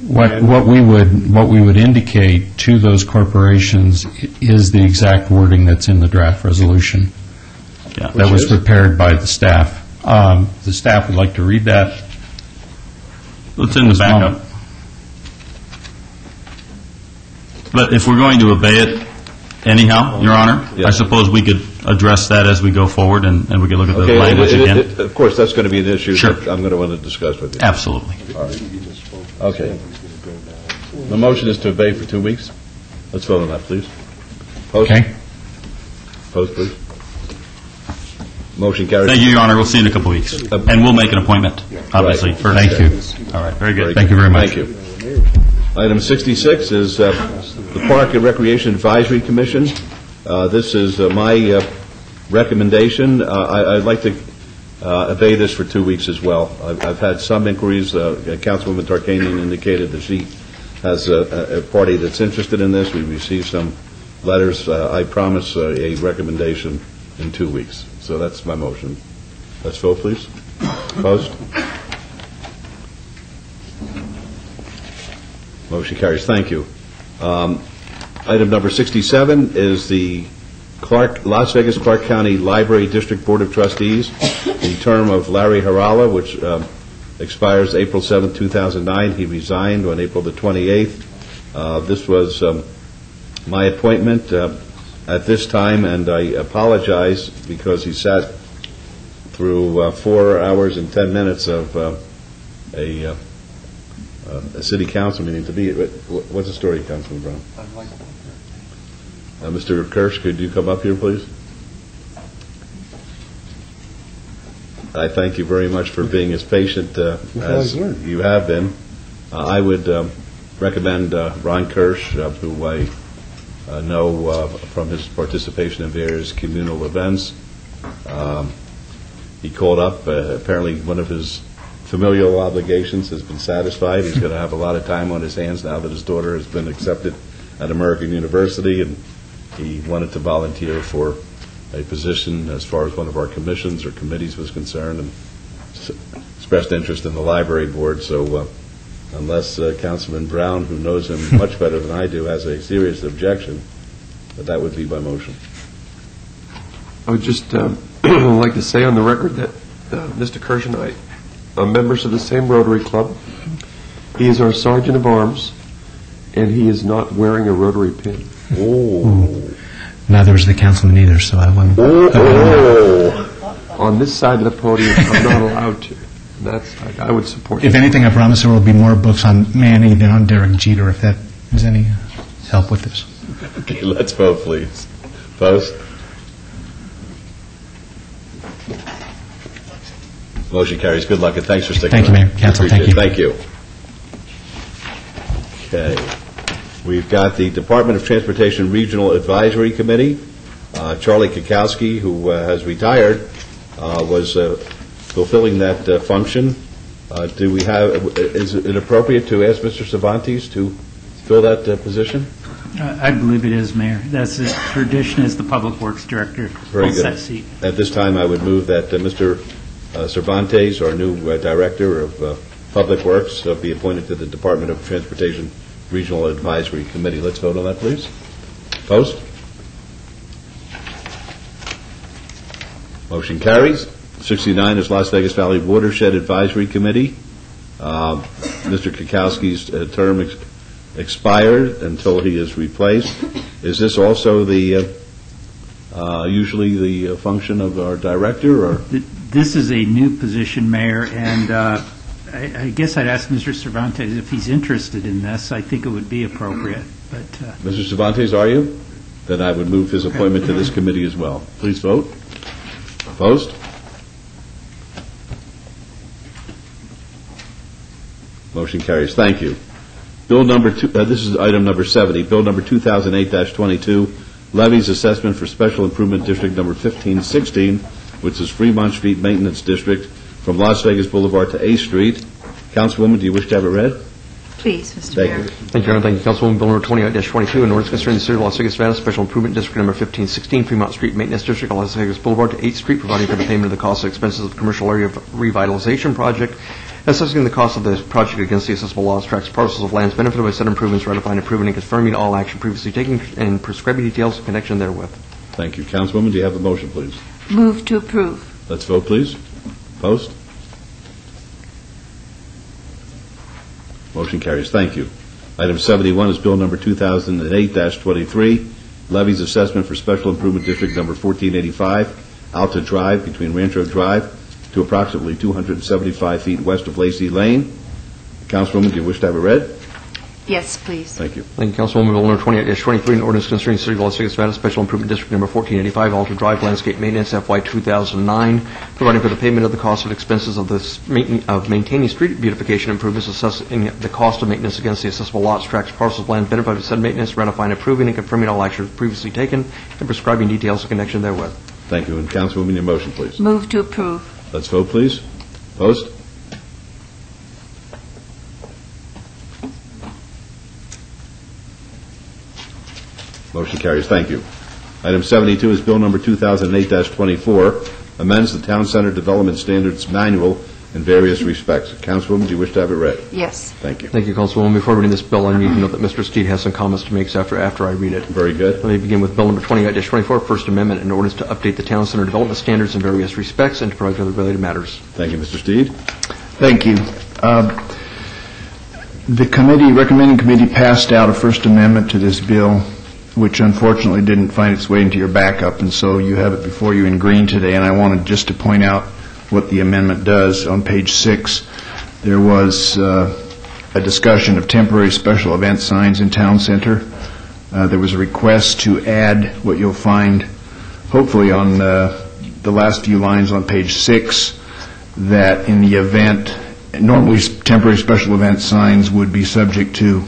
What we would indicate to those corporations is the exact wording that's in the draft resolution.
Yeah.
That was prepared by the staff. The staff would like to read that.
It's in the backup. But if we're going to obey it anyhow, Your Honor, I suppose we could address that as we go forward and we could look at the language again.
Of course, that's going to be an issue
Sure.
that I'm going to want to discuss with you.
Absolutely.
All right. Okay. The motion is to obey for 2 weeks. Let's vote on that, please. Post.
Okay.
Post, please. Motion carries.
Thank you, Your Honor. We'll see you in a couple weeks. And we'll make an appointment, obviously.
Right.
Thank you.
All right. Very good.
Thank you very much.
Thank you. Item 66 is the Park and Recreation Advisory Commission. This is my recommendation. I'd like to obey this for 2 weeks as well. I've had some inquiries. Councilwoman Tarkanian indicated that she has a party that's interested in this. We received some letters. I promise a recommendation in 2 weeks. So that's my motion. Let's vote, please. Opposed? Motion carries. Thank you. Item number 67 is the Las Vegas Clark County Library District Board of Trustees. The term of Larry Harala, which expires April 7, 2009. He resigned on April the 28th. This was my appointment at this time, and I apologize because he sat through 4 hours and 10 minutes of a city council meeting to be. What's the story, Councilman Brown? Mr. Kirsch, could you come up here, please? I thank you very much for being as patient as you have been. I would recommend Ron Kirsch, who I know from his participation in various communal events. He called up. Apparently, one of his familial obligations has been satisfied. He's going to have a lot of time on his hands now that his daughter has been accepted at American University, and he wanted to volunteer for a position as far as one of our commissions or committees was concerned, and expressed interest in the library board. So unless Councilman Brown, who knows him much better than I do, has a serious objection, that would be my motion.
I would just like to say on the record that Mr. Kirsch and I are members of the same Rotary Club. He is our Sergeant of Arms, and he is not wearing a Rotary pin.
Oh.
Neither was the councilman either, so I wouldn't.
On this side of the podium, I'm not allowed to. I would support
If
that.
anything, I promise there will be more books on Manny than on Derek Jeter, if that is any help with this.
Okay, let's vote, please. Opposed? Motion carries. Good luck, and thanks for sticking
Thank you,
around.
Mayor. Council,
Appreciate
thank
it.
you.
Thank you. Okay. We've got the Department of Transportation Regional Advisory Committee. Charlie Kukowski, who has retired, was fulfilling that function. Do we have? Is it appropriate to ask Mr. Cervantes to fill that position?
I believe it is, Mayor. That's the tradition as the Public Works Director.
Very
holds
good.
that seat.
At this time, I would move that Mr. Cervantes, our new Director of Public Works, be appointed to the Department of Transportation Regional Advisory Committee. Let's vote on that, please. Post. Motion carries. 69 is Las Vegas Valley Watershed Advisory Committee. Mr. Kukowski's term expired until he is replaced. Is this also the usually the function of our director, or?
This is a new position, Mayor, and I guess I'd ask Mr. Cervantes if he's interested in this. I think it would be appropriate. But
Mr. Cervantes, are you? Then I would move his appointment to this committee as well. Please vote. Opposed? Motion carries. Thank you. Bill number this is item number 70. Bill number 2008-22, levies assessment for Special Improvement District number 1516, which is Fremont Street Maintenance District, from Las Vegas Boulevard to 8th Street. Councilwoman, do you wish to have it read?
Please, Mr.
Thank
Mayor.
you.
Thank you, Your Honor. Thank you, Councilwoman. Bill number 28-22, an ordinance concerning the City of Las Vegas, Nevada, Special Improvement District number 1516, Fremont Street Maintenance District, Las Vegas Boulevard to 8th Street, providing for the payment of the costs and expenses of the commercial area revitalization project, assessing the cost of the project against the assessable lots, tracts, parcels of lands benefited by said improvements, ratifying, approving, and confirming all action previously taken, and prescribing details in connection therewith.
Thank you. Councilwoman, do you have a motion, please?
Move to approve.
Let's vote, please. Post. Motion carries. Thank you. Item 71 is Bill number 2008-23, levies assessment for Special Improvement District number 1485, Alta Drive between Rancho Drive to approximately 275 feet west of Lacey Lane. Councilwoman, do you wish to have it read?
Yes, please.
Thank you.
Thank you, Councilwoman. Bill number 28-23, an ordinance concerning the City of Las Vegas, Nevada, Special Improvement District number 1485, Alta Drive Landscape Maintenance, FY 2009, providing for the payment of the cost and expenses of maintaining street beautification improvements, assessing the cost of maintenance against the assessable lots, tracts, parcels of land benefited by said maintenance, ratifying, approving, and confirming all actions previously taken, and prescribing details in connection therewith.
Thank you. And Councilwoman, your motion, please.
Move to approve.
Let's vote, please. Post. Motion carries. Thank you. Item 72 is Bill number 2008-24, amends the Town Center Development Standards Manual in various respects. Councilwoman, do you wish to have it read?
Yes.
Thank you.
Thank you, Councilwoman. Before reading this bill, I need to note that Mr. Steed has some comments to make after I read it.
Very good.
Let me begin with Bill number 28-24, First Amendment, in ordinance to update the Town Center Development Standards in various respects and to provide other related matters.
Thank you, Mr. Steed.
Thank you. The recommending committee passed out a First Amendment to this bill, which unfortunately didn't find its way into your backup, and so you have it before you in green today, and I wanted just to point out what the amendment does. On page 6, there was a discussion of temporary special event signs in Town Center. There was a request to add what you'll find, hopefully, on the last few lines on page 6, that in the event, normally temporary special event signs would be subject to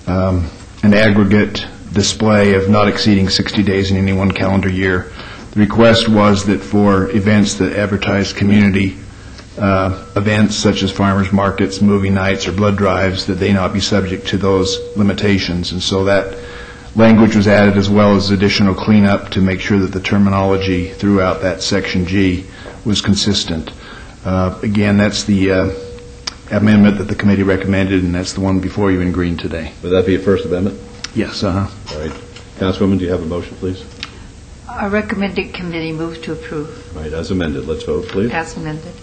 an aggregate display of not exceeding 60 days in any one calendar year. The request was that for events that advertise community events such as farmers markets, movie nights, or blood drives, that they not be subject to those limitations. And so that language was added, as well as additional cleanup to make sure that the terminology throughout that section G was consistent. Again, that's the amendment that the committee recommended, and that's the one before you in green today.
Would that be a First Amendment?
Yes.
All right. Councilwoman, do you have a motion, please?
Our recommended committee moves to approve.
All right, as amended. Let's vote, please.
As amended.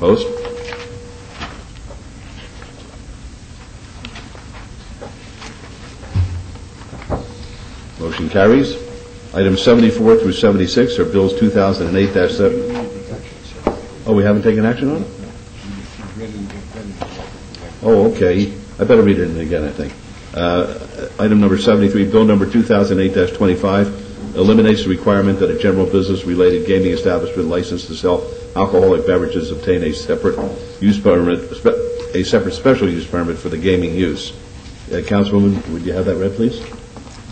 Post. Motion carries. Items 74 through 76 are bills 2008-7. Oh, we haven't taken action on it? Oh, okay. I better read it again, I think. Item number 73, bill number 2008-25, eliminates the requirement that a general business-related gaming establishment licensed to sell alcoholic beverages obtain a separate use permit, a separate special use permit for the gaming use. Councilwoman, would you have that read, please?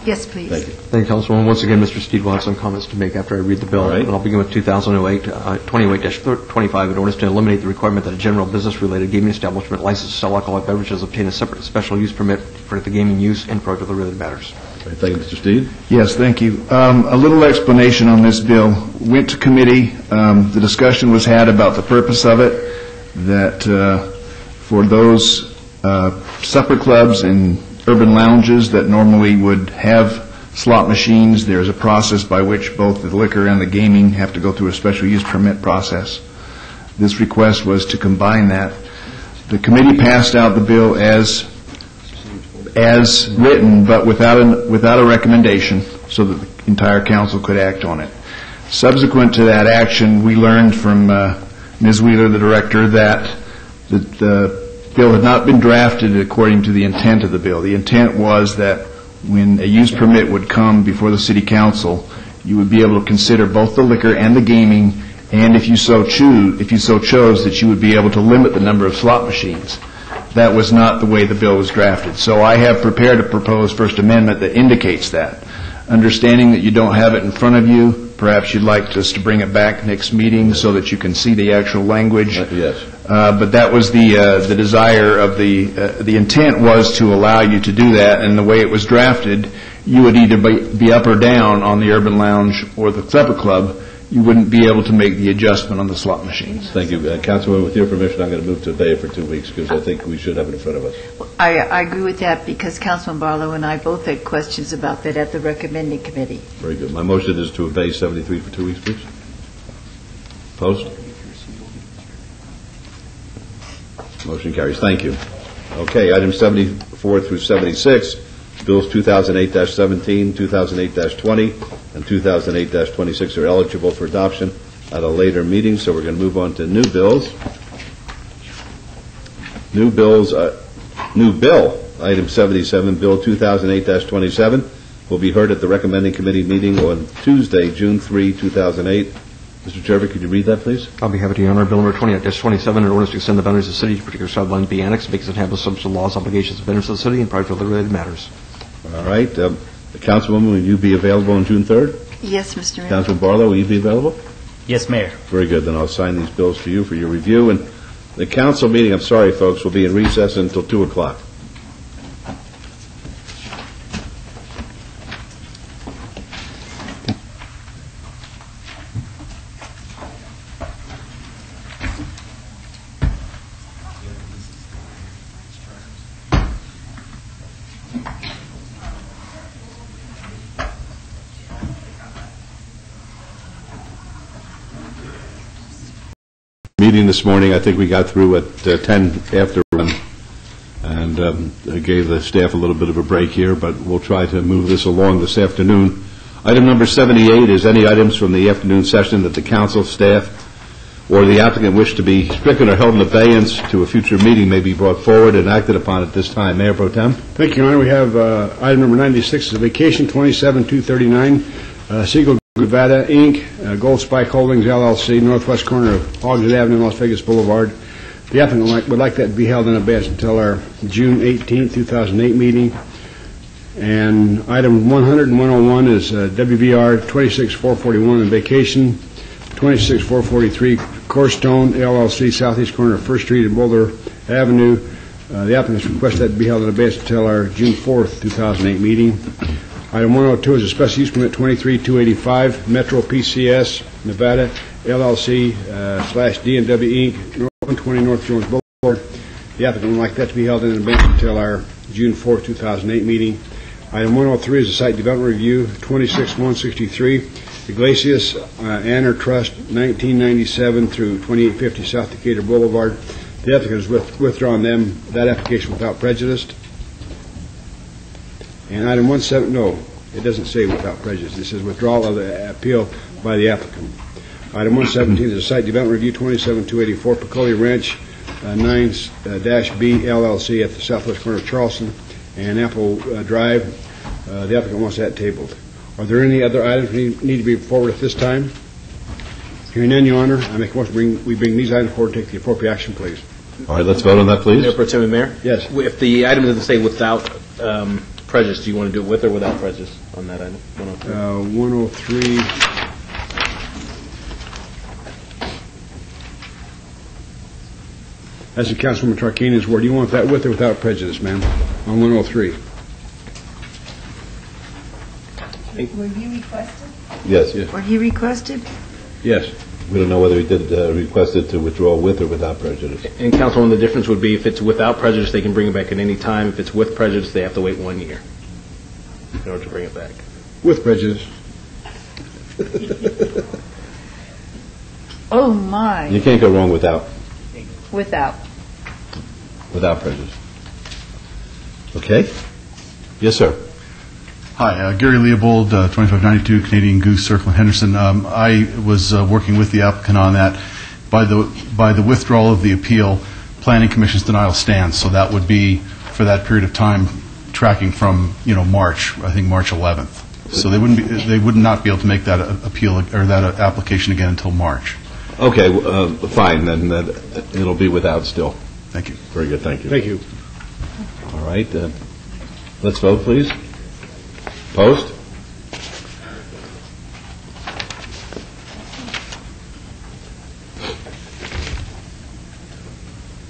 Yes, please.
Thank you.
Thank you, Councilwoman. Once again, Mr. Steed will have some comments to make after I read the bill.
All right.
And I'll begin with 2008-28-25, in order to eliminate the requirement that a general business-related gaming establishment licensed to sell alcoholic beverages obtain a separate special use permit for the gaming use and project related matters.
Thank you, Mr. Steed.
Yes, thank you. A little explanation on this bill. Went to committee. The discussion was had about the purpose of it, that for those supper clubs and urban lounges that normally would have slot machines, there's a process by which both the liquor and the gaming have to go through a special use permit process. This request was to combine that. The committee passed out the bill as written, but without a recommendation, so that the entire council could act on it. Subsequent to that action, we learned from Ms. Wheeler, the director, that the bill had not been drafted according to the intent of the bill. The intent was that when a use permit would come before the city council, you would be able to consider both the liquor and the gaming, and if you so chose, that you would be able to limit the number of slot machines. That was not the way the bill was drafted. So I have prepared a proposed First Amendment that indicates that. Understanding that you don't have it in front of you, perhaps you'd like us to bring it back next meeting so that you can see the actual language.
Yes.
But that was the desire of the intent was to allow you to do that, and the way it was drafted, you would either be up or down on the urban lounge or the supper club. You wouldn't be able to make the adjustment on the slot machines.
Thank you. Councilwoman, with your permission, I'm going to move to obey it for 2 weeks because I think we should have it in front of us.
I agree with that because Councilman Barlow and I both had questions about that at the recommending committee.
Very good. My motion is to obey 73 for 2 weeks, please. Opposed? Motion carries. Thank you. Okay, items 74 through 76, bills 2008-17, 2008-20, and 2008-26 are eligible for adoption at a later meeting, so we're going to move on to new bills. New bill, item 77, bill 2008-27, will be heard at the recommending committee meeting on Tuesday, June 3, 2008. Mr. Chairman, could you read that, please?
I'll be happy to, Your Honor. Bill number 28-27, in order to extend the boundaries of the city to particular sidelines be annexed, makes it handle subject to laws, obligations, and benefits of the city, and privately related matters.
All right. Councilwoman, will you be available on June 3rd?
Yes, Mr. Mayor.
Councilman Barlow, will you be available?
Yes, Mayor.
Very good. Then I'll assign these bills to you for your review. And the council meeting, I'm sorry, folks, will be in recess until 2 o'clock. Meeting this morning, I think we got through at 10 after 1, and I gave the staff a little bit of a break here, but we'll try to move this along this afternoon. Item number 78 is any items from the afternoon session that the council, staff, or the applicant wish to be stricken or held in abeyance to a future meeting may be brought forward and acted upon at this time. Mayor Pro Tem.
Thank you, Your Honor. We have item number 96 is a vacation 27239, Siegel, Nevada, Inc., Gold Spike Holdings, LLC, northwest corner of Hogshead Avenue, Las Vegas Boulevard. The applicant would like that to be held in abeyance until our June 18, 2008 meeting. And item 100 and 101 is WVR 26441 and vacation 26443, Corestone, LLC, southeast corner of First Street and Boulder Avenue. The applicants request that to be held in abeyance until our June 4th, 2008 meeting. Item 102 is a special use permit 23285, Metro PCS, Nevada, LLC, /D&W Inc., 120 North Jones Boulevard. The applicant would like that to be held in abeyance until our June 4th, 2008 meeting. Item 103 is a site development review 26163, Iglesias Anner Trust, 1997 through 2850 South Decatur Boulevard. The applicant has withdrawn that application without prejudice. And item 17, no, it doesn't say without prejudice. It says withdrawal of the appeal by the applicant. Item 117 is a site development review 27284, Picolia Ranch, 9-B LLC at the southwest corner of Charleston and Apple Drive. The applicant wants that tabled. Are there any other items that need to be forwarded at this time? Hearing none, Your Honor, I make a motion we bring these items forward and take the appropriate action, please.
All right, let's vote on that, please.
Mayor Pro Tem and Mayor?
Yes.
If the item doesn't say without
prejudice. Do you want to do it with or without prejudice on that item?
103. That's the Councilwoman Tarkanian's word. Do you want that with or without prejudice, ma'am, on 103?
Were you requested?
Yes.
Were he requested?
Yes.
We don't know whether he did request it to withdraw with or without prejudice.
And Councilwoman, the difference would be if it's without prejudice, they can bring it back at any time. If it's with prejudice, they have to wait 1 year in order to bring it back.
With prejudice.
Oh, my.
You can't go wrong without prejudice. Okay? Yes, sir.
Hi, Gary Leopold, 2592 Canadian Goose Circle in Henderson. I was working with the applicant on that. By the withdrawal of the appeal, Planning Commission's denial stands, so that would be for that period of time tracking from March, I think March 11th. So they would not be able to make that appeal or that application again until March.
Okay, fine, then it'll be without still.
Thank you.
Very good, thank you.
Thank you.
All right, let's vote, please. Post.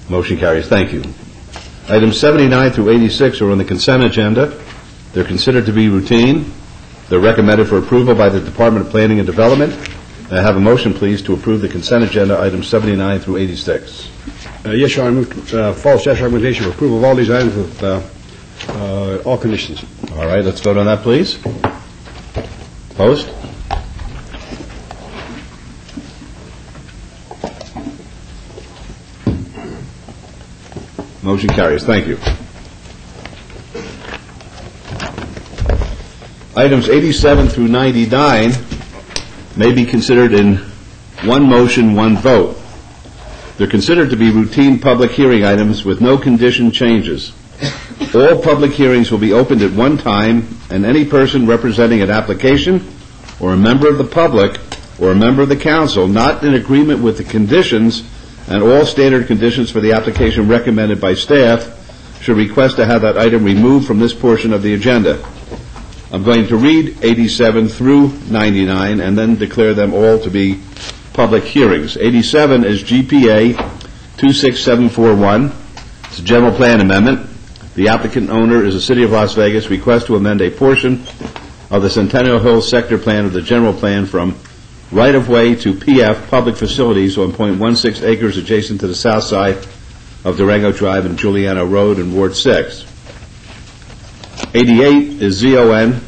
Motion carries. Thank you. Items 79 through 86 are on the consent agenda. They're considered to be routine. They're recommended for approval by the Department of Planning and Development. I have a motion, please, to approve the consent agenda, items 79 through 86.
Yes, Your Honor. I move follow staff's recommendation for approval of all these items with all conditions.
All right, let's vote on that, please. Post. Motion carries. Thank you. Items 87 through 99 may be considered in one motion, one vote. They're considered to be routine public hearing items with no condition changes. All public hearings will be opened at one time, and any person representing an application or a member of the public or a member of the council not in agreement with the conditions and all standard conditions for the application recommended by staff should request to have that item removed from this portion of the agenda. I'm going to read 87 through 99 and then declare them all to be public hearings. 87 is GPA 26741. It's a general plan amendment. The applicant owner is the City of Las Vegas. Request to amend a portion of the Centennial Hills sector plan of the general plan from right-of-way to PF public facilities on .16 acres adjacent to the south side of Durango Drive and Juliana Road in Ward 6. 88 is ZON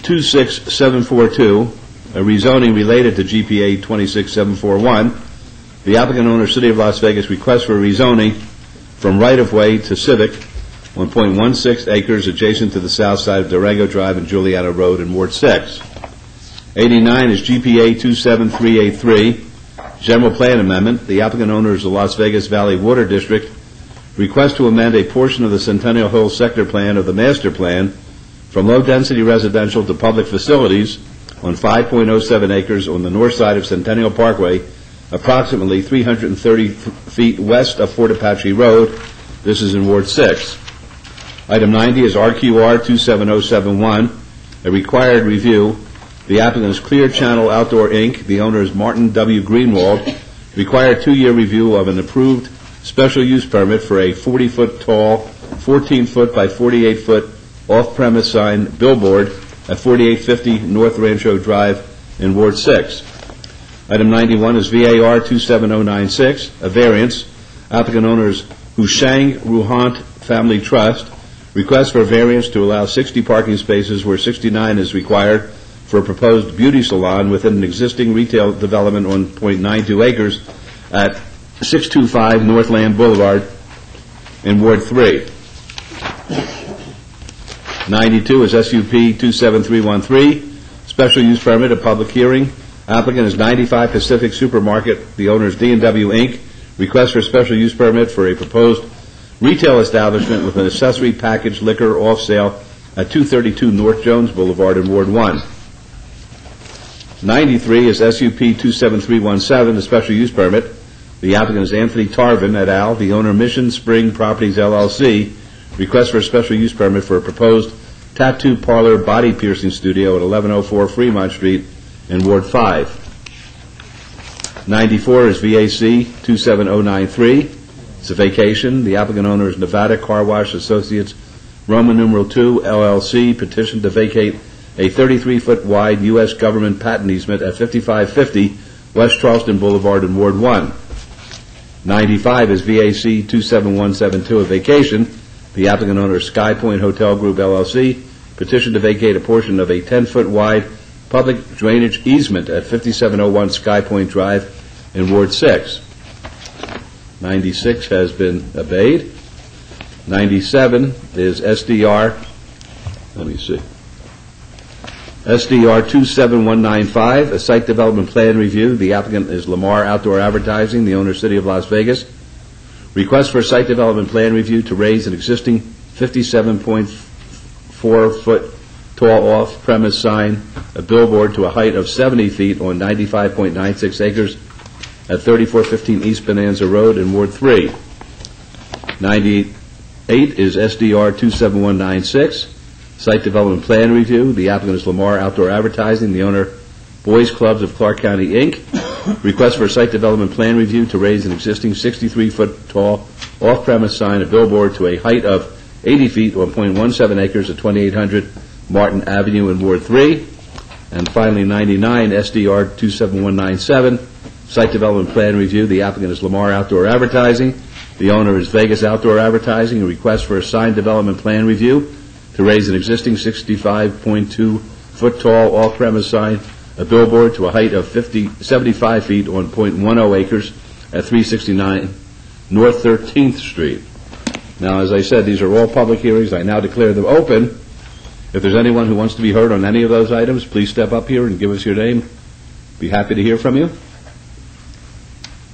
26742, a rezoning related to GPA 26741. The applicant owner, City of Las Vegas, requests for rezoning from right-of-way to civic on .16 acres adjacent to the south side of Durango Drive and Juliana Road in Ward 6. 89 is GPA 27383, general plan amendment. The applicant owner is the Las Vegas Valley Water District. Request to amend a portion of the Centennial Hills sector plan of the master plan from low-density residential to public facilities on 5.07 acres on the north side of Centennial Parkway, approximately 330 feet west of Fort Apache Road. This is in Ward 6. Item 90 is RQR 27071, a required review. The applicant is Clear Channel Outdoor, Inc. The owner is Martin W. Greenwald. Required 2-year review of an approved special use permit for a 40-foot tall, 14-foot by 48-foot off-premise sign billboard at 4850 North Rancho Drive in Ward 6. Item 91 is VAR 27096, a variance. Applicant owner is Hushang Ruhant Family Trust. Request for a variance to allow 60 parking spaces where 69 is required for a proposed beauty salon within an existing retail development on .92 acres at 625 Northland Boulevard in Ward 3. 92 is SUP 27313, special use permit, a public hearing. Applicant is 95 Pacific Supermarket. The owner is D&W Inc. Request for special use permit for a proposed retail establishment with an accessory packaged liquor off sale at 232 North Jones Boulevard in Ward 1. 93 is SUP 27317, a special use permit. The applicant is Anthony Tarvin et al. The owner, Mission Spring Properties LLC. Request for a special use permit for a proposed tattoo parlor body piercing studio at 1104 Fremont Street in Ward 5. 94 is VAC 27093. It's a vacation. The applicant owner is Nevada Car Wash Associates, Roman numeral 2, LLC, petition to vacate a 33-foot wide U.S. government patent easement at 5550 West Charleston Boulevard in Ward 1. 95 is VAC 27172, a vacation. The applicant owner is Sky Point Hotel Group, LLC, petition to vacate a portion of a 10-foot wide public drainage easement at 5701 Sky Point Drive in Ward 6. 96 has been obeyed. 97 is SDR, let me see, SDR 27195, a site development plan review. The applicant is Lamar Outdoor Advertising, the owner, City of Las Vegas. Request for a site development plan review to raise an existing 57.4-foot tall off-premise sign, a billboard to a height of 70 feet on 95.96 acres at 3415 East Bonanza Road in Ward 3. 98 is SDR 27196, site development plan review. The applicant is Lamar Outdoor Advertising, the owner, Boys Clubs of Clark County, Inc. Request for a site development plan review to raise an existing 63-foot tall off-premise sign, a billboard to a height of 80 feet or 0.17 acres at 2800 Martin Avenue in Ward 3. And finally, 99, SDR 27197, site development plan review. The applicant is Lamar Outdoor Advertising. The owner is Vegas Outdoor Advertising. A request for a sign development plan review to raise an existing 65.2-foot tall off-premise sign, a billboard to a height of 75 feet on 0.10 acres at 369 North 13th Street. Now, as I said, these are all public hearings. I now declare them open. If there's anyone who wants to be heard on any of those items, please step up here and give us your name. Be happy to hear from you.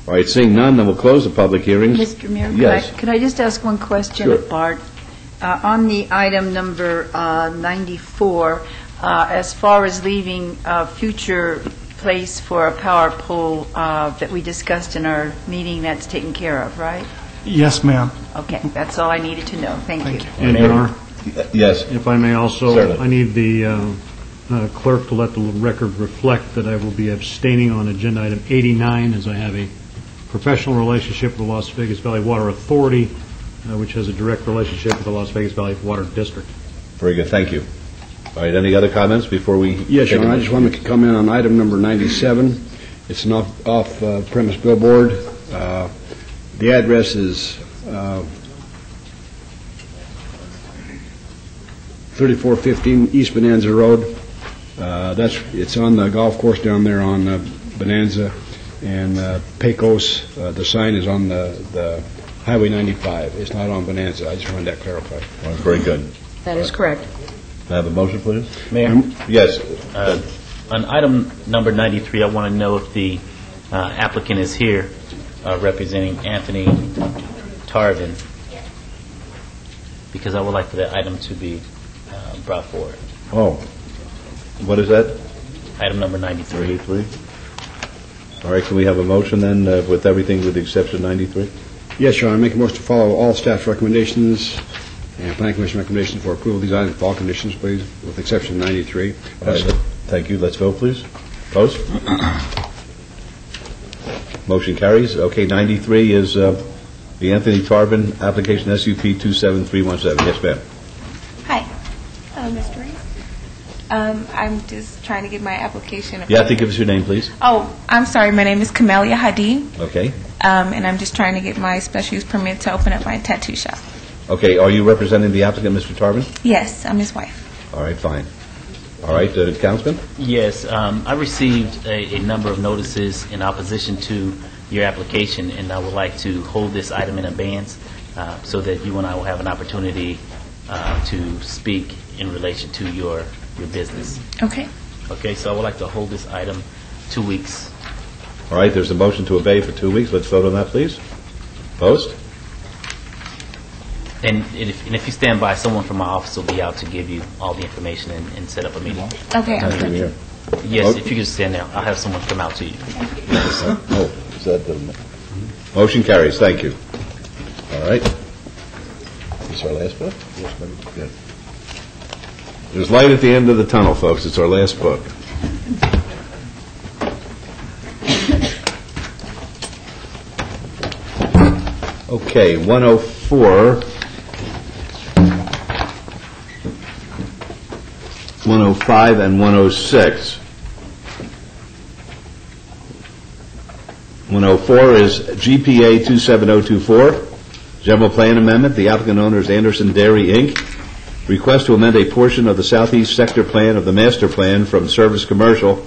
All right, seeing none, then we'll close the public hearings.
Mr. Mayor,
Yes.
could I just ask one question
Sure.
of Bart? On the item number 94, as far as leaving a future place for a power pole that we discussed in our meeting, that's taken care of, right?
Yes, ma'am.
Okay, that's all I needed to know. Thank you.
And Your Honor,
Yes.
if I may also,
Certainly.
I need the clerk to let the record reflect that I will be abstaining on agenda item 89, as I have a professional relationship with the Las Vegas Valley Water Authority, which has a direct relationship with the Las Vegas Valley Water District.
Very good, thank you. All right, any other comments before we?
Yes, Your
take a
Honor, I just want to comment on item number 97. It's an off-premise billboard. The address is 3415 East Bonanza Road. It's on the golf course down there on Bonanza and Pecos. The sign is on the Highway 95. It's not on Bonanza. I just wanted that clarified.
Well, very good.
That is correct.
May I have a motion, please?
Mayor?
Yes.
On item number 93, I want to know if the applicant is here representing Anthony Tarvin, because I would like for that item to be brought forward.
Oh, what is that?
Item number 93.
93. All right, can we have a motion then with everything with the exception of 93?
Yes, Your Honor, I make a motion to follow all staff recommendations and Planning Commission recommendations for approval of these items with all conditions, please, with the exception of 93.
All right, thank you. Let's vote, please. Opposed? Motion carries. Okay, 93 is the Anthony Tarvin application, SUP 27317. Yes, ma'am.
Hi, Mr. Reese. I'm just trying to get my application.
You have to give us your name, please.
Oh, I'm sorry. My name is Camelia Hadi,
Okay.
and I'm just trying to get my special use permit to open up my tattoo shop.
Okay, are you representing the applicant, Mr. Tarvin?
Yes, I'm his wife.
All right, fine. All right, Councilman?
Yes, I received a number of notices in opposition to your application, and I would like to hold this item in abeyance so that you and I will have an opportunity to speak in relation to your business.
Okay.
Okay, so I would like to hold this item 2 weeks.
All right, there's a motion to obey for 2 weeks. Let's vote on that, please. Opposed?
And if you stand by, someone from my office will be out to give you all the information and set up a meeting.
Okay.
Yes, if you could stand there, I'll have someone come out to you.
Oh, is that the motion carries? Thank you. All right. Is this our last book? Yes, good. There's light at the end of the tunnel, folks. It's our last book. Okay, 104. 105 and 106. 104 is GPA 27024, General Plan Amendment. The applicant owner is Anderson Dairy, Inc. Request to amend a portion of the Southeast Sector Plan of the Master Plan from Service Commercial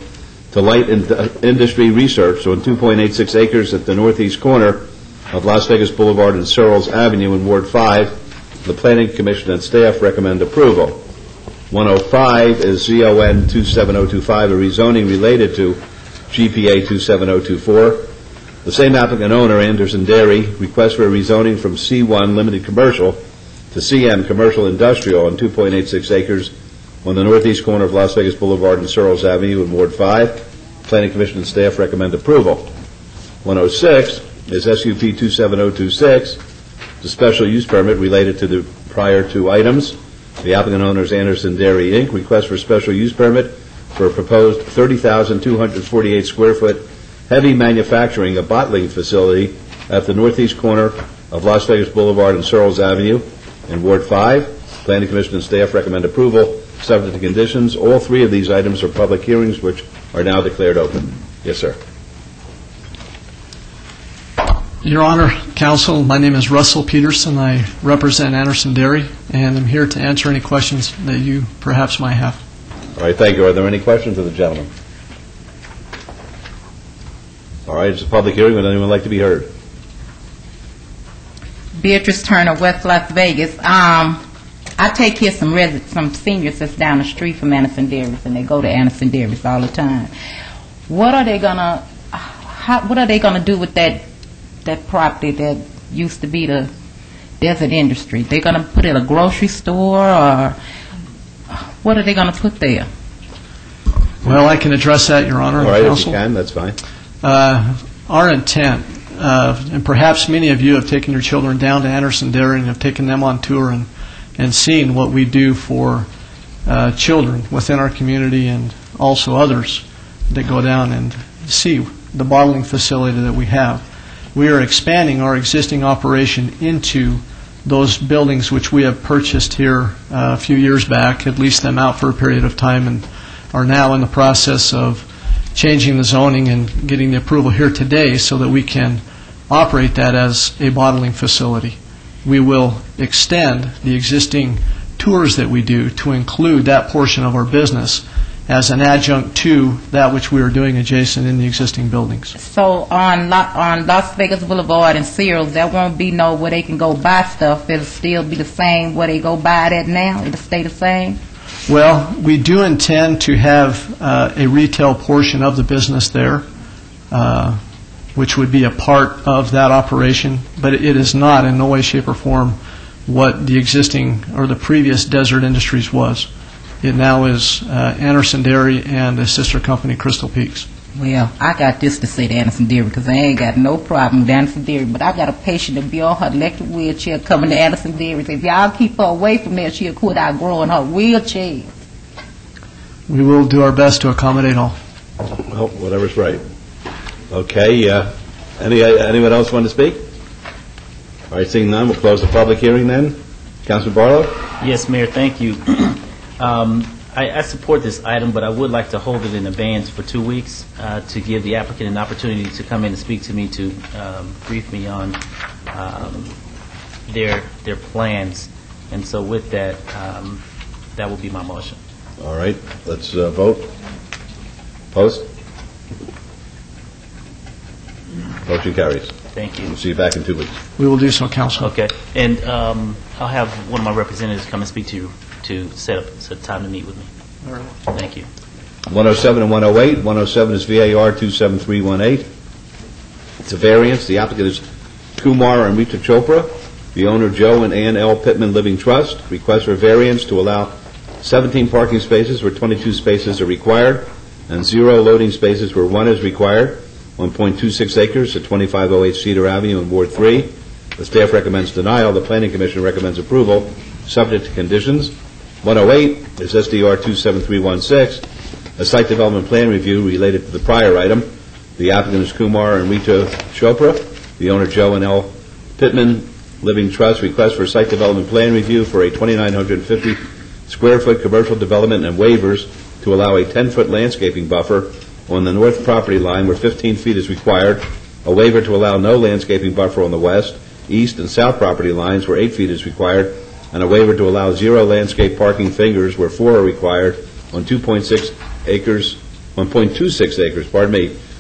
to Light Industry Research on 2.86 acres at the northeast corner of Las Vegas Boulevard and Searles Avenue in Ward 5. The Planning Commission and staff recommend approval. 105 is ZON 27025, a rezoning related to GPA 27024. The same applicant owner, Anderson Dairy, requests for a rezoning from C1 Limited Commercial to CM Commercial Industrial on 2.86 acres on the northeast corner of Las Vegas Boulevard and Searles Avenue in Ward 5. Planning Commission and staff recommend approval. 106 is SUP 27026, the special use permit related to the prior two items. The applicant owner is Anderson Dairy, Inc. Request for special use permit for a proposed 30,248 square foot heavy manufacturing, a bottling facility at the northeast corner of Las Vegas Boulevard and Searles Avenue in Ward 5. Planning Commission and staff recommend approval, subject to conditions. All three of these items are public hearings, which are now declared open. Yes, sir.
Your Honor, Counsel, my name is Russell Peterson. I represent Anderson Dairy, and I'm here to answer any questions that you perhaps might have.
All right, thank you. Are there any questions of the gentleman? All right, it's a public hearing. Would anyone like to be heard?
Beatrice Turner, West Las Vegas. I take care of some seniors that's down the street from Anderson Dairies, and they go to Anderson Dairies all the time. What are they gonna do with that property that used to be the Desert Industry? They're gonna put it in a grocery store, or what are they gonna put there?
Well, I can address that, Your Honor.
All right,
Counsel.
if you can, that's fine.
Our intent, and perhaps many of you have taken your children down to Anderson Dairy and have taken them on tour and seen what we do for children within our community and also others that go down and see the bottling facility that we have. We are expanding our existing operation into those buildings which we have purchased here a few years back, had leased them out for a period of time, and are now in the process of changing the zoning and getting the approval here today so that we can operate that as a bottling facility. We will extend the existing tours that we do to include that portion of our business as an adjunct to that which we are doing adjacent in the existing buildings.
So on Las Vegas Boulevard and Searles, there won't be no where they can go buy stuff. It'll still be the same where they go buy it at now? It'll stay the same?
Well, we do intend to have a retail portion of the business there, which would be a part of that operation, but it is not in no way, shape, or form what the existing or the previous Desert Industries was. It now is Anderson Dairy and a sister company, Crystal Peaks.
Well, I got this to say to Anderson Dairy because I ain't got no problem with Anderson Dairy, but I got a patient to be on her electric wheelchair coming to Anderson Dairy. If y'all keep her away from there, she'll quit outgrowing her wheelchair.
We will do our best to accommodate all.
Well, whatever's right. Okay, anyone else want to speak? All right, seeing none, we'll close the public hearing then. Councilman Barlow?
Yes, Mayor, thank you. I support this item, but I would like to hold it in abeyance for 2 weeks to give the applicant an opportunity to come in and speak to me, to brief me on their plans. And so with that, that will be my motion.
All right, let's vote. Post? Motion carries.
Thank you.
We'll see you back in 2 weeks.
We will do so, Counsel.
Okay. And I'll have one of my representatives come and speak to you to set a time to meet with me.
All right.
Thank you.
107 and 108. 107 is VAR 27318. It's a variance. The applicant is Kumar and Rita Chopra. The owner, Joe and Ann L. Pittman Living Trust. Request for variance to allow 17 parking spaces where 22 spaces are required and 0 loading spaces where 1 is required. 1.26 acres at 2508 Cedar Avenue in Ward 3. The staff recommends denial. The Planning Commission recommends approval, subject to conditions. 108 is SDR 27316, a site development plan review related to the prior item. The applicant is Kumar and Rita Chopra. The owner, Joe and L. Pittman Living Trust, request for a site development plan review for a 2,950 square foot commercial development and waivers to allow a 10-foot landscaping buffer on the north property line where 15 feet is required, a waiver to allow no landscaping buffer on the west, east, and south property lines where 8 feet is required, and a waiver to allow 0 landscape parking fingers where 4 are required on 1.26 acres,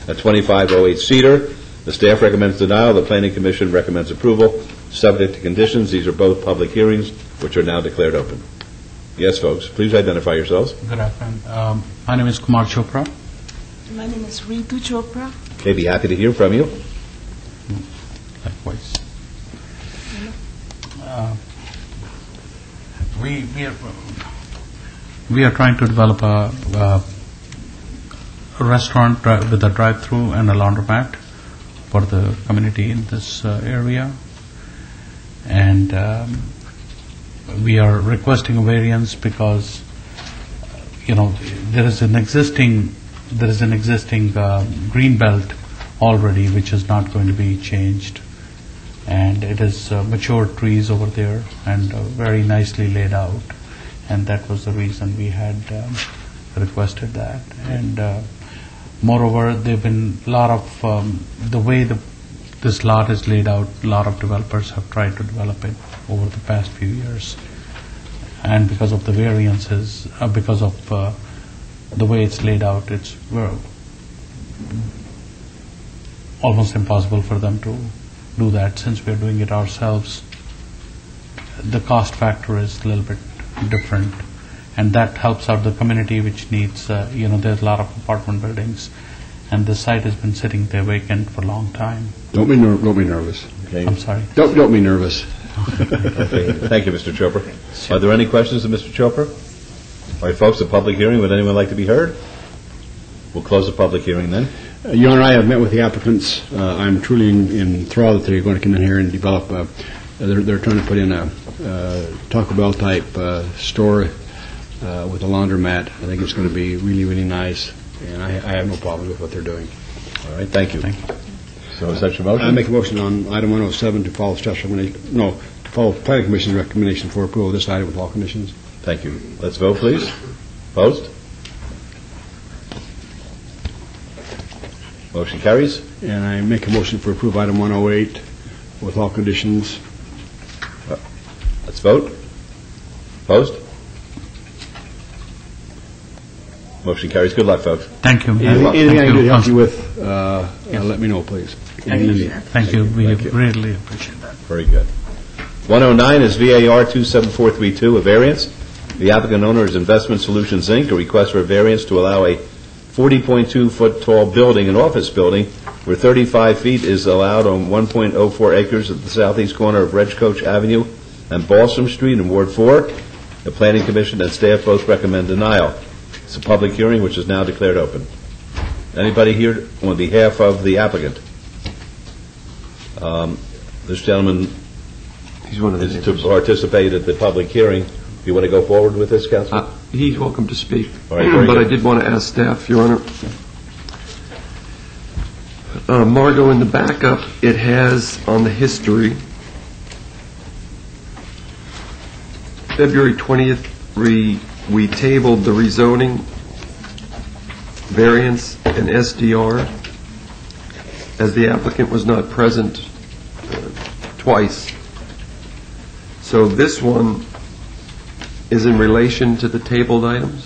at 2508 Cedar. The staff recommends denial. The Planning Commission recommends approval, subject to conditions. These are both public hearings, which are now declared open. Yes, folks, please identify yourselves.
Good afternoon. My name is Kumar Chopra.
My name is Ritu Chopra.
Okay, be happy to hear from you.
Likewise. We are trying to develop a restaurant with a drive-through and a laundromat for the community in this area, and we are requesting a variance because there is an existing green belt already, which is not going to be changed, and it is mature trees over there and very nicely laid out, and that was the reason we had requested that. And moreover, there've been a lot of the way this lot is laid out, a lot of developers have tried to develop it over the past few years, and because of the variances, because of the way it's laid out, it's almost impossible for them to do that. Since we're doing it ourselves, the cost factor is a little bit different, and that helps out the community, which needs, there's a lot of apartment buildings, and the site has been sitting there vacant for a long time.
Don't be nervous.
Okay.
I'm sorry.
Don't be nervous.
Okay. Thank you, Mr. Chopra. Are there any questions of Mr. Chopra? All right, folks, the public hearing, would anyone like to be heard? We'll close the public hearing then.
Your Honor, I have met with the applicants. I'm truly enthralled that they're going to come in here and develop they're trying to put in a Taco Bell type store with a laundromat. I think it's going to be really, really nice, and I have no problem with what they're doing.
All right, thank you. So is that your motion?
I make a motion on item 107 to follow to follow Planning Commission's recommendation for approval of this item with all conditions.
Thank you. Let's vote, please. Opposed? Motion carries.
And I make a motion for approval item 108 with all conditions.
Let's vote. Opposed? Motion carries. Good luck, folks.
Thank you.
Anything I can do to help you with, let me know, please.
Thank you. We greatly appreciate that.
Very good. 109 is VAR 27432, a variance. The applicant owner is Investment Solutions, Inc., a request for a variance to allow a 40.2-foot tall building, an office building, where 35 feet is allowed on 1.04 acres at the southeast corner of Redcoach Avenue and Balsam Street in Ward 4. The Planning Commission and staff both recommend denial. It's a public hearing which is now declared open. Anybody here on behalf of the applicant? This gentleman is to participate at the public hearing. Do you want to go forward with this, Councilman?
He's welcome to speak.
All right, very
but
good.
I did want to ask staff, Your Honor. Margot, in the backup, it has on the history, February 20th, we tabled the rezoning variance and SDR as the applicant was not present twice. So this one is in relation to the tabled items?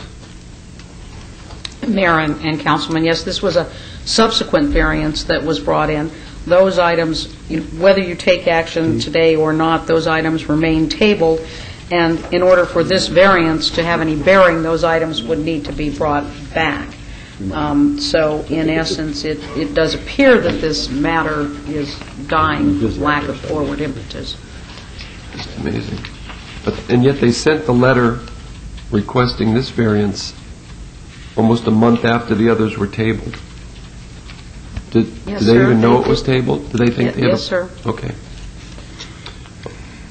Mayor and Councilman, yes, this was a subsequent variance that was brought in. Those items, whether you take action today or not, those items remain tabled, and in order for this variance to have any bearing, those items would need to be brought back. So, in essence, it does appear that this matter is dying with lack of forward impetus.
It's amazing. And yet they sent the letter requesting this variance almost a month after the others were tabled. Did they even know it was tabled? Did they think they had
Yes, sir.
Okay.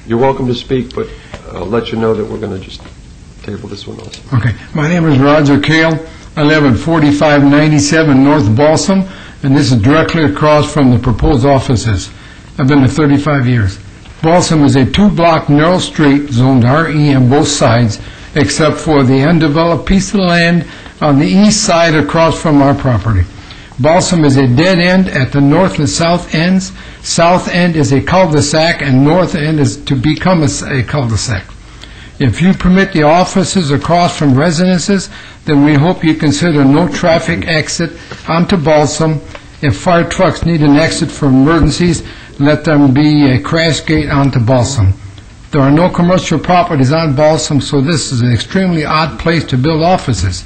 You're welcome to speak, but I'll let you know that we're going to just table this one also.
Okay. My name is Roger Kale. I live at 4597 North Balsam, and this is directly across from the proposed offices. I've been there 35 years. Balsam is a two-block narrow street zoned RE on both sides, except for the undeveloped piece of land on the east side across from our property. Balsam is a dead end at the north and south ends. South end is a cul-de-sac, and north end is to become a cul-de-sac. If you permit the offices across from residences, then we hope you consider no traffic exit onto Balsam. If fire trucks need an exit for emergencies, let them be a crash gate onto Balsam. There are no commercial properties on Balsam, so this is an extremely odd place to build offices.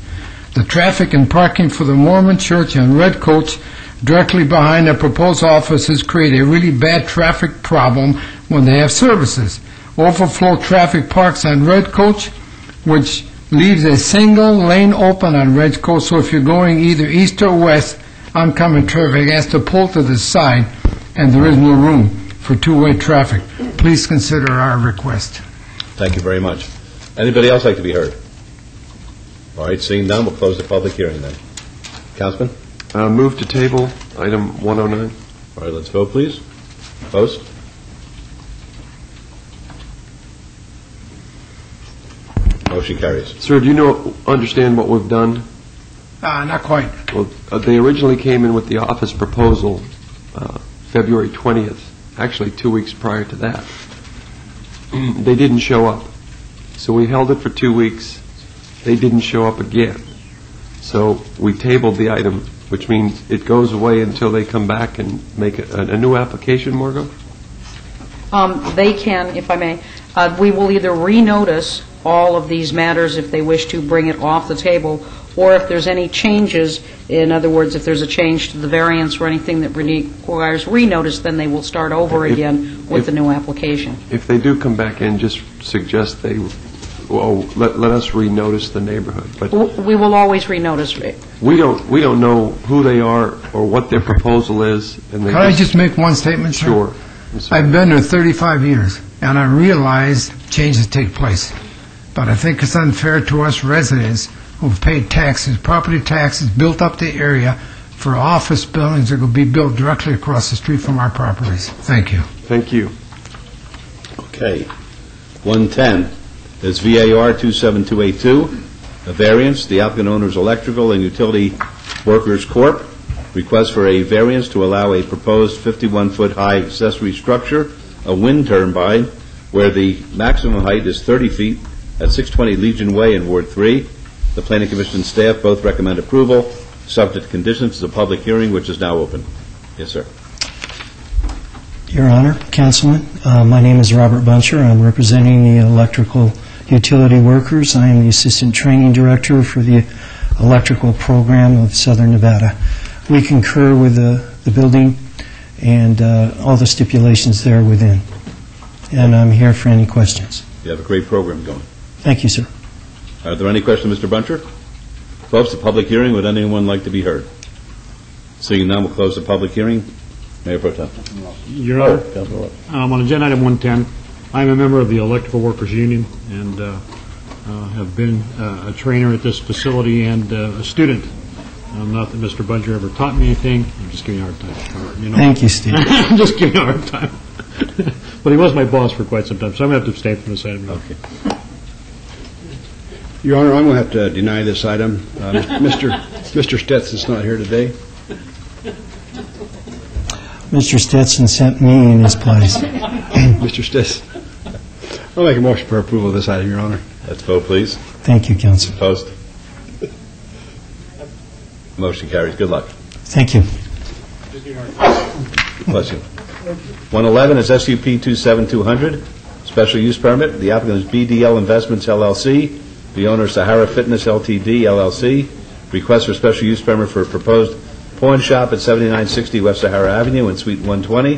The traffic and parking for the Mormon Church and Red Coach directly behind the proposed offices create a really bad traffic problem when they have services. Overflow traffic parks on Red Coach, which leaves a single lane open on Red Coach, so if you're going either east or west, oncoming traffic has to pull to the side, and there is no room for two-way traffic. Please consider our request.
Thank you very much. Anybody else like to be heard? All right, seeing none, we'll close the public hearing then. Councilman?
Move to table item 109.
All right, let's vote, please. Opposed? Motion carries.
Sir, do you understand what we've done?
Not quite.
Well, they originally came in with the office proposal February 20th, actually 2 weeks prior to that. They didn't show up. So we held it for 2 weeks. They didn't show up again. So we tabled the item, which means it goes away until they come back and make a new application, Margot?
They can, if I may, we will either renotice all of these matters if they wish to bring it off the table, or if there's any changes, in other words, if there's a change to the variance or anything that requires renotice, then they will start over again with the new application.
If they do come back in, just suggest they, let us renotice the neighborhood. But
we will always renotice.
We don't know who they are or what their proposal is. And
Can I just make one statement, sir?
Sure.
I've been there 35 years, and I realize changes take place. But I think it's unfair to us residents who've paid taxes, property taxes, built up the area for office buildings that will be built directly across the street from our properties. Thank you.
Thank you.
Okay. 110 is VAR 27282, a variance, the applicant owner's electrical and utility workers corp. Request for a variance to allow a proposed 51-foot high accessory structure, a wind turbine, where the maximum height is 30 feet at 620 Legion Way in Ward 3. The Planning Commission and staff both recommend approval, subject to conditions. The public hearing, which is now open. Yes, sir.
Your Honor, Councilman, my name is Robert Buncher. I'm representing the electrical utility workers. I am the Assistant Training Director for the electrical program of Southern Nevada. We concur with the building and all the stipulations there within. And I'm here for any questions.
You have a great program going.
Thank you, sir.
Are there any questions, Mr. Buncher? Close the public hearing. Would anyone like to be heard? Seeing none, we'll close the public hearing. Mayor Pro Tem.
Your Honor, on agenda item 110, I'm a member of the Electrical Workers Union and have been a trainer at this facility and a student. Not that Mr. Buncher ever taught me anything. I'm just giving you a hard time. You know?
Thank you, Steve.
I'm just giving you a hard time. But he was my boss for quite some time, so I'm going to have to abstain from this item.
Okay.
Your Honor, I'm going to have to deny this item. Mr. Stetson's not here today.
Mr. Stetson sent me in his place.
Mr. Stetson. I'll make a motion for approval of this item, Your Honor.
Let's vote, please.
Thank you, Counsel.
Opposed? Motion carries. Good luck.
Thank you.
Bless you. 111 is SUP 27200, special use permit. The applicant is BDL Investments, LLC. The owner is Sahara Fitness, LTD, LLC. Request for special use permit for a proposed pawn shop at 7960 West Sahara Avenue in Suite 120.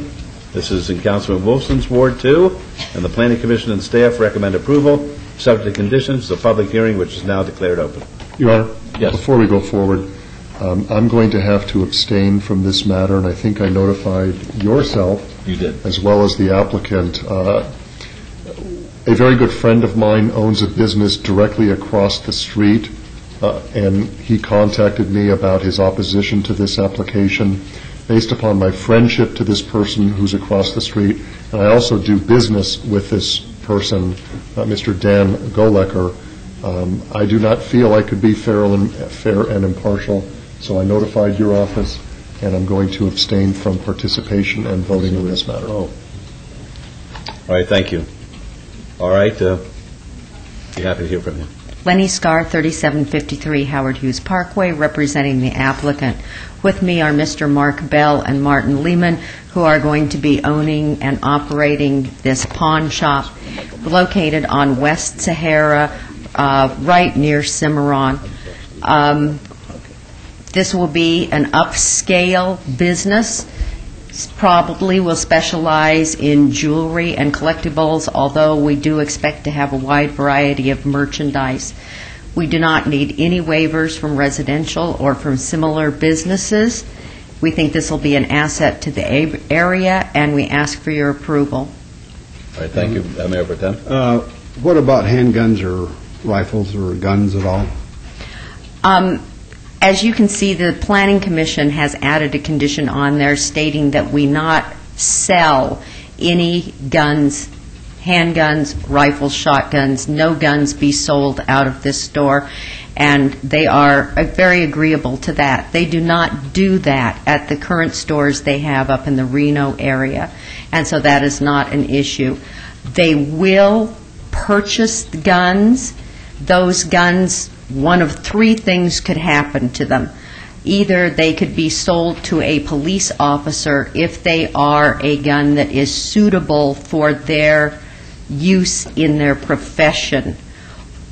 This is in Councilman Wolfson's Ward 2, and the Planning Commission and staff recommend approval, subject to conditions. The public hearing, which is now declared open.
Your Honor,
yes.
Before we go forward, I'm going to have to abstain from this matter, and I think I notified yourself
you did.
as well as the applicant. A very good friend of mine owns a business directly across the street, and he contacted me about his opposition to this application based upon my friendship to this person who's across the street. And I also do business with this person, Mr. Dan Golecker. I do not feel I could be fair and impartial, so I notified your office, and I'm going to abstain from participation and voting in this matter.
All right, thank you. All right, be happy to hear from you.
Lenny Scar, 3753 Howard Hughes Parkway, representing the applicant. With me are Mr. Mark Bell and Martin Lehman, who are going to be owning and operating this pawn shop located on West Sahara, right near Cimarron. This will be an upscale business. Probably will specialize in jewelry and collectibles, although we do expect to have a wide variety of merchandise. We do not need any waivers from residential or from similar businesses. We think this will be an asset to the area, and we ask for your approval.
All right, thank you. Mayor Pro Tem.
What about handguns or rifles or guns at all?
As you can see, the Planning Commission has added a condition on there stating that we not sell any guns, handguns, rifles, shotguns, no guns be sold out of this store, and they are very agreeable to that. They do not do that at the current stores they have up in the Reno area, and so that is not an issue. They will purchase the guns. Those guns, one of three things could happen to them. Either they could be sold to a police officer if they are a gun that is suitable for their use in their profession.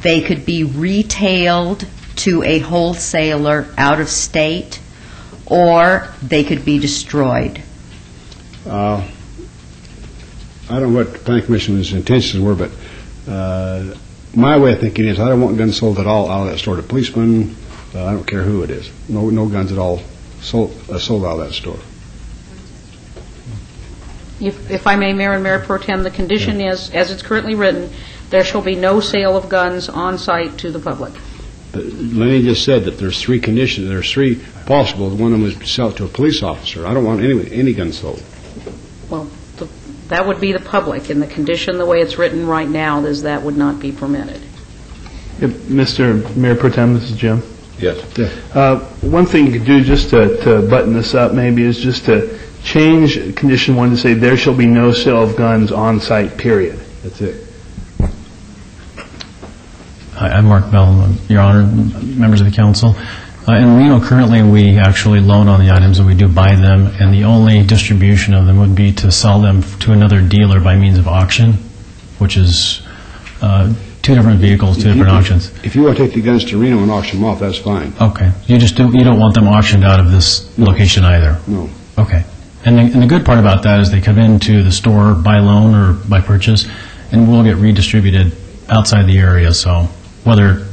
They could be retailed to a wholesaler out of state, or they could be destroyed.
I don't know what the Planning Commission's intentions were, but my way of thinking is I don't want guns sold at all out of that store to policemen. I don't care who it is. No guns at all sold out of that store.
If I may, Mayor and Mayor Pro Tem, the condition is, as it's currently written, there shall be no sale of guns on site to the public.
But Lenny just said that there's three conditions. There's three possible. One of them is to sell it to a police officer. I don't want any guns sold.
Well, that would be the public, and the condition, the way it's written right now, is that would not be permitted.
Mr. Mayor Pro Tem, this is Jim.
Yes.
One thing you could do just to button this up maybe is just to change condition 1 to say there shall be no sale of guns on site, period.
That's it.
Hi, I'm Mark Bell, Your Honor, members of the council. In Reno, currently, we actually loan on the items and we do buy them, and the only distribution of them would be to sell them to another dealer by means of auction, which is two different vehicles, two different auctions.
If you want to take the guns to Reno and auction them off, that's fine.
Okay. You don't want them auctioned out of this location either?
No.
Okay. And the good part about that is they come into the store by loan or by purchase, and will get redistributed outside the area. So whether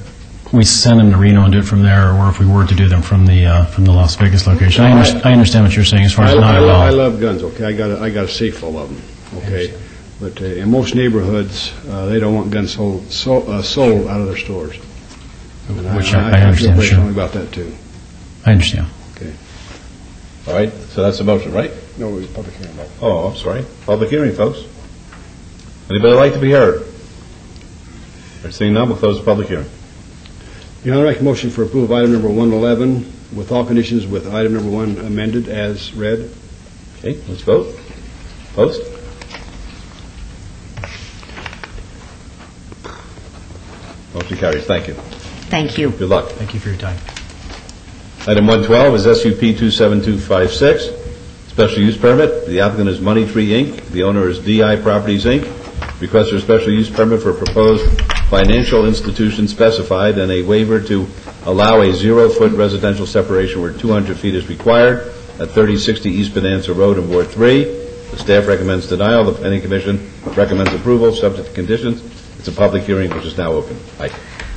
we send them to Reno and do it from there, or if we were to do them from the Las Vegas location, I understand what you're saying as far as not at all.
I love guns. Okay, I got a safe full of them. Okay, but in most neighborhoods, they don't want guns sold out of their stores.
Which I understand.
feel personally about that too.
I understand.
Okay.
All right, so that's the motion, right?
No, it was public hearing.
Oh, I'm sorry. Public hearing, folks. Anybody like to be heard? Seeing none, we'll close the public hearing.
Your Honor, I make a motion for approval of item number 111 with all conditions with item number 1 amended as read.
Okay, let's vote. Post. Motion carries. Thank you.
Thank you.
Good luck.
Thank you for your time.
Item 112 is SUP 27256, special use permit. The applicant is Money Tree, Inc. The owner is DI Properties, Inc. Request for a special use permit for a proposed financial institution specified and a waiver to allow a 0-foot residential separation where 200 feet is required at 3060 East Bonanza Road in Ward 3. The staff recommends denial. The Planning Commission recommends approval, subject to conditions. It's a public hearing which is now open. Mike.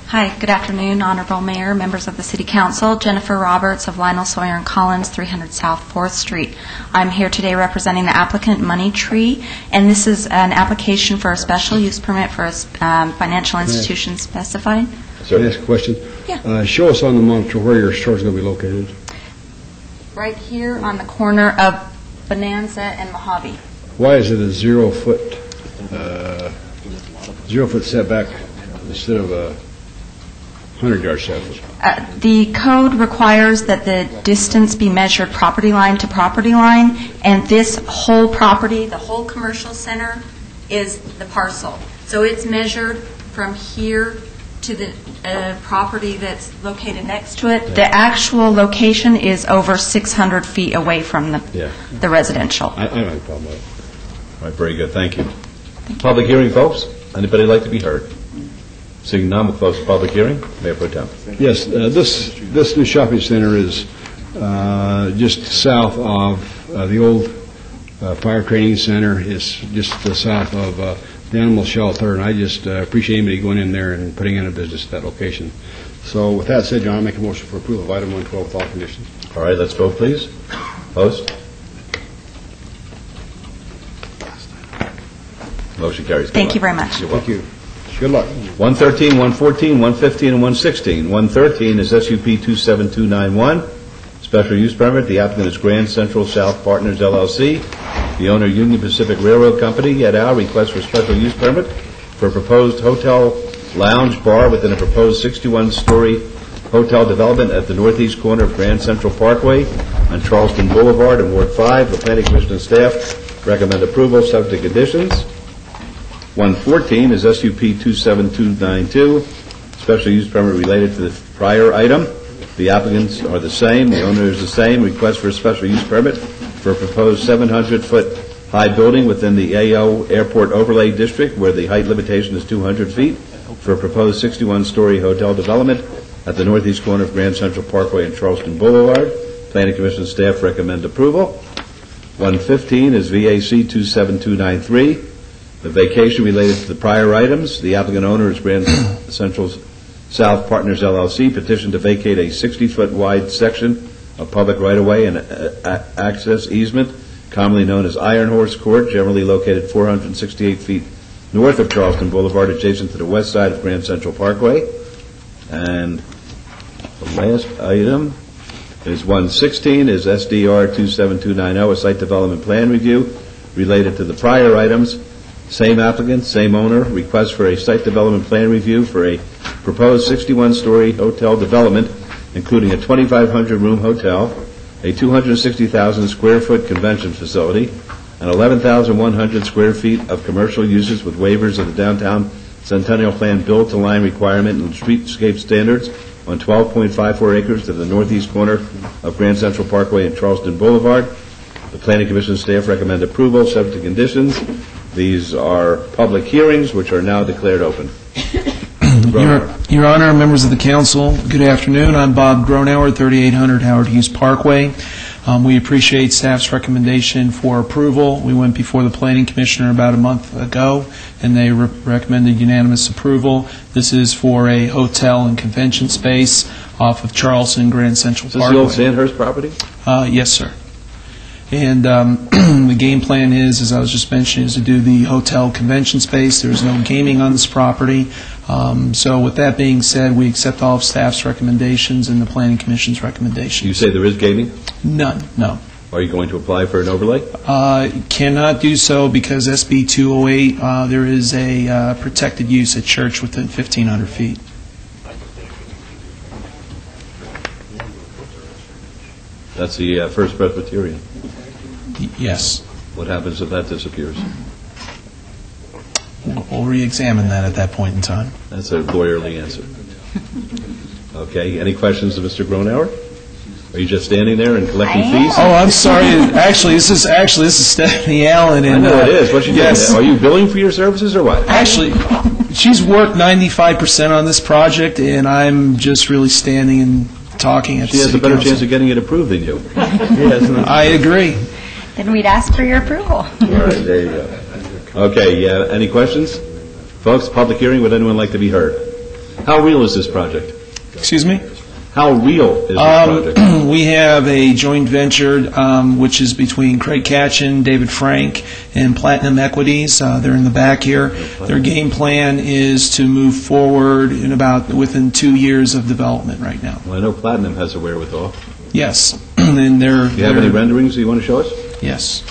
Hi, good afternoon, Honorable Mayor, members of the City Council. Jennifer Roberts of Lionel Sawyer and Collins, 300 South 4th Street. I'm here today representing the applicant Money Tree, and this is an application for a special use permit for a financial institution specified.
Can I ask a question?
Yeah.
Show us on the monitor where your store is going to be located.
Right here on the corner of Bonanza and Mojave.
Why is it a 0 foot setback instead of a 100-yard setback?
The code requires that the distance be measured property line to property line, and this whole property, the whole commercial center, is the parcel. So it's measured from here to the property that's located next to it. The actual location is over 600 feet away from the residential.
I don't have a problem with it.
All right, very good, thank you. Public hearing, folks? Anybody like to be heard? Seeing none, we'll close the public hearing. Mayor Pro Tem.
Yes, this new shopping center is just south of the old fire training center. It's just south of the animal shelter, and I just appreciate anybody going in there and putting in a business at that location. So with that said, John, I make a motion for approval of item 112 with all conditions.
All right, let's vote, please. Opposed? Motion carries.
Thank you very much.
You're welcome.
Thank you. Good luck.
113, 114, 115, and 116. 113 is SUP 27291, special use permit. The applicant is Grand Central South Partners, LLC. The owner, Union Pacific Railroad Company, et al., requests for special use permit for a proposed hotel lounge bar within a proposed 61-story hotel development at the northeast corner of Grand Central Parkway on Charleston Boulevard in Ward 5. The Planning Commission and staff recommend approval subject to conditions. 114 is SUP 27292, special use permit related to the prior item. The applicants are the same, the owner is the same. Request for a special use permit for a proposed 700-foot high building within the AO Airport Overlay District where the height limitation is 200 feet for a proposed 61-story hotel development at the northeast corner of Grand Central Parkway and Charleston Boulevard. Planning Commission staff recommend approval. 115 is VAC 27293. The vacation related to the prior items. The applicant owner is Grand Central South Partners, LLC, petitioned to vacate a 60-foot wide section of public right-of-way and access easement, commonly known as Iron Horse Court, generally located 468 feet north of Charleston Boulevard, adjacent to the west side of Grand Central Parkway. And the last item is 116, is SDR 27290, a site development plan review related to the prior items. Same applicant, same owner, request for a site development plan review for a proposed 61-story hotel development, including a 2,500-room hotel, a 260,000 square foot convention facility, and 11,100 square feet of commercial uses with waivers of the downtown Centennial Plan build-to-line requirement and streetscape standards on 12.54 acres to the northeast corner of Grand Central Parkway and Charleston Boulevard. The Planning Commission staff recommend approval, subject to conditions. These are public hearings, which are now declared open.
Your Honor, members of the council, good afternoon. I'm Bob Gronauer, 3800 Howard Hughes Parkway. We appreciate staff's recommendation for approval. We went before the Planning Commissioner about a month ago, and they recommended unanimous approval. This is for a hotel and convention space off of Charleston Grand Central Parkway.
Is this the old Sandhurst property?
Yes, sir. And the game plan is, as I was just mentioning, is to do the hotel convention space. There's no gaming on this property. So with that being said, we accept all of staff's recommendations and the Planning Commission's recommendations.
You say there is gaming?
None, no.
Are you going to apply for an overlay?
Cannot do so because SB 208, there is a protected use at church within 1,500 feet.
That's the First Presbyterian.
Yes.
What happens if that disappears?
We'll re-examine that at that point in time.
That's a lawyerly answer. Okay. Any questions of Mr. Gronauer? Are you just standing there and collecting fees?
Oh, I'm sorry. Actually, this is Stephanie Allen. And,
I know it is. What you
yes.
doing? Are you billing for your services or what?
Actually, she's worked 95% on this project, and I'm just really standing and talking at the
She has a
city
better
council.
chance of getting it approved than you.
I agree.
Then we'd ask for your approval.
All right, there you go. Okay, any questions? Folks, public hearing, would anyone like to be heard? How real is this project?
Excuse me?
How real is this project?
We have a joint venture, which is between Craig Catchin, David Frank, and Platinum Equities. They're in the back here. Their game plan is to move forward within 2 years of development right now.
Well, I know Platinum has a wherewithal.
Yes. And
Do you have any renderings you want to show us?
Yes.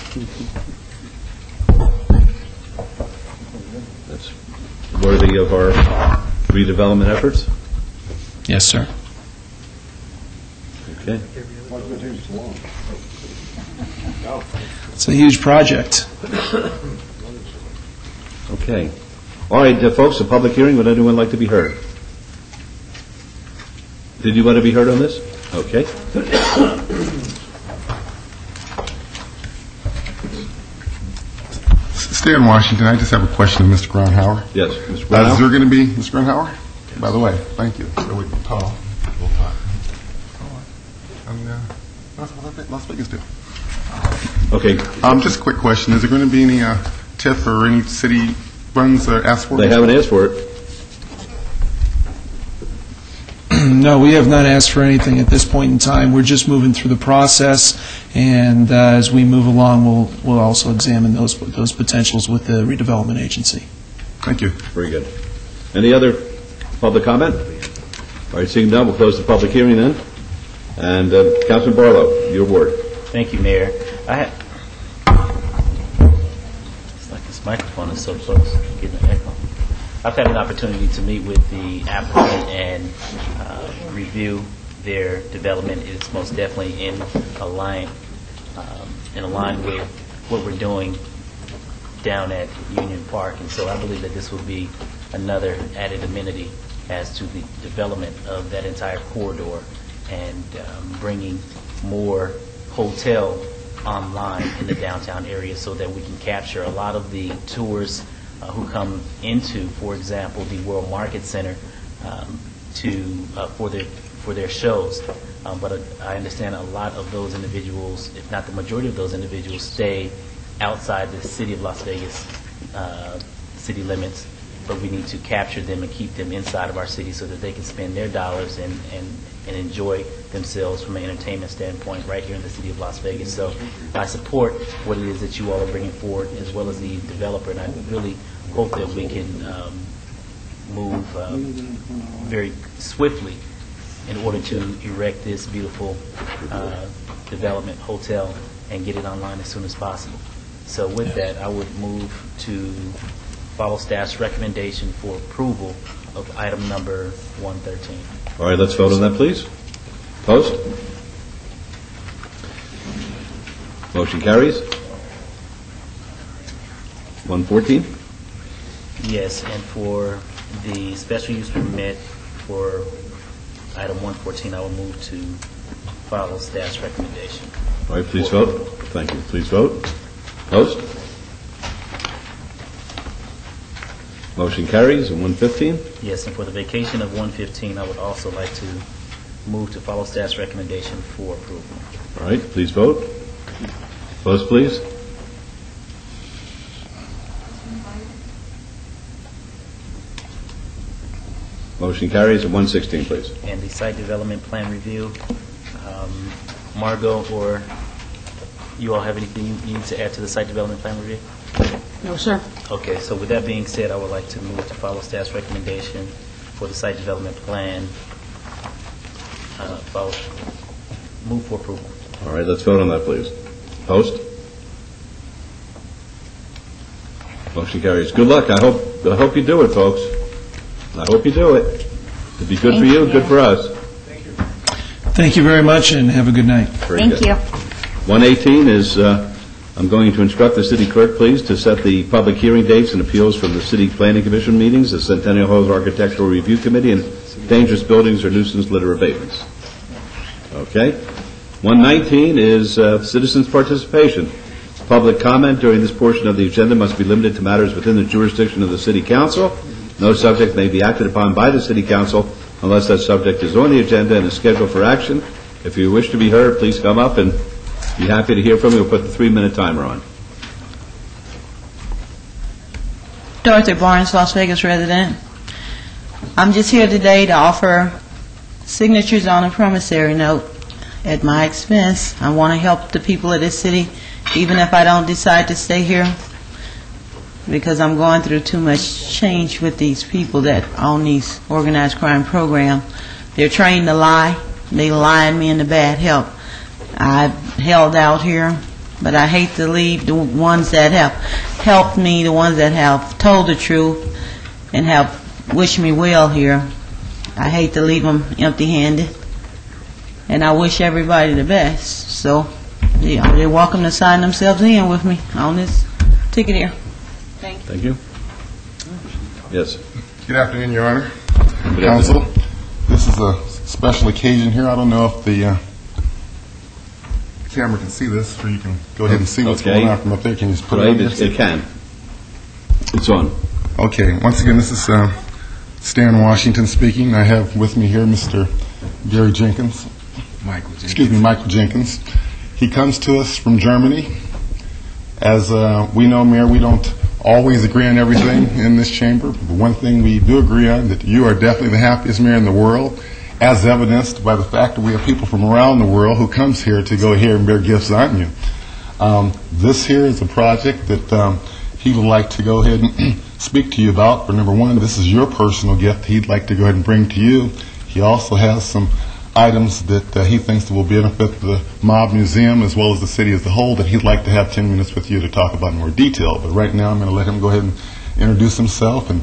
That's worthy of our redevelopment efforts?
Yes, sir.
Okay.
It's a huge project.
Okay. All right, folks, a public hearing. Would anyone like to be heard? Did you want to be heard on this? Okay.
Stan Washington, I just have a question to Mr. Groundhauer.
Yes, Mr. Groundhauer.
Is there going to be, Mr. Groundhauer? By the way, thank you. So we can talk. We'll talk. Las Vegas deal.
Okay.
Just a quick question. Is there going to be any TIF or any city funds asked for?
They haven't asked for it.
No, we have not asked for anything at this point in time. We're just moving through the process, and as we move along, we'll also examine those potentials with the redevelopment agency.
Thank you.
Very good. Any other public comment? All right, seeing none, we'll close the public hearing then. And Councilman Barlow, your word.
Thank you, Mayor. It's like this microphone is so close, I'm getting an echo. I've had an opportunity to meet with the applicant and review their development. It's most definitely in line with what we're doing down at Union Park, and so I believe that this will be another added amenity as to the development of that entire corridor and bringing more hotel online in the downtown area so that we can capture a lot of the tourists who come into, for example, the World Market Center for their shows. But I understand a lot of those individuals, if not the majority of those individuals, stay outside the city of Las Vegas city limits, but we need to capture them and keep them inside of our city so that they can spend their dollars and enjoy themselves from an entertainment standpoint right here in the city of Las Vegas. So I support what it is that you all are bringing forward, as well as the developer, and I really hope that we can move very swiftly in order to erect this beautiful development hotel and get it online as soon as possible. So with that, I would move to follow staff's recommendation for approval of item number 113.
All right, let's vote on that, please. Post. Motion carries. 114.
Yes, and for the special use permit for item 114, I will move to follow staff's recommendation.
All right, please vote. Thank you. Please vote. Post. Motion carries. And 115?
Yes, and for the vacation of 115, I would also like to move to follow staff's recommendation for approval.
All right, please vote. Post, please. Motion carries. At 116, please.
And the site development plan review, Margot, or you all have anything you need to add to the site development plan review?
No, sir.
Okay, so with that being said, I would like to move to follow staff's recommendation for the site development plan. Move for approval.
All right, let's vote on that, please. Post. Motion carries. Good luck. I hope you do it, folks. I hope you do it. It'd be good for you, good for us.
Thank you very much, and have a good night.
Thank you.
118 is, I'm going to instruct the city clerk, please, to set the public hearing dates and appeals from the City Planning Commission meetings, the Centennial Halls Architectural Review Committee, and dangerous buildings or nuisance litter abatements. Okay. 119 is citizens' participation. Public comment during this portion of the agenda must be limited to matters within the jurisdiction of the City Council. No subject may be acted upon by the City Council unless that subject is on the agenda and is scheduled for action. If you wish to be heard, please come up and be happy to hear from you. We'll put the 3-minute timer on.
Dorothy Barnes, Las Vegas resident. I'm just here today to offer signatures on a promissory note at my expense. I want to help the people of this city, even if I don't decide to stay here, because I'm going through too much change with these people that own these organized crime programs. They're trained to lie. They lying me into bad help. I've held out here, but I hate to leave the ones that have helped me, the ones that have told the truth and have wished me well here. I hate to leave them empty-handed, and I wish everybody the best. So, they're welcome to sign themselves in with me on this ticket here.
Thank you. Yes.
Good afternoon, Your Honor. Counsel, this is a special occasion here. I don't know if the camera can see this, or you can go ahead and see what's going on from up there. Can you just put it on?
It can. It's on.
Okay. Once again, this is Stan Washington speaking. I have with me here Mr. Gary Jenkins. Michael Jenkins. He comes to us from Germany. As we know, Mayor, we don't always agree on everything in this chamber, but one thing we do agree on, that you are definitely the happiest mayor in the world, as evidenced by the fact that we have people from around the world who comes here to go here and bear gifts on you. This here is a project that he would like to go ahead and speak to you about. For number one, this is your personal gift he'd like to go ahead and bring to you. He also has some items that he thinks will benefit the Mob Museum as well as the city as a whole that he'd like to have 10 minutes with you to talk about in more detail. But right now I'm going to let him go ahead and introduce himself, and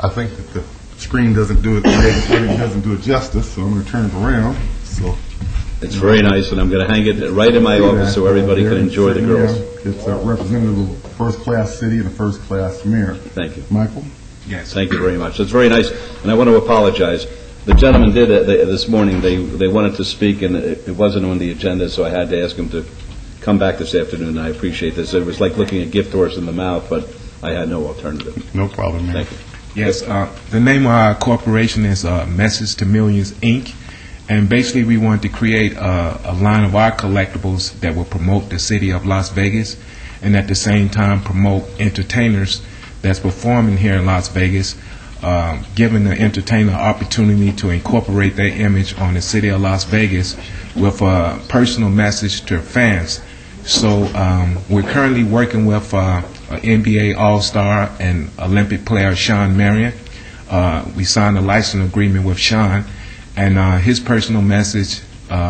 I think that the screen doesn't do it justice, so I'm going to turn it around. So
it's very nice, and I'm going to hang it right in my office so everybody can enjoy the girls.
It's a representative of a first-class city and a first-class mayor.
Thank you.
Michael?
Yes. Thank you very much. It's very nice, and I want to apologize. The gentleman did this morning. They wanted to speak, and it wasn't on the agenda, so I had to ask him to come back this afternoon. I appreciate this. It was like looking a gift horse in the mouth, but I had no alternative.
No problem, man.
Thank you.
Yes, the name of our corporation is Message to Millions, Inc., and basically we wanted to create a line of our collectibles that will promote the city of Las Vegas and at the same time promote entertainers that's performing here in Las Vegas, giving the entertainer opportunity to incorporate their image on the city of Las Vegas with a personal message to fans. So we're currently working with an NBA All-Star and Olympic player Sean Marion. We signed a license agreement with Sean, and his personal message,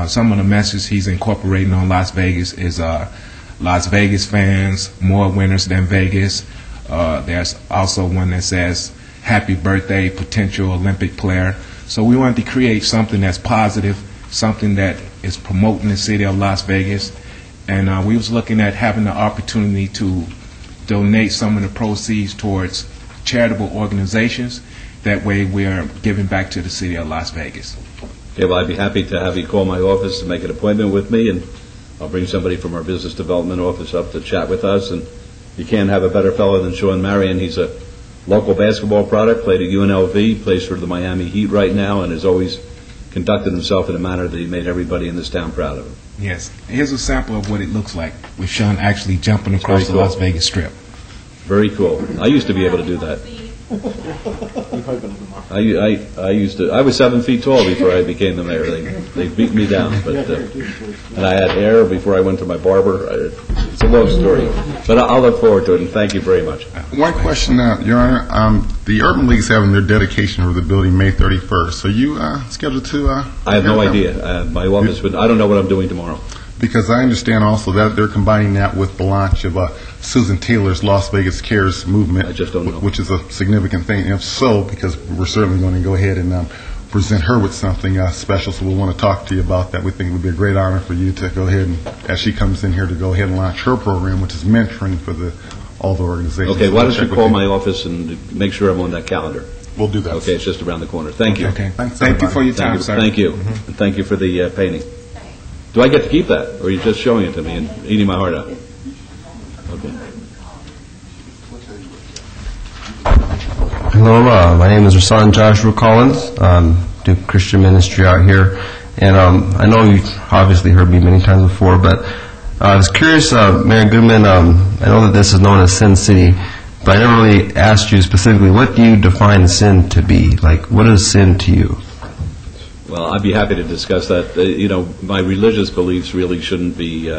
some of the messages he's incorporating on Las Vegas is Las Vegas fans, more winners than Vegas. There's also one that says, happy birthday, potential Olympic player. So we wanted to create something that's positive, something that is promoting the city of Las Vegas. And we was looking at having the opportunity to donate some of the proceeds towards charitable organizations. That way we're giving back to the city of Las Vegas.
Okay, well, I'd be happy to have you call my office to make an appointment with me, and I'll bring somebody from our business development office up to chat with us. And you can't have a better fellow than Sean Marion. He's a local basketball product, played at UNLV, plays for the Miami Heat right now, and has always conducted himself in a manner that he made everybody in this town proud of him.
Yes. Here's a sample of what it looks like with Sean actually jumping across the Las Vegas Strip.
Very cool. I used to be able to do that. I was 7 feet tall before I became the mayor. They beat me down, but and I had hair before I went to my barber. It's a long story, but I'll look forward to it. And thank you very much.
One question, Your Honor. The Urban League's having their dedication of the building May 31st. Are you scheduled to?
I have no idea. My office would. I don't know what I'm doing tomorrow.
Because I understand also that they're combining that with the launch of Susan Taylor's Las Vegas Cares movement.
I just don't know.
Which is a significant thing. If so, because we're certainly going to go ahead and present her with something special, so we'll want to talk to you about that. We think it would be a great honor for you to go ahead and, as she comes in here, to go ahead and launch her program, which is mentoring for all the organizations.
Okay, why don't you call my office and make sure I'm on that calendar?
We'll do that.
Okay, it's just around the corner. Thank you.
Okay. Thank you for your time, sir.
Thank you. And thank you for the painting. Do I get to keep that, or are you just showing it to me and eating my heart out? Okay.
Hello, my name is Rasan Joshua Collins. Do Christian ministry out here, and I know you've obviously heard me many times before, but I was curious, Mayor Goodman, I know that this is known as Sin City, but I never really asked you specifically, what do you define sin to be? Like, what is sin to you?
Well, I'd be happy to discuss that. My religious beliefs really shouldn't be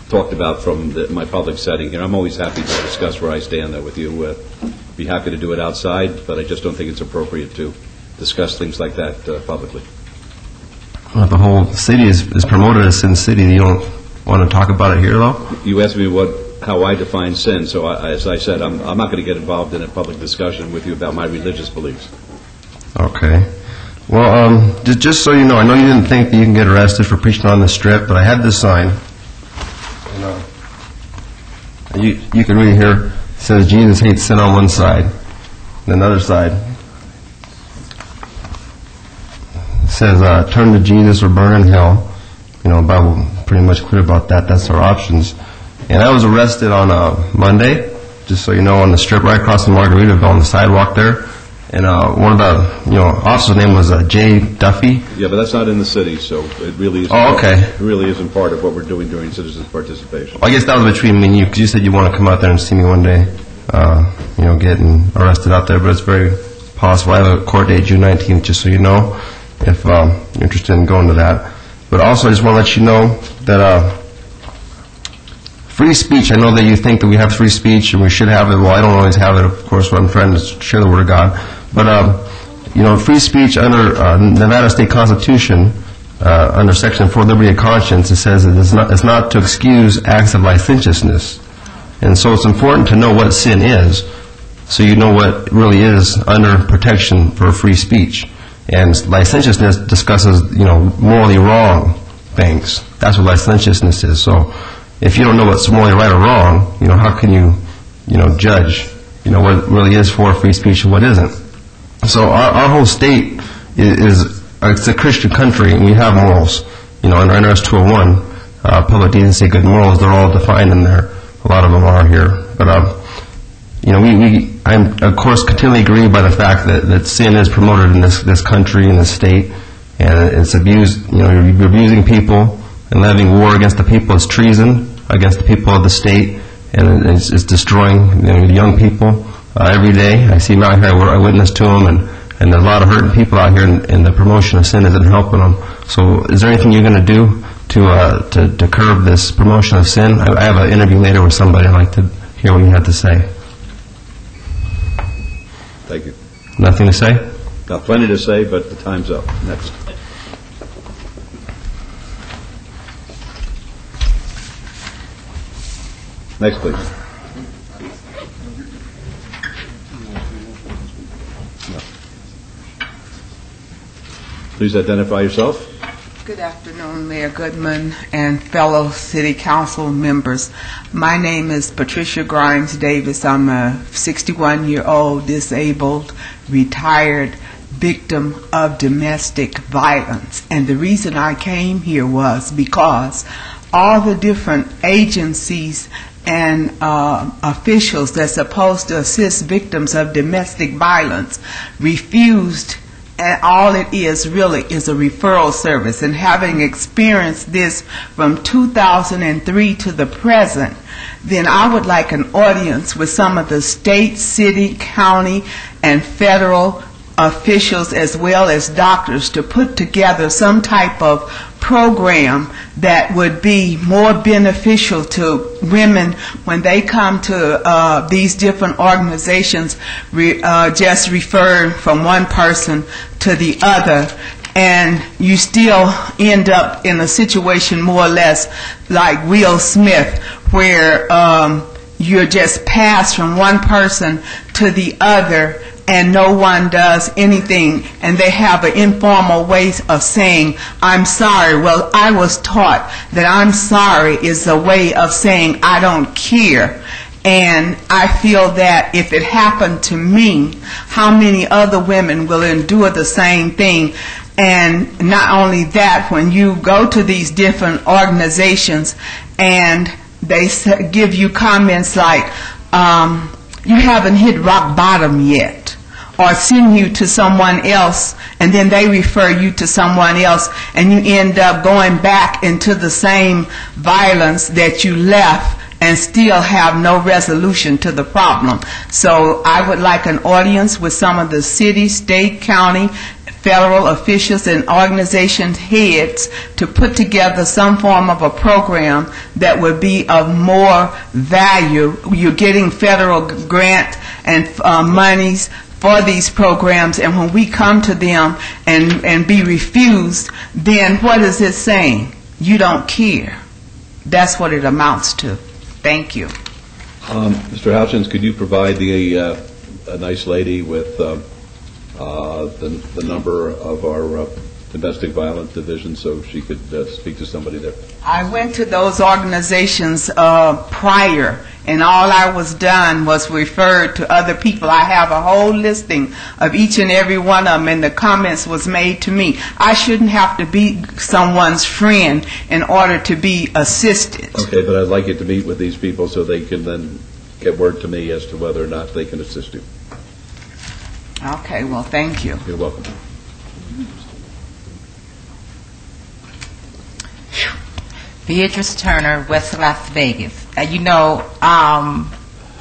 talked about from my public setting here. I'm always happy to discuss where I stand with you. Be happy to do it outside, but I just don't think it's appropriate to discuss things like that publicly.
Well, the whole city is promoted as Sin City. You don't want to talk about it here, though?
You asked me how I define sin, so as I said, I'm not going to get involved in a public discussion with you about my religious beliefs.
Okay. Well, just so you know, I know you didn't think that you can get arrested for preaching on the Strip, but I had this sign. You can read here. It says Jesus hates sin on one side. And another side it says turn to Jesus or burn in hell. The Bible pretty much clear about that. That's our options. And I was arrested on Monday, just so you know, on the Strip right across from Margaritaville on the sidewalk there. And one of the officer's name was Jay Duffy.
Yeah, but that's not in the city, so it really isn't.
Oh, okay.
It really isn't part of what we're doing during citizens' participation.
Well, I guess that was between me and you, because you said you want to come out there and see me one day, getting arrested out there. But it's very possible. I have a court date June 19th, just so you know, if you're interested in going to that. But also, I just want to let you know that free speech, I know that you think that we have free speech and we should have it. Well, I don't always have it, of course, when I'm trying to share the Word of God. But, free speech under Nevada State Constitution, under Section 4, Liberty of Conscience, it says it's not to excuse acts of licentiousness. And so it's important to know what sin is, so you know what really is under protection for free speech. And licentiousness discusses, morally wrong things. That's what licentiousness is. So if you don't know what's morally right or wrong, how can you, judge, what really is for free speech and what isn't? So our whole state it's a Christian country, and we have morals. Under NRS 201, public decency, good morals, they're all defined in there. A lot of them are here. But, I'm, of course, continually aggrieved by the fact that sin is promoted in this country, in this state, and it's abused. You're abusing people and levying war against the people. It's treason against the people of the state, and it's destroying young people every day. I see them out here, I witness to them, and there's a lot of hurting people out here, and the promotion of sin isn't helping them. So is there anything you're going to do to curb this promotion of sin? I have an interview later with somebody. I'd like to hear what you have to say.
Thank you.
Nothing to say?
Got plenty to say, but the time's up. Next. Next, please. Please identify yourself.
Good afternoon, Mayor Goodman and fellow City Council members. My name is Patricia Grimes Davis. I'm a 61-year-old disabled, retired victim of domestic violence. And the reason I came here was because all the different agencies and officials that's supposed to assist victims of domestic violence refused. And all it is really is a referral service. And having experienced this from 2003 to the present, then I would like an audience with some of the state, city, county, and federal officials as well as doctors to put together some type of program that would be more beneficial to women when they come to these different organizations, just refer from one person to the other, and you still end up in a situation more or less like Will Smith, where you're just passed from one person to the other and no one does anything, and they have an informal way of saying, I'm sorry. Well, I was taught that I'm sorry is a way of saying I don't care. And I feel that if it happened to me, how many other women will endure the same thing? And not only that, when you go to these different organizations and they give you comments like, you haven't hit rock bottom yet, or send you to someone else, and then they refer you to someone else, and you end up going back into the same violence that you left, and still have no resolution to the problem. So I would like an audience with some of the city, state, county, federal officials and organization heads to put together some form of a program that would be of more value. You're getting federal grant and monies for these programs, and when we come to them and be refused, then what is it saying? You don't care. That's what it amounts to. Thank you.
Mr. Houchins, could you provide a nice lady with the number of our domestic violence division so she could speak to somebody there?
I went to those organizations prior, and all I was done was referred to other people. I have a whole listing of each and every one of them, and the comments was made to me. I shouldn't have to be someone's friend in order to be assisted.
Okay, but I'd like you to meet with these people so they can then get word to me as to whether or not they can assist you.
Okay, well, thank you.
You're welcome.
Beatrice Turner, West Las Vegas. Oscar,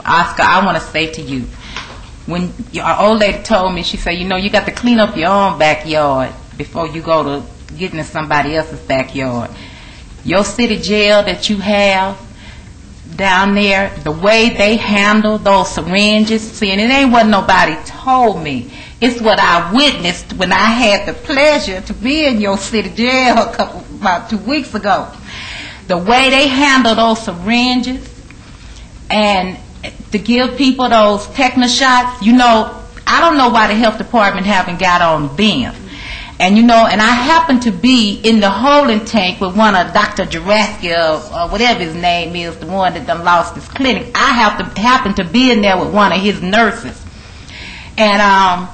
I want to say to you, when our old lady told me, she said, you got to clean up your own backyard before you go to get into somebody else's backyard. Your city jail that you have down there, the way they handle those syringes, see, and it ain't what nobody told me. It's what I witnessed when I had the pleasure to be in your city jail about 2 weeks ago. The way they handle those syringes and to give people those tetanus shots, I don't know why the health department haven't got on them. And and I happened to be in the holding tank with one of Dr. Juraski, or whatever his name is, the one that done lost his clinic. I happened to be in there with one of his nurses. And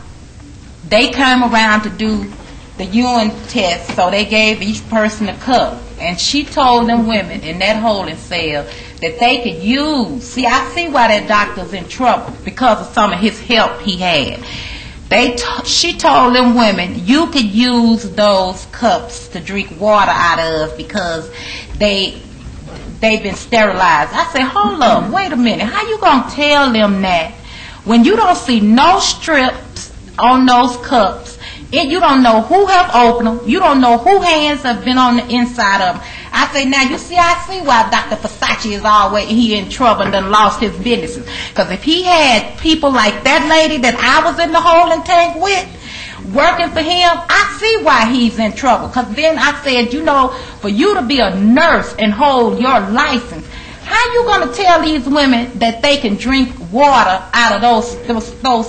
they came around to do the urine test, so they gave each person a cup. And she told them women in that holding cell that they could use, see, I see why that doctor's in trouble, because of some of his help he had. She told them women, you could use those cups to drink water out of because they've been sterilized. I said, hold up, wait a minute, how you going to tell them that when you don't see no strips on those cups? You don't know who have opened them. You don't know who hands have been on the inside of them. I say, now you see, I see why Dr. Versace is always in trouble and done lost his businesses. Because if he had people like that lady that I was in the holding tank with, working for him, I see why he's in trouble. Because then I said, for you to be a nurse and hold your license, how you going to tell these women that they can drink water out of those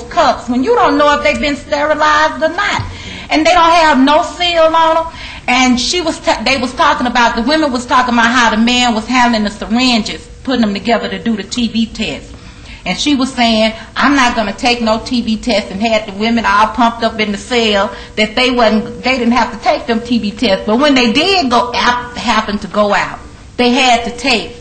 cups when you don't know if they've been sterilized or not? And they don't have no seal on them. And the women was talking about how the man was handling the syringes, putting them together to do the TB test. And she was saying, I'm not going to take no TB test, and had the women all pumped up in the cell that they didn't have to take them TB tests. But when they did happen to go out, they had to take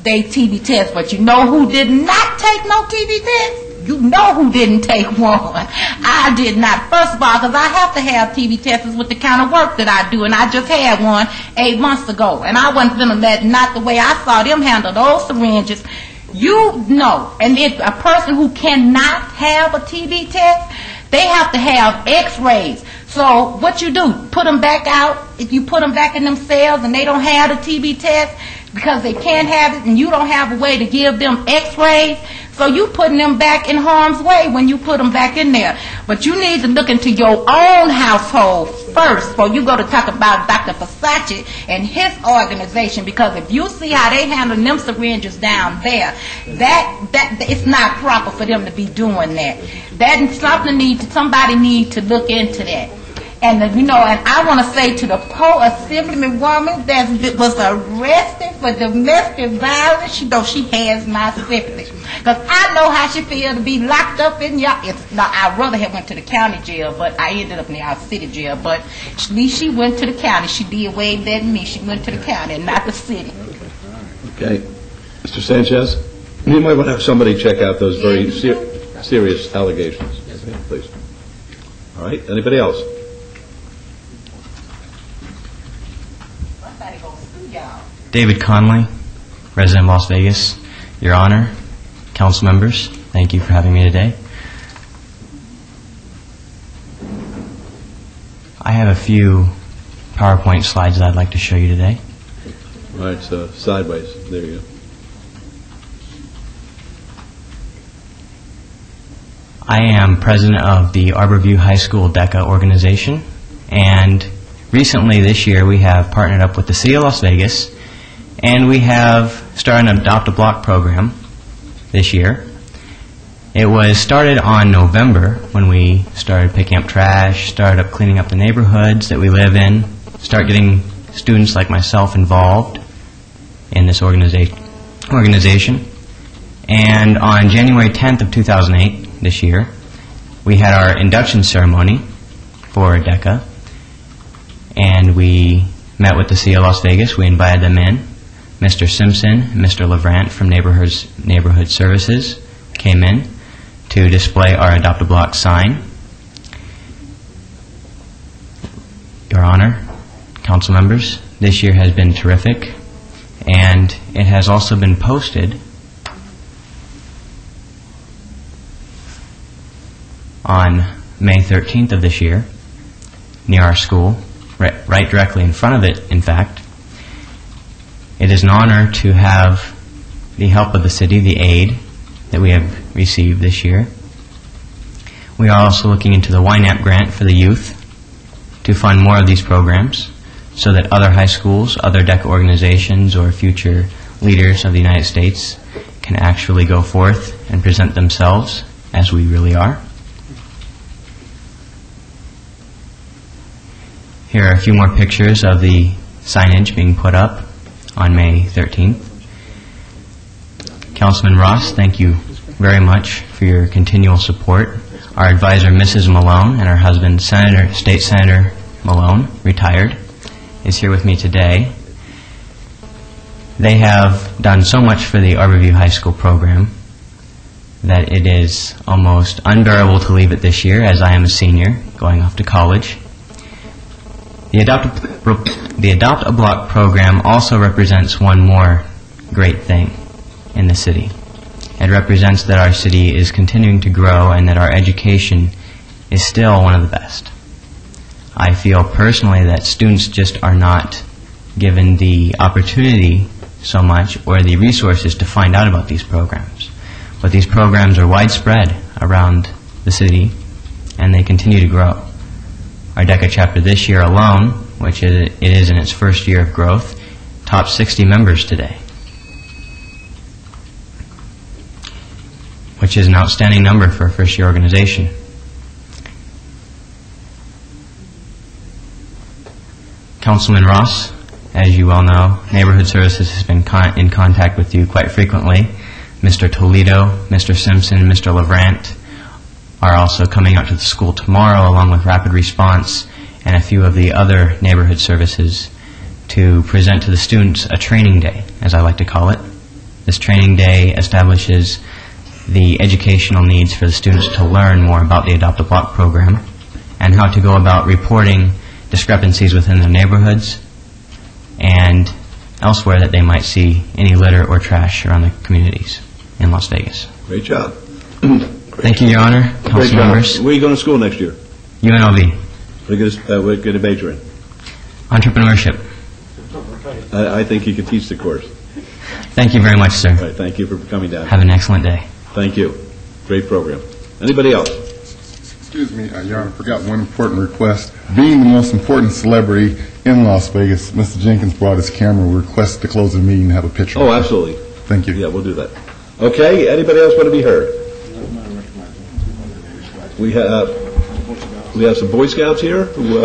their TB test. But you know who did not take no TB test? You know who didn't take one. I did not. First of all, because I have to have TB tests with the kind of work that I do, and I just had one 8 months ago. And I wasn't going to let, not the way I saw them handle those syringes. And if a person who cannot have a TB test, they have to have x-rays. So what you do, put them back out. If you put them back in them cells and they don't have the TB test because they can't have it, and you don't have a way to give them x-rays, so you putting them back in harm's way when you put them back in there. But you need to look into your own household first before you go to talk about Dr. Versace and his organization, because if you see how they handle them syringes down there, that it's not proper for them to be doing that. Somebody need to look into that. And and I want to say to the poor assemblyman woman that was arrested for domestic violence, she has my sympathy, because I know how she feels to be locked up in y'all. I'd rather have went to the county jail, but I ended up in our city jail. But at least she went to the county. She did way better than me. She went to the county and not the city.
Okay, Mr. Sanchez, you might want to have somebody check out those very serious allegations. Yes, please. All right. Anybody else?
David Conley. resident of Las Vegas, Your Honor, council members, thank you for having me today. I have a few PowerPoint slides that I'd like to show you today.
All right, so sideways. There you go.
I am president of the Arborview High School DECA organization, and recently this year we have partnered up with the City of Las Vegas, and we have started an Adopt a Block program this year. It was started on November when we started picking up trash, started up cleaning up the neighborhoods that we live in, start getting students like myself involved in this organization. And on January 10th of 2008, this year, we had our induction ceremony for DECA, and we met with the City of Las Vegas. We invited them in. Mr. Simpson and Mr. Levrant from Neighborhood Services came in to display our Adopt a Block sign. Your Honor, council members, this year has been terrific, and it has also been posted on May 13th of this year near our school, right directly in front of it, in fact. It is an honor to have the help of the city, the aid that we have received this year. We are also looking into the YNAP grant for the youth to fund more of these programs so that other high schools, other DECA organizations, or future leaders of the United States can actually go forth and present themselves as we really are. Here are a few more pictures of the signage being put up on May 13th. Councilman Ross, thank you very much for your continual support. Our advisor, Mrs. Malone, and her husband, State Senator Malone, retired, is here with me today. They have done so much for the Arborview High School program that it is almost unbearable to leave it this year, as I am a senior going off to college. The Adopt a Block program also represents one more great thing in the city. It represents that our city is continuing to grow and that our education is still one of the best. I feel personally that students just are not given the opportunity so much or the resources to find out about these programs. But these programs are widespread around the city and they continue to grow. Our DECA chapter this year alone, which it is in its first year of growth, topped 60 members today, which is an outstanding number for a first-year organization. Councilman Ross, as you well know, Neighborhood Services has been in contact with you quite frequently. Mr. Toledo, Mr. Simpson, and Mr. Levrant are also coming out to the school tomorrow, along with Rapid Response and a few of the other neighborhood services, to present to the students a training day, as I like to call it. This training day establishes the educational needs for the students to learn more about the Adopt a Block program and how to go about reporting discrepancies within their neighborhoods and elsewhere that they might see any litter or trash around the communities in Las Vegas.
Great job.
Thank you, Your Honor, council members.
Where are you going to school next year?
UNLV.
What get a major in?
Entrepreneurship.
I think you could teach the course.
Thank you very much, sir.
All right, thank you for coming down.
Have an excellent day.
Thank you. Great program. Anybody else?
Excuse me, Your Honor, I forgot one important request. Being the most important celebrity in Las Vegas, Mr. Jenkins brought his camera. We request to close the meeting and have a picture.
Oh, absolutely.
Thank you.
Yeah, we'll do that. Okay, anybody else want to be heard? We have some Boy Scouts here who,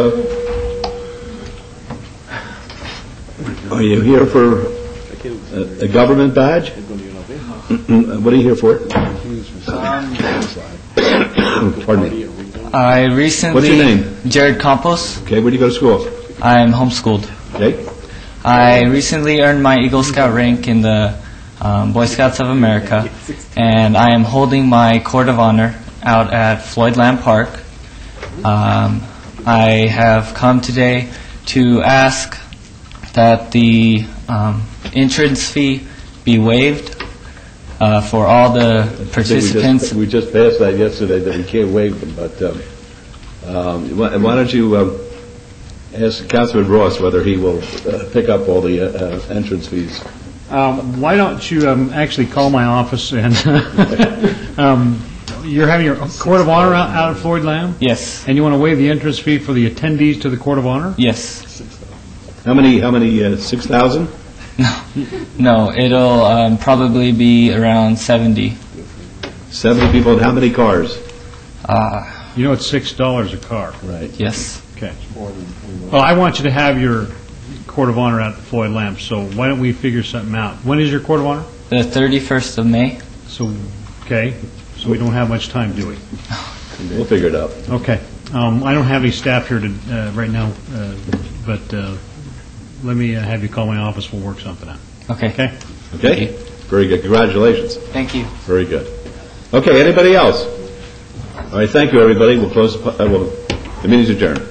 are you here for a government badge? What are you here for? Pardon me.
I recently...
What's your name?
Jared Campos.
Okay, where do you go to school?
I'm homeschooled.
Okay.
I recently earned my Eagle Scout rank in the Boy Scouts of America, and I am holding my Court of Honor out at Floyd Lamb Park. I have come today to ask that the entrance fee be waived for all the participants.
We just passed that yesterday, that we can't waive them, but why don't you ask Councilman Ross whether he will pick up all the entrance fees?
Why don't you actually call my office and you're having your Court of Honor out at Floyd Lamb?
Yes.
And you want to waive the entrance fee for the attendees to the Court of Honor?
Yes.
How many 6,000?
No, it'll probably be around 70.
70 people, and how many cars?
You know it's $6 a car.
Right.
Yes.
Okay. Well, I want you to have your Court of Honor out at Floyd Lamb, so why don't we figure something out? When is your Court of Honor?
The 31st of May.
So, okay, so we don't have much time, do we?
We'll figure it out.
Okay. I don't have any staff here right now, but let me have you call my office. We'll work something out.
Okay.
Okay?
Okay? Very good. Congratulations.
Thank you.
Very good. Okay, anybody else? All right, thank you, everybody. We'll close, the meeting's adjourned.